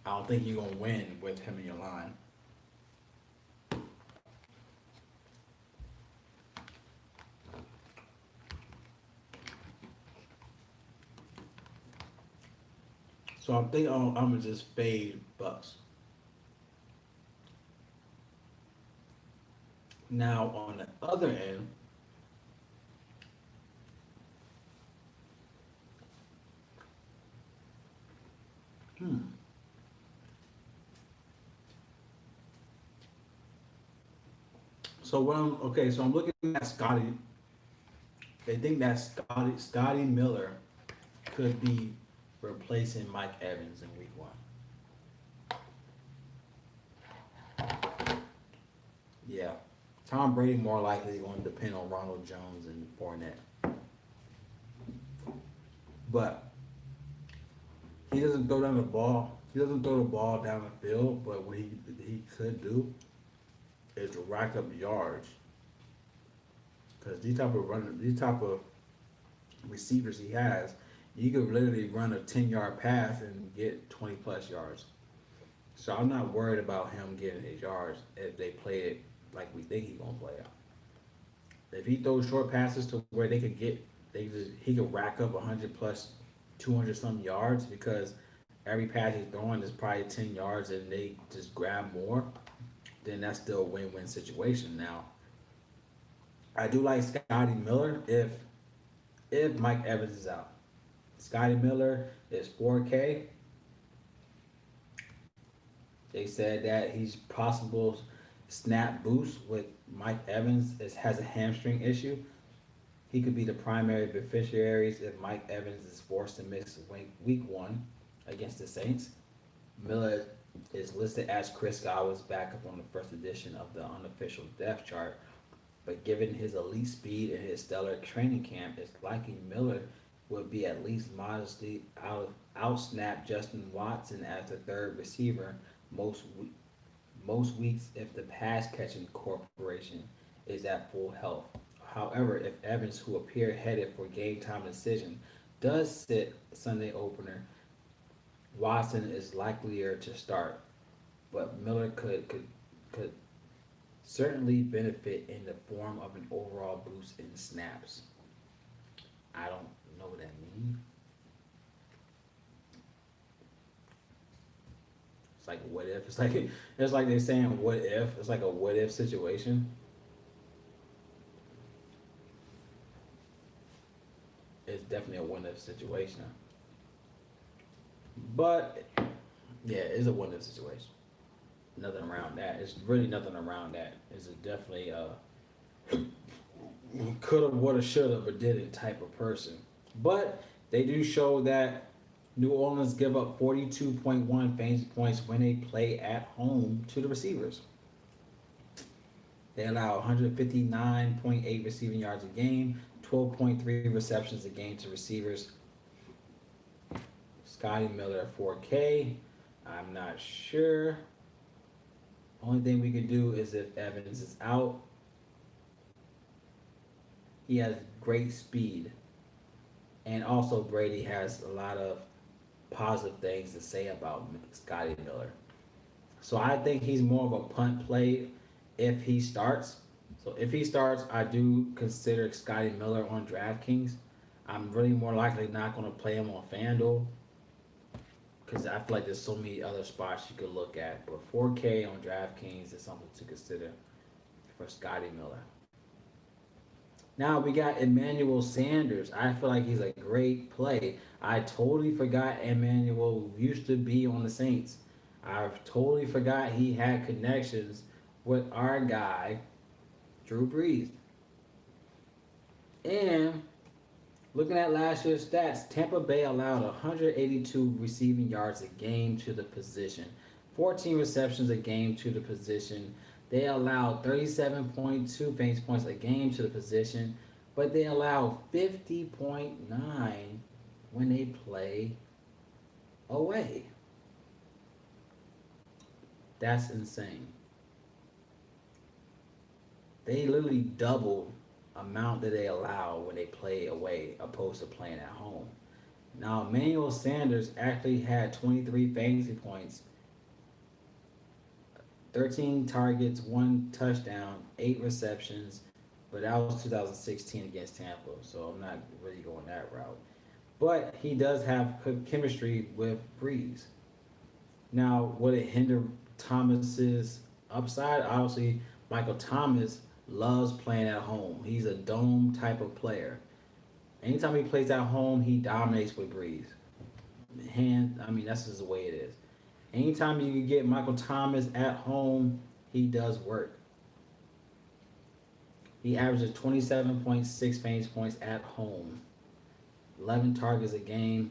I don't think you're going to win with him in your line. So I'm thinking I'm going to just fade Bucks. Now, on the other end, hmm. So what I'm okay. So I'm looking at Scotty. They think that Scotty Miller could be replacing Mike Evans in Week One. Yeah, Tom Brady more likely going to depend on Ronald Jones and Fournette, but he doesn't throw down the ball. He doesn't throw the ball down the field. But what he could do is to rack up yards because these type of receivers he has, you could literally run a 10-yard pass and get 20 plus yards. So I'm not worried about him getting his yards if they play it like we think he's gonna play out. If he throws short passes to where he could rack up 100 plus 200 some yards because every pass he's throwing is probably 10 yards and they just grab more, then that's still a win-win situation. Now, I do like Scotty Miller if Mike Evans is out. Scotty Miller is 4K. They said that he's possible snap boost with Mike Evans has a hamstring issue. He could be the primary beneficiaries if Mike Evans is forced to miss week one against the Saints. Miller is listed as Chris Godwin's backup on the first edition of the unofficial depth chart, but given his elite speed and his stellar training camp, it's likely Miller would be at least modestly out snap Justin Watson as the third receiver most most weeks if the pass catching corporation is at full health. However, if Evans, who appeared headed for game time decision, does sit Sunday opener, Watson is likelier to start, but Miller could certainly benefit in the form of an overall boost in snaps. I don't know what that means. It's like what if? It's like they're saying what if. It's like a what if situation. It's definitely a what if situation. But yeah, it's a what if situation. Nothing around that. It's really nothing around that. It's a definitely coulda, woulda, shoulda, but didn't type of person. But they do show that New Orleans give up 42.1 fantasy points when they play at home to the receivers. They allow 159.8 receiving yards a game, 12.3 receptions a game to receivers. Scotty Miller 4K. I'm not sure. Only thing we could do is if Evans is out. He has great speed. And also Brady has a lot of positive things to say about Scotty Miller. So I think he's more of a punt play if he starts. So if he starts, I do consider Scotty Miller on DraftKings. I'm really more likely not going to play him on FanDuel because I feel like there's so many other spots you could look at. But 4K on DraftKings is something to consider for Scotty Miller. Now we got Emmanuel Sanders. I feel like he's a great play. I totally forgot Emmanuel used to be on the Saints. I totally forgot he had connections with our guy, Drew Brees. And looking at last year's stats, Tampa Bay allowed 182 receiving yards a game to the position, 14 receptions a game to the position. They allowed 37.2 fantasy points a game to the position, but they allow 50.9 when they play away. That's insane. They literally double amount that they allow when they play away opposed to playing at home. Now, Emmanuel Sanders actually had 23 fantasy points, 13 targets, 1 touchdown, 8 receptions, but that was 2016 against Tampa, so I'm not really going that route. But he does have chemistry with Breeze. Now, would it hinder Thomas's upside? Obviously, Michael Thomas loves playing at home. He's a dome type of player. Anytime he plays at home, he dominates with Breeze. That's just the way it is. Anytime you can get Michael Thomas at home, he does work. He averages 27.6 fantasy points at home, 11 targets a game,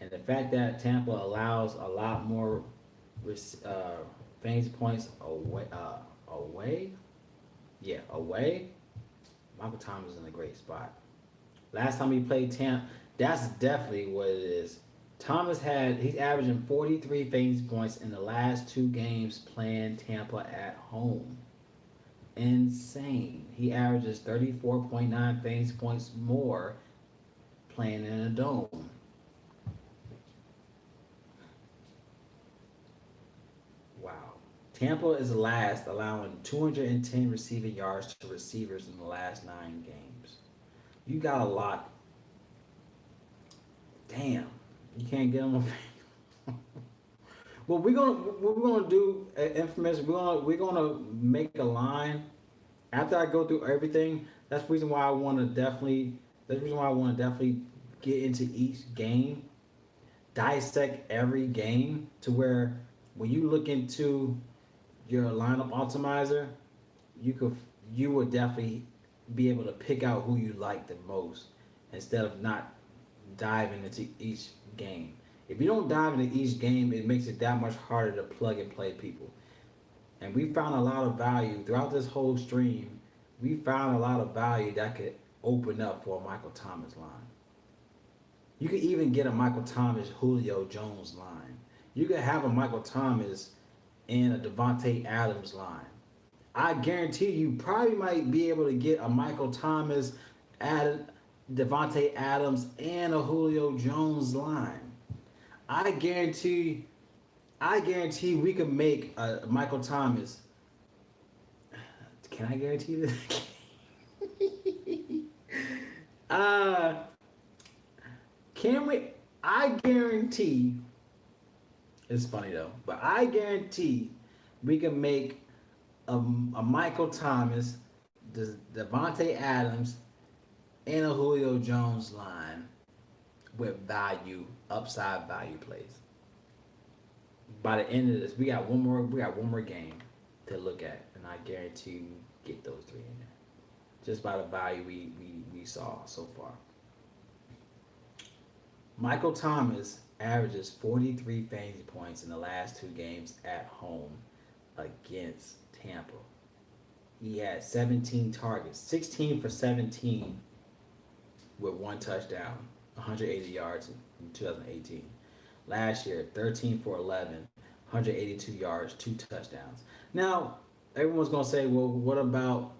and the fact that Tampa allows a lot more fantasy points away. Away. Michael Thomas is in a great spot. Last time he played Tampa, that's definitely what it is. He's averaging 43 fantasy points in the last 2 games playing Tampa at home. Insane. He averages 34.9 fantasy points more playing in a dome. Wow. Tampa is last, allowing 210 receiving yards to receivers in the last 9 games. You got a lot. Damn. You can't get them on. Well, we're gonna do information. We're gonna make a line after I go through everything. That's the reason why I want to definitely. That's the reason why I want to definitely get into each game, dissect every game to where when you look into your lineup optimizer, you would definitely be able to pick out who you like the most instead of not diving into each game. If you don't dive into each game, it makes it that much harder to plug and play people. And we found a lot of value throughout this whole stream. We found a lot of value that could open up for a Michael Thomas line. You could even get a Michael Thomas Julio Jones line. You could have a Michael Thomas and a Devontae Adams line. I guarantee you probably might be able to get a Michael Thomas, Devontae Adams, and a Julio Jones line. I guarantee, I guarantee we could make a Michael Thomas. Can I guarantee this? uh, can we? I guarantee. It's funny though, but I guarantee we can make a Michael Thomas, Devontae Adams, and a Julio Jones line with value, upside value plays. By the end of this, we got one more game to look at, and I guarantee you get those three in there. Just by the value we saw so far. Michael Thomas averages 43 fantasy points in the last two games at home against Tampa. He had 17 targets, 16 for 17 with one touchdown, 180 yards in 2018. Last year, 13 for 11, 182 yards, two touchdowns. Now, everyone's gonna say, well, what about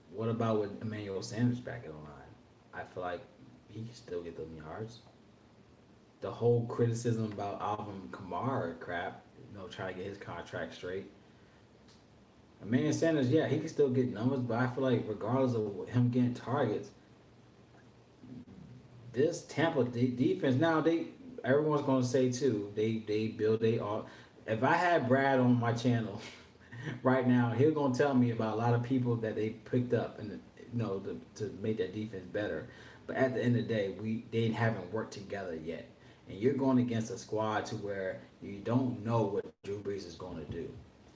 with Emmanuel Sanders back in the line? I feel like he can still get them yards. The whole criticism about Alvin Kamara crap, trying to get his contract straight. Emmanuel Sanders, yeah, he can still get numbers, but I feel like regardless of him getting targets, this Tampa defense now everyone's gonna say too they build they all. If I had Brad on my channel right now, he's gonna tell me about a lot of people that they picked up and to make that defense better. But at the end of the day, they haven't worked together yet, and you're going against a squad to where you don't know what Drew Brees is going to do,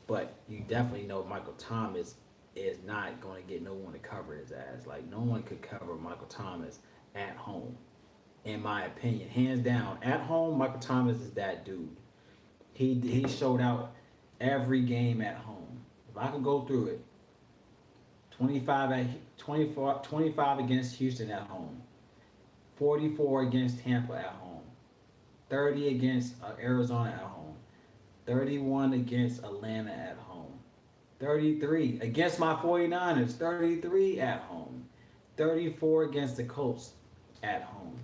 but you definitely know Michael Thomas is not going to get no one to cover his ass. Like no one could cover Michael Thomas at home, in my opinion, hands down. At home, Michael Thomas is that dude. He showed out every game at home. If I could go through it, 25 against Houston at home, 44 against Tampa at home, 30 against Arizona at home, 31 against Atlanta at home, 33 against my 49ers, 33 at home, 34 against the Colts at home.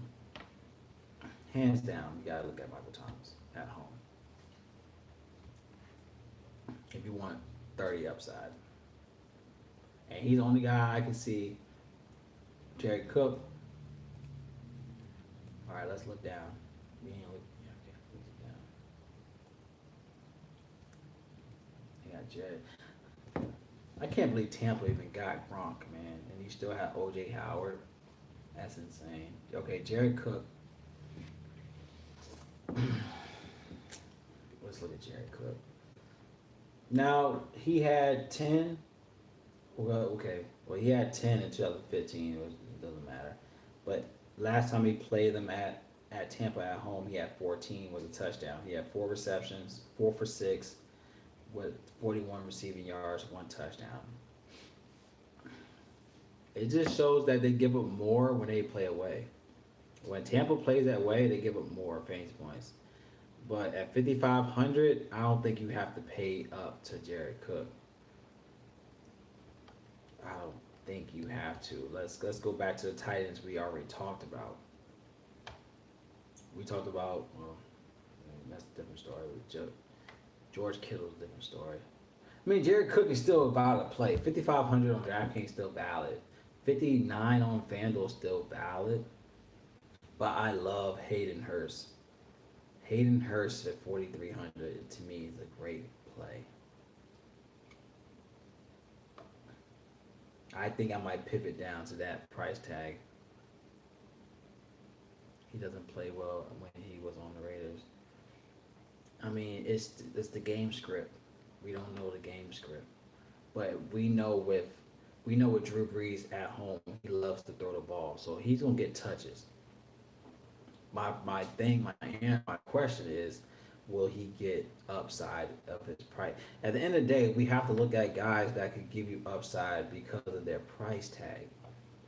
Hands down, you gotta look at Michael Thomas at home. If you want 30 upside. And he's the only guy I can see. Jared Cook. All right, let's look down. We ain't look. Yeah, okay, let's look down. They got Jared. I can't believe Tampa even got Gronk, man, and you still have OJ Howard. That's insane. Okay, Jared Cook. Let's look at Jared Cook. Now he had 10. Well, okay. Well, he had 10 in 2015. It doesn't matter. But last time he played them at Tampa at home, he had 14 with a touchdown. He had 4 receptions, 4 for 6, with 41 receiving yards, 1 touchdown. It just shows that they give up more when they play away. When Tampa plays that way, they give up more fantasy points. But at 5,500, I don't think you have to pay up to Jared Cook. I don't think you have to. Let's go back to the Titans we already talked about. We talked about, well, that's a different story. George Kittle's a different story. I mean, Jared Cook is still a valid play. 5,500 on Draftkings still valid. 59 on FanDuel still valid. But I love Hayden Hurst. Hayden Hurst at 4,300 to me is a great play. I think I might pivot down to that price tag. He doesn't play well when he was on the Raiders. I mean, it's the game script. We don't know the game script, but we know with Drew Brees at home, he loves to throw the ball, so he's gonna get touches. My question is, will he get upside of his price? At the end of the day, we have to look at guys that could give you upside because of their price tag.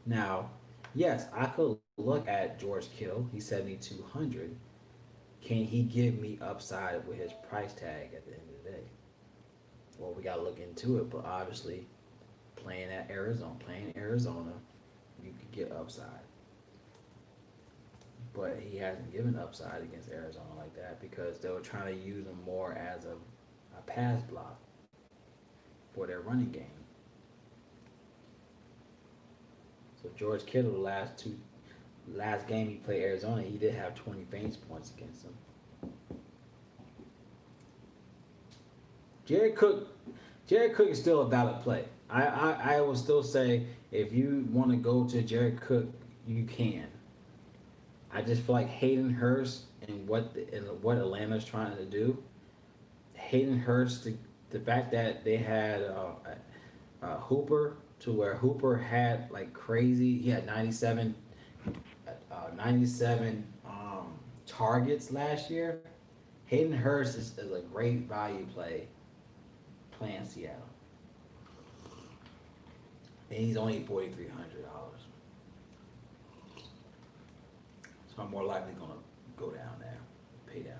Now, yes, I could look at George Kittle. He's 7,200. Can he give me upside with his price tag at the end of the day? well, we gotta look into it. But obviously, playing Arizona, you could get upside. But he hasn't given upside against Arizona like that because they were trying to use him more as a pass block for their running game. So George Kittle, last game he played Arizona, he did have 20 fantasy points against them. Jared Cook, Jared Cook is still a valid play. I will still say if you want to go to Jared Cook, you can. I just feel like Hayden Hurst and what Atlanta's trying to do. Hayden Hurst, the fact that they had Hooper to where Hooper had like crazy. He had 97 targets last year. Hayden Hurst is a great value play playing Seattle. And he's only $4,300. So I'm more likely gonna go down there, pay down.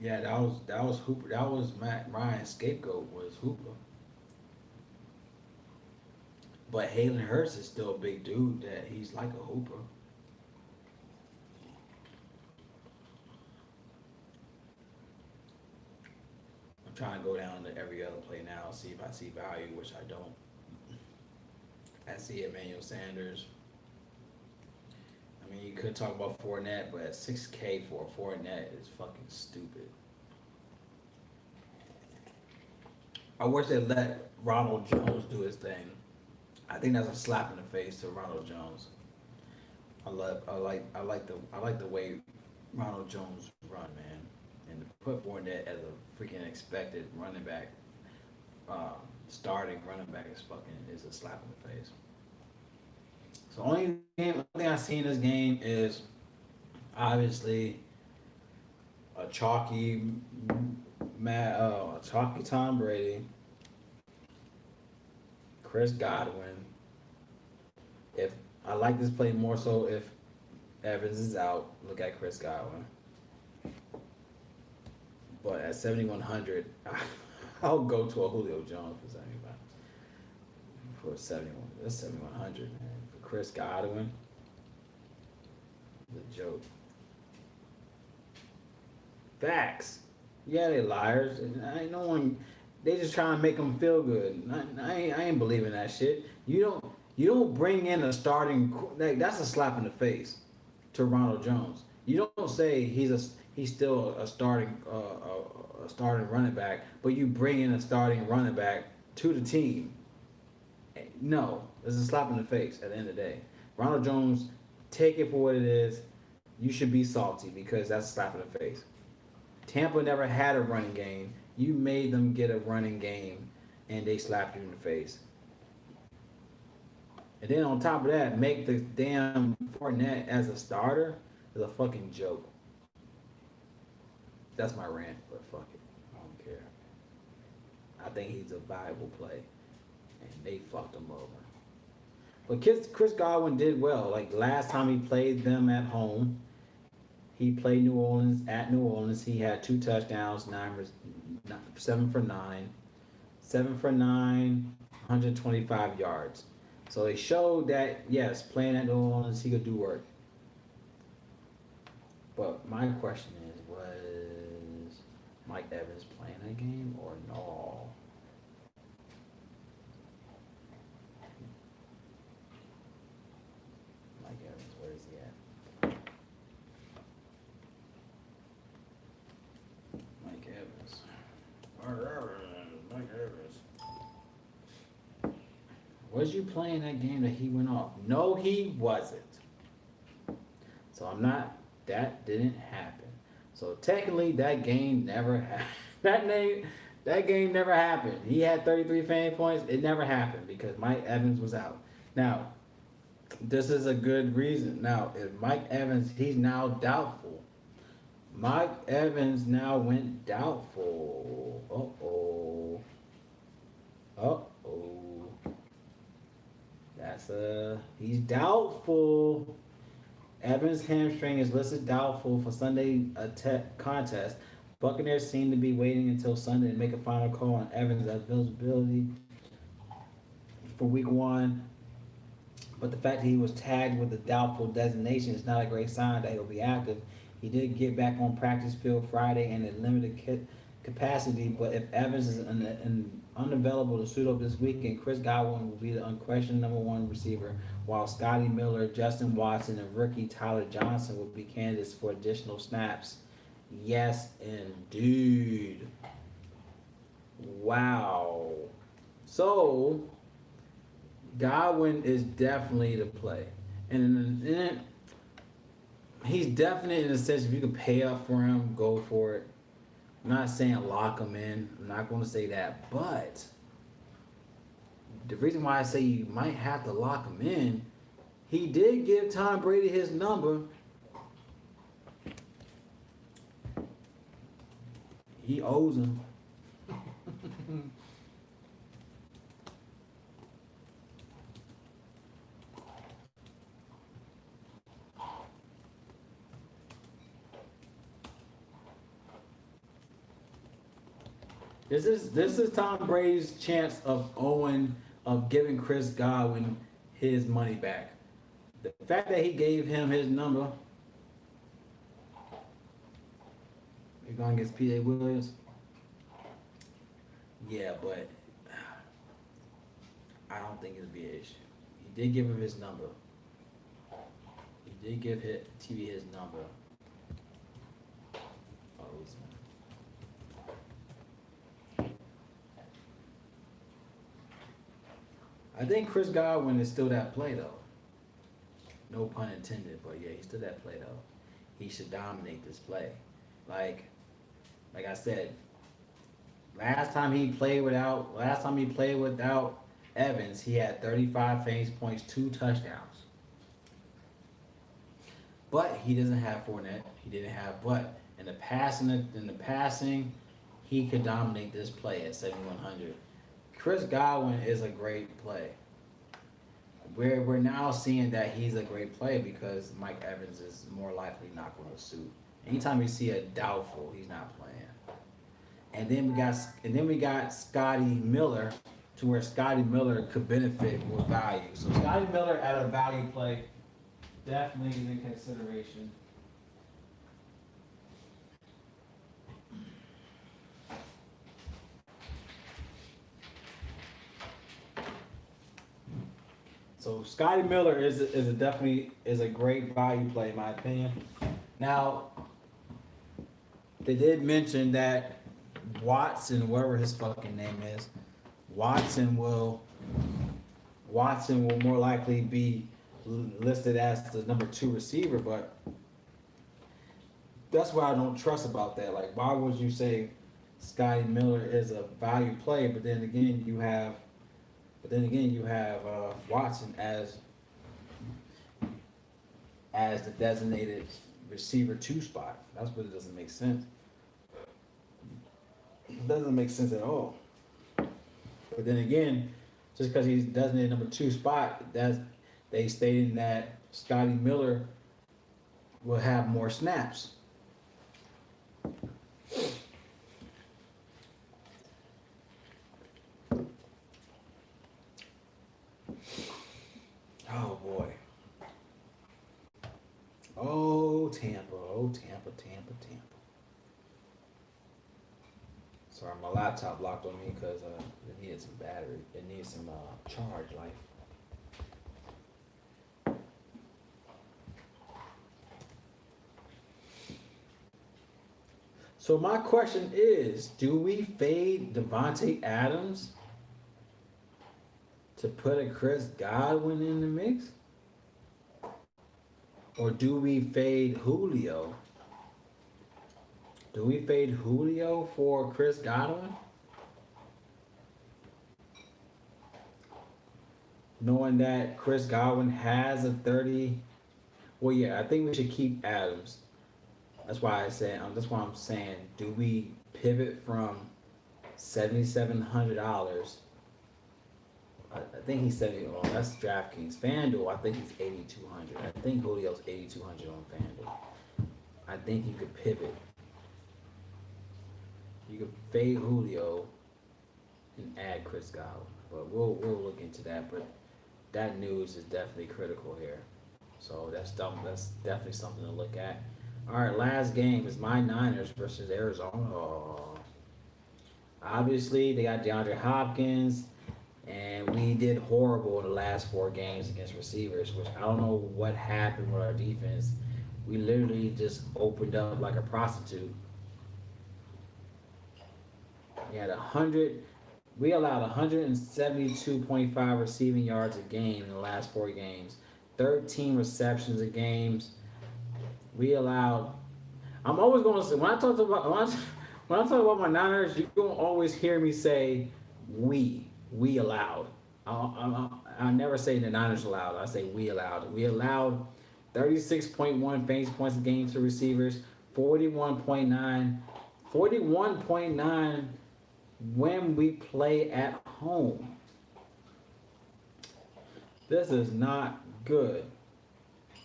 Yeah, that was Hooper. That was Matt Ryan's scapegoat was Hooper. But Hayden Hurst is still a big dude that he's like a Hooper. I'm trying to go down to every other play now, see if I see value, which I don't. I see Emmanuel Sanders. I mean, you could talk about Fournette, but 6K for a Fournette is fucking stupid. I wish they let Ronald Jones do his thing. I think that's a slap in the face to Ronald Jones. I like the way Ronald Jones run, man, and to put Fournette as a freaking expected running back, starting running back is a slap in the face. So only thing I see in this game is obviously a chalky Tom Brady, Chris Godwin. If I like this play more so if Evans is out, look at Chris Godwin. But at 7,100, I'll go to a Julio Jones for 75. For 71, that's 7,100, man. For Chris Godwin, the joke. Facts. Yeah, they liars. I ain't no one. They just trying to make them feel good. I ain't believing that shit. You don't bring in a starting. That's a slap in the face to Ronald Jones. You don't say he's still a starting running back, but you bring in a starting running back to the team. No, it's a slap in the face at the end of the day. Ronald Jones, take it for what it is. You should be salty because that's a slap in the face. Tampa never had a running game. You made them get a running game, and they slapped you in the face. And then on top of that, make the damn Fournette as a starter is a fucking joke. That's my rant, but fuck it. I don't care. I think he's a viable play, and they fucked him over. But Chris Godwin did well. Like last time he played them at home, he played New Orleans at New Orleans. He had 2 touchdowns, 7 for 9, 125 yards. So he showed that yes, playing at New Orleans, he could do work. But my question is, was Mike Evans playing that game or no? Mike Evans, where is he at? Mike Evans. Mike Evans. Was you playing that game that he went off? No, he wasn't. So that didn't happen. So technically that game never happened. That game never happened. He had 33 fantasy points. It never happened because Mike Evans was out. Now, this is a good reason. Now, if Mike Evans, he's now doubtful. Mike Evans now went doubtful. Uh oh. Uh oh. He's doubtful. Evans' hamstring is listed doubtful for Sunday contest. Buccaneers seem to be waiting until Sunday to make a final call on Evans' availability for Week 1. But the fact that he was tagged with the doubtful designation is not a great sign that he'll be active. He did get back on practice field Friday in a limited capacity, but if Evans is unavailable to suit up this weekend, Chris Godwin will be the unquestioned number one receiver, while Scotty Miller, Justin Watson, and rookie Tyler Johnson will be candidates for additional snaps. Yes, indeed. Wow. So, Godwin is definitely the play. And he's definitely in the sense if you can pay up for him, go for it. I'm not saying lock him in. I'm not going to say that. But the reason why I say you might have to lock him in, he did give Tom Brady his number. He owes him. This is Tom Brady's chance of giving Chris Godwin his money back. The fact that he gave him his number. You're going against P.A. Williams? Yeah, but I don't think it'll be an issue. He did give him his number. He did give TV his number. Oh, I think Chris Godwin is still that play though. No pun intended, but yeah, he's still that play though. He should dominate this play. Like I said, last time he played without Evans, he had 35 fantasy points, 2 touchdowns. But he doesn't have Fournette. He didn't have in the passing, he could dominate this play at 7,100. Chris Godwin is a great play. We're now seeing that he's a great play because Mike Evans is more likely not going to suit. Anytime you see a doubtful, he's not playing. And then we got Scotty Miller, to where Scotty Miller could benefit with value. So Scotty Miller at a value play definitely is in consideration. So Scotty Miller is a great value play in my opinion. Now, they did mention that Watson, whatever his fucking name is, Watson will more likely be listed as the number 2 receiver, but that's what I don't trust about that. Like, why would you say Scotty Miller is a value play, but then again you have Watson as the designated receiver 2 spot. That's what it doesn't make sense. It doesn't make sense at all. But then again, just because he's designated number 2 spot, they stating that Scotty Miller will have more snaps. Oh boy. Oh Tampa. Oh Tampa. Sorry, my laptop locked on me because it needed some battery. It needs some charge life. So my question is, do we fade Devontae Adams to put a Chris Godwin in the mix? Or do we fade Julio? Do we fade Julio for Chris Godwin? knowing that Chris Godwin has a 30. Well, yeah, I think we should keep Adams. That's why I said. That's why I'm saying, do we pivot from $7,700? I think he's 70. Oh, that's DraftKings. FanDuel, I think he's 8,200. I think Julio's 8,200 on FanDuel. I think you could pivot. You could fade Julio and add Chris Godwin, but we'll look into that. But that news is definitely critical here. So that's dumb. That's definitely something to look at. All right, last game is my Niners versus Arizona. Oh. Obviously, they got DeAndre Hopkins, and we did horrible in the last 4 games against receivers, which I don't know what happened with our defense. We literally just opened up like a prostitute. We had 100. We allowed 172.5 receiving yards a game in the last 4 games. 13 receptions a games. We allowed. I'm always going to say when I talk about my Niners, you're going to always hear me say we allowed. I never say the Niners allowed. I say we allowed. We allowed 36.1 fantasy points a game to receivers, 41.9, 41.9 when we play at home. This is not good.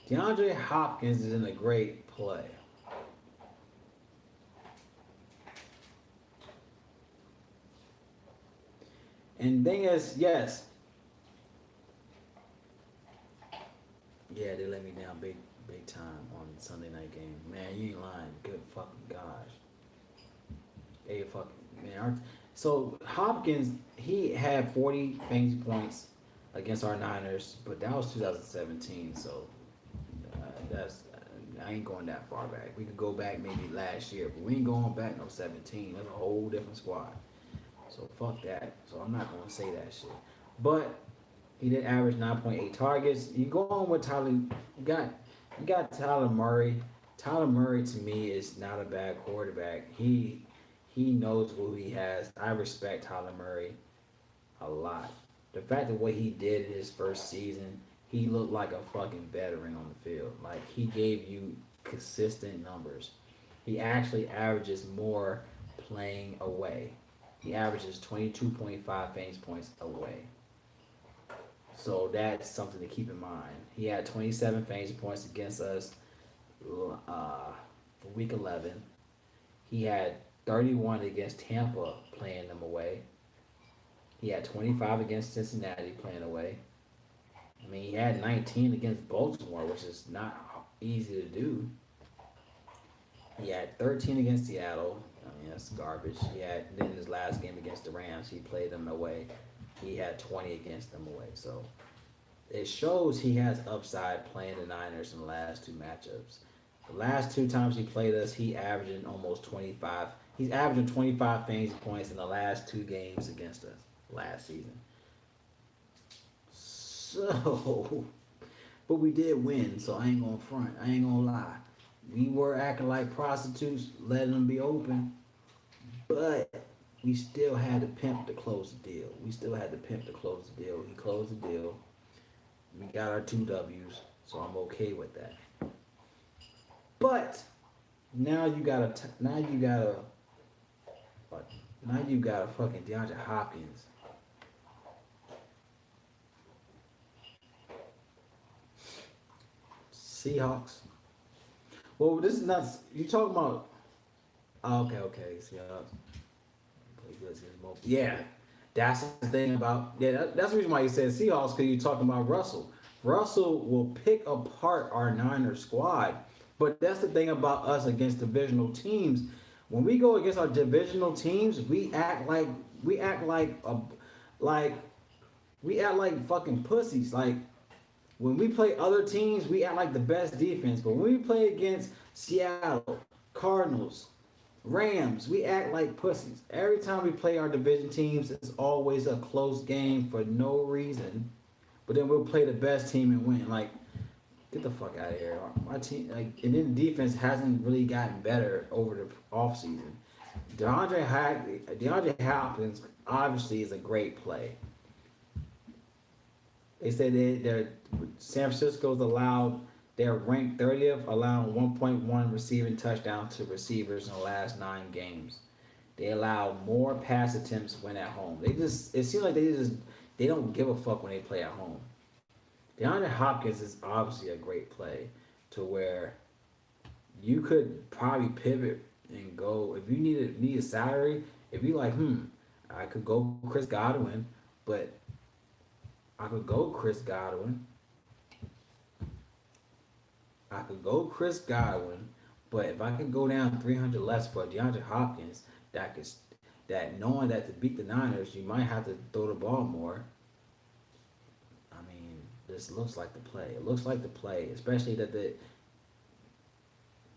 DeAndre Hopkins is in a great play. And thing is, yes. Yeah, they let me down big time on Sunday night game. Man, you ain't lying. Good fucking gosh. Hey, fucking man. So Hopkins, he had 40 fantasy points against our Niners, but that was 2017. So that's I ain't going that far back. We could go back maybe last year, but we ain't going back no 17. That's a whole different squad. So fuck that. So I'm not gonna say that shit. But he did average 9.8 targets. You go on with Tyler. You got Tyler Murray. Tyler Murray to me is not a bad quarterback. He knows who he has. I respect Tyler Murray a lot. The fact of what he did in his first season, he looked like a fucking veteran on the field. Like he gave you consistent numbers. He actually averages more playing away. He averages 22.5 fantasy points away. So that's something to keep in mind. He had 27 fantasy points against us for week 11. He had 31 against Tampa playing them away. He had 25 against Cincinnati playing away. I mean, he had 19 against Baltimore, which is not easy to do. He had 13 against Seattle. I mean, that's garbage. He had then his last game against the Rams, he played them away. He had 20 against them away. So it shows he has upside playing the Niners in the last 2 matchups. The last 2 times he played us, he averaging almost 25. He's averaging 25 fantasy points in the last 2 games against us last season. So, but we did win, so I ain't gonna front. I ain't gonna lie. We were acting like prostitutes, letting them be open, but we still had to pimp to close the deal. We still had to pimp to close the deal. He closed the deal. We got our 2 W's, so I'm okay with that. But now you gotta fucking DeAndre Hopkins. Seahawks. Well, this is not. You talking about? Oh, okay. Seahawks. Yeah, that's the thing about. Yeah, that's the reason why you said Seahawks, because you're talking about Russell. Russell will pick apart our Niners squad, but that's the thing about us against divisional teams. When we go against our divisional teams, we act like fucking pussies. Like when we play other teams, we act like the best defense. But when we play against Seattle, Cardinals, Rams, we act like pussies. Every time we play our division teams, it's always a close game for no reason. But then we'll play the best team and win. Like, get the fuck out of here. My team, like, and then the defense hasn't really gotten better over the offseason. DeAndre Hopkins obviously is a great play. They said they're San Francisco's allowed they're ranked 30th, allowing 1.1 receiving touchdown to receivers in the last 9 games. They allow more pass attempts when at home. They just it seems like they don't give a fuck when they play at home. DeAndre Hopkins is obviously a great play to where you could probably pivot and go if you need a salary. If you like, I could go Chris Godwin, but I could go Chris Godwin. I could go Chris Godwin, but if I could go down 300 less for DeAndre Hopkins, that could that knowing that to beat the Niners, you might have to throw the ball more. I mean, this looks like the play. It looks like the play, especially that the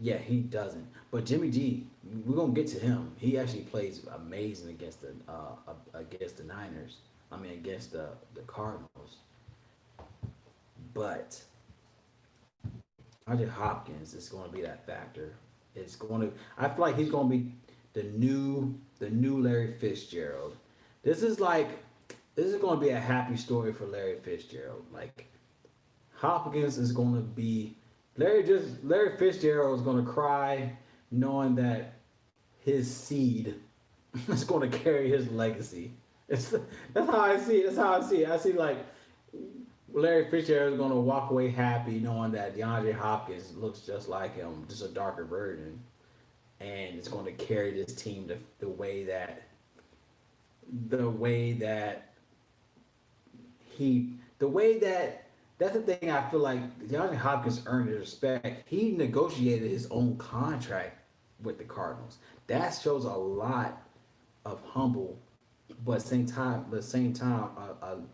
yeah, he doesn't. But Jimmy G, we're gonna get to him. He actually plays amazing against the Niners. I mean, against the Cardinals. But Andre Hopkins is going to be that factor. It's going to. I feel like he's going to be the new Larry Fitzgerald. This is like this is going to be a happy story for Larry Fitzgerald. Like Hopkins is going to be Larry Fitzgerald is going to cry knowing that his seed is going to carry his legacy. It's that's how I see it. That's how I see it. I see like Larry Fitzgerald is going to walk away happy knowing that DeAndre Hopkins looks just like him, just a darker version, and it's going to carry this team the way that he the way that that's the thing I feel like DeAndre Hopkins earned his respect. He negotiated his own contract with the Cardinals. That shows a lot of humble, but at the same time,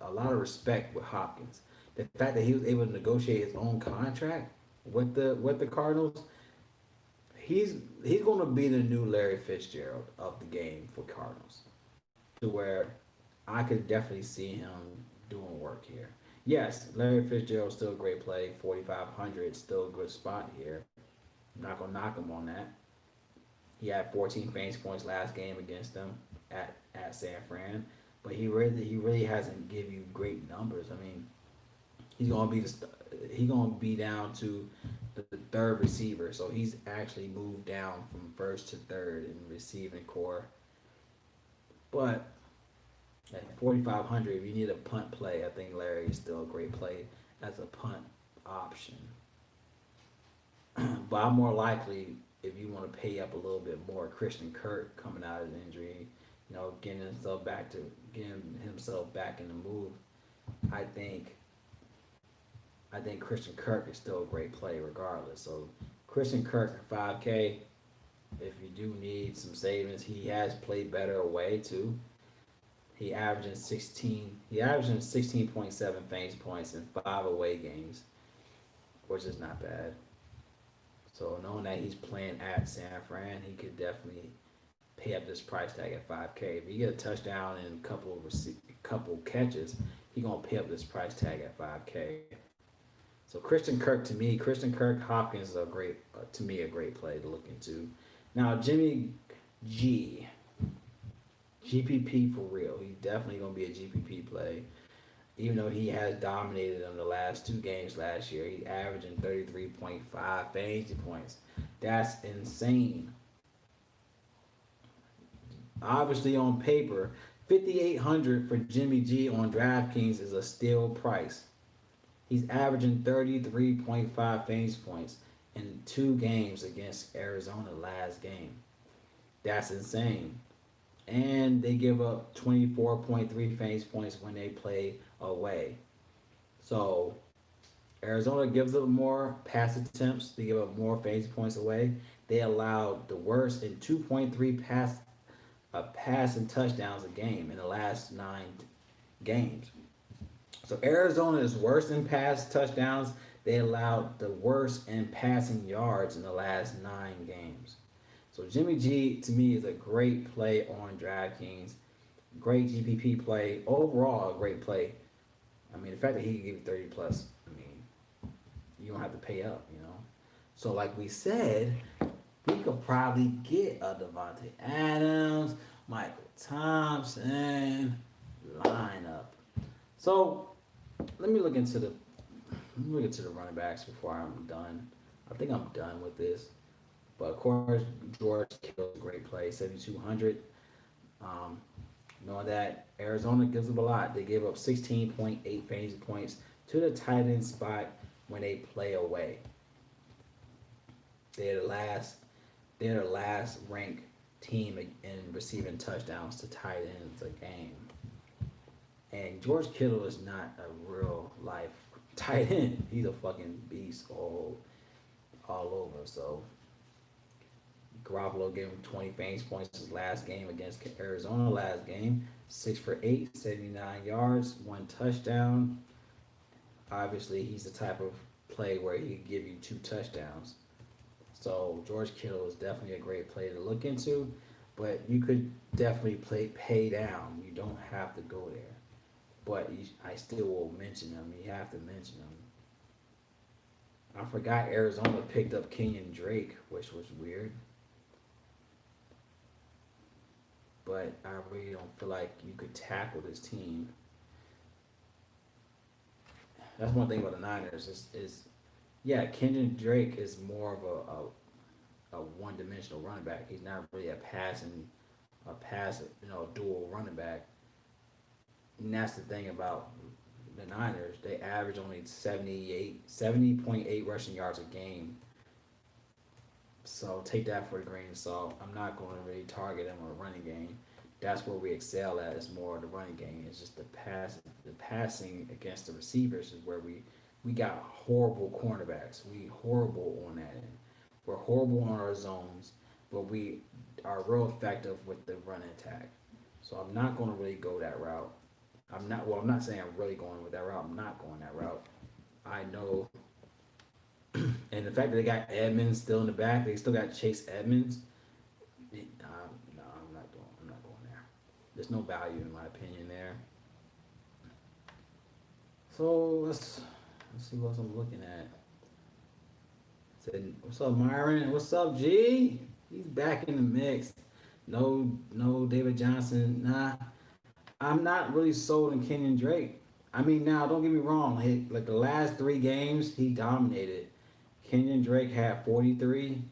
a lot of respect with Hopkins. The fact that he was able to negotiate his own contract with the Cardinals, he's going to be the new Larry Fitzgerald of the game for Cardinals, to where I could definitely see him doing work here. Yes, Larry Fitzgerald's still a great play. 4,500, still a good spot here. I'm not gonna knock him on that. He had 14 fantasy points last game against them at San Fran, but he really hasn't give you great numbers. I mean, he's gonna be down to the third receiver, so he's actually moved down from first to third in receiving core. But at 4,500, if you need a punt play, I think Larry is still a great play as a punt option. But I'm more likely if you want to pay up a little bit more, Christian Kirk coming out of the injury, getting himself back in the move. I think I think Christian Kirk is still a great play regardless. So Christian Kirk at 5K. If you do need some savings, he has played better away too. He averaging 16.7 fantasy points in 5 away games, which is not bad. So knowing that he's playing at San Fran, he could definitely pay up this price tag at 5K. If you get a touchdown and a couple catches, he gonna pay up this price tag at 5K. So Christian Kirk Hopkins is a great play to look into. Now Jimmy G, GPP for real. He's definitely gonna be a GPP play. Even though he has dominated in the last 2 games last year, he's averaging 33.5 fantasy points. That's insane. Obviously, on paper, 5,800 for Jimmy G on DraftKings is a steal price. He's averaging 33.5 fantasy points in 2 games against Arizona last game. That's insane. And they give up 24.3 fantasy points when they play away. So Arizona gives up more pass attempts. They give up more fantasy points away. They allowed the worst in 2.3 pass and touchdowns a game in the last 9 games. So Arizona is worse in pass touchdowns. They allowed the worst in passing yards in the last 9 games. So Jimmy G to me is a great play on DraftKings. Great GPP play. Overall, a great play. I mean, the fact that he can give you 30 plus, I mean, you don't have to pay up. So like we said, we could probably get a Devontae Adams, Michael Thompson lineup. So let me look into the let me look into the running backs before I'm done. I think I'm done with this. But of course, George Kittle's a great play, 7,200. Um, Knowing that Arizona gives up a lot, they gave up 16.8 fantasy points to the tight end spot when they play away. They're the last. They're the last ranked team in receiving touchdowns to tight ends a game. And George Kittle is not a real life tight end. He's a fucking beast all over. So Garoppolo gave him 20 fantasy points his last game against Arizona last game. 6 for 8, 79 yards, 1 touchdown. Obviously, he's the type of play where he can give you 2 touchdowns. So George Kittle is definitely a great play to look into, but you could definitely play pay down. You don't have to go there, but I still will mention them. You have to mention them. I forgot Arizona picked up Kenyon Drake, which was weird, but I really don't feel like you could tackle this team. That's one thing about the Niners is yeah, Kenyon Drake is more of a one-dimensional running back. He's not really dual running back. And that's the thing about the Niners. They average only 70.8 rushing yards a game. So take that for a grain of salt. I'm not going to really target them on a running game. That's where we excel at. Is more of the running game. It's just the passing against the receivers is where we got horrible cornerbacks. We horrible on that end. We're horrible on our zones, but we are real effective with the run attack. So I'm not going to really go that route. I'm not. Well, I'm not saying I'm really going with that route. I'm not going that route. I know, and the fact that they got Edmonds still in the back, they still got Chase Edmonds. No, I'm not doing. I'm not going there. There's no value in my opinion there. So let's see what else I'm looking at. Said, what's up, Myron? What's up, G? He's back in the mix. No, David Johnson. Nah, I'm not really sold on Kenyon Drake. I mean, now don't get me wrong. Like the last 3 games, he dominated. Kenyon Drake had 43.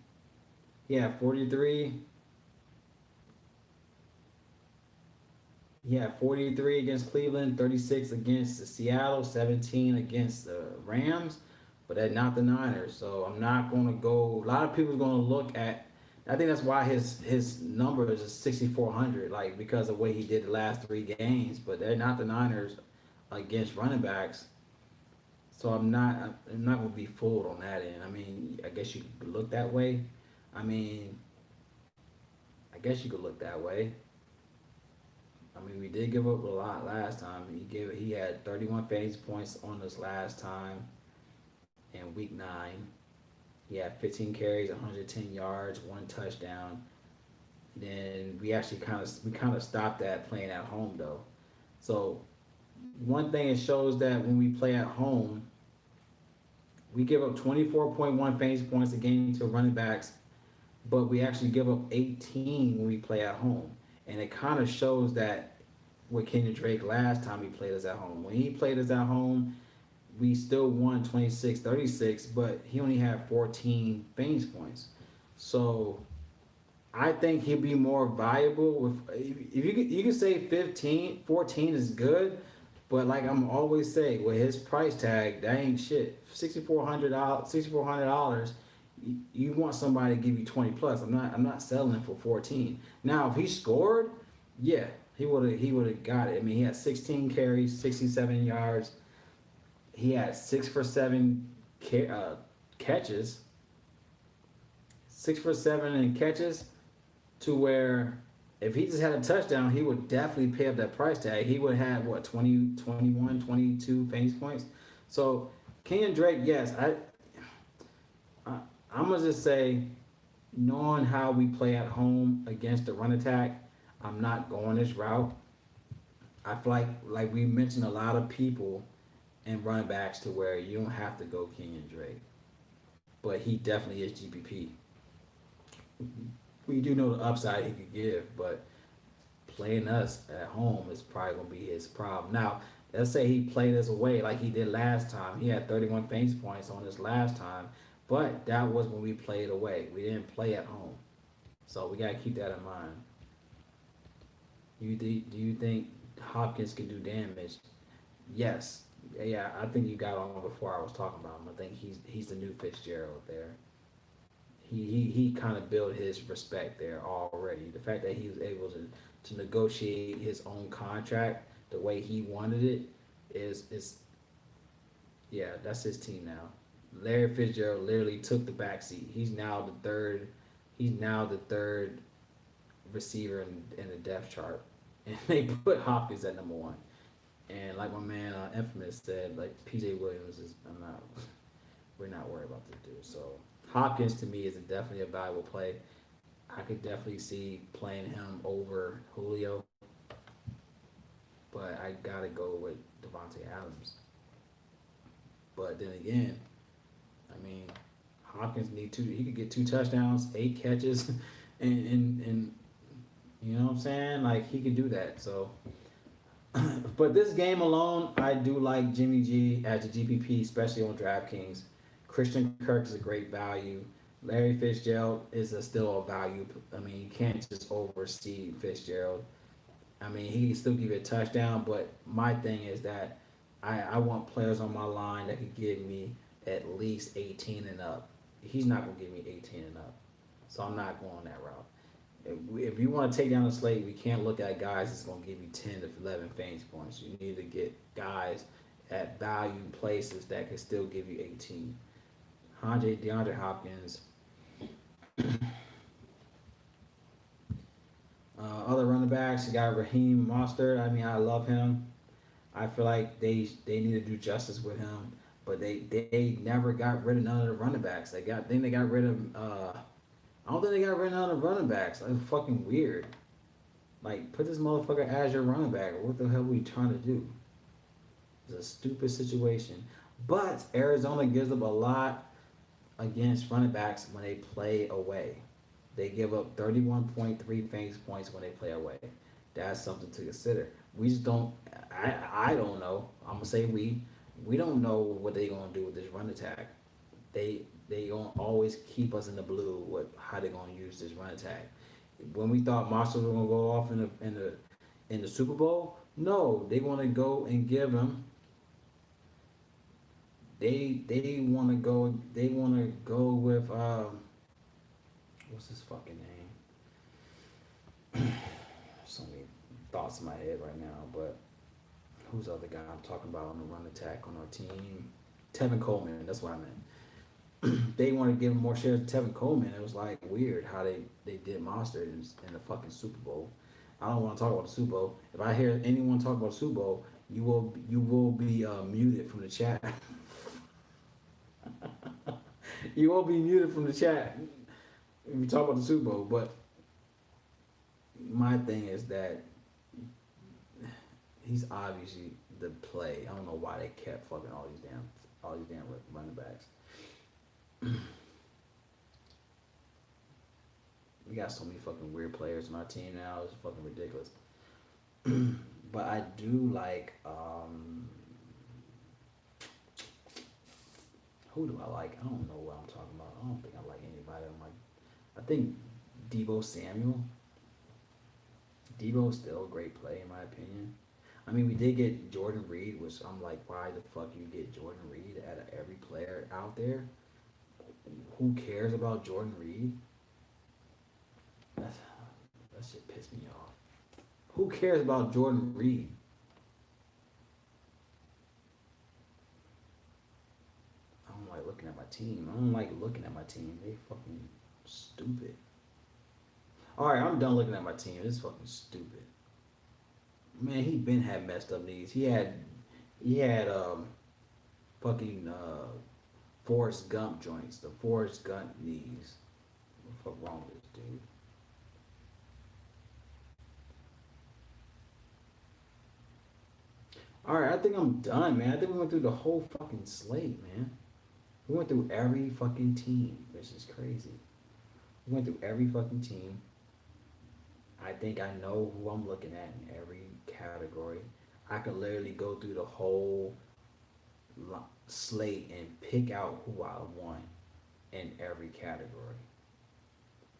He had 43. He had 43 against Cleveland, 36 against Seattle, 17 against the Rams, but that's not the Niners. So I'm not going to go. A lot of people are going to look at. I think that's why his number is 6,400, like because of the way he did the last 3 games. But they're not the Niners against running backs. So I'm not going to be fooled on that end. I mean, I guess you could look that way. I mean, I guess you could look that way. I mean, we did give up a lot last time. He had 31 fantasy points on us last time in week 9. He had 15 carries, 110 yards, 1 touchdown. Then we kind of stopped that playing at home though. So one thing it shows that when we play at home, we give up 24.1 fantasy points a game to running backs, but we actually give up 18 when we play at home. And it kind of shows that with Kenyon Drake last time he played us at home. When he played us at home, we still won 26-36, but he only had 14 fantasy points. So I think he'd be more valuable with if you could say 15, 14 is good, but like I'm always say, with his price tag, that ain't shit. $6,400. You want somebody to give you 20 plus. I'm not selling for 14. Now if he scored, yeah, he would have got it. I mean, he had 16 carries, 67 yards. He had 6 for 7 catches, 6 for 7 in catches, to where if he just had a touchdown, he would definitely pay up that price tag. He would have what 20, 21, 22 fantasy points. So Kenyon Drake, yes, I I'm gonna just say, knowing how we play at home against the run attack, I'm not going this route. I feel like we mentioned a lot of people and running backs to where you don't have to go Kenyon Drake, but he definitely is GPP. We do know the upside he could give, but playing us at home is probably gonna be his problem. Now, let's say he played us away like he did last time. He had 31 fantasy points on this last time, but that was when we played away. We didn't play at home, so we gotta keep that in mind. Do you think Hopkins can do damage? Yes. Yeah, I think you got on before I was talking about him. I think he's the new Fitzgerald there. He kind of built his respect there already. The fact that he was able to negotiate his own contract the way he wanted it is yeah, that's his team now. Larry Fitzgerald literally took the back seat. He's now the third receiver in the depth chart. And they put Hopkins at number one. And like my man Infamous said, like PJ Williams is I'm not we're not worried about this dude. So Hopkins to me is definitely a valuable play. I could definitely see playing him over Julio, but I gotta go with Devontae Adams. But then again, I mean, Hopkins need two. He could get 2 touchdowns, 8 catches, and you know what I'm saying? Like he could do that. So, but this game alone, I do like Jimmy G as a GPP, especially on DraftKings. Christian Kirk is a great value. Larry Fitzgerald is still a value. I mean, you can't just oversee Fitzgerald. I mean, he can still give you a touchdown, but my thing is that I want players on my line that could give me at least 18 and up. He's not going to give me 18 and up. So I'm not going that route. If you want to take down the slate, we can't look at guys that's going to give you 10 to 11 fantasy points. You need to get guys at value places that can still give you 18. DeAndre Hopkins. Other running backs, you got Raheem Mostert. I mean, I love him. I feel like they need to do justice with him, but they never got rid of none of the running backs. They got rid of I don't think they got rid of none of the running backs. That's fucking weird. Like put this motherfucker as your running back. What the hell are we trying to do? It's a stupid situation. But Arizona gives up a lot against running backs when they play away. They give up 31.3 fantasy points when they play away. That's something to consider. We just don't. I don't know. I'm gonna say we don't know what they're gonna do with this run attack. They gonna always keep us in the blue with how they're gonna use this run attack. When we thought Marshall was gonna go off in the Super Bowl, no, they want to go and give him. They want to go. They want to go with what's his fucking name? So many thoughts in my head right now, but who's the other guy I'm talking about on the run attack on our team? Tevin Coleman. That's what I meant. They want to give him more shares to Tevin Coleman. It was like weird how they did Monster in the fucking Super Bowl. I don't want to talk about the Super Bowl. If I hear anyone talk about the Super Bowl, you will be muted from the chat. You will be muted from the chat if you talk about the Super Bowl. But my thing is that he's obviously the play. I don't know why they kept fucking all these damn running backs. We got so many fucking weird players on our team now. It's fucking ridiculous. But I do like who do I like? I don't know what I'm talking about. I don't think I like anybody. I'm like, I think Debo Samuel. Debo's still a great play in my opinion. I mean, we did get Jordan Reed, which I'm like, why the fuck you get Jordan Reed out of every player out there? Who cares about Jordan Reed? That shit pissed me off. Who cares about Jordan Reed? I don't like looking at my team. I don't like looking at my team. They fucking stupid. Alright, I'm done looking at my team. It's fucking stupid. Man, he been had messed up knees. He had fucking Forrest Gump joints. The Forrest Gump knees. What the fuck wrong with this dude? Alright, I think I'm done, man. I think we went through the whole fucking slate, man. We went through every fucking team, which is crazy. We went through every fucking team. I think I know who I'm looking at in every category. I could literally go through the whole slate and pick out who I want in every category,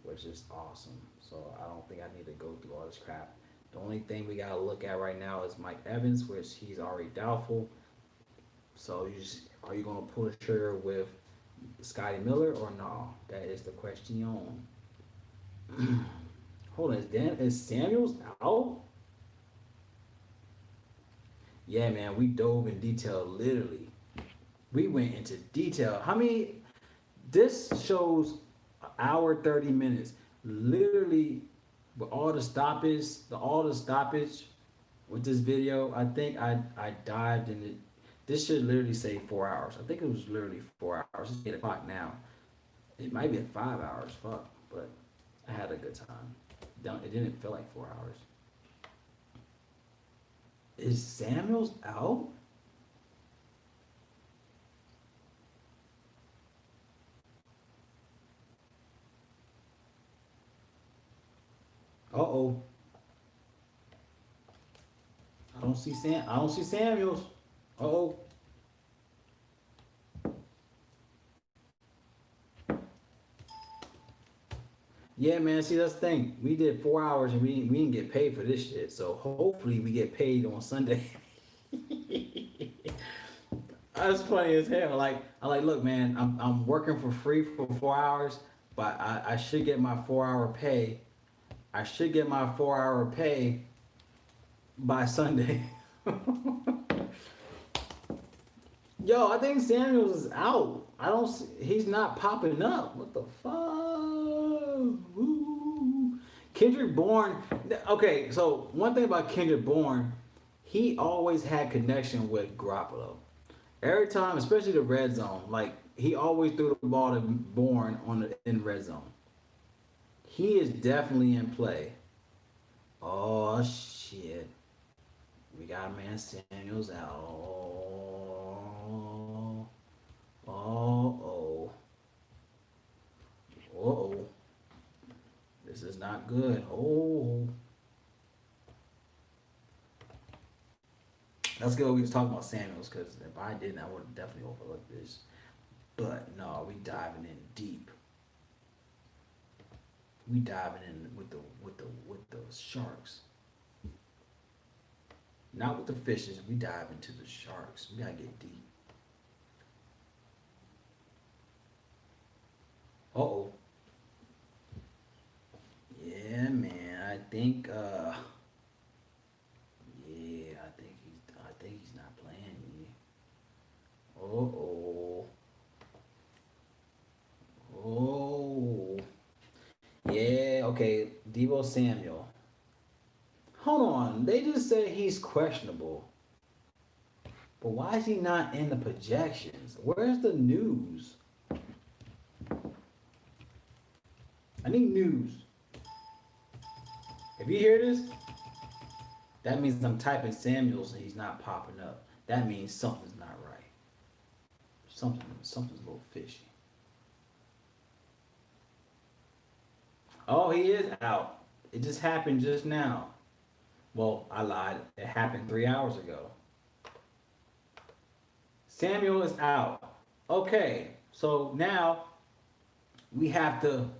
which is awesome. So I don't think I need to go through all this crap. The only thing we gotta look at right now is Mike Evans, which he's already doubtful. So are you gonna pull the trigger with Scotty Miller or no? That is the question. Hold on, is Samuels out? Yeah, man, we dove in detail. Literally, we went into detail. How many? This shows an hour 30 minutes. Literally, with all the stoppage with this video. I think I dived in it. This should literally say 4 hours. I think it was literally 4 hours. It's 8 o'clock now. It might be 5 hours. Fuck, but I had a good time. It didn't feel like 4 hours. Is Samuels out? Uh oh. I don't see Samuels. Uh oh. Yeah, man. See, that's the thing. We did 4 hours and we didn't get paid for this shit. So hopefully we get paid on Sunday. That's funny as hell. I like, look, man. I'm working for free for 4 hours, but I should get my 4 hour pay. I should get my 4 hour pay by Sunday. Yo, I think Samuels is out. I don't see, he's not popping up. What the fuck? Ooh. Kendrick Bourne. Okay, so one thing about Kendrick Bourne, he always had connection with Garoppolo. Every time, especially the red zone, like he always threw the ball to Bourne in red zone. He is definitely in play. Oh shit. We got man Samuels out. Oh. Uh-oh. This is not good. Oh. That's good we was talking about Samuels, because if I didn't, I would have definitely overlooked this. But no, we diving in deep. We diving in with the sharks. Not with the fishes. We dive into the sharks. We gotta get deep. Uh-oh. Yeah, man. I think I think he's not playing me. Uh-oh. Oh. Yeah, okay. Deebo Samuel. Hold on. They just said he's questionable. But why is he not in the projections? Where's the news? I need news. If you hear this, that means I'm typing Samuels and he's not popping up. That means something's not right. Something's a little fishy. Oh, he is out. It just happened just now. Well, I lied. It happened 3 hours ago. Samuel is out. Okay, so now we have to.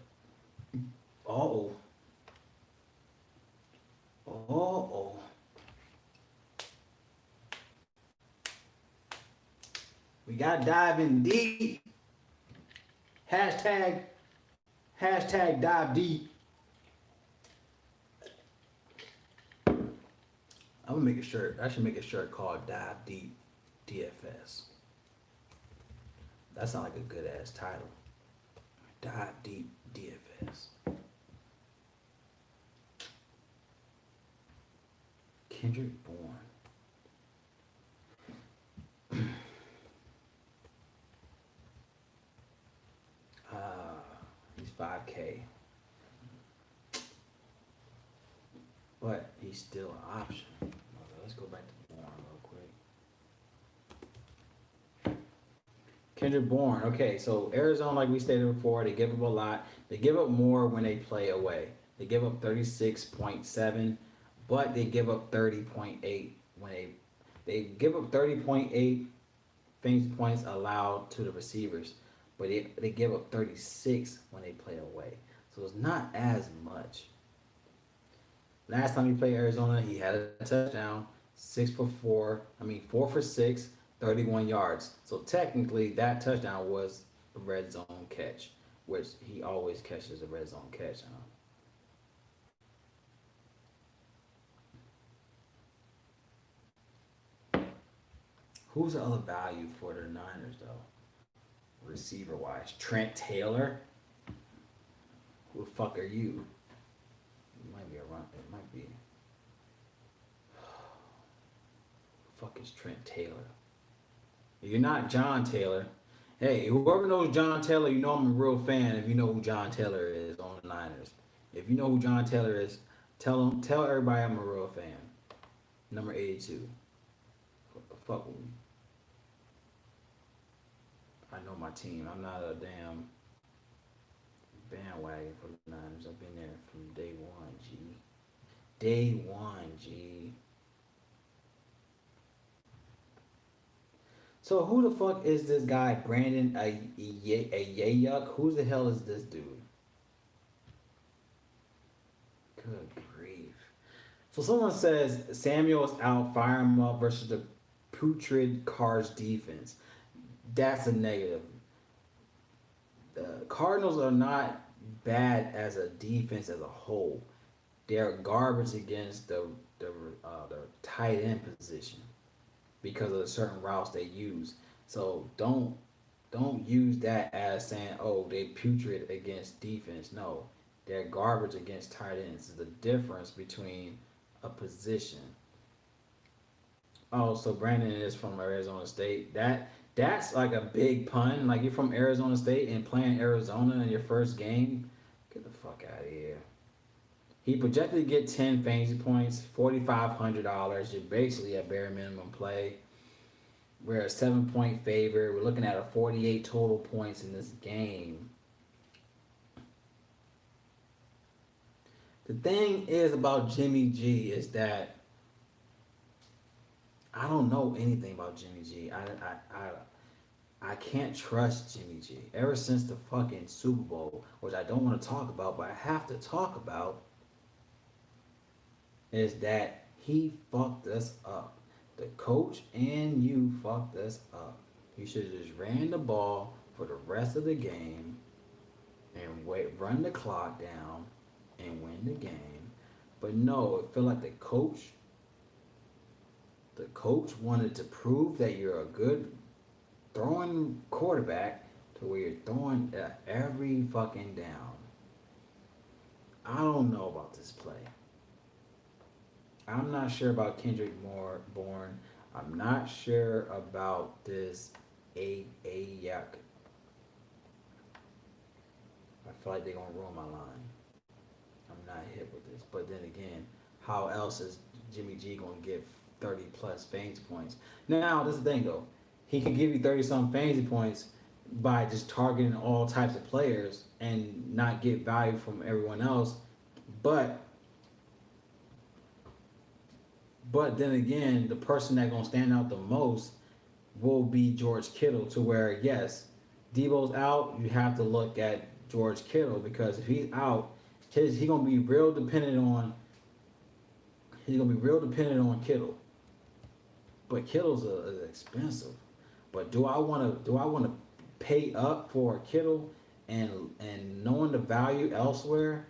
Uh-oh. Uh-oh. We gotta dive in deep. Hashtag dive deep. I'm gonna make a shirt. I should make a shirt called Dive Deep DFS. That sounds like a good ass title. Dive Deep DFS. Kendrick Bourne. He's 5K. But he's still an option. Okay, let's go back to Bourne real quick. Kendrick Bourne. Okay, so Arizona, like we stated before, they give up a lot. They give up more when they play away. They give up 36.7, but they give up 30.8 when they give up 30.8 fantasy points allowed to the receivers, but they give up 36 when they play away. So it's not as much. Last time he played Arizona, he had a touchdown, 6 for 4. I mean, 4 for 6, 31 yards. So technically, that touchdown was a red zone catch, which he always catches a red zone catch. Who's the other value for the Niners though? Receiver wise, Trent Taylor. Who the fuck are you? It might be a run. It might be. Fuck is Trent Taylor? You're not John Taylor. Hey, whoever knows John Taylor, you know I'm a real fan. If you know who John Taylor is on the Niners, if you know who John Taylor is, tell everybody I'm a real fan. Number 82. Fuck with me. I know my team. I'm not a damn bandwagon for the Niners. I've been there from day one, G. Day one, G. So who the fuck is this guy, Brandon Ayuk? Who the hell is this dude? Good grief. So someone says Samuel's out, fire him up versus the putrid Cards defense. That's a negative. The Cardinals are not bad as a defense as a whole. They're garbage against the tight end position because of the certain routes they use. So don't use that as saying, oh, they putrid against defense. No, they're garbage against tight ends. There's a difference between a position. Oh, so Brandon is from Arizona State. That's like a big pun. Like you're from Arizona State and playing Arizona in your first game. Get the fuck out of here. He projected to get 10 fantasy points, $4,500. You're basically at bare minimum play. We're a 7 point favorite. We're looking at a 48 total points in this game. The thing is about Jimmy G is that I don't know anything about Jimmy G. I can't trust Jimmy G. Ever since the fucking Super Bowl, which I don't want to talk about, but I have to talk about, is that he fucked us up. The coach and you fucked us up. You should have just ran the ball for the rest of the game and run the clock down and win the game. But no, it felt like the coach wanted to prove that you're a good throwing quarterback to where you're throwing every fucking down. I don't know about this play. I'm not sure about Kendrick Bourne. I'm not sure about this a yuck. I feel like they're gonna ruin my line. I'm not hip with this. But then again, how else is Jimmy G gonna get 30 plus fantasy points? Now this is the thing though. He can give you 30 some fantasy points by just targeting all types of players and not get value from everyone else. But But then again, the person that's gonna stand out the most will be George Kittle. To where yes, Debo's out, you have to look at George Kittle because if he's out, he's gonna be real dependent on Kittle. But Kittle's expensive. But do I wanna pay up for Kittle and knowing the value elsewhere?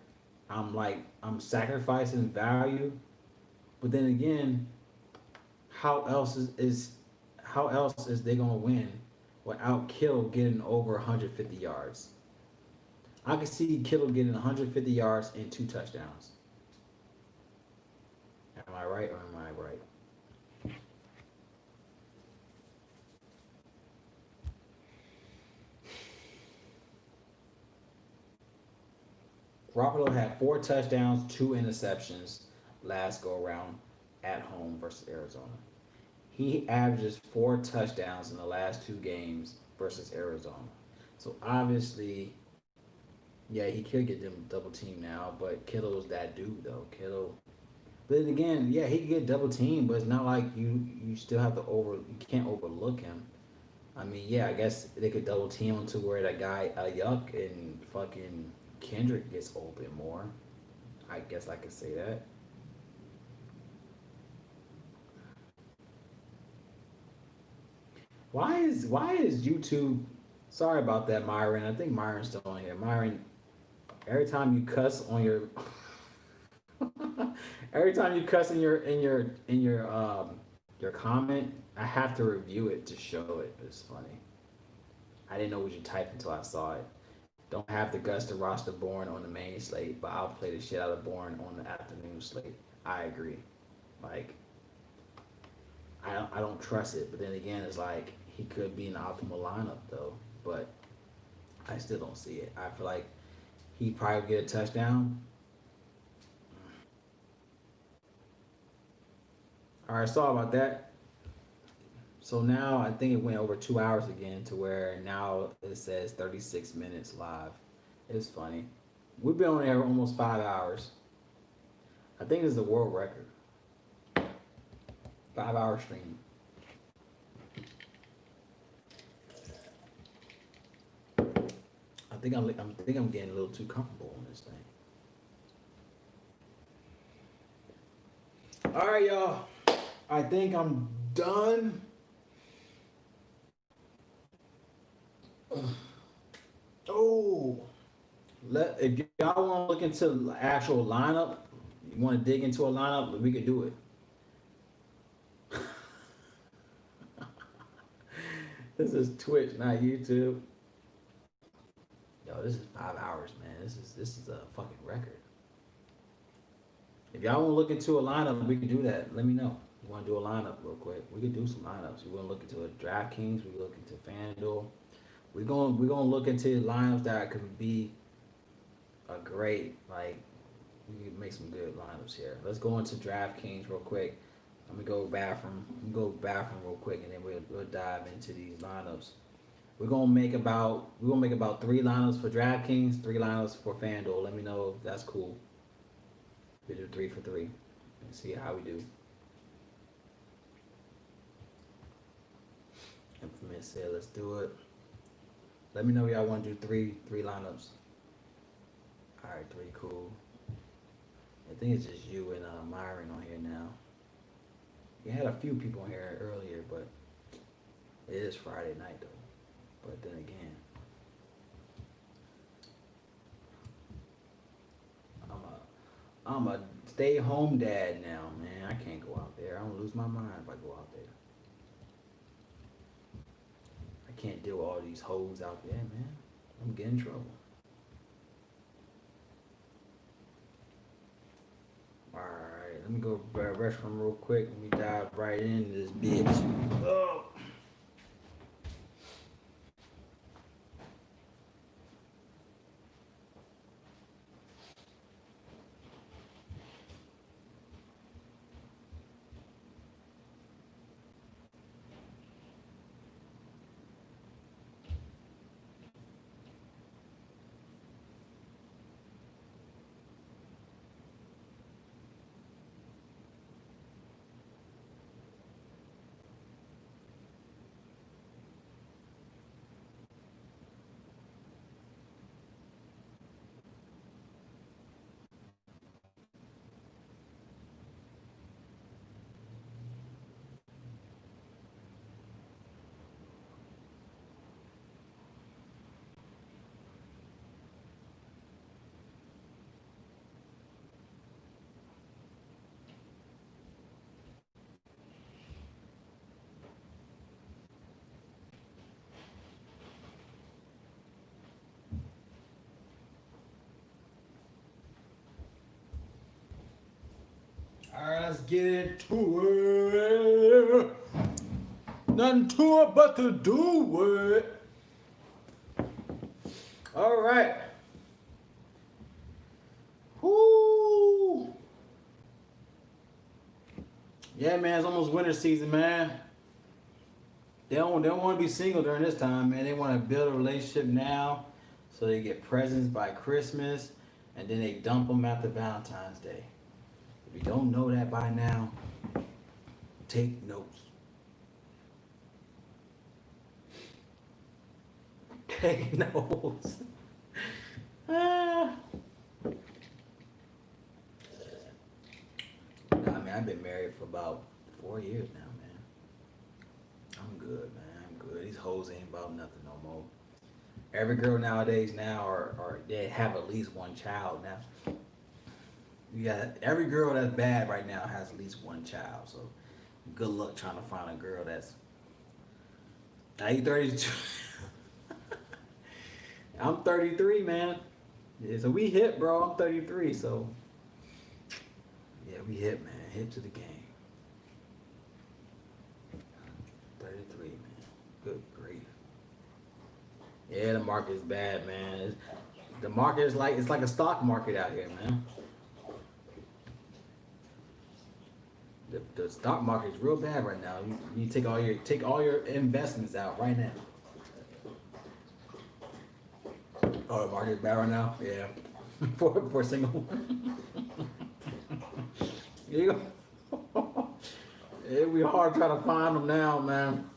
I'm sacrificing value. But then again, how else is they gonna win without Kittle getting over 150 yards? I can see Kittle getting 150 yards and 2 touchdowns. Am I right or am I right? Garoppolo had 4 touchdowns, 2 interceptions last go around at home versus Arizona. He averages 4 touchdowns in the last 2 games versus Arizona. So obviously, yeah, he could get them double team now, but Kittle's that dude though. Kittle, But then again, yeah, he could get double teamed, but it's not like you still have to you can't overlook him. I mean, yeah, I guess they could double team him to where that guy Yuck and fucking Kendrick gets open more. I guess I could say that. Why is YouTube? Sorry about that, Myron. I think Myron's still on here. Myron, every time you cuss on your, every time you cuss in your comment, I have to review it to show it. It's funny. I didn't know what you typed until I saw it. Don't have the guts to roster Bourne on the main slate, but I'll play the shit out of Bourne on the afternoon slate. I agree. Like I don't trust it, but then again, it's like he could be an optimal lineup though. But I still don't see it. I feel like he probably get a touchdown. All right, sorry about that. So now I think it went over 2 hours again to where now it says 36 minutes live. It's funny. We've been on air almost 5 hours. I think it's the world record. 5 hour stream. I think I'm getting a little too comfortable on this thing. All right, y'all. I think I'm done. Oh, if y'all want to look into the actual lineup, you want to dig into a lineup, we could do it. This is Twitch, not YouTube. Yo, this is 5 hours, man. This is a fucking record. If y'all want to look into a lineup, we can do that. Let me know. You want to do a lineup real quick? We could do some lineups. You want to look into a Draftkings? We can look into FanDuel. We're gonna look into lineups that could be a great like we can make some good lineups here. Let's go into DraftKings real quick. Let me go bathroom. Let me go bathroom real quick, and then we'll dive into these lineups. We're gonna make about 3 lineups for DraftKings, 3 lineups for FanDuel. Let me know if that's cool. We do 3 for 3 and see how we do. Infamous said, let's do it. Let me know if y'all want to do three lineups. All right, 3, cool. I think it's just you and Myron on here now. We had a few people on here earlier, but it is Friday night though. But then again, I'm a stay home dad now, man. I can't go out there. I'm gonna lose my mind if I go out there. I can't deal with all these hoes out there, man. I'm getting in trouble. Alright, let me go grab a restroom real quick. Let me dive right into this bitch. Oh. Alright, let's get into it. Nothing to it but to do it. Alright. Whoo. Yeah, man, it's almost winter season, man. They don't want to be single during this time, man. They want to build a relationship now so they get presents by Christmas and then they dump them after Valentine's Day. If you don't know that by now, take notes. Take notes. Ah. Nah, man, I've been married for about 4 years now, man. I'm good, man. I'm good. These hoes ain't about nothing no more. Every girl nowadays now are they have at least one child now. You got every girl that's bad right now has at least one child. So good luck trying to find a girl that's now you 32. I'm 33, man. Yeah, so we hip, bro. I'm 33, so yeah, we hip, man. Hip to the game. 33, man. Good grief. Yeah, the market is bad, man. The market is like it's like a stock market out here, man. The stock market is real bad right now. You take all your investments out right now. Oh, the market is bad right now. Yeah, for a single. Yeah, it'd be hard trying to find them now, man.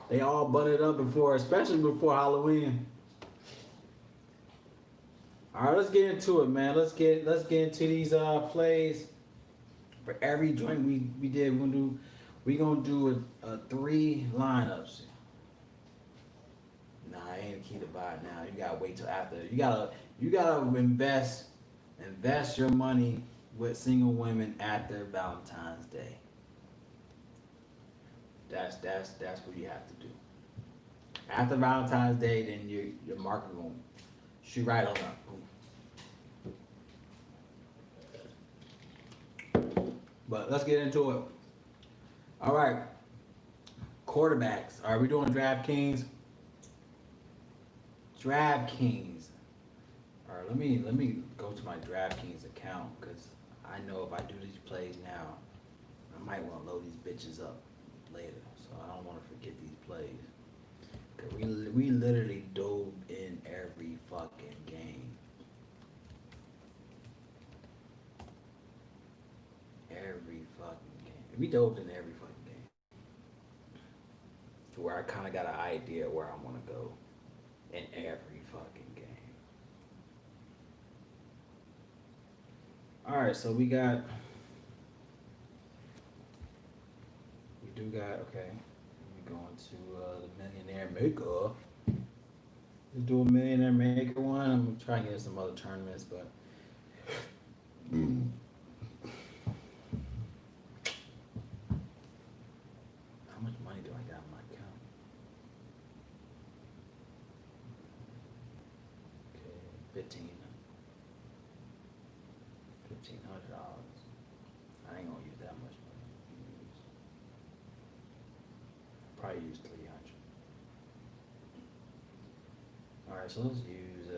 They all butted up before, especially before Halloween. All right, let's get into it, man. Let's get into these plays. For every joint we did, we gonna do a 3 lineups. Nah, I ain't a key to buy it now. You gotta wait till after. You gotta invest your money with single women after Valentine's Day. That's what you have to do. After Valentine's Day, then your market gonna shoot right on up. But let's get into it. All right, quarterbacks. Are we doing DraftKings? DraftKings. All right, let me go to my DraftKings account because I know if I do these plays now, I might want to load these bitches up later. So I don't want to forget these plays. Cause we literally dove in every fucking game. Every fucking game. We dove in every fucking game. To where I kind of got an idea where I want to go in every fucking game. All right, so we do got okay. We're going to the Millionaire Maker. Let's do a Millionaire Maker one. I'm gonna try and get some other tournaments, but. How much money do I got in my account? Okay, $1,500. I ain't gonna use that much money. Probably use 300. All right, so let's use.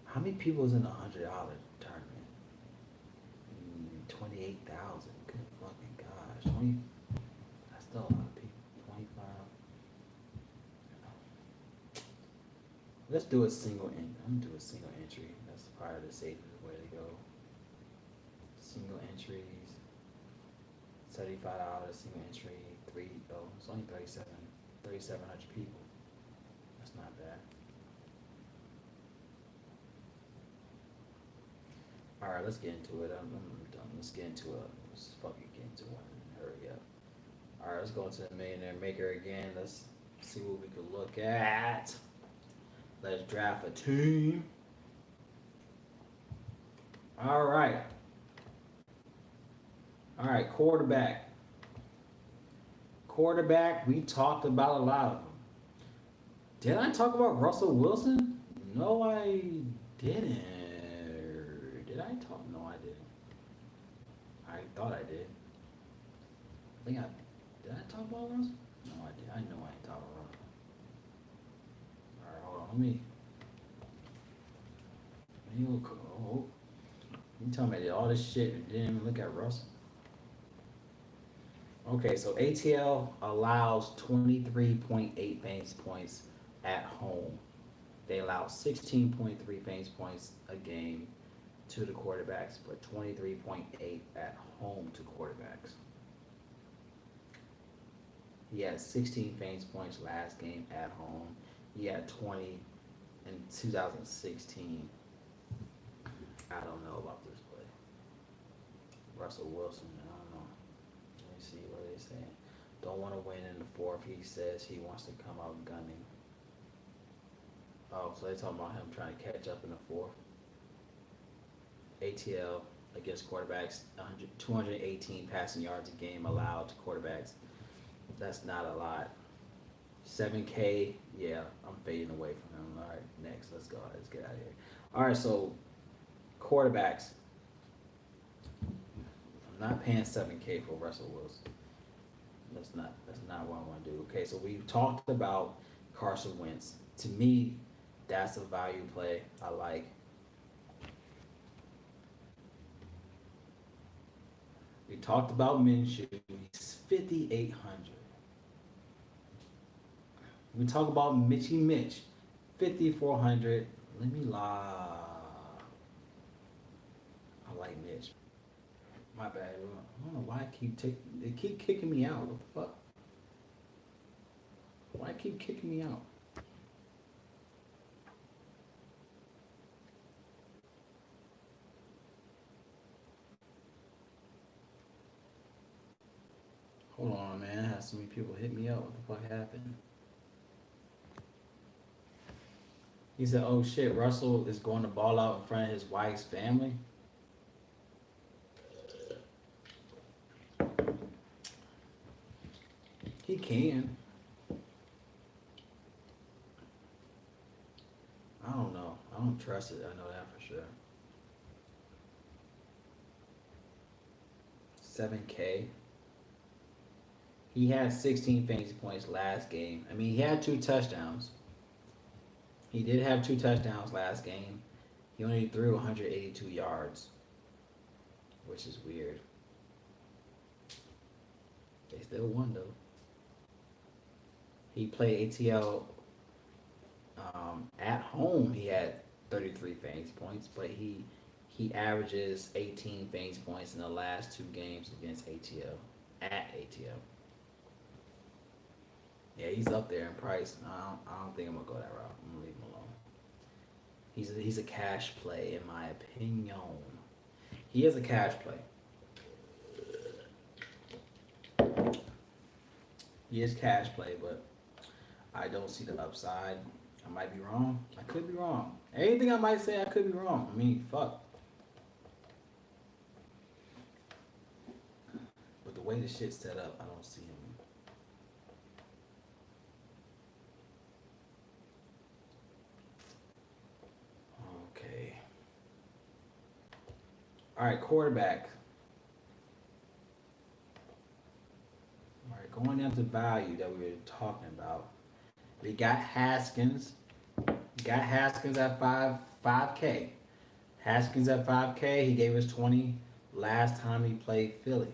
How many people is in $100 tournament? 28,000. Good fucking gosh. 20. That's still a lot of people. 25. Let's do a single in. I'm gonna do a single entry. That's probably the safest way to go. Single entries. $75 single entry. It's only 3,700 people. That's not bad. All right, let's get into it. I'm done. Let's get into it. Let's fucking get into one. Hurry up. All right, let's go into the Millionaire Maker again. Let's see what we can look at. Let's draft a team. All right. All right, quarterback. Quarterback, we talked about a lot of them. Did I talk about Russell Wilson? No, I didn't. Did I talk? No, I didn't. I thought I did. Did I talk about Russell? No, I did. I know I ain't talking about Russell. Alright, hold on. You tell me I did all this shit and didn't even look at Russell? Okay, so ATL allows 23.8 fantasy points at home. They allow 16.3 fantasy points a game to the quarterbacks, but 23.8 at home to quarterbacks. He had 16 fantasy points last game at home. He had 20 in 2016. I don't know about this play. Russell Wilson, I don't know. Let me see what they saying. Don't want to win in the fourth. He says he wants to come out gunning. Oh, so they talking about him trying to catch up in the fourth. ATL against quarterbacks, 218 passing yards a game allowed to quarterbacks. That's not a lot. 7K, yeah, I'm fading away from him. All right, next, let's go. Let's get out of here. All right, so quarterbacks. I'm not paying 7K for Russell Wilson. That's not what I want to do. Okay, so we've talked about Carson Wentz. To me, that's a value play I like. We talked about Minshew. He's 5,800. We talk about Mitchy Mitch, 5,400. Let me lie. I like Mitch. My bad. I don't know why they keep kicking me out. What the fuck? Why keep kicking me out? Hold on, man. I had so many people hit me up. What the fuck happened? He said, "Oh shit, Russell is going to ball out in front of his wife's family." He can. I don't know. I don't trust it. I know that for sure. 7K. He had 16 fantasy points last game. I mean, he had 2 touchdowns. He did have 2 touchdowns last game. He only threw 182 yards, which is weird. They still won though. He played ATL at home. He had 33 fantasy points, but he averages 18 fantasy points in the last 2 games against ATL at ATL. Yeah, he's up there in price. I don't think I'm gonna go that route. I'm gonna leave him alone. He's a cash play in my opinion. He is a cash play. He is cash play, but I don't see the upside. I might be wrong. I could be wrong. Anything I might say, I could be wrong. I mean, fuck. But the way the shit's set up, I don't see him. Okay. All right, quarterback. All right, going down to value that we were talking about. We got Haskins. Got Haskins at 5K. Haskins at 5K. He gave us 20 last time he played Philly.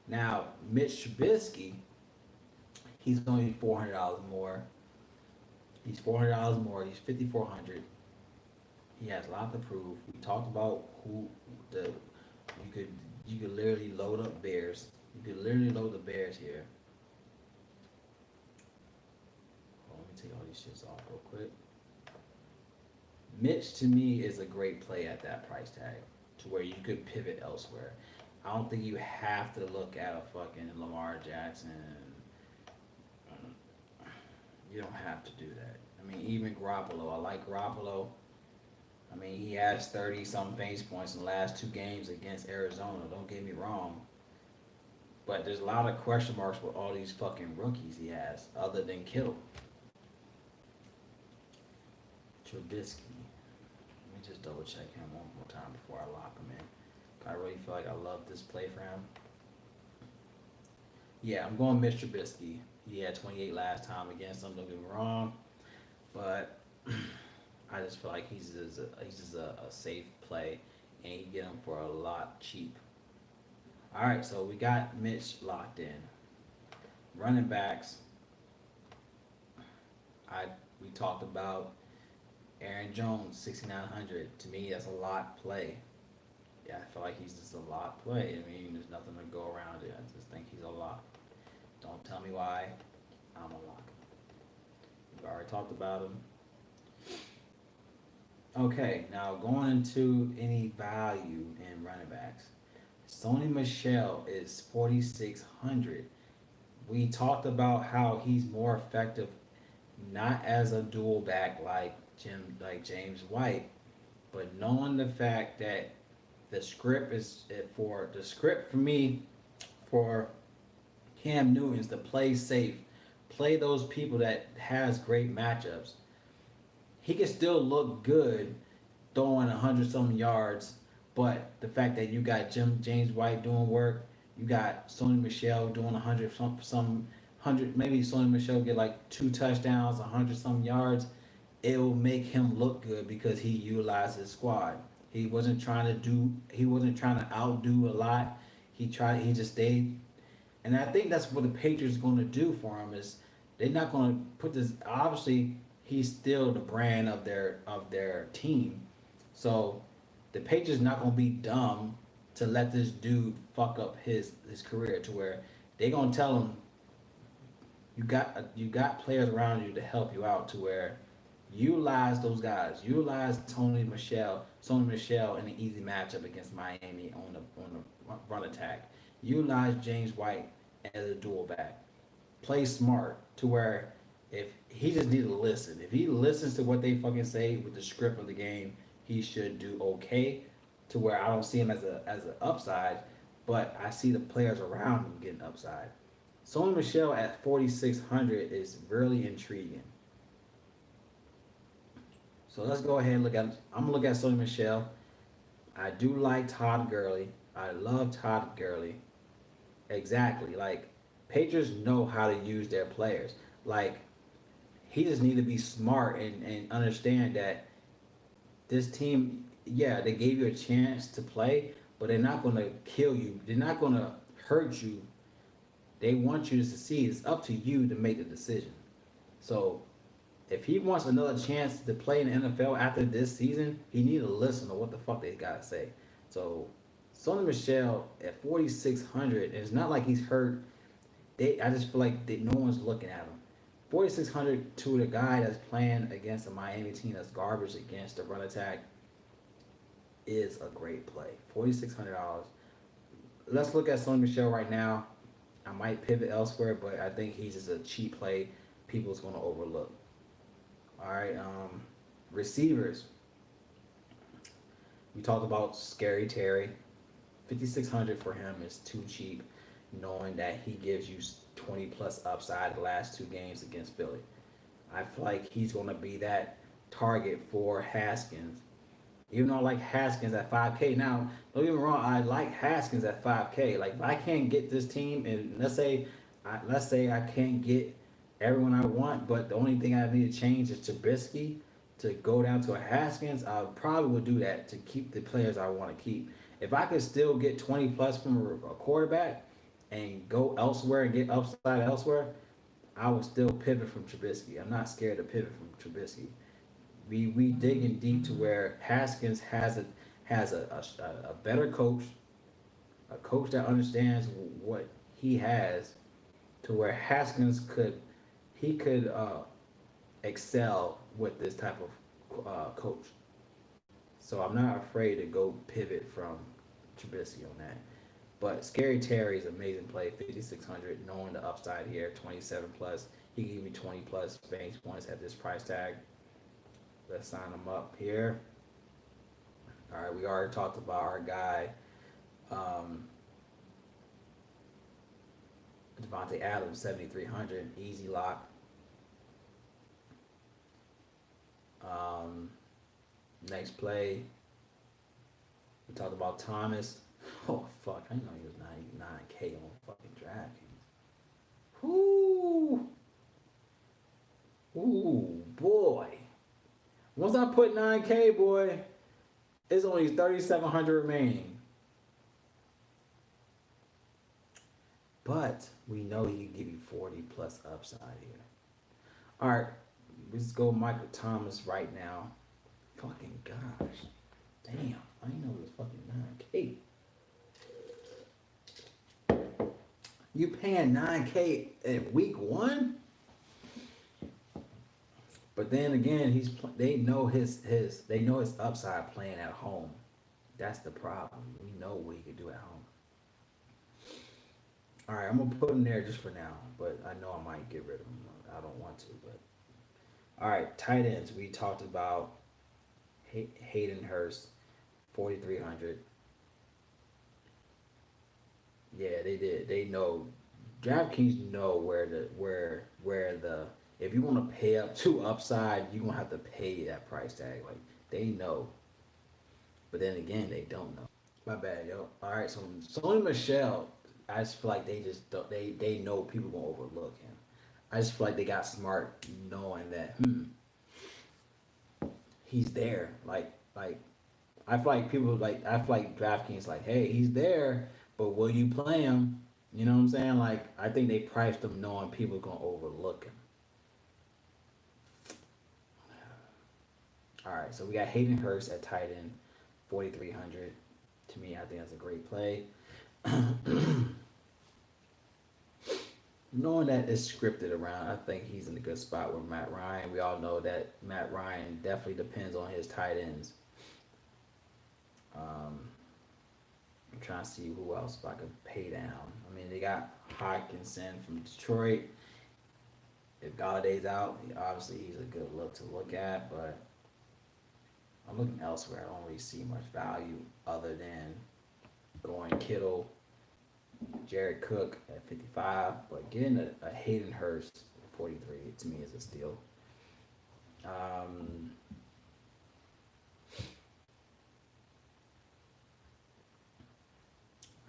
Now, Mitch Trubisky, he's only $400 more. He's $400 more. He's 5,400. He has a lot to prove. We talked about you could literally load up Bears. You could literally load the Bears here. Hold on, let me take all these shits off real quick. Mitch to me is a great play at that price tag, to where you could pivot elsewhere. I don't think you have to look at a fucking Lamar Jackson. You don't have to do that. I mean, even Garoppolo. I like Garoppolo. I mean, he has 30-some fantasy points in the last 2 games against Arizona. Don't get me wrong. But there's a lot of question marks with all these fucking rookies he has, other than Kittle. Trubisky. Let me just double check him one more time before I lock him in. I really feel like I love this play for him. Yeah, I'm going Mitch Trubisky. He had 28 last time against him, don't get me wrong. But I just feel like he's just a safe play, and you get him for a lot cheap. All right, so we got Mitch locked in. Running backs. We talked about Aaron Jones, 6,900. To me, that's a lot play. Yeah, I feel like he's just a lot play. I mean, there's nothing to go around it. I just think he's a lot. Don't tell me why. I'm a lock. We've already talked about him. Okay, now going into any value in running backs. Sony Michelle is 4,600. We talked about how he's more effective not as a dual back like James White, but knowing the fact that the script for me for Cam Newton is to play safe, play those people that has great matchups. He can still look good throwing 100 some yards, but the fact that you got James White doing work, you got Sony Michelle doing 100 maybe Sony Michelle get like 2 touchdowns, 100 some yards. It will make him look good because he utilized his squad. He wasn't trying to outdo a lot. He just stayed, and I think that's what the Patriots are going to do for him is they're not going to put this. Obviously, he's still the brand of their team, so the Patriots not going to be dumb to let this dude fuck up his career to where they're going to tell him you got players around you to help you out to where utilize those guys. Utilize Tony Michelle in an easy matchup against Miami on the run attack. Utilize James White as a dual back. Play smart to where if he just need to listen. If he listens to what they fucking say with the script of the game, he should do okay. To where I don't see him as an upside, but I see the players around him getting upside. Sony Michelle at 4,600 is really intriguing. So let's go ahead and look at. I'm gonna look at Sony Michelle. I do like Todd Gurley. I love Todd Gurley. Exactly. Like Patriots know how to use their players. Like he just need to be smart and understand that this team, yeah, they gave you a chance to play, but they're not gonna kill you. They're not gonna hurt you. They want you to succeed. It's up to you to make the decision. So if he wants another chance to play in the NFL after this season, he need to listen to what the fuck they gotta say. So Sonny Michelle at 4,600, and it's not like he's hurt. I just feel like no one's looking at him. 4,600 to the guy that's playing against a Miami team that's garbage against the run attack is a great play. $4,600. Let's look at Sonny Michelle right now. I might pivot elsewhere, but I think he's just a cheap play people's going to overlook. All right, receivers. We talked about Scary Terry. 5,600 for him is too cheap, knowing that he gives you 20 plus upside the last 2 games against Philly. I feel like he's going to be that target for Haskins. Even though I like Haskins at 5K. Now, don't get me wrong, I like Haskins at 5K. Like if I can't get this team, and let's say I can't get everyone I want, but the only thing I need to change is Trubisky to go down to a Haskins. I probably would do that to keep the players I want to keep. If I could still get 20 plus from a quarterback and go elsewhere and get upside elsewhere, I would still pivot from Trubisky. I'm not scared to pivot from Trubisky. We digging deep to where Haskins has a better coach, a coach that understands what he has, to where Haskins could excel with this type of coach. So I'm not afraid to go pivot from Trubisky on that. But Scary Terry is an amazing play, 5,600, knowing the upside here, 27 plus. He can give me 20 plus fantasy points at this price tag. Let's sign him up here. All right, we already talked about our guy, Devontae Adams, 7,300, easy lock. Um, Next play, we talked about Thomas. Oh fuck, I know he was 99K on fucking Draftkings. Whoo, ooh boy. Once I put 9K, boy, it's only 3,700 remaining. But we know he can give you 40 plus upside here. All right, let's go Michael Thomas right now. Fucking gosh. Damn. I didn't know it was fucking 9K. You paying 9K at week one? But then again, they know they know his upside playing at home. That's the problem. We know what he can do at home. All right, I'm gonna put him there just for now, but I know I might get rid of him. I don't want to, but all right, tight ends. We talked about Hayden Hurst, 4,300. Yeah, they did. They know. DraftKings know where the if you want to pay up to upside, you're gonna have to pay that price tag. Like they know, but then again, they don't know. My bad, yo. All right, so Sony Michelle, I just feel like they just don't, they know people gonna overlook him. I just feel like they got smart knowing that he's there. Like I feel like I feel like DraftKings like, hey, he's there, but will you play him? You know what I'm saying? Like I think they priced him knowing people gonna overlook him. All right, so we got Hayden Hurst at tight end, 4,300. To me, I think that's a great play. Knowing that it's scripted around, I think he's in a good spot with Matt Ryan. We all know that Matt Ryan definitely depends on his tight ends. I'm trying to see who else if I could pay down. I mean, they got Hawkinson from Detroit. If Galladay's out, obviously he's a good look to look at, but I'm looking elsewhere. I don't really see much value other than going Kittle, Jared Cook at 55, but getting a Hayden Hurst at 43 to me is a steal.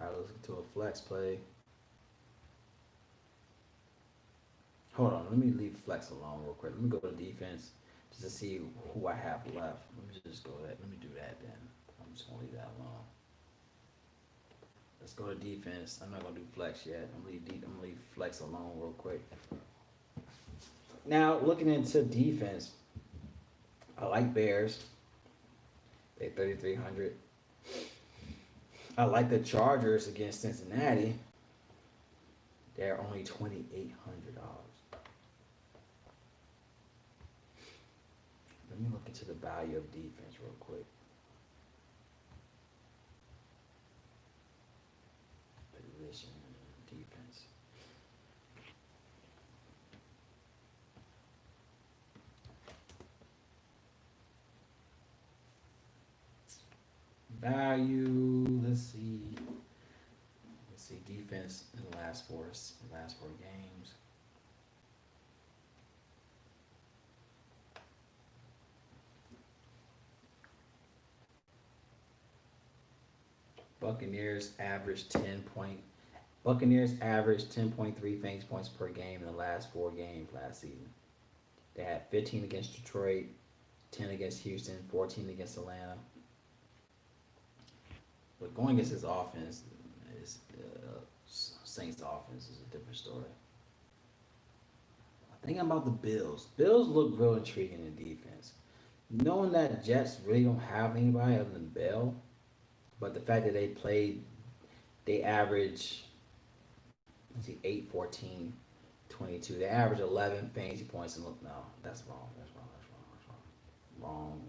I was to a flex play. Hold on, let me leave flex alone real quick. Let me go to defense just to see who I have left. Let me just go that. Let me do that then. I'm just gonna leave that alone. Let's go to defense. I'm not gonna do flex yet. I'm gonna leave flex alone real quick. Now looking into defense, I like Bears. They 3,300. I like the Chargers against Cincinnati. They're only $2,800. Let me look into the value of defense real quick. Position defense. Value. Let's see. Defense in the last four games. Buccaneers averaged 10.3 fantasy points per game in the last 4 games last season. They had 15 against Detroit, 10 against Houston, 14 against Atlanta. But going against his offense is Saints' offense is a different story. Thinking about the Bills. Bills look real intriguing in defense. Knowing that Jets really don't have anybody other than Bell, but the fact that they average, let's see, 8, 14, 22. They average 11 fantasy points. And look, no, that's wrong. Wrong.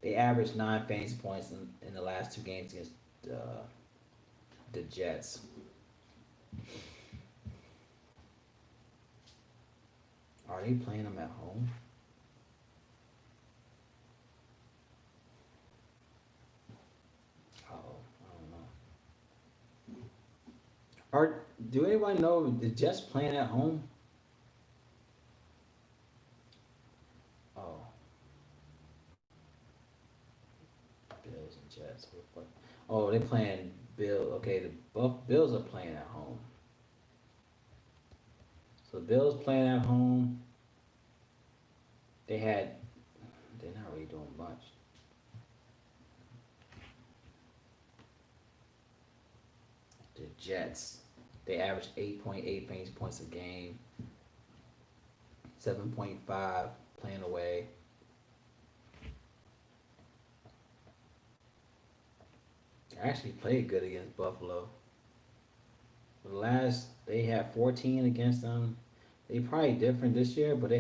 They average 9 fantasy points in the last 2 games against the Jets. Are they playing them at home? Oh, I don't know. Do anybody know the Jets playing at home? Oh, Bills and Jets. Oh, they playing Bill. Okay, the Bills are playing at home. So the Bills playing at home. They're not really doing much. The Jets, they average 8.8 fantasy points a game, 7.5 playing away. actually played good against Buffalo. The last they had 14 against them. They probably different this year, but they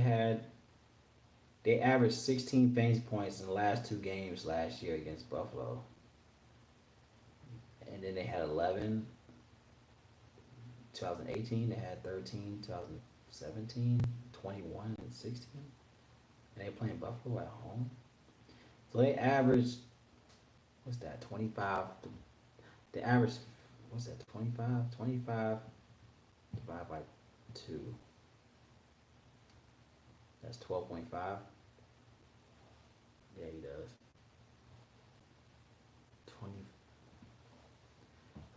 averaged 16 fantasy points in the last two games last year against Buffalo, and then they had 11 2018. They had 13 2017, 21 and 16, and they playing Buffalo at home. So they averaged what's that 25? They averaged what's that 25? 25 divided by two. That's 12.5. Yeah, he does. 20.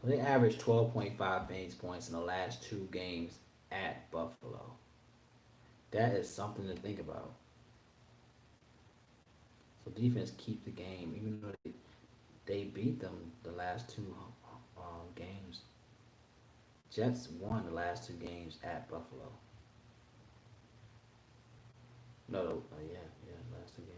So they averaged 12.5 fantasy points in the last two games at Buffalo. That is something to think about. So defense keep the game, even though they beat them the last two games. Jets won the last two games at Buffalo. No, yeah, last two games.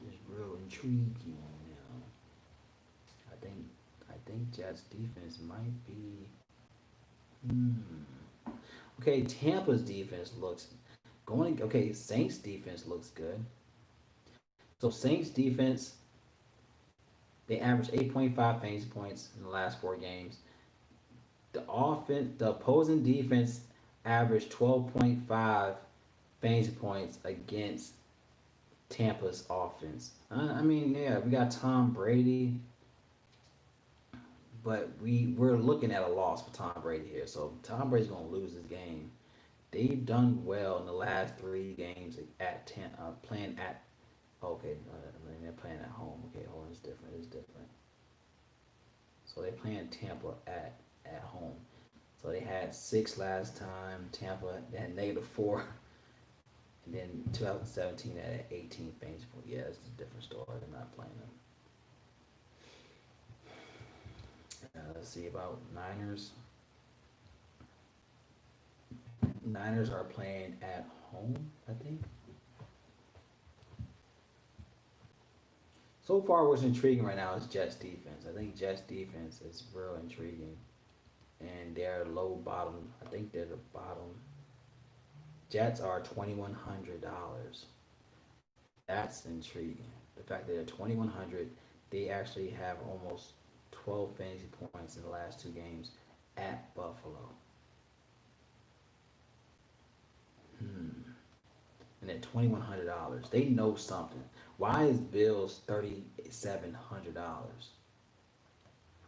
It's real intriguing now. I think, I think Jets defense might be. Hmm. Okay, Tampa's defense looks going. Okay, Saints defense looks good. So Saints defense, they averaged 8.5 fantasy points in the last four games. The opposing defense averaged 12.5 fantasy points against Tampa's offense. I mean, yeah, we got Tom Brady, but we're looking at a loss for Tom Brady here. So Tom Brady's gonna lose this game. They've done well in the last three games playing at. Okay, they're playing at home. Okay, hold on, it's different. It's different. So they playing Tampa at home. So they had six last time. Tampa they had -4, and then 2017 they had 18 fantasy points. Yeah, it's a different story. They're not playing them. Let's see about Niners. Niners are playing at home, I think. So far, what's intriguing right now is Jets defense. I think Jets defense is real intriguing, and they're low bottom. I think they're the bottom. Jets are $2,100. That's intriguing. The fact that they're 2,100, they actually have almost 12 fantasy points in the last two games at Buffalo. And at $2,100, they know something. Why is Bills $3,700?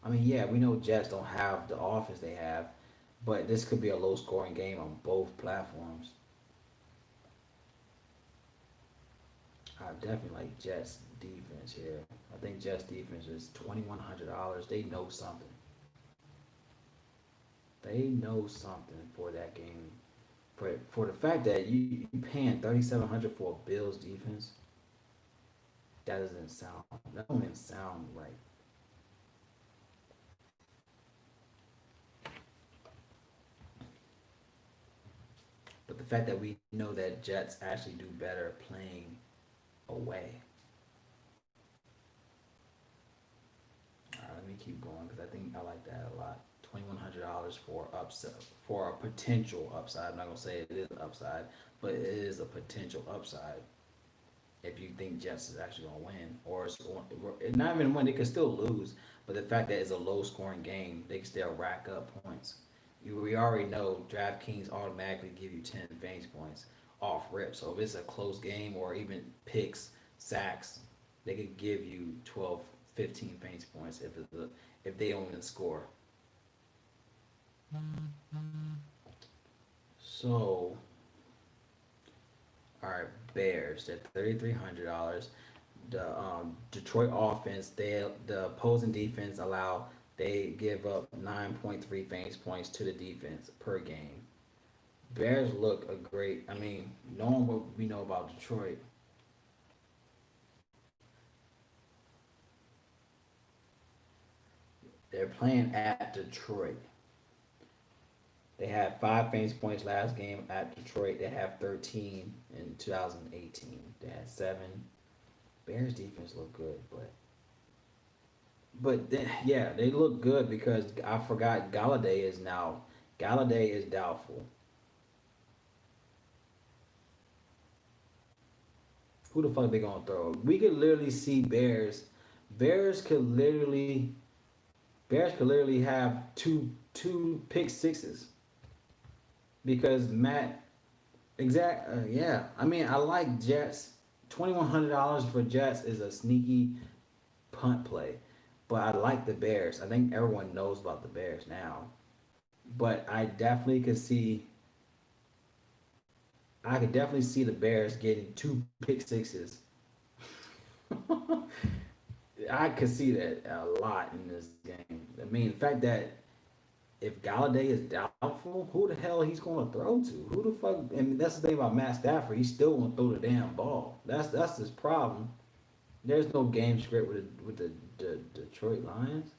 I mean, yeah, we know Jets don't have the offense they have, but this could be a low scoring game on both platforms. I definitely like Jets defense here. I think Jets defense is $2,100. They know something. They know something for that game. For the fact that you paying 3,700 for a Bills defense, that don't even sound right. But the fact that we know that Jets actually do better playing away. Let me keep going because I think I like that a lot. $2,100 for upside for a potential upside. I'm not gonna say it is an upside, but it is a potential upside if you think Jets is actually gonna win, or it's not even win. They could still lose, but the fact that it's a low scoring game, they can still rack up points. We already know Draftkings automatically give you 10 fantasy points off rip. So if it's a close game or even picks, sacks, they could give you 12, 15 fantasy points if they don't even score. So, all right, Bears. They're $3,300. The Detroit offense, the opposing defense they give up 9.3 fantasy points to the defense per game. Bears look a great. I mean, knowing what we know about Detroit, they're playing at Detroit. They had 5 fantasy points last game at Detroit. They have 13 in 2018. They had 7. Bears defense looked good, but then, yeah, they look good because I forgot Galladay is doubtful. Who the fuck they gonna throw? We could literally see Bears could literally Bears could literally have two pick sixes because Matt yeah. I mean, I like Jets. $2,100 for Jets is a sneaky punt play, but I like the Bears. I think everyone knows about the Bears now, but I could definitely see the Bears getting 2 pick sixes. I could see that a lot in this game. I mean, the fact that if Galladay is doubtful, who the hell he's going to throw to? Who the fuck? I mean, that's the thing about Matt Stafford. He still won't throw the damn ball. That's his problem. There's no game script with the Detroit Lions.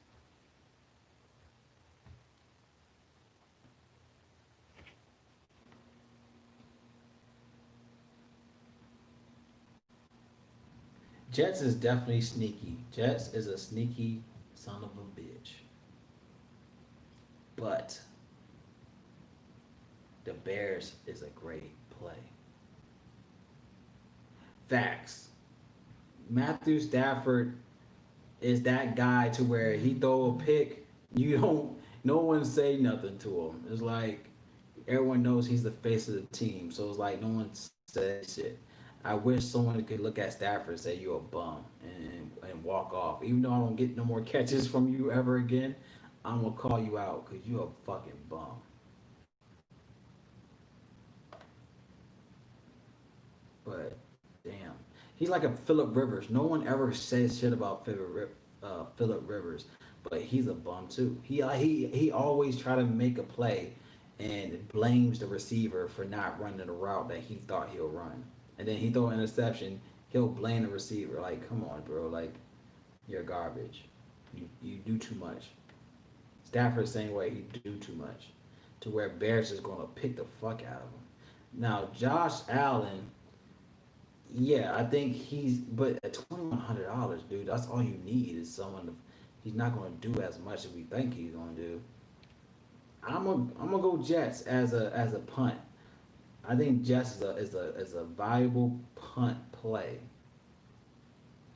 Jets is definitely sneaky. Jets is a sneaky son of a bitch. But the Bears is a great play. Facts. Matthew Stafford is that guy to where he throw a pick, you don't no one say nothing to him. It's like everyone knows he's the face of the team. So it's like no one says shit. I wish someone could look at Stafford and say you're a bum and walk off. Even though I don't get no more catches from you ever again, I'm gonna call you out because you're a fucking bum. But damn, he's like a Philip Rivers. No one ever says shit about Philip Rivers, but he's a bum too. He always try to make a play and blames the receiver for not running the route that he thought he'll run, and then he throw an interception. He'll blame the receiver. Like, come on, bro. Like, you're garbage. You do too much. Stafford same way. He do too much, to where Bears is gonna pick the fuck out of him. Now, Josh Allen, yeah, I think but at $2,100, dude, that's all you need is someone. He's not going to do as much as we think he's going to do. I'm gonna go Jets as a punt. I think Jets is a valuable punt play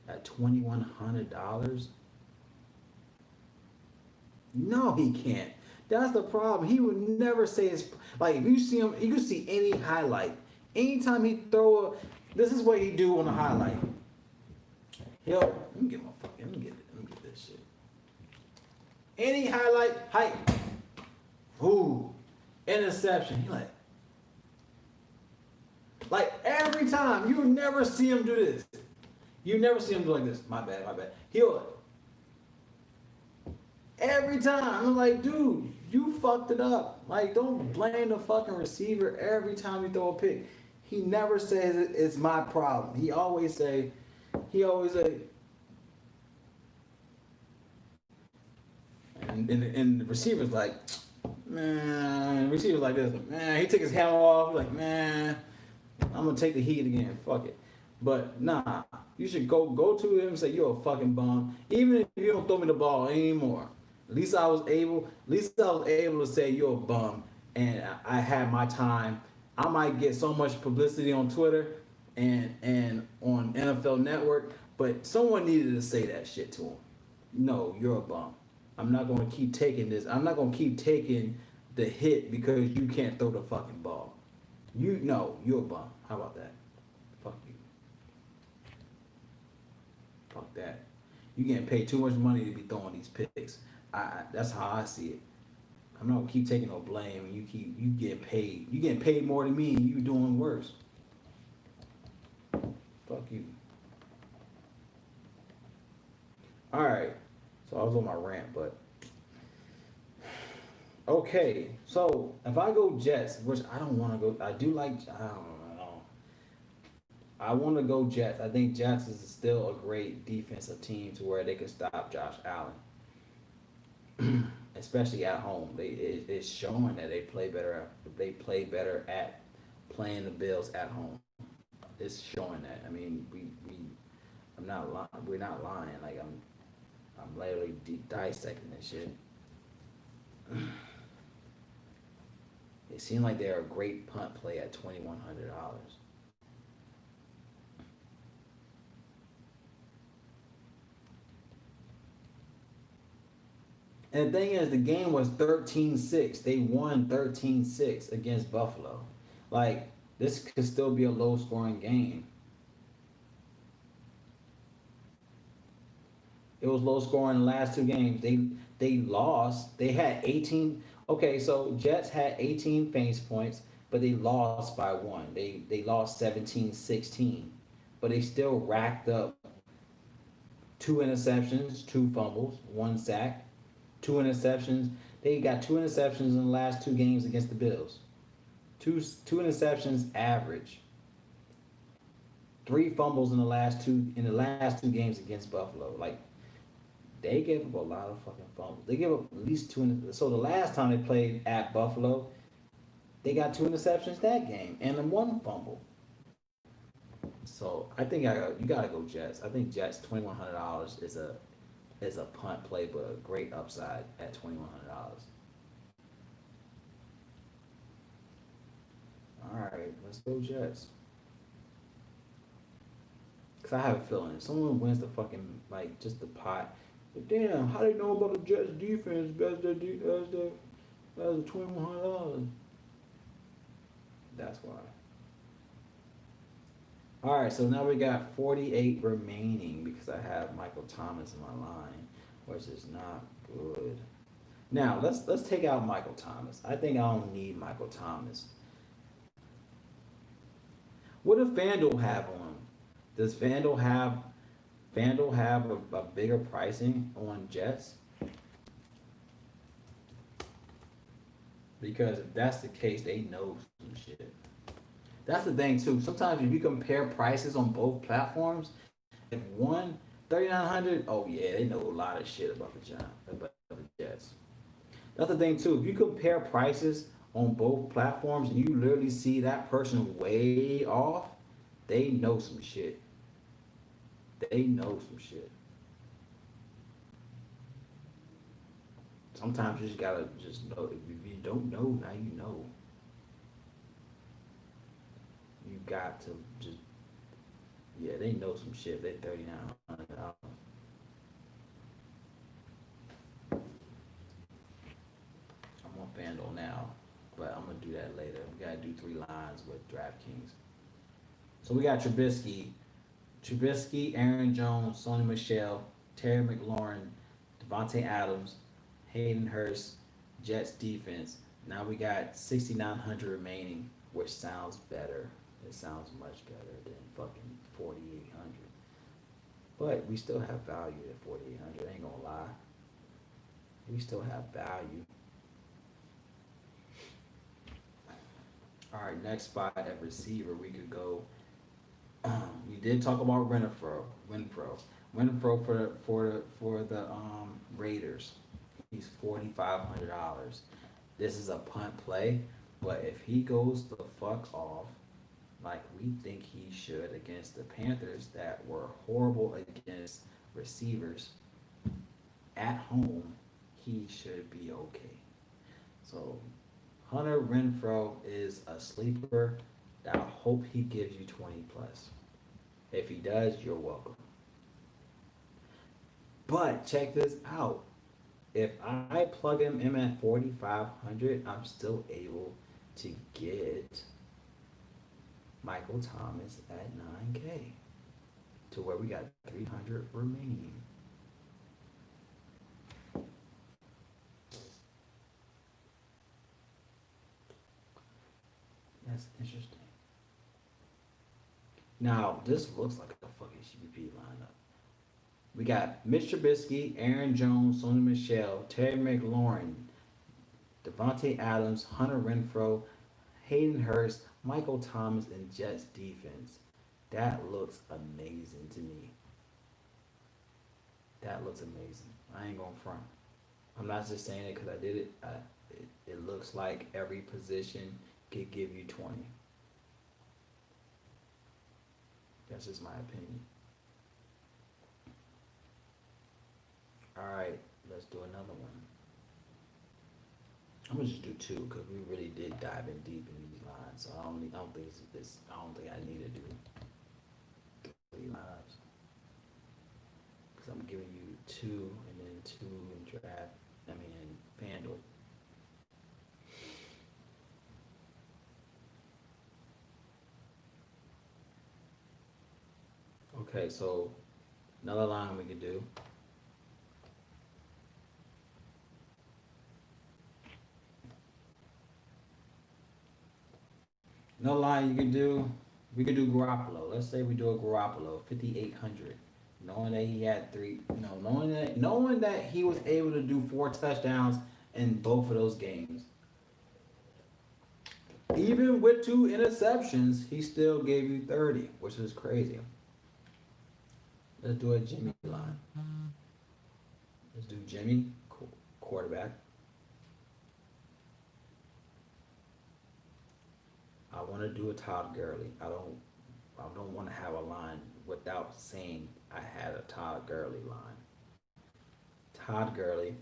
at $2,100. No, he can't. That's the problem. He would never say his like. If you see him, you can see any highlight. Anytime he throw a, this is what he do on the highlight. Let me get this shit. Any highlight, ooh, interception. He like every time. You never see him do this. You never see him do like this. My bad. He'll every time. I'm like, dude, you fucked it up. Like, don't blame the fucking receiver every time you throw a pick. He never says it's my problem. He always say, and the receiver's like, man, the receiver's like this, man, he took his helmet off, like, man, I'm gonna take the heat again, fuck it. But nah, you should go to him and say, you're a fucking bum. Even if you don't throw me the ball anymore. At least I was able to say you're a bum and I had my time. I might get so much publicity on Twitter and on NFL Network, but someone needed to say that shit to him. No, you're a bum. I'm not going to keep taking this. I'm not going to keep taking the hit because you can't throw the fucking ball. You're a bum. How about that? Fuck you. Fuck that. You getting paid too much money to be throwing these picks. That's how I see it. I'm not gonna keep taking no blame. And you getting paid. You getting paid more than me, and you doing worse. Fuck you. All right. So I was on my rant, but okay. So if I go Jets, which I don't want to go, I do like. I don't know. I want to go Jets. I think Jets is still a great defensive team to where they can stop Josh Allen. especially at home. It's showing that they play better at playing the Bills at home. It's showing that. I mean, I'm not lying. We're not lying. Like I'm literally dissecting this shit. It seemed like they're a great punt play at $2,100. And the thing is, the game was 13-6. They won 13-6 against Buffalo. Like, this could still be a low scoring game. It was low scoring in the last two games. They lost. They had 18. Okay, so Jets had 18 fantasy points, but they lost by one. They lost 17-16. But they still racked up two interceptions, two fumbles, one sack, two interceptions. They got two interceptions in the last two games against the Bills. Two interceptions average. Three fumbles in the last two games against Buffalo. Like they gave up a lot of fucking fumbles. They gave up at least two. So the last time they played at Buffalo, they got two interceptions that game and then one fumble. So I think you gotta go Jets. I think Jets $2,100 is a punt play, but a great upside at $2,100. All right, let's go Jets. Cause I have a feeling if someone wins the fucking like just the pot, but damn, how they know about the Jets defense as the $2,100? That's why. All right, so now we got 48 remaining because I have Michael Thomas in my line, which is not good. Now let's take out Michael Thomas. I think I don't need Michael Thomas. What does FanDuel have on him? Does FanDuel have a bigger pricing on Jets? Because if that's the case, they know some shit. That's the thing too. Sometimes if you compare prices on both platforms, if one 3,900, oh yeah, they know a lot of shit about the Jets. That's the thing too. If you compare prices on both platforms and you literally see that person way off, they know some shit. They know some shit. Sometimes you just gotta just know. If you don't know, now you know. You got to just yeah, they know some shit. They $3,900. I'm on FanDuel now, but I'm gonna do that later. We gotta do three lines with DraftKings. So we got Trubisky, Aaron Jones, Sony Michelle, Terry McLaurin, Devontae Adams, Hayden Hurst, Jets defense. Now we got 6,900 remaining, which sounds better. It sounds much better than fucking 4,800. But we still have value at 4,800. I ain't gonna lie. We still have value. All right, next spot at receiver, we could go. We did talk about Renfro for the Raiders. He's $4,500. This is a punt play, but if he goes the fuck off, like we think he should against the Panthers that were horrible against receivers at home, he should be okay. So Hunter Renfro is a sleeper that I hope he gives you 20 plus. If he does, you're welcome. But check this out. If I plug him in at 4,500, I'm still able to get Michael Thomas at 9K to where we got 300 remaining. That's interesting. Now, this looks like a fucking GPP lineup. We got Mitch Trubisky, Aaron Jones, Sony Michelle, Terry McLaurin, Devontae Adams, Hunter Renfro, Hayden Hurst, Michael Thomas, and Jets defense. That looks amazing to me. That looks amazing. I ain't gonna front. I'm not just saying it because I did it. It looks like every position could give you 20. That's just my opinion. All right, let's do another one. I'm gonna just do two because we really did dive in deep in these lines. So I don't think I don't think I need to do three lines because I'm giving you two and then two in draft. I mean, in FanDuel. Okay, so another line we could do. Another line you could do. We could do Garoppolo. Let's say we do a Garoppolo 5,800. Knowing that he had three, knowing that he was able to do 4 touchdowns in both of those games. Even with 2 interceptions, he still gave you 30, which is crazy. Let's do a Jimmy line. Let's do Jimmy, quarterback. I want to do a Todd Gurley. I don't want to have a line without saying I had a Todd Gurley line. Todd Gurley.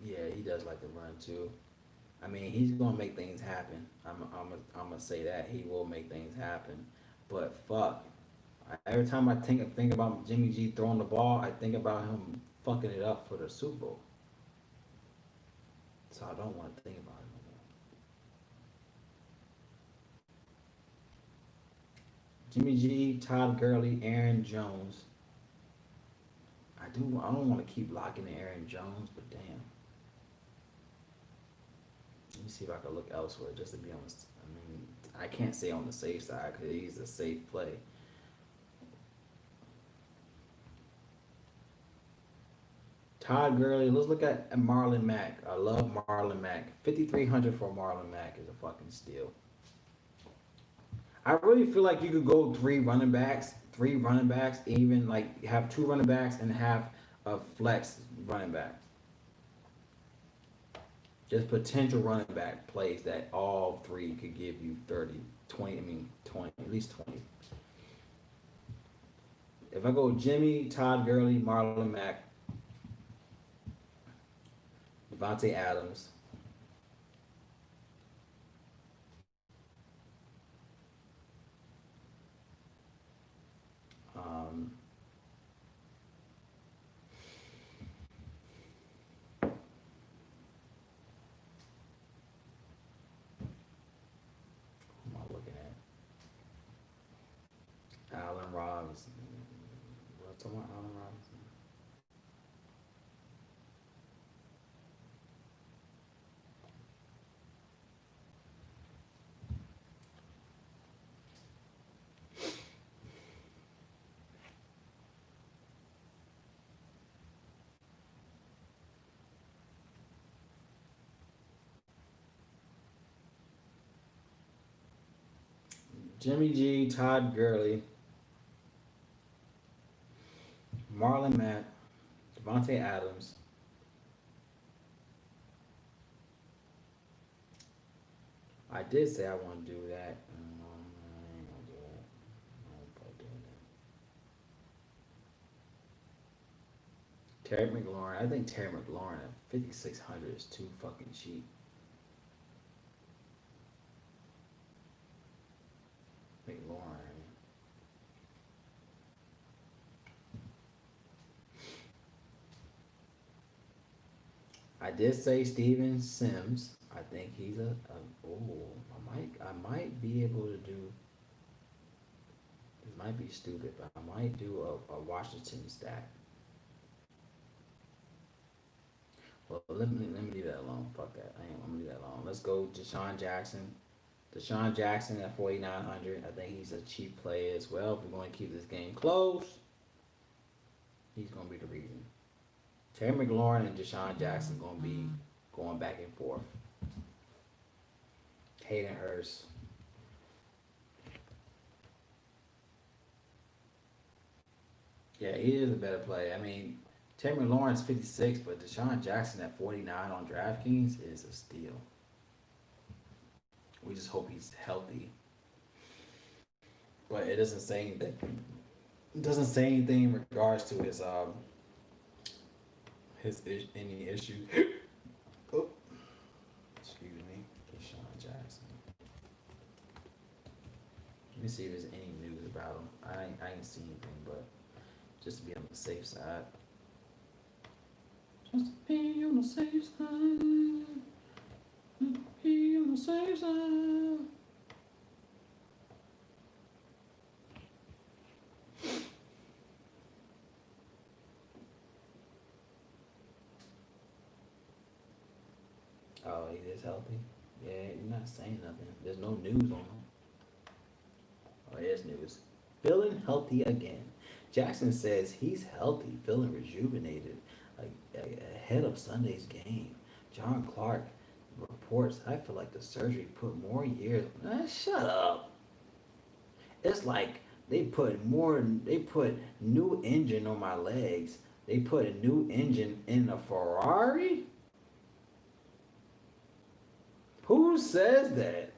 Yeah, he does like to run too. I mean, he's gonna make things happen. I'm gonna say that he will make things happen. But fuck, every time I think about Jimmy G throwing the ball, I think about him fucking it up for the Super Bowl. So I don't want to think about it no more. Jimmy G, Todd Gurley, Aaron Jones. I don't want to keep locking in Aaron Jones, but damn. Let me see if I can look elsewhere just to be on. I mean, I can't say on the safe side because he's a safe play. Todd Gurley. Let's look at Marlon Mack. I love Marlon Mack. 5,300 for Marlon Mack is a fucking steal. I really feel like you could go three running backs, even like have 2 running backs and have a flex running back. Just potential running back plays that all three could give you 30, 20, I mean 20, at least 20. If I go Jimmy, Todd Gurley, Marlon Mack, Devontae Adams, um, who am I looking at? Allen Robinson. What's on Allen Robinson? Jimmy G, Todd Gurley, Marlon Mack, Devontae Adams. I did say I want to do that. I ain't gonna do that. I don't fuck doing that. Terry McLaurin. I think Terry McLaurin at 5,600 is too fucking cheap. McLaurin. I did say Steven Sims. I think he's oh, I might be able to do. This might be stupid, but I might do a Washington stack. Well, let me leave that alone. Fuck that. I'm gonna leave that alone. Let's go Deshaun Jackson. Deshaun Jackson at 4,900. I think he's a cheap play as well. If we're going to keep this game close, he's going to be the reason. Terry McLaurin and Deshaun Jackson going to be going back and forth. Hayden Hurst. Yeah, he is a better play. I mean, Terry Lawrence 56, but Deshaun Jackson at 49 on DraftKings is a steal. We just hope he's healthy. But it doesn't say anything. It doesn't say anything in regards to any issues. Oh, excuse me, Deshaun Jackson. Let me see if there's any news about him. I ain't seen anything, but just to be on the safe side. Just to be on the safe side. Be on the safe side. Oh, he is healthy. Yeah, you're not saying nothing. There's no news on him. Oh, there's news. Feeling healthy again. Jackson says he's healthy, feeling rejuvenated, like ahead of Sunday's game. John Clark reports, I feel like the surgery put more years. Shut up. It's like they put new engine on my legs. They put a new engine in a Ferrari? Who says that?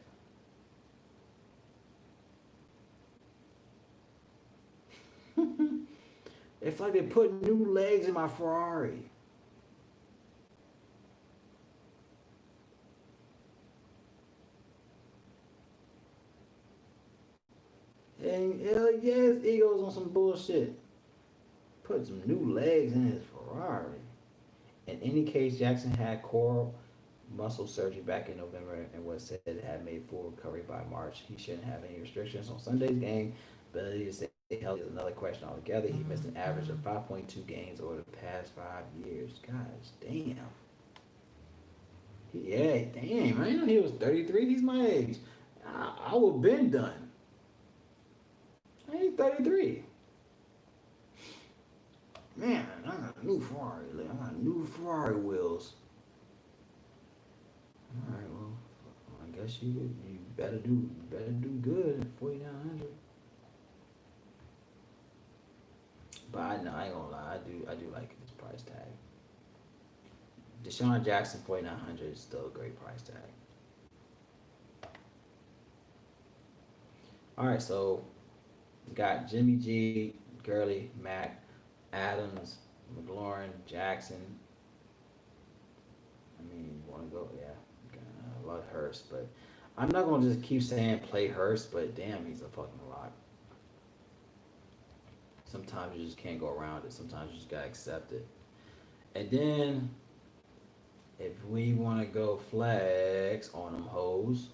It's like they put new legs in my Ferrari. And hell yes, Eagles on some bullshit. Put some new legs in his Ferrari. In any case, Jackson had core muscle surgery back in November and was said to have made full recovery by March. He shouldn't have any restrictions on Sunday's game. Ability to stay healthy is another question altogether. He missed an average of 5.2 games over the past 5 years. Gosh damn. Yeah, damn. I didn't know he was 33. He's my age. I would have been done. He's 33. Man, I got a new Ferrari. I got new Ferrari wheels. All right, well, I guess you better do good at 4,900. But I ain't gonna lie, I do like this price tag. Deshaun Jackson 4,900 is still a great price tag. All right, so we got Jimmy G, Gurley, Mack, Adams, McLaurin, Jackson. I mean, you want to go? Yeah, I love Hurst, but I'm not gonna just keep saying play Hurst, but damn, he's a fucking lock. Sometimes you just can't go around it. Sometimes you just gotta accept it. And then if we want to go flex on them hoes,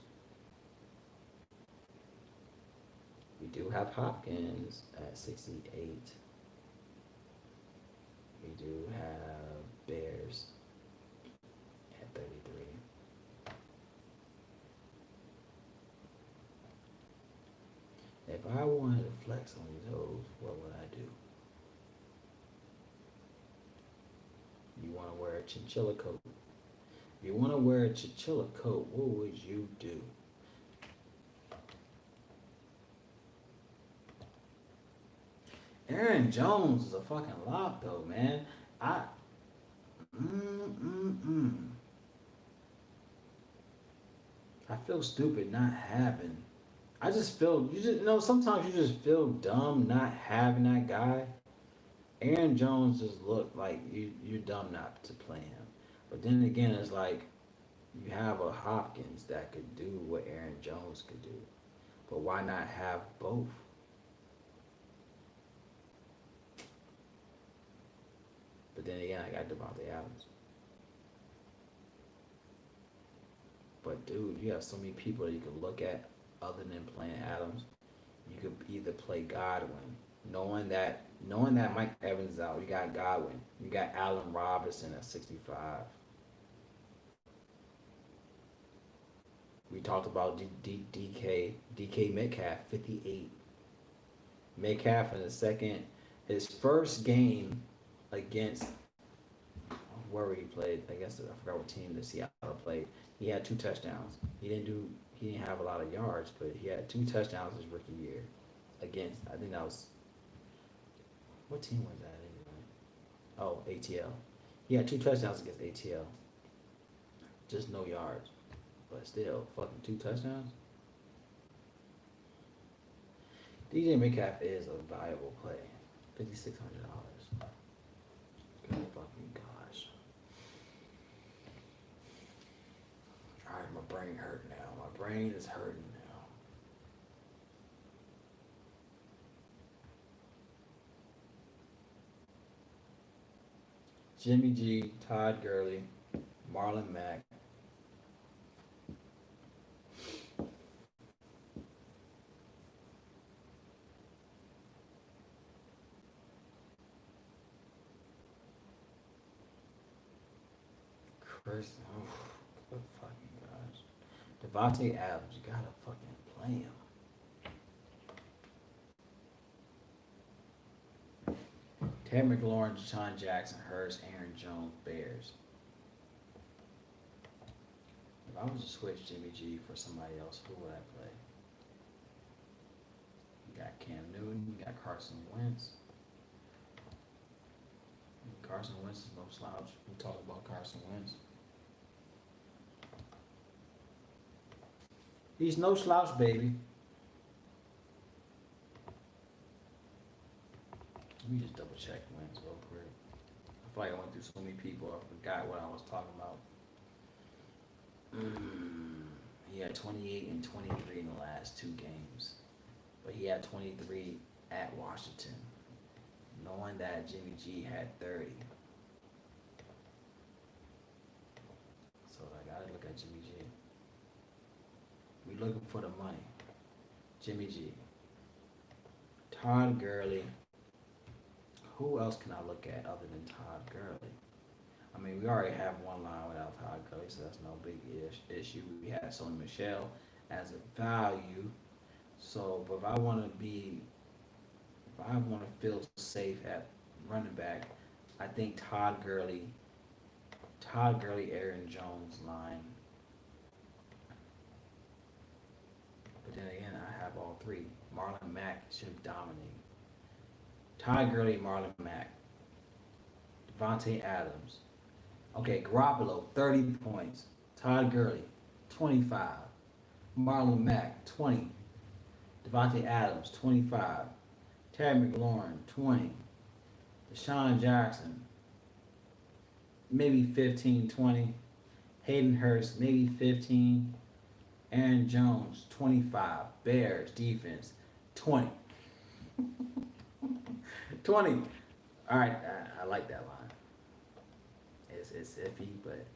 we do have Hopkins at 68. We do have Bears at 33. If I wanted to flex on these hoes, what would I do? You want to wear a chinchilla coat. If you want to wear a chinchilla coat, what would you do? Aaron Jones is a fucking lock though, man. I mm, mm, mm. I feel stupid not having. I just feel you just sometimes you just feel dumb not having that guy. Aaron Jones just looked like you're dumb not to play him. But then again, it's like you have a Hopkins that could do what Aaron Jones could do. But why not have both? But then again, I got Devontae Adams. But dude, you have so many people that you can look at other than playing Adams. You could either play Godwin, knowing that Mike Evans is out. You got Godwin. You got Allen Robinson at 65. We talked about DK Metcalf 58. Metcalf in the second, his first game against where he played. I guess I forgot what team the Seattle played. He had 2 touchdowns. He didn't have a lot of yards, but he had 2 touchdowns his rookie year against. I think that was What team was that anyway? Oh, ATL. He had 2 touchdowns against ATL. Just no yards. But still, fucking 2 touchdowns? DJ Metcalf is a viable play. $5,600. Good fucking gosh. Alright, my brain hurt now. My brain is hurting now. Jimmy G, Todd Gurley, Marlon Mack. Chris, oh, good fucking gosh. Devontae Adams, you gotta fucking play him. Ted McLaurin, Deshaun Jackson, Hurst, Aaron Jones, Bears. If I was to switch Jimmy G for somebody else, who would I play? You got Cam Newton, you got Carson Wentz. Carson Wentz is no slouch. We talk about Carson Wentz. He's no slouch, baby. Let me just double check Wentz real quick. I feel like I went through so many people, I forgot what I was talking about. He had 28 and 23 in the last 2 games. But he had 23 at Washington. Knowing that Jimmy G had 30. So I gotta look at Jimmy G. We looking for the money. Jimmy G. Todd Gurley. Who else can I look at other than Todd Gurley? I mean, we already have one line without Todd Gurley, so that's no big issue. We had Sony Michel as a value. So, but if I want to feel safe at running back, I think Todd Gurley, Aaron Jones line. But then again, I have all 3. Marlon Mack should dominate. Todd Gurley, Marlon Mack, Devontae Adams. Okay, Garoppolo, 30 points. Todd Gurley, 25. Marlon Mack, 20. Devontae Adams, 25. Terry McLaurin, 20. Deshaun Jackson, maybe 15, 20. Hayden Hurst, maybe 15. Aaron Jones, 25. Bears, defense, 20. 20. All right, I like that line. It's iffy, but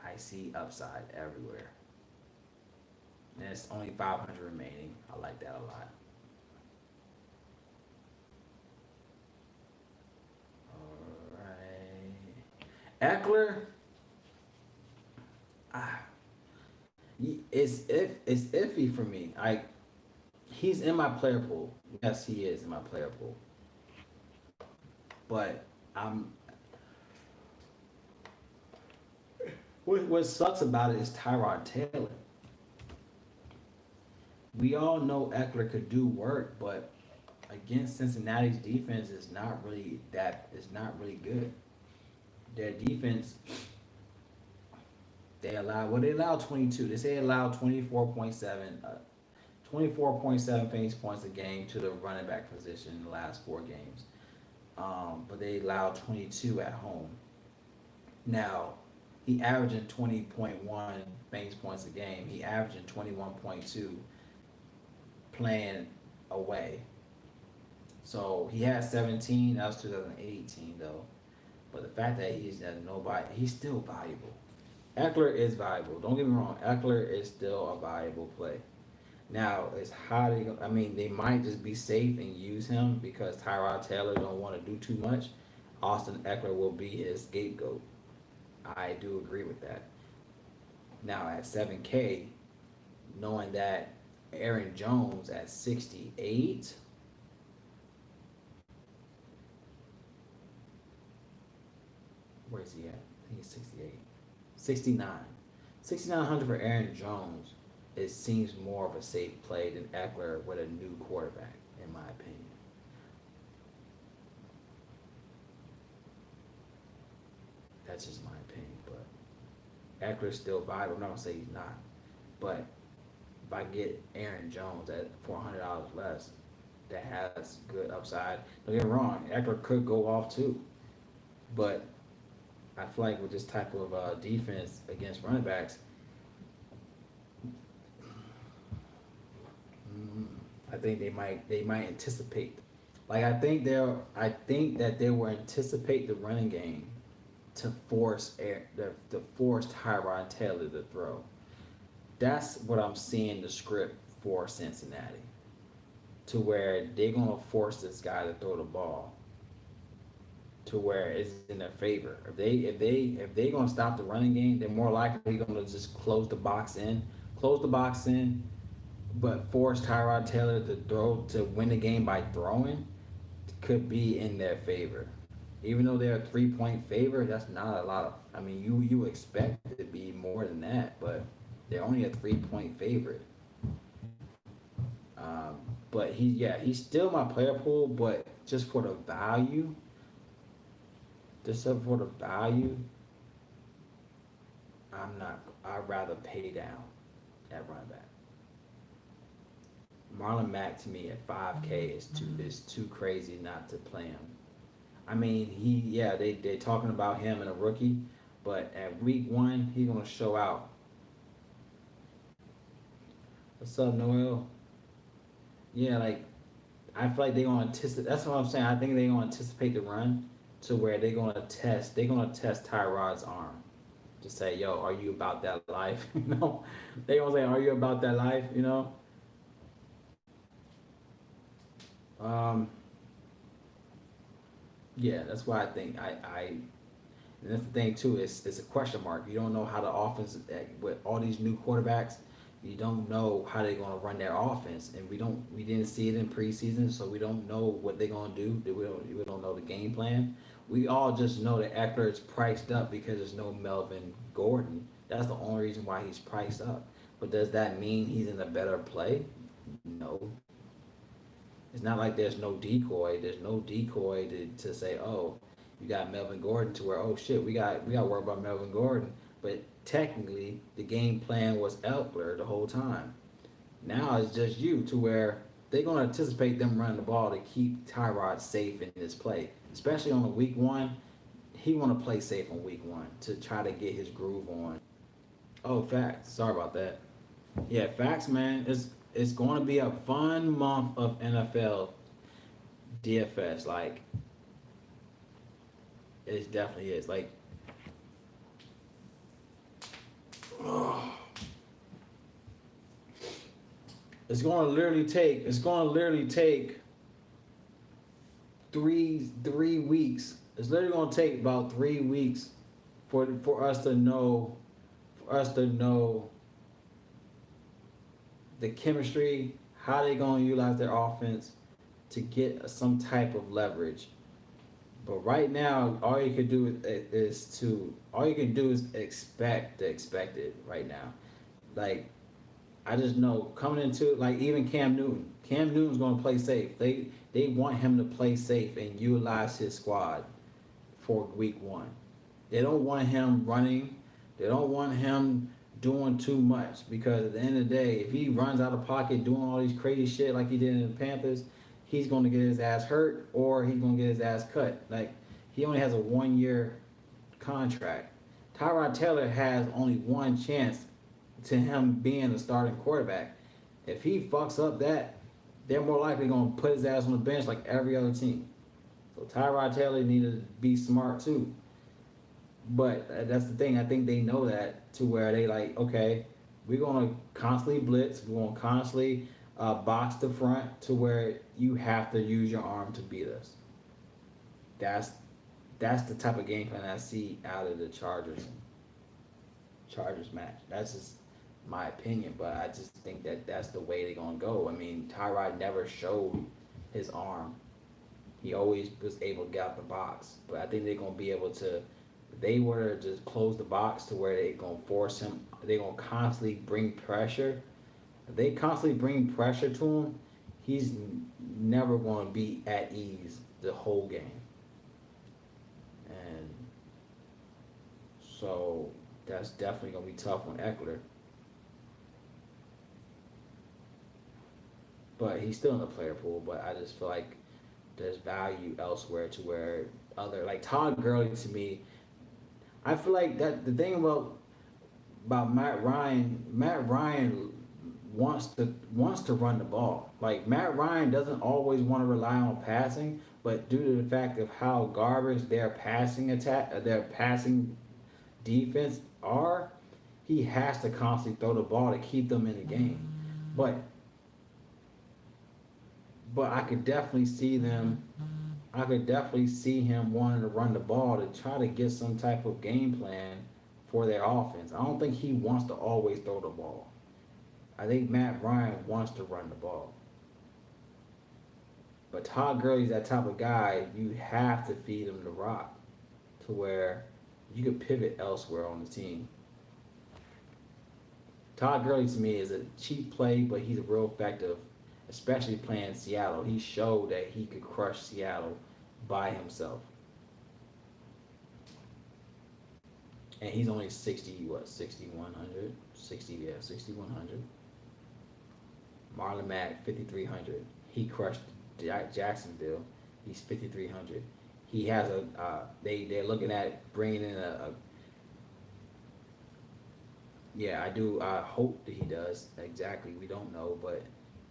I see upside everywhere. And it's only 500 remaining. I like that a lot. All right. Eckler. It's iffy for me. He's in my player pool. Yes, he is in my player pool. But what sucks about it is Tyrod Taylor. We all know Eckler could do work, but against Cincinnati's defense is not really good. Their defense, they allow 22. They say allow 24.7 fantasy points a game to the running back position in the last 4 games. But they allowed 22 at home. Now, he averaging 20.1 fantasy points a game. He averaging 21.2 playing away. So he had 17. That was 2018 though. But the fact that he's still valuable. Eckler is valuable. Don't get me wrong. Eckler is still a valuable play. Now, it's how they might just be safe and use him because Tyrod Taylor don't want to do too much. Austin Eckler will be his scapegoat. I do agree with that. Now, at 7K, knowing that Aaron Jones at 68, where is he at? I think he's 68. 69. 6,900 for Aaron Jones. It seems more of a safe play than Eckler with a new quarterback, in my opinion. That's just my opinion. But Eckler's still viable. I'm not gonna say he's not. But if I get Aaron Jones at $400 less, that has good upside. Don't get me wrong, Eckler could go off too. But I feel like with this type of defense against running backs, mm, I think they might anticipate. Like I think that they will anticipate the running game to force Tyrod Taylor to throw. That's what I'm seeing the script for Cincinnati, to where they're gonna force this guy to throw the ball to where it's in their favor. If they gonna stop the running game, they're more likely gonna just close the box in, but force Tyrod Taylor to throw to win the game by throwing could be in their favor. Even though they're a 3-point favor, that's not a lot of. I mean, you expect it to be more than that, but they're only a 3-point favorite. But he's still my player pool, but just for the value, I'm not. I'd rather pay down at running back. Marlon Mack to me at 5K is too crazy not to play him. I mean, they talking about him and a rookie, but at week 1 he's gonna show out. What's up, Noel? Yeah, like I feel like they're gonna anticipate. That's what I'm saying. I think they're gonna anticipate the run to where they're gonna test Tyrod's arm to say, yo, are you about that life? They gonna say, are you about that life? Um, yeah, that's why I think and that's the thing too. It's a question mark. You don't know how the offense with all these new quarterbacks. You don't know how they're gonna run their offense, and we didn't see it in preseason, so we don't know what they're gonna do. We don't know the game plan. We all just know that Eckler is priced up because there's no Melvin Gordon. That's the only reason why he's priced up. But does that mean he's in a better play? No. It's not like there's no decoy. There's no decoy to say, oh, you got Melvin Gordon to where, oh shit, we got to worry about Melvin Gordon. But technically, the game plan was Elkler the whole time. Now it's just you to where they're gonna anticipate them running the ball to keep Tyrod safe in this play, especially on the week 1. He want to play safe on week 1 to try to get his groove on. Oh, facts. Sorry about that. Yeah, facts, man. It's going to be a fun month of NFL DFS. Like, it definitely is. Like, it's going to literally take 3 weeks. It's literally going to take about 3 weeks for us to know the chemistry, how they going to utilize their offense to get some type of leverage. But right now, all you can do is expect the expected right now. Like, I just know coming into like even Cam Newton. Cam Newton's going to play safe. They want him to play safe and utilize his squad for week 1. They don't want him running. They don't want him doing too much, because at the end of the day, if he runs out of pocket doing all these crazy shit like he did in the Panthers, he's going to get his ass hurt or he's going to get his ass cut. Like, he only has a 1-year contract. Tyrod Taylor has only one chance to him being a starting quarterback. If he fucks up that, they're more likely going to put his ass on the bench like every other team. So Tyrod Taylor needed to be smart too. But that's the thing. I think they know that to where they like, okay, we're going to constantly blitz. We're going to constantly box the front to where you have to use your arm to beat us. That's the type of game plan I see out of the Chargers match. That's just my opinion, but I just think that that's the way they're going to go. I mean, Tyrod never showed his arm. He always was able to get out the box. But I think they're going to be able to, if they were to just close the box to where they're going to force him, they're going to constantly bring pressure. If they constantly bring pressure to him, he's never going to be at ease the whole game. And So that's definitely gonna be tough on Eckler. But he's still in the player pool. But I just feel like there's value elsewhere to where other like Todd Gurley to me. I feel like that the thing about Matt Ryan wants to run the ball. Like Matt Ryan doesn't always want to rely on passing, but due to the fact of how garbage their passing defense are, he has to constantly throw the ball to keep them in the game. But I could definitely see them. I could definitely see him wanting to run the ball to try to get some type of game plan for their offense. I don't think he wants to always throw the ball. I think Matt Ryan wants to run the ball. But Todd Gurley's that type of guy, you have to feed him the rock to where you could pivot elsewhere on the team. Todd Gurley to me is a cheap play, but he's real effective, especially playing Seattle. He showed that he could crush Seattle by himself. And he's only 6,100? 6,100. Marlon Mack, 5,300. He crushed Jacksonville. He's 5,300. He has they're looking at bringing in yeah, I hope that he does. Exactly. We don't know, but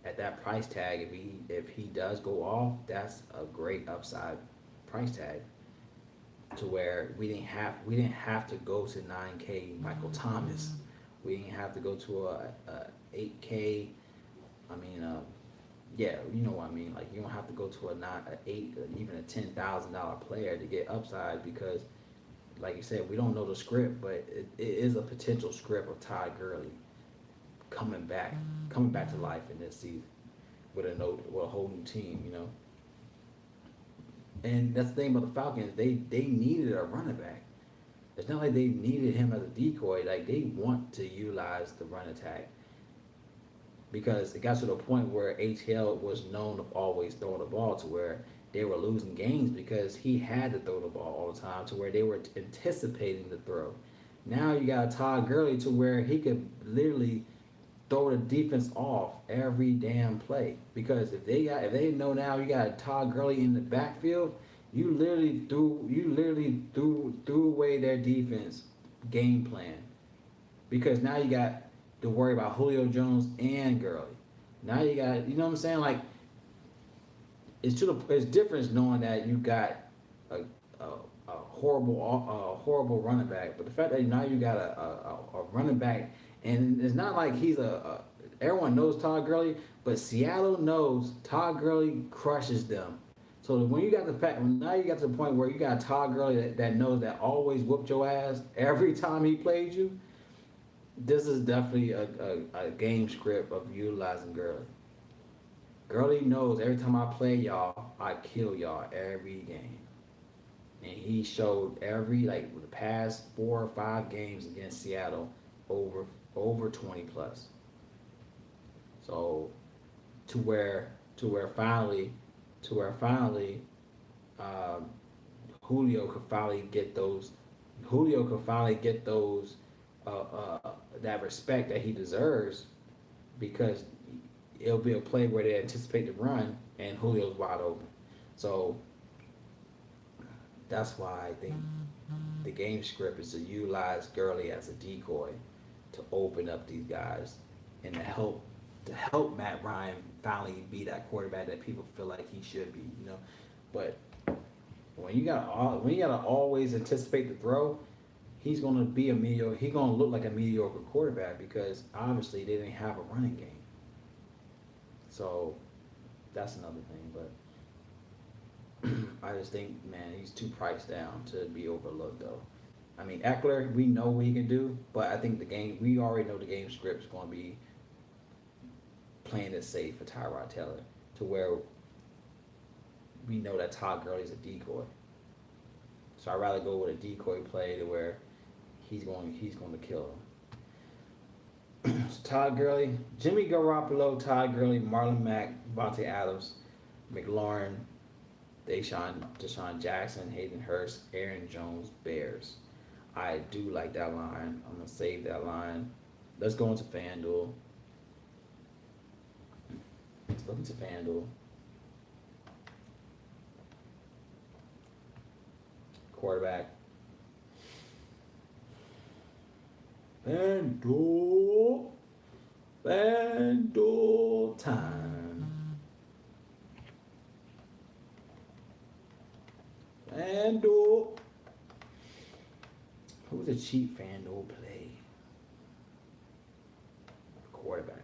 at that price tag, if he does go off, that's a great upside price tag to where we didn't have to go to 9K Michael Thomas. We didn't have to go to a 8K. I mean, yeah, you know what I mean. Like you don't have to go to a 8, even a $10,000 player to get upside because, like you said, we don't know the script, but it is a potential script of Todd Gurley coming back to life in this season with a whole new team, you know. And that's the thing about the Falcons, they needed a running back. It's not like they needed him as a decoy. Like they want to utilize the run attack because it got to the point where ATL was known of always throwing the ball to where they were losing games because he had to throw the ball all the time to where they were anticipating the throw. Now you got Todd Gurley to where he could literally throw the defense off every damn play because if they know now you got Todd Gurley in the backfield, you literally threw away their defense game plan because now you got to worry about Julio Jones and Gurley. Now you got, you know what I'm saying? Like it's different knowing that you got a horrible running back, but the fact that now you got a running back, and it's not like he's everyone knows Todd Gurley, but Seattle knows Todd Gurley crushes them. So when you got the fact, now you got to the point where you got Todd Gurley that knows that always whooped your ass every time he played you. This is definitely a game script of utilizing Gurley. Gurley knows every time I play y'all, I kill y'all every game. And he showed the past 4 or 5 games against Seattle over 20 plus. So to where finally Julio could finally get those that respect that he deserves because it'll be a play where they anticipate the run and Julio's wide open. So that's why I think the game script is to utilize Gurley as a decoy to open up these guys and to help Matt Ryan finally be that quarterback that people feel like he should be, you know. But when you gotta always anticipate the throw, he's gonna look like a mediocre quarterback because obviously they didn't have a running game. So that's another thing, but I just think, man, he's too priced down to be overlooked, though. I mean, Eckler, we know what he can do, but I think we already know the game script is going to be playing it safe for Tyrod Taylor to where we know that Todd Gurley's a decoy. So I'd rather go with a decoy play to where he's going to kill him. So Todd Gurley, Jimmy Garoppolo, Todd Gurley, Marlon Mack, Vontae Adams, McLaurin, Deshaun Jackson, Hayden Hurst, Aaron Jones, Bears. I do like that line. I'm gonna save that line. Let's go into FanDuel. Let's look into FanDuel. Quarterback. FanDuel. FanDuel time. FanDuel. Who's a cheap FanDuel play? Quarterback.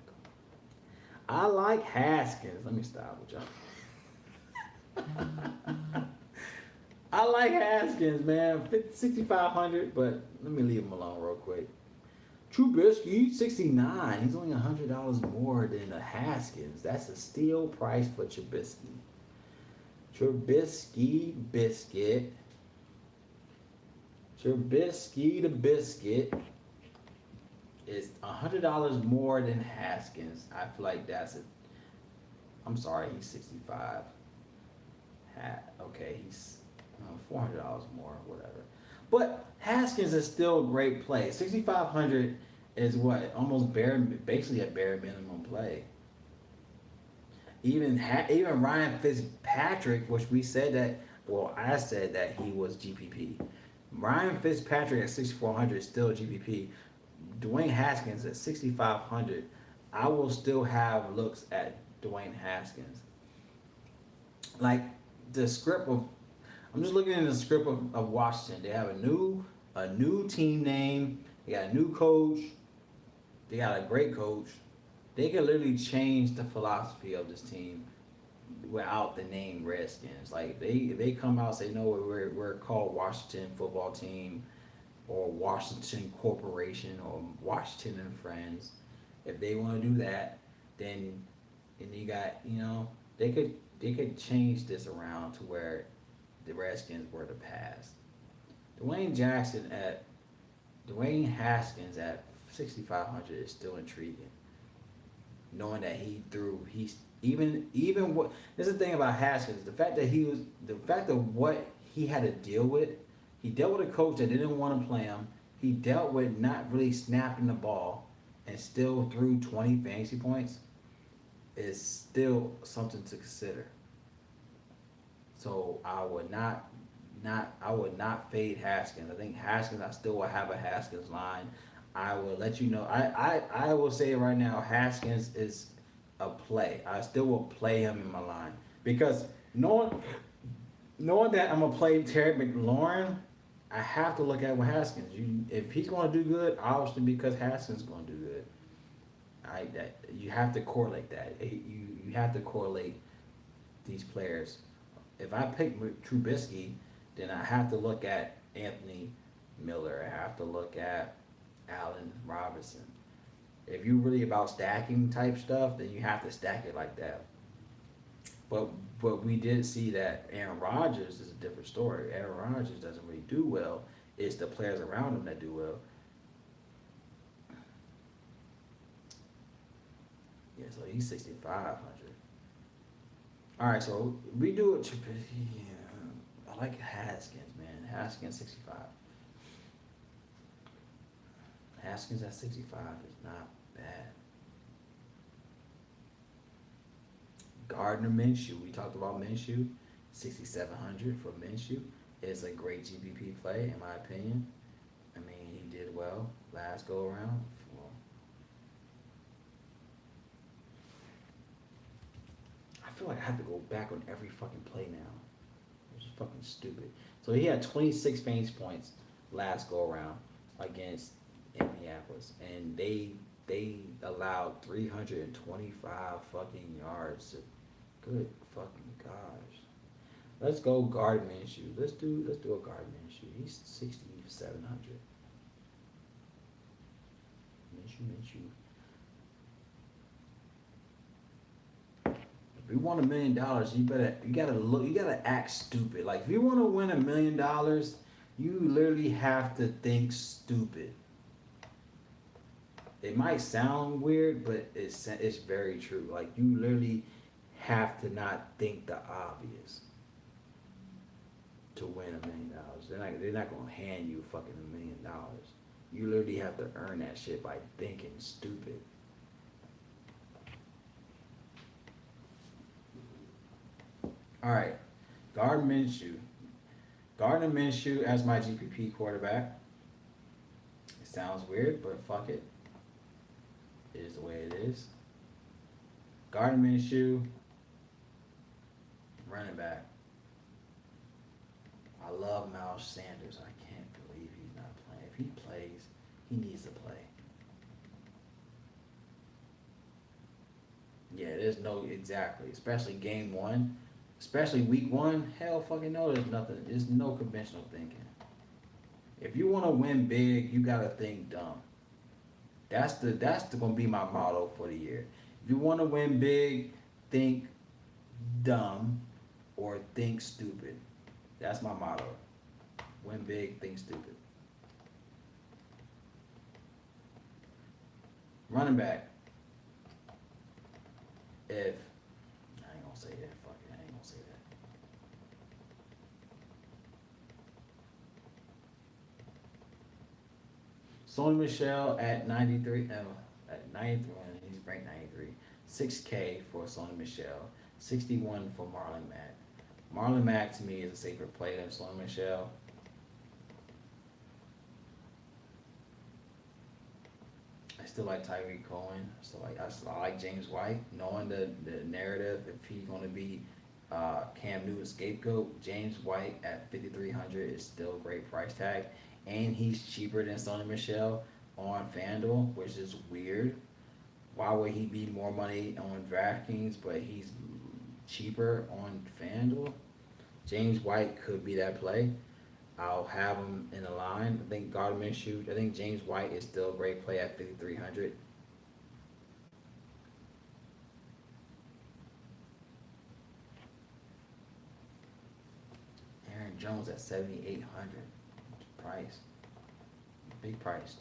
I like Haskins. Let me stop with y'all. I like Haskins, man. 6,500, but let me leave him alone real quick. Trubisky, 69. He's only $100 more than a Haskins. That's a steal price for Trubisky. Trubisky biscuit. Trubisky the biscuit is $100 more than Haskins. I feel like that's it. I'm sorry, he's 65. Okay, he's $400 more, whatever. But Haskins is still a great play. 6,500 is what almost basically a bare minimum play. Even Ryan Fitzpatrick, which we said that, well, I said that he was GPP. Ryan Fitzpatrick at 6,400 is still GPP. Dwayne Haskins at 6,500, I will still have looks at Dwayne Haskins. Like the script of, I'm just looking at the script of Washington. They have a new team name. They got a new coach. They got a great coach. They can literally change the philosophy of this team without the name Redskins. Like they come out and say, no, we're called Washington Football Team or Washington Corporation or Washington and Friends. If they want to do that, then and you got they could change this around to where the Redskins were the past. Dwayne Haskins at 6,500 is still intriguing. Knowing that he's even what this is the thing about Haskins, the fact of what he had to deal with. He dealt with a coach that didn't want to play him. He dealt with not really snapping the ball and still threw 20 fantasy points is still something to consider. So I would not fade Haskins. I think Haskins, I still will have a Haskins line. I will let you know. I will say it right now, Haskins is a play. I still will play him in my line. Because knowing that I'm gonna play Terry McLaurin, I have to look at what Haskins. If he's gonna do good, obviously because Haskins is gonna do good. You have to correlate that. You have to correlate these players. If I pick Trubisky, then I have to look at Anthony Miller. I have to look at Allen Robinson. If you're really about stacking type stuff, then you have to stack it like that. But we did see that Aaron Rodgers is a different story. Aaron Rodgers doesn't really do well. It's the players around him that do well. Yeah, so he's 6,500. All right, so we do it. Yeah, I like Haskins, man. Haskins 65. Haskins at 65 is not bad. Gardner Minshew. We talked about Minshew. 6,700 for Minshew is a great GPP play, in my opinion. I mean, he did well last go around. Well, I feel like I have to go back on every fucking play now. It's fucking stupid. So he had 26 fantasy points last go around against Indianapolis, and they allowed 325 fucking yards. Good fucking gosh. Let's go Gardner Minshew. Let's do a Gardner Minshew. He's 6,700. Minshew. If you want $1 million, you gotta act stupid. Like if you want to win $1 million, you literally have to think stupid. It might sound weird, but it's very true. Like you literally have to not think the obvious. to win $1 million. They're not gonna hand you fucking $1 million. You literally have to earn that shit by thinking stupid. All right, Gardner Minshew. Gardner Minshew as my GPP quarterback. It sounds weird, but fuck it. It is the way it is. Gardner Minshew, running back. I love Miles Sanders. I can't believe he's not playing. If he plays, he needs to play. Yeah, there's no exactly, especially game one, especially week one. Hell, fucking no, there's nothing. There's no conventional thinking. If you want to win big, you gotta think dumb. That's gonna be my motto for the year. If you want to win big, think dumb or think stupid. That's my motto. Win big, think stupid. Running back. If I ain't gonna say that, fuck it, I ain't gonna say that. Sony Michel at 93, at 93, he's ranked 93. 6K for Sony Michel, 61 for Marlon Mack. Marlon Mack to me is a safer play than Sony Michel. I still like Tyreek Cohen. I still like James White. Knowing the narrative, if he's going to be Cam Newton's scapegoat, James White at 5,300 is still a great price tag, and he's cheaper than Sony Michel on FanDuel, which is weird. Why would he be more money on Draftkings, but he's cheaper on FanDuel? James White could be that play. I'll have him in the line. I think Gardner Minshew. I think James White is still a great play at 5,300. Aaron Jones at 7,800. Price. Big price.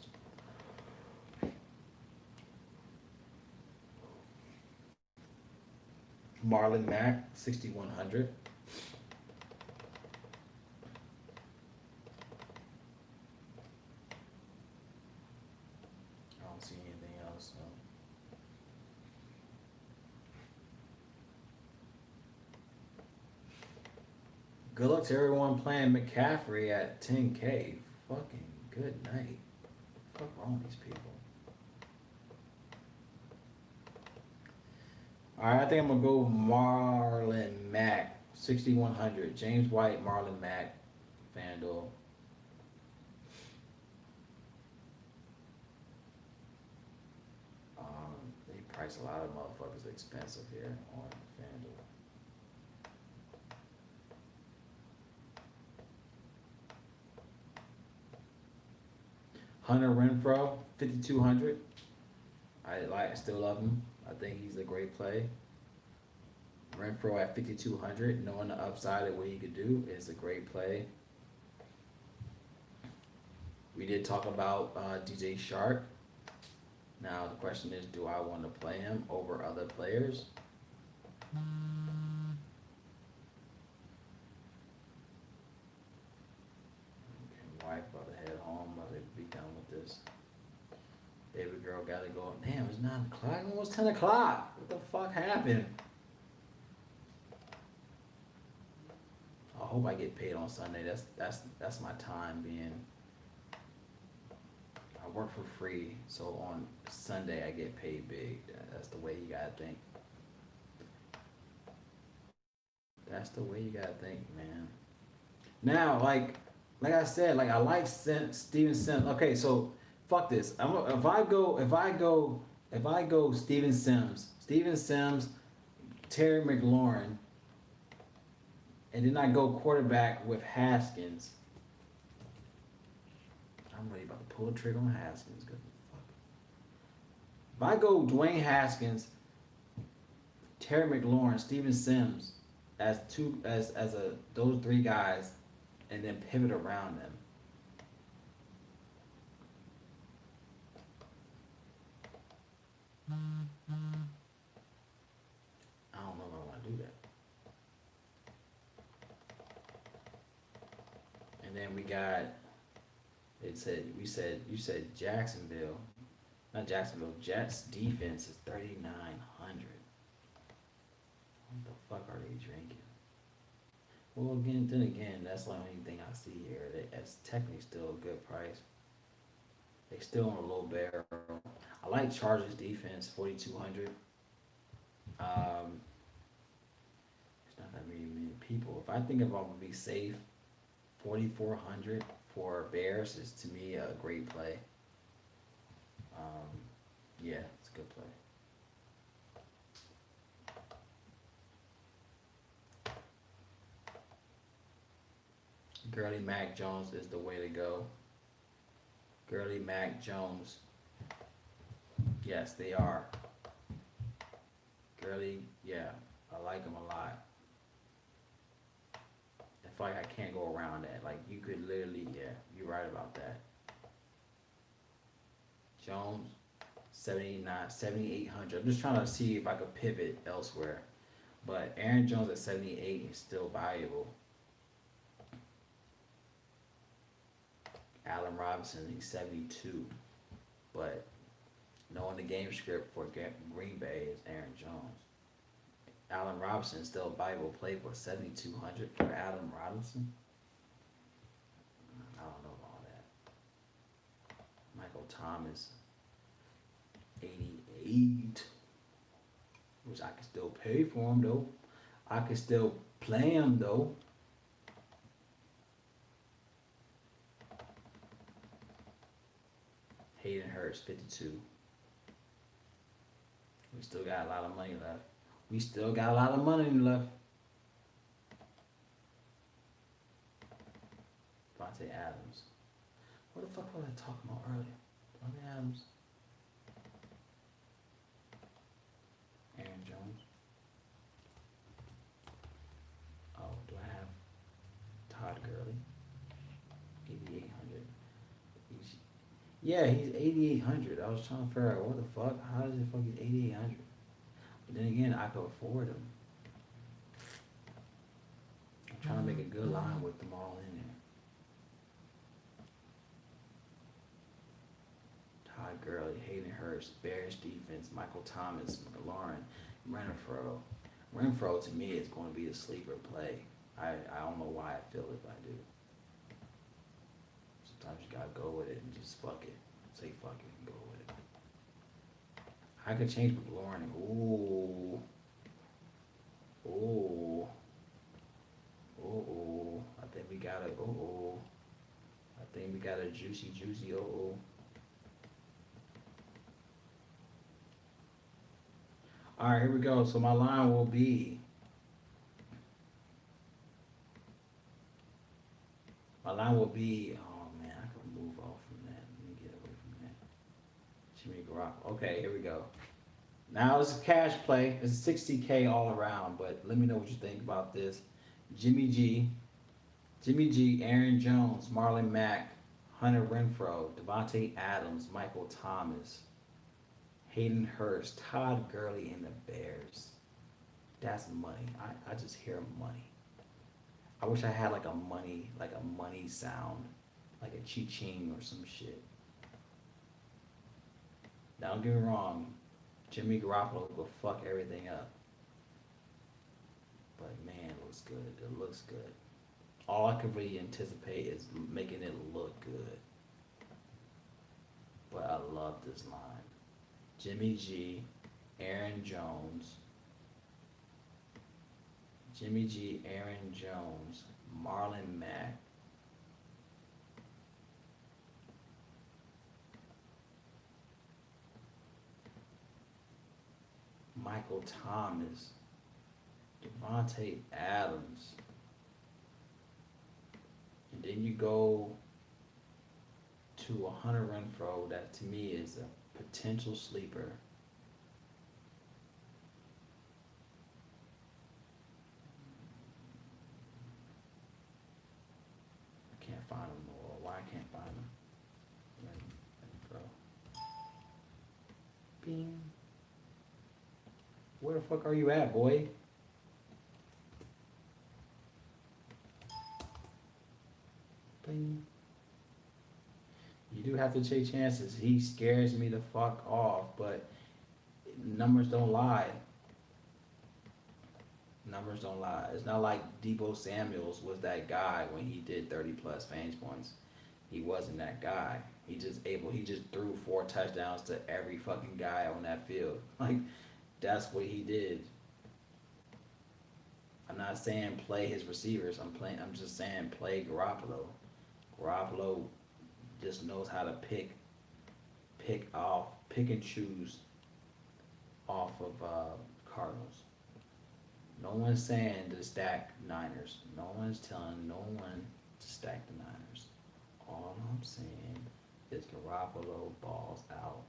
Marlon Mack, 6,100. I don't see anything else. So. Good luck to everyone playing McCaffrey at 10K. Fucking good night. What's wrong with these people? Alright, I think I'm gonna go Marlon Mack, 6,100. James White, Marlon Mack, FanDuel. They price a lot of motherfuckers expensive here on FanDuel. Hunter Renfrow, 5,200. I still love him. I think he's a great play. Renfrow at 5,200, knowing the upside of what he could do, is a great play. We did talk about DJ Shark. Now the question is, do I want to play him over other players? Okay, wife about to head home, about to be done with this. Baby girl gotta go. Damn, it's 9 o'clock. Almost 10 o'clock. What the fuck happened? I hope I get paid on Sunday. That's my time being. I work for free, so on Sunday I get paid big. That's the way you gotta think. That's the way you gotta think, man. Now, like I said, I like Steven Sims. Okay, so fuck this. If I go Steven Sims, Terry McLaurin, and then I go quarterback with Haskins. I'm really about to pull the trigger on Haskins. Good fuck. If I go Dwayne Haskins, Terry McLaurin, Steven Sims as those three guys, and then pivot around them. I don't know if I want to do that. then we got. It said we said you said Jacksonville, not Jacksonville. Jets defense is 3,900. What the fuck are they drinking? Well, again, then again, that's the only thing I see here. That's technically still a good price. They still on a low barrel. I like Chargers defense, 4,200. Um, it's not that many people. If I think if I'm gonna be safe, 4,400 for Bears is to me a great play. Um, yeah, it's a good play. Gurley Mac Jones is the way to go. Gurley Mac Jones. Yes, they are. Gurley, yeah, I like him a lot. I feel like I can't go around that. Like you could literally, yeah, you're right about that. Jones, 79, 7,800. I'm just trying to see if I could pivot elsewhere. But Aaron Jones at 78 is still valuable. Allen Robinson, he's 72. But knowing the game script for Green Bay is Aaron Jones. Allen Robinson is still a valuable play for 7,200 for Allen Robinson. I don't know about that. Michael Thomas, 88, which I can still pay for him though. I can still play him though. Hayden Hurst, 52. We still got a lot of money left. We still got a lot of money left. Devontae Adams. What the fuck was I talking about earlier? Devontae Adams. Aaron Jones. Oh, do I have Todd Gurley? 8,800. Yeah, he's 8,800. I was trying to figure out what the fuck. How does it fucking 8,800? But then again, I could afford him. I'm trying to make a good line with them all in there. Todd Gurley, Hayden Hurst, Bears defense, Michael Thomas, McLaurin, Renfro. Renfro to me is going to be a sleeper play. I don't know why I feel it, but I do. Sometimes you gotta go with it and just fuck it. Say fuck it and go with it. I could change McLaurin. Ooh. Ooh. Ooh. I think we got a ooh. I think we got a juicy ooh. Alright, here we go. So my line will be oh man, I could move off from that. Let me get away from that. Jimmy Garoppolo. Okay, here we go. Now it's a cash play. It's 60K all around, but let me know what you think about this. Jimmy G, Aaron Jones, Marlon Mack, Hunter Renfro, Devontae Adams, Michael Thomas, Hayden Hurst, Todd Gurley, and the Bears. That's money. I just hear money. I wish I had like a money sound, like a chi-ching or some shit. Now don't get me wrong, Jimmy Garoppolo will fuck everything up. But man, it looks good. It looks good. All I can really anticipate is making it look good. But I love this line. Jimmy G, Aaron Jones, Marlon Mack, Michael Thomas, Devontae Adams, and then you go to a Hunter Renfro that to me is a potential sleeper. I can't find him more. Why I can't find him? Renfro. Bing. Where the fuck are you at, boy? Bing. You do have to take chances. He scares me the fuck off, but numbers don't lie. Numbers don't lie. It's not like Debo Samuels was that guy when he did 30 plus fantasy points. He wasn't that guy. He just threw 4 touchdowns to every fucking guy on that field. Like that's what he did. I'm not saying play his receivers. I'm just saying play Garoppolo. Garoppolo just knows how to pick and choose off of Cardinals. No one's saying to stack Niners. No one's telling no one to stack the Niners. All I'm saying is Garoppolo balls out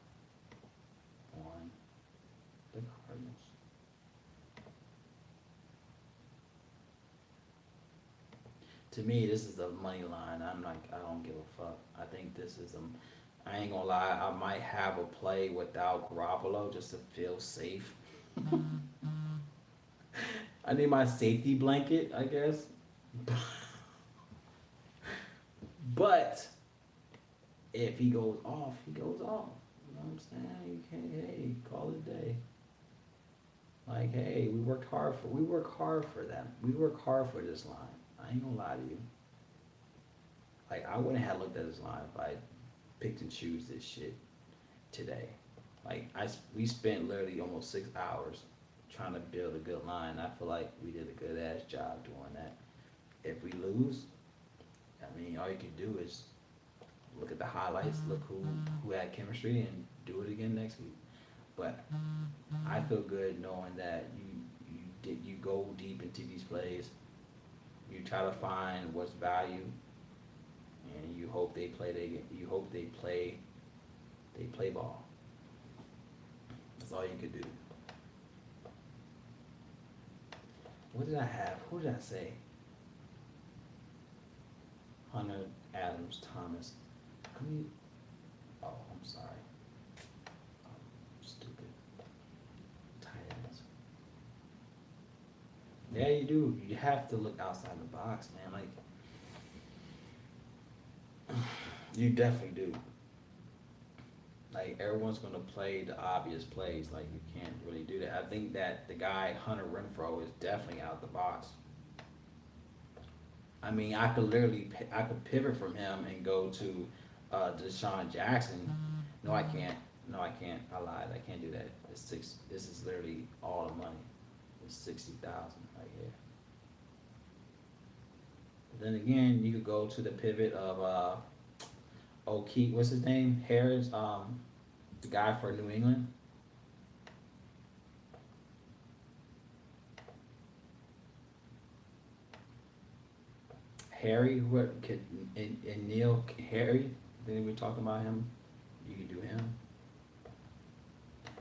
on the Cardinals. To me, this is a money line. I don't give a fuck. I think this is I ain't gonna lie. I might have a play without Garoppolo just to feel safe. I need my safety blanket, I guess. But if he goes off, he goes off. You know what I'm saying? You can't, hey, call it a day. Like, hey, we work hard for them. We work hard for this line. I ain't gonna lie to you. Like, I wouldn't have looked at this line if I picked and choose this shit today. Like, we spent literally almost 6 hours trying to build a good line. I feel like we did a good ass job doing that. If we lose, I mean, all you can do is look at the highlights, look who had chemistry, and do it again next week. But I feel good knowing that you go deep into these plays, you try to find what's value, and you hope they play ball. That's all you could do. What did I have? Who did I say? Hunter, Adams, Thomas. Oh, I'm sorry. Stupid. Tight ends. Yeah, you do. You have to look outside the box, man. Like, you definitely do. Like, everyone's going to play the obvious plays. Like, you can't really do that. I think that the guy, Hunter Renfrow, is definitely out the box. I mean, I could pivot from him and go to Deshaun Jackson. No, I can't. I lied. I can't do that. This is literally all the money. It's 60,000 right here. But then again, you could go to the pivot of O'Keefe. What's his name? Harris. The guy for New England. Harry, and Neil Harry. Then we talking about him. You can do him.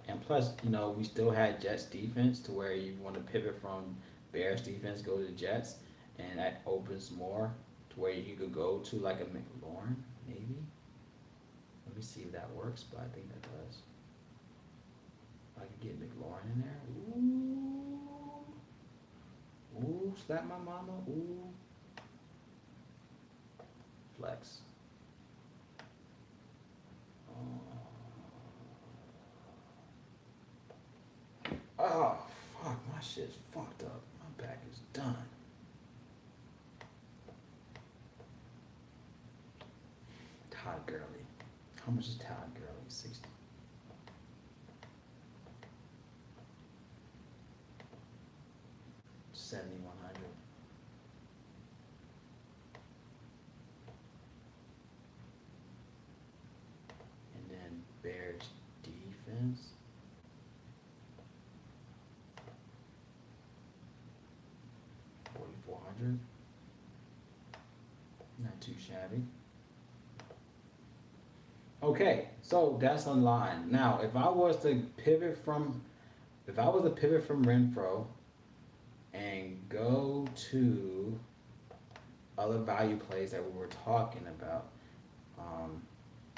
And plus, we still had Jets defense to where you want to pivot from Bears defense, go to the Jets, and that opens more to where you could go to like a McLaurin, maybe. Let me see if that works, but I think that does. I could get McLaurin in there. Ooh, slap my mama. Ooh. Flex. Oh, fuck, my shit's fucked up. My back is done. Todd Gurley. How much is Todd Gurley? 60. $7,100. And then Bears defense. $4,400. Not too shabby. Okay, so that's on line. Now, if I was to pivot from Renfro and go to other value plays that we were talking about,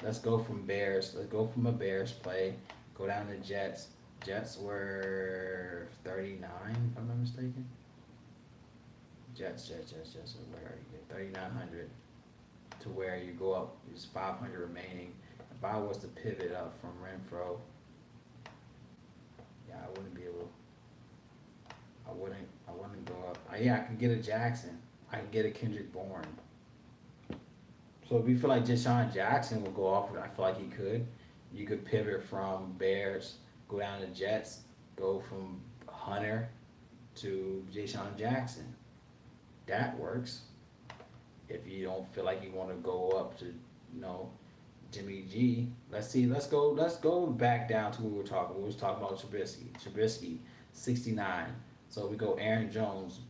let's go from Bears. Let's go from a Bears play. Go down to Jets. Jets were 39, if I'm not mistaken. Jets. Where are you? 3,900. to where you go up, there's 500 remaining. If I was to pivot up from Renfro, yeah, I wouldn't be able. I wouldn't go up. Yeah, I could get a Jackson. I could get a Kendrick Bourne. So if you feel like Deshaun Jackson will go off, I feel like he could. You could pivot from Bears, go down to Jets, go from Hunter to Deshaun Jackson. That works. If you don't feel like you want to go up to, Jimmy G. Let's go back down to what we were talking. We was talking about Trubisky. Trubisky, 69. So we go Aaron Jones.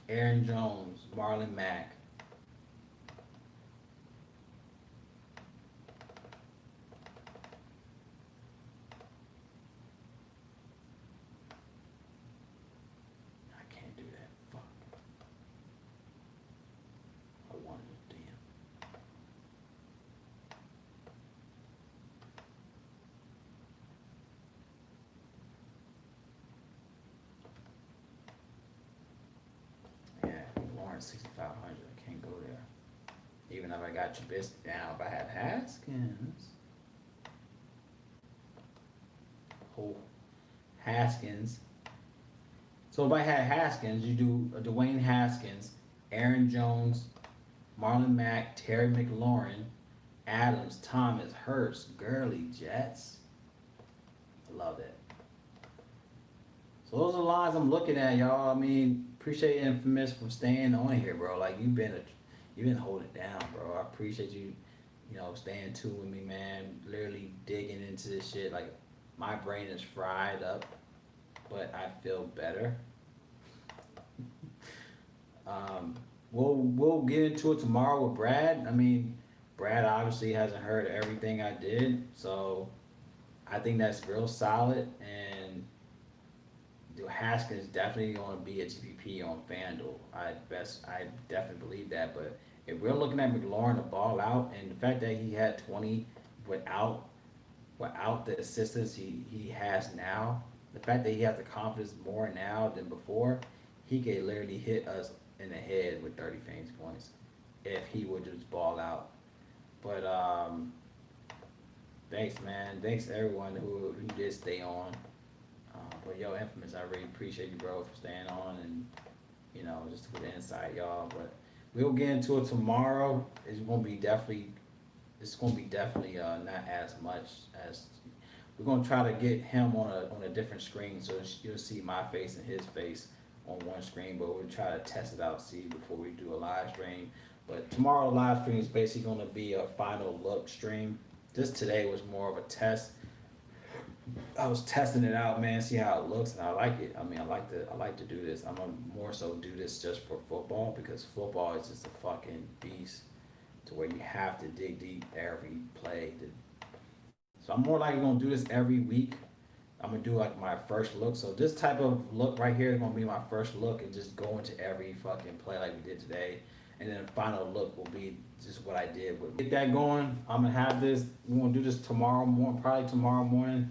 Aaron Jones, Marlon Mack. I can't do that. Fuck. I wanted to damn. Yeah, Lawrence 6,500. I can't go there. Even if I got Trubisky down, if I had Haskins. Oh, Haskins. So if I had Haskins, you do Dwayne Haskins, Aaron Jones, Marlon Mack, Terry McLaurin, Adams, Thomas, Hurst, Gurley, Jets. I love that. So those are the lines I'm looking at, y'all. I mean, appreciate Infamous for staying on here, bro. Like you've been holding it down, bro. I appreciate you, staying tuned with me, man. Literally digging into this shit. Like my brain is fried up, but I feel better. We'll get into it tomorrow with Brad. I mean, Brad obviously hasn't heard everything I did, so I think that's real solid. And Haskins definitely going to be a GPP on FanDuel. I definitely believe that. But if we're looking at McLaurin to ball out, and the fact that he had 20 without the assistance he has now, the fact that he has the confidence more now than before, he could literally hit us in the head with 30 fantasy points if he would just ball out. But thanks, man. Thanks to everyone who did stay on. But yo, Infamous, I really appreciate you, bro, for staying on and just for the insight, y'all. But we'll get into it tomorrow. It's gonna be definitely not as much as we're gonna try to get him on a different screen, so you'll see my face and his face on one screen. But we'll try to test it out, see before we do a live stream. But tomorrow live stream is basically gonna be a final look stream. Just today was more of a test. I was testing it out, man, see how it looks, and I like it. I mean, I like to do this. I'm gonna more so do this just for football, because football is just a fucking beast to where you have to dig deep every play. So I'm more likely gonna do this every week. I'm gonna do like my first look. So this type of look right here is gonna be my first look, and just go into every fucking play like we did today. And then the final look will be just what I did. But get that going. I'm gonna have this. We're gonna do this tomorrow morning, probably tomorrow morning.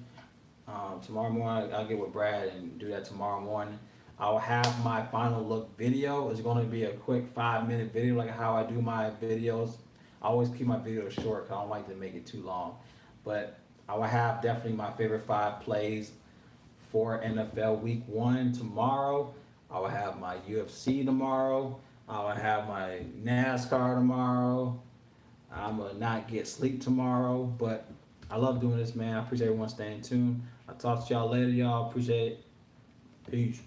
Tomorrow morning, I'll get with Brad and do that tomorrow morning. I'll have my final look video. It's going to be a quick 5-minute video, like how I do my videos. I always keep my videos short because I don't like to make it too long. But I will have definitely my favorite 5 plays for NFL Week 1 tomorrow. I will have my UFC tomorrow. I will have my NASCAR tomorrow. I'm going to not get sleep tomorrow, but I love doing this, man. I appreciate everyone staying tuned. I'll talk to y'all later, y'all. Appreciate it. Peace.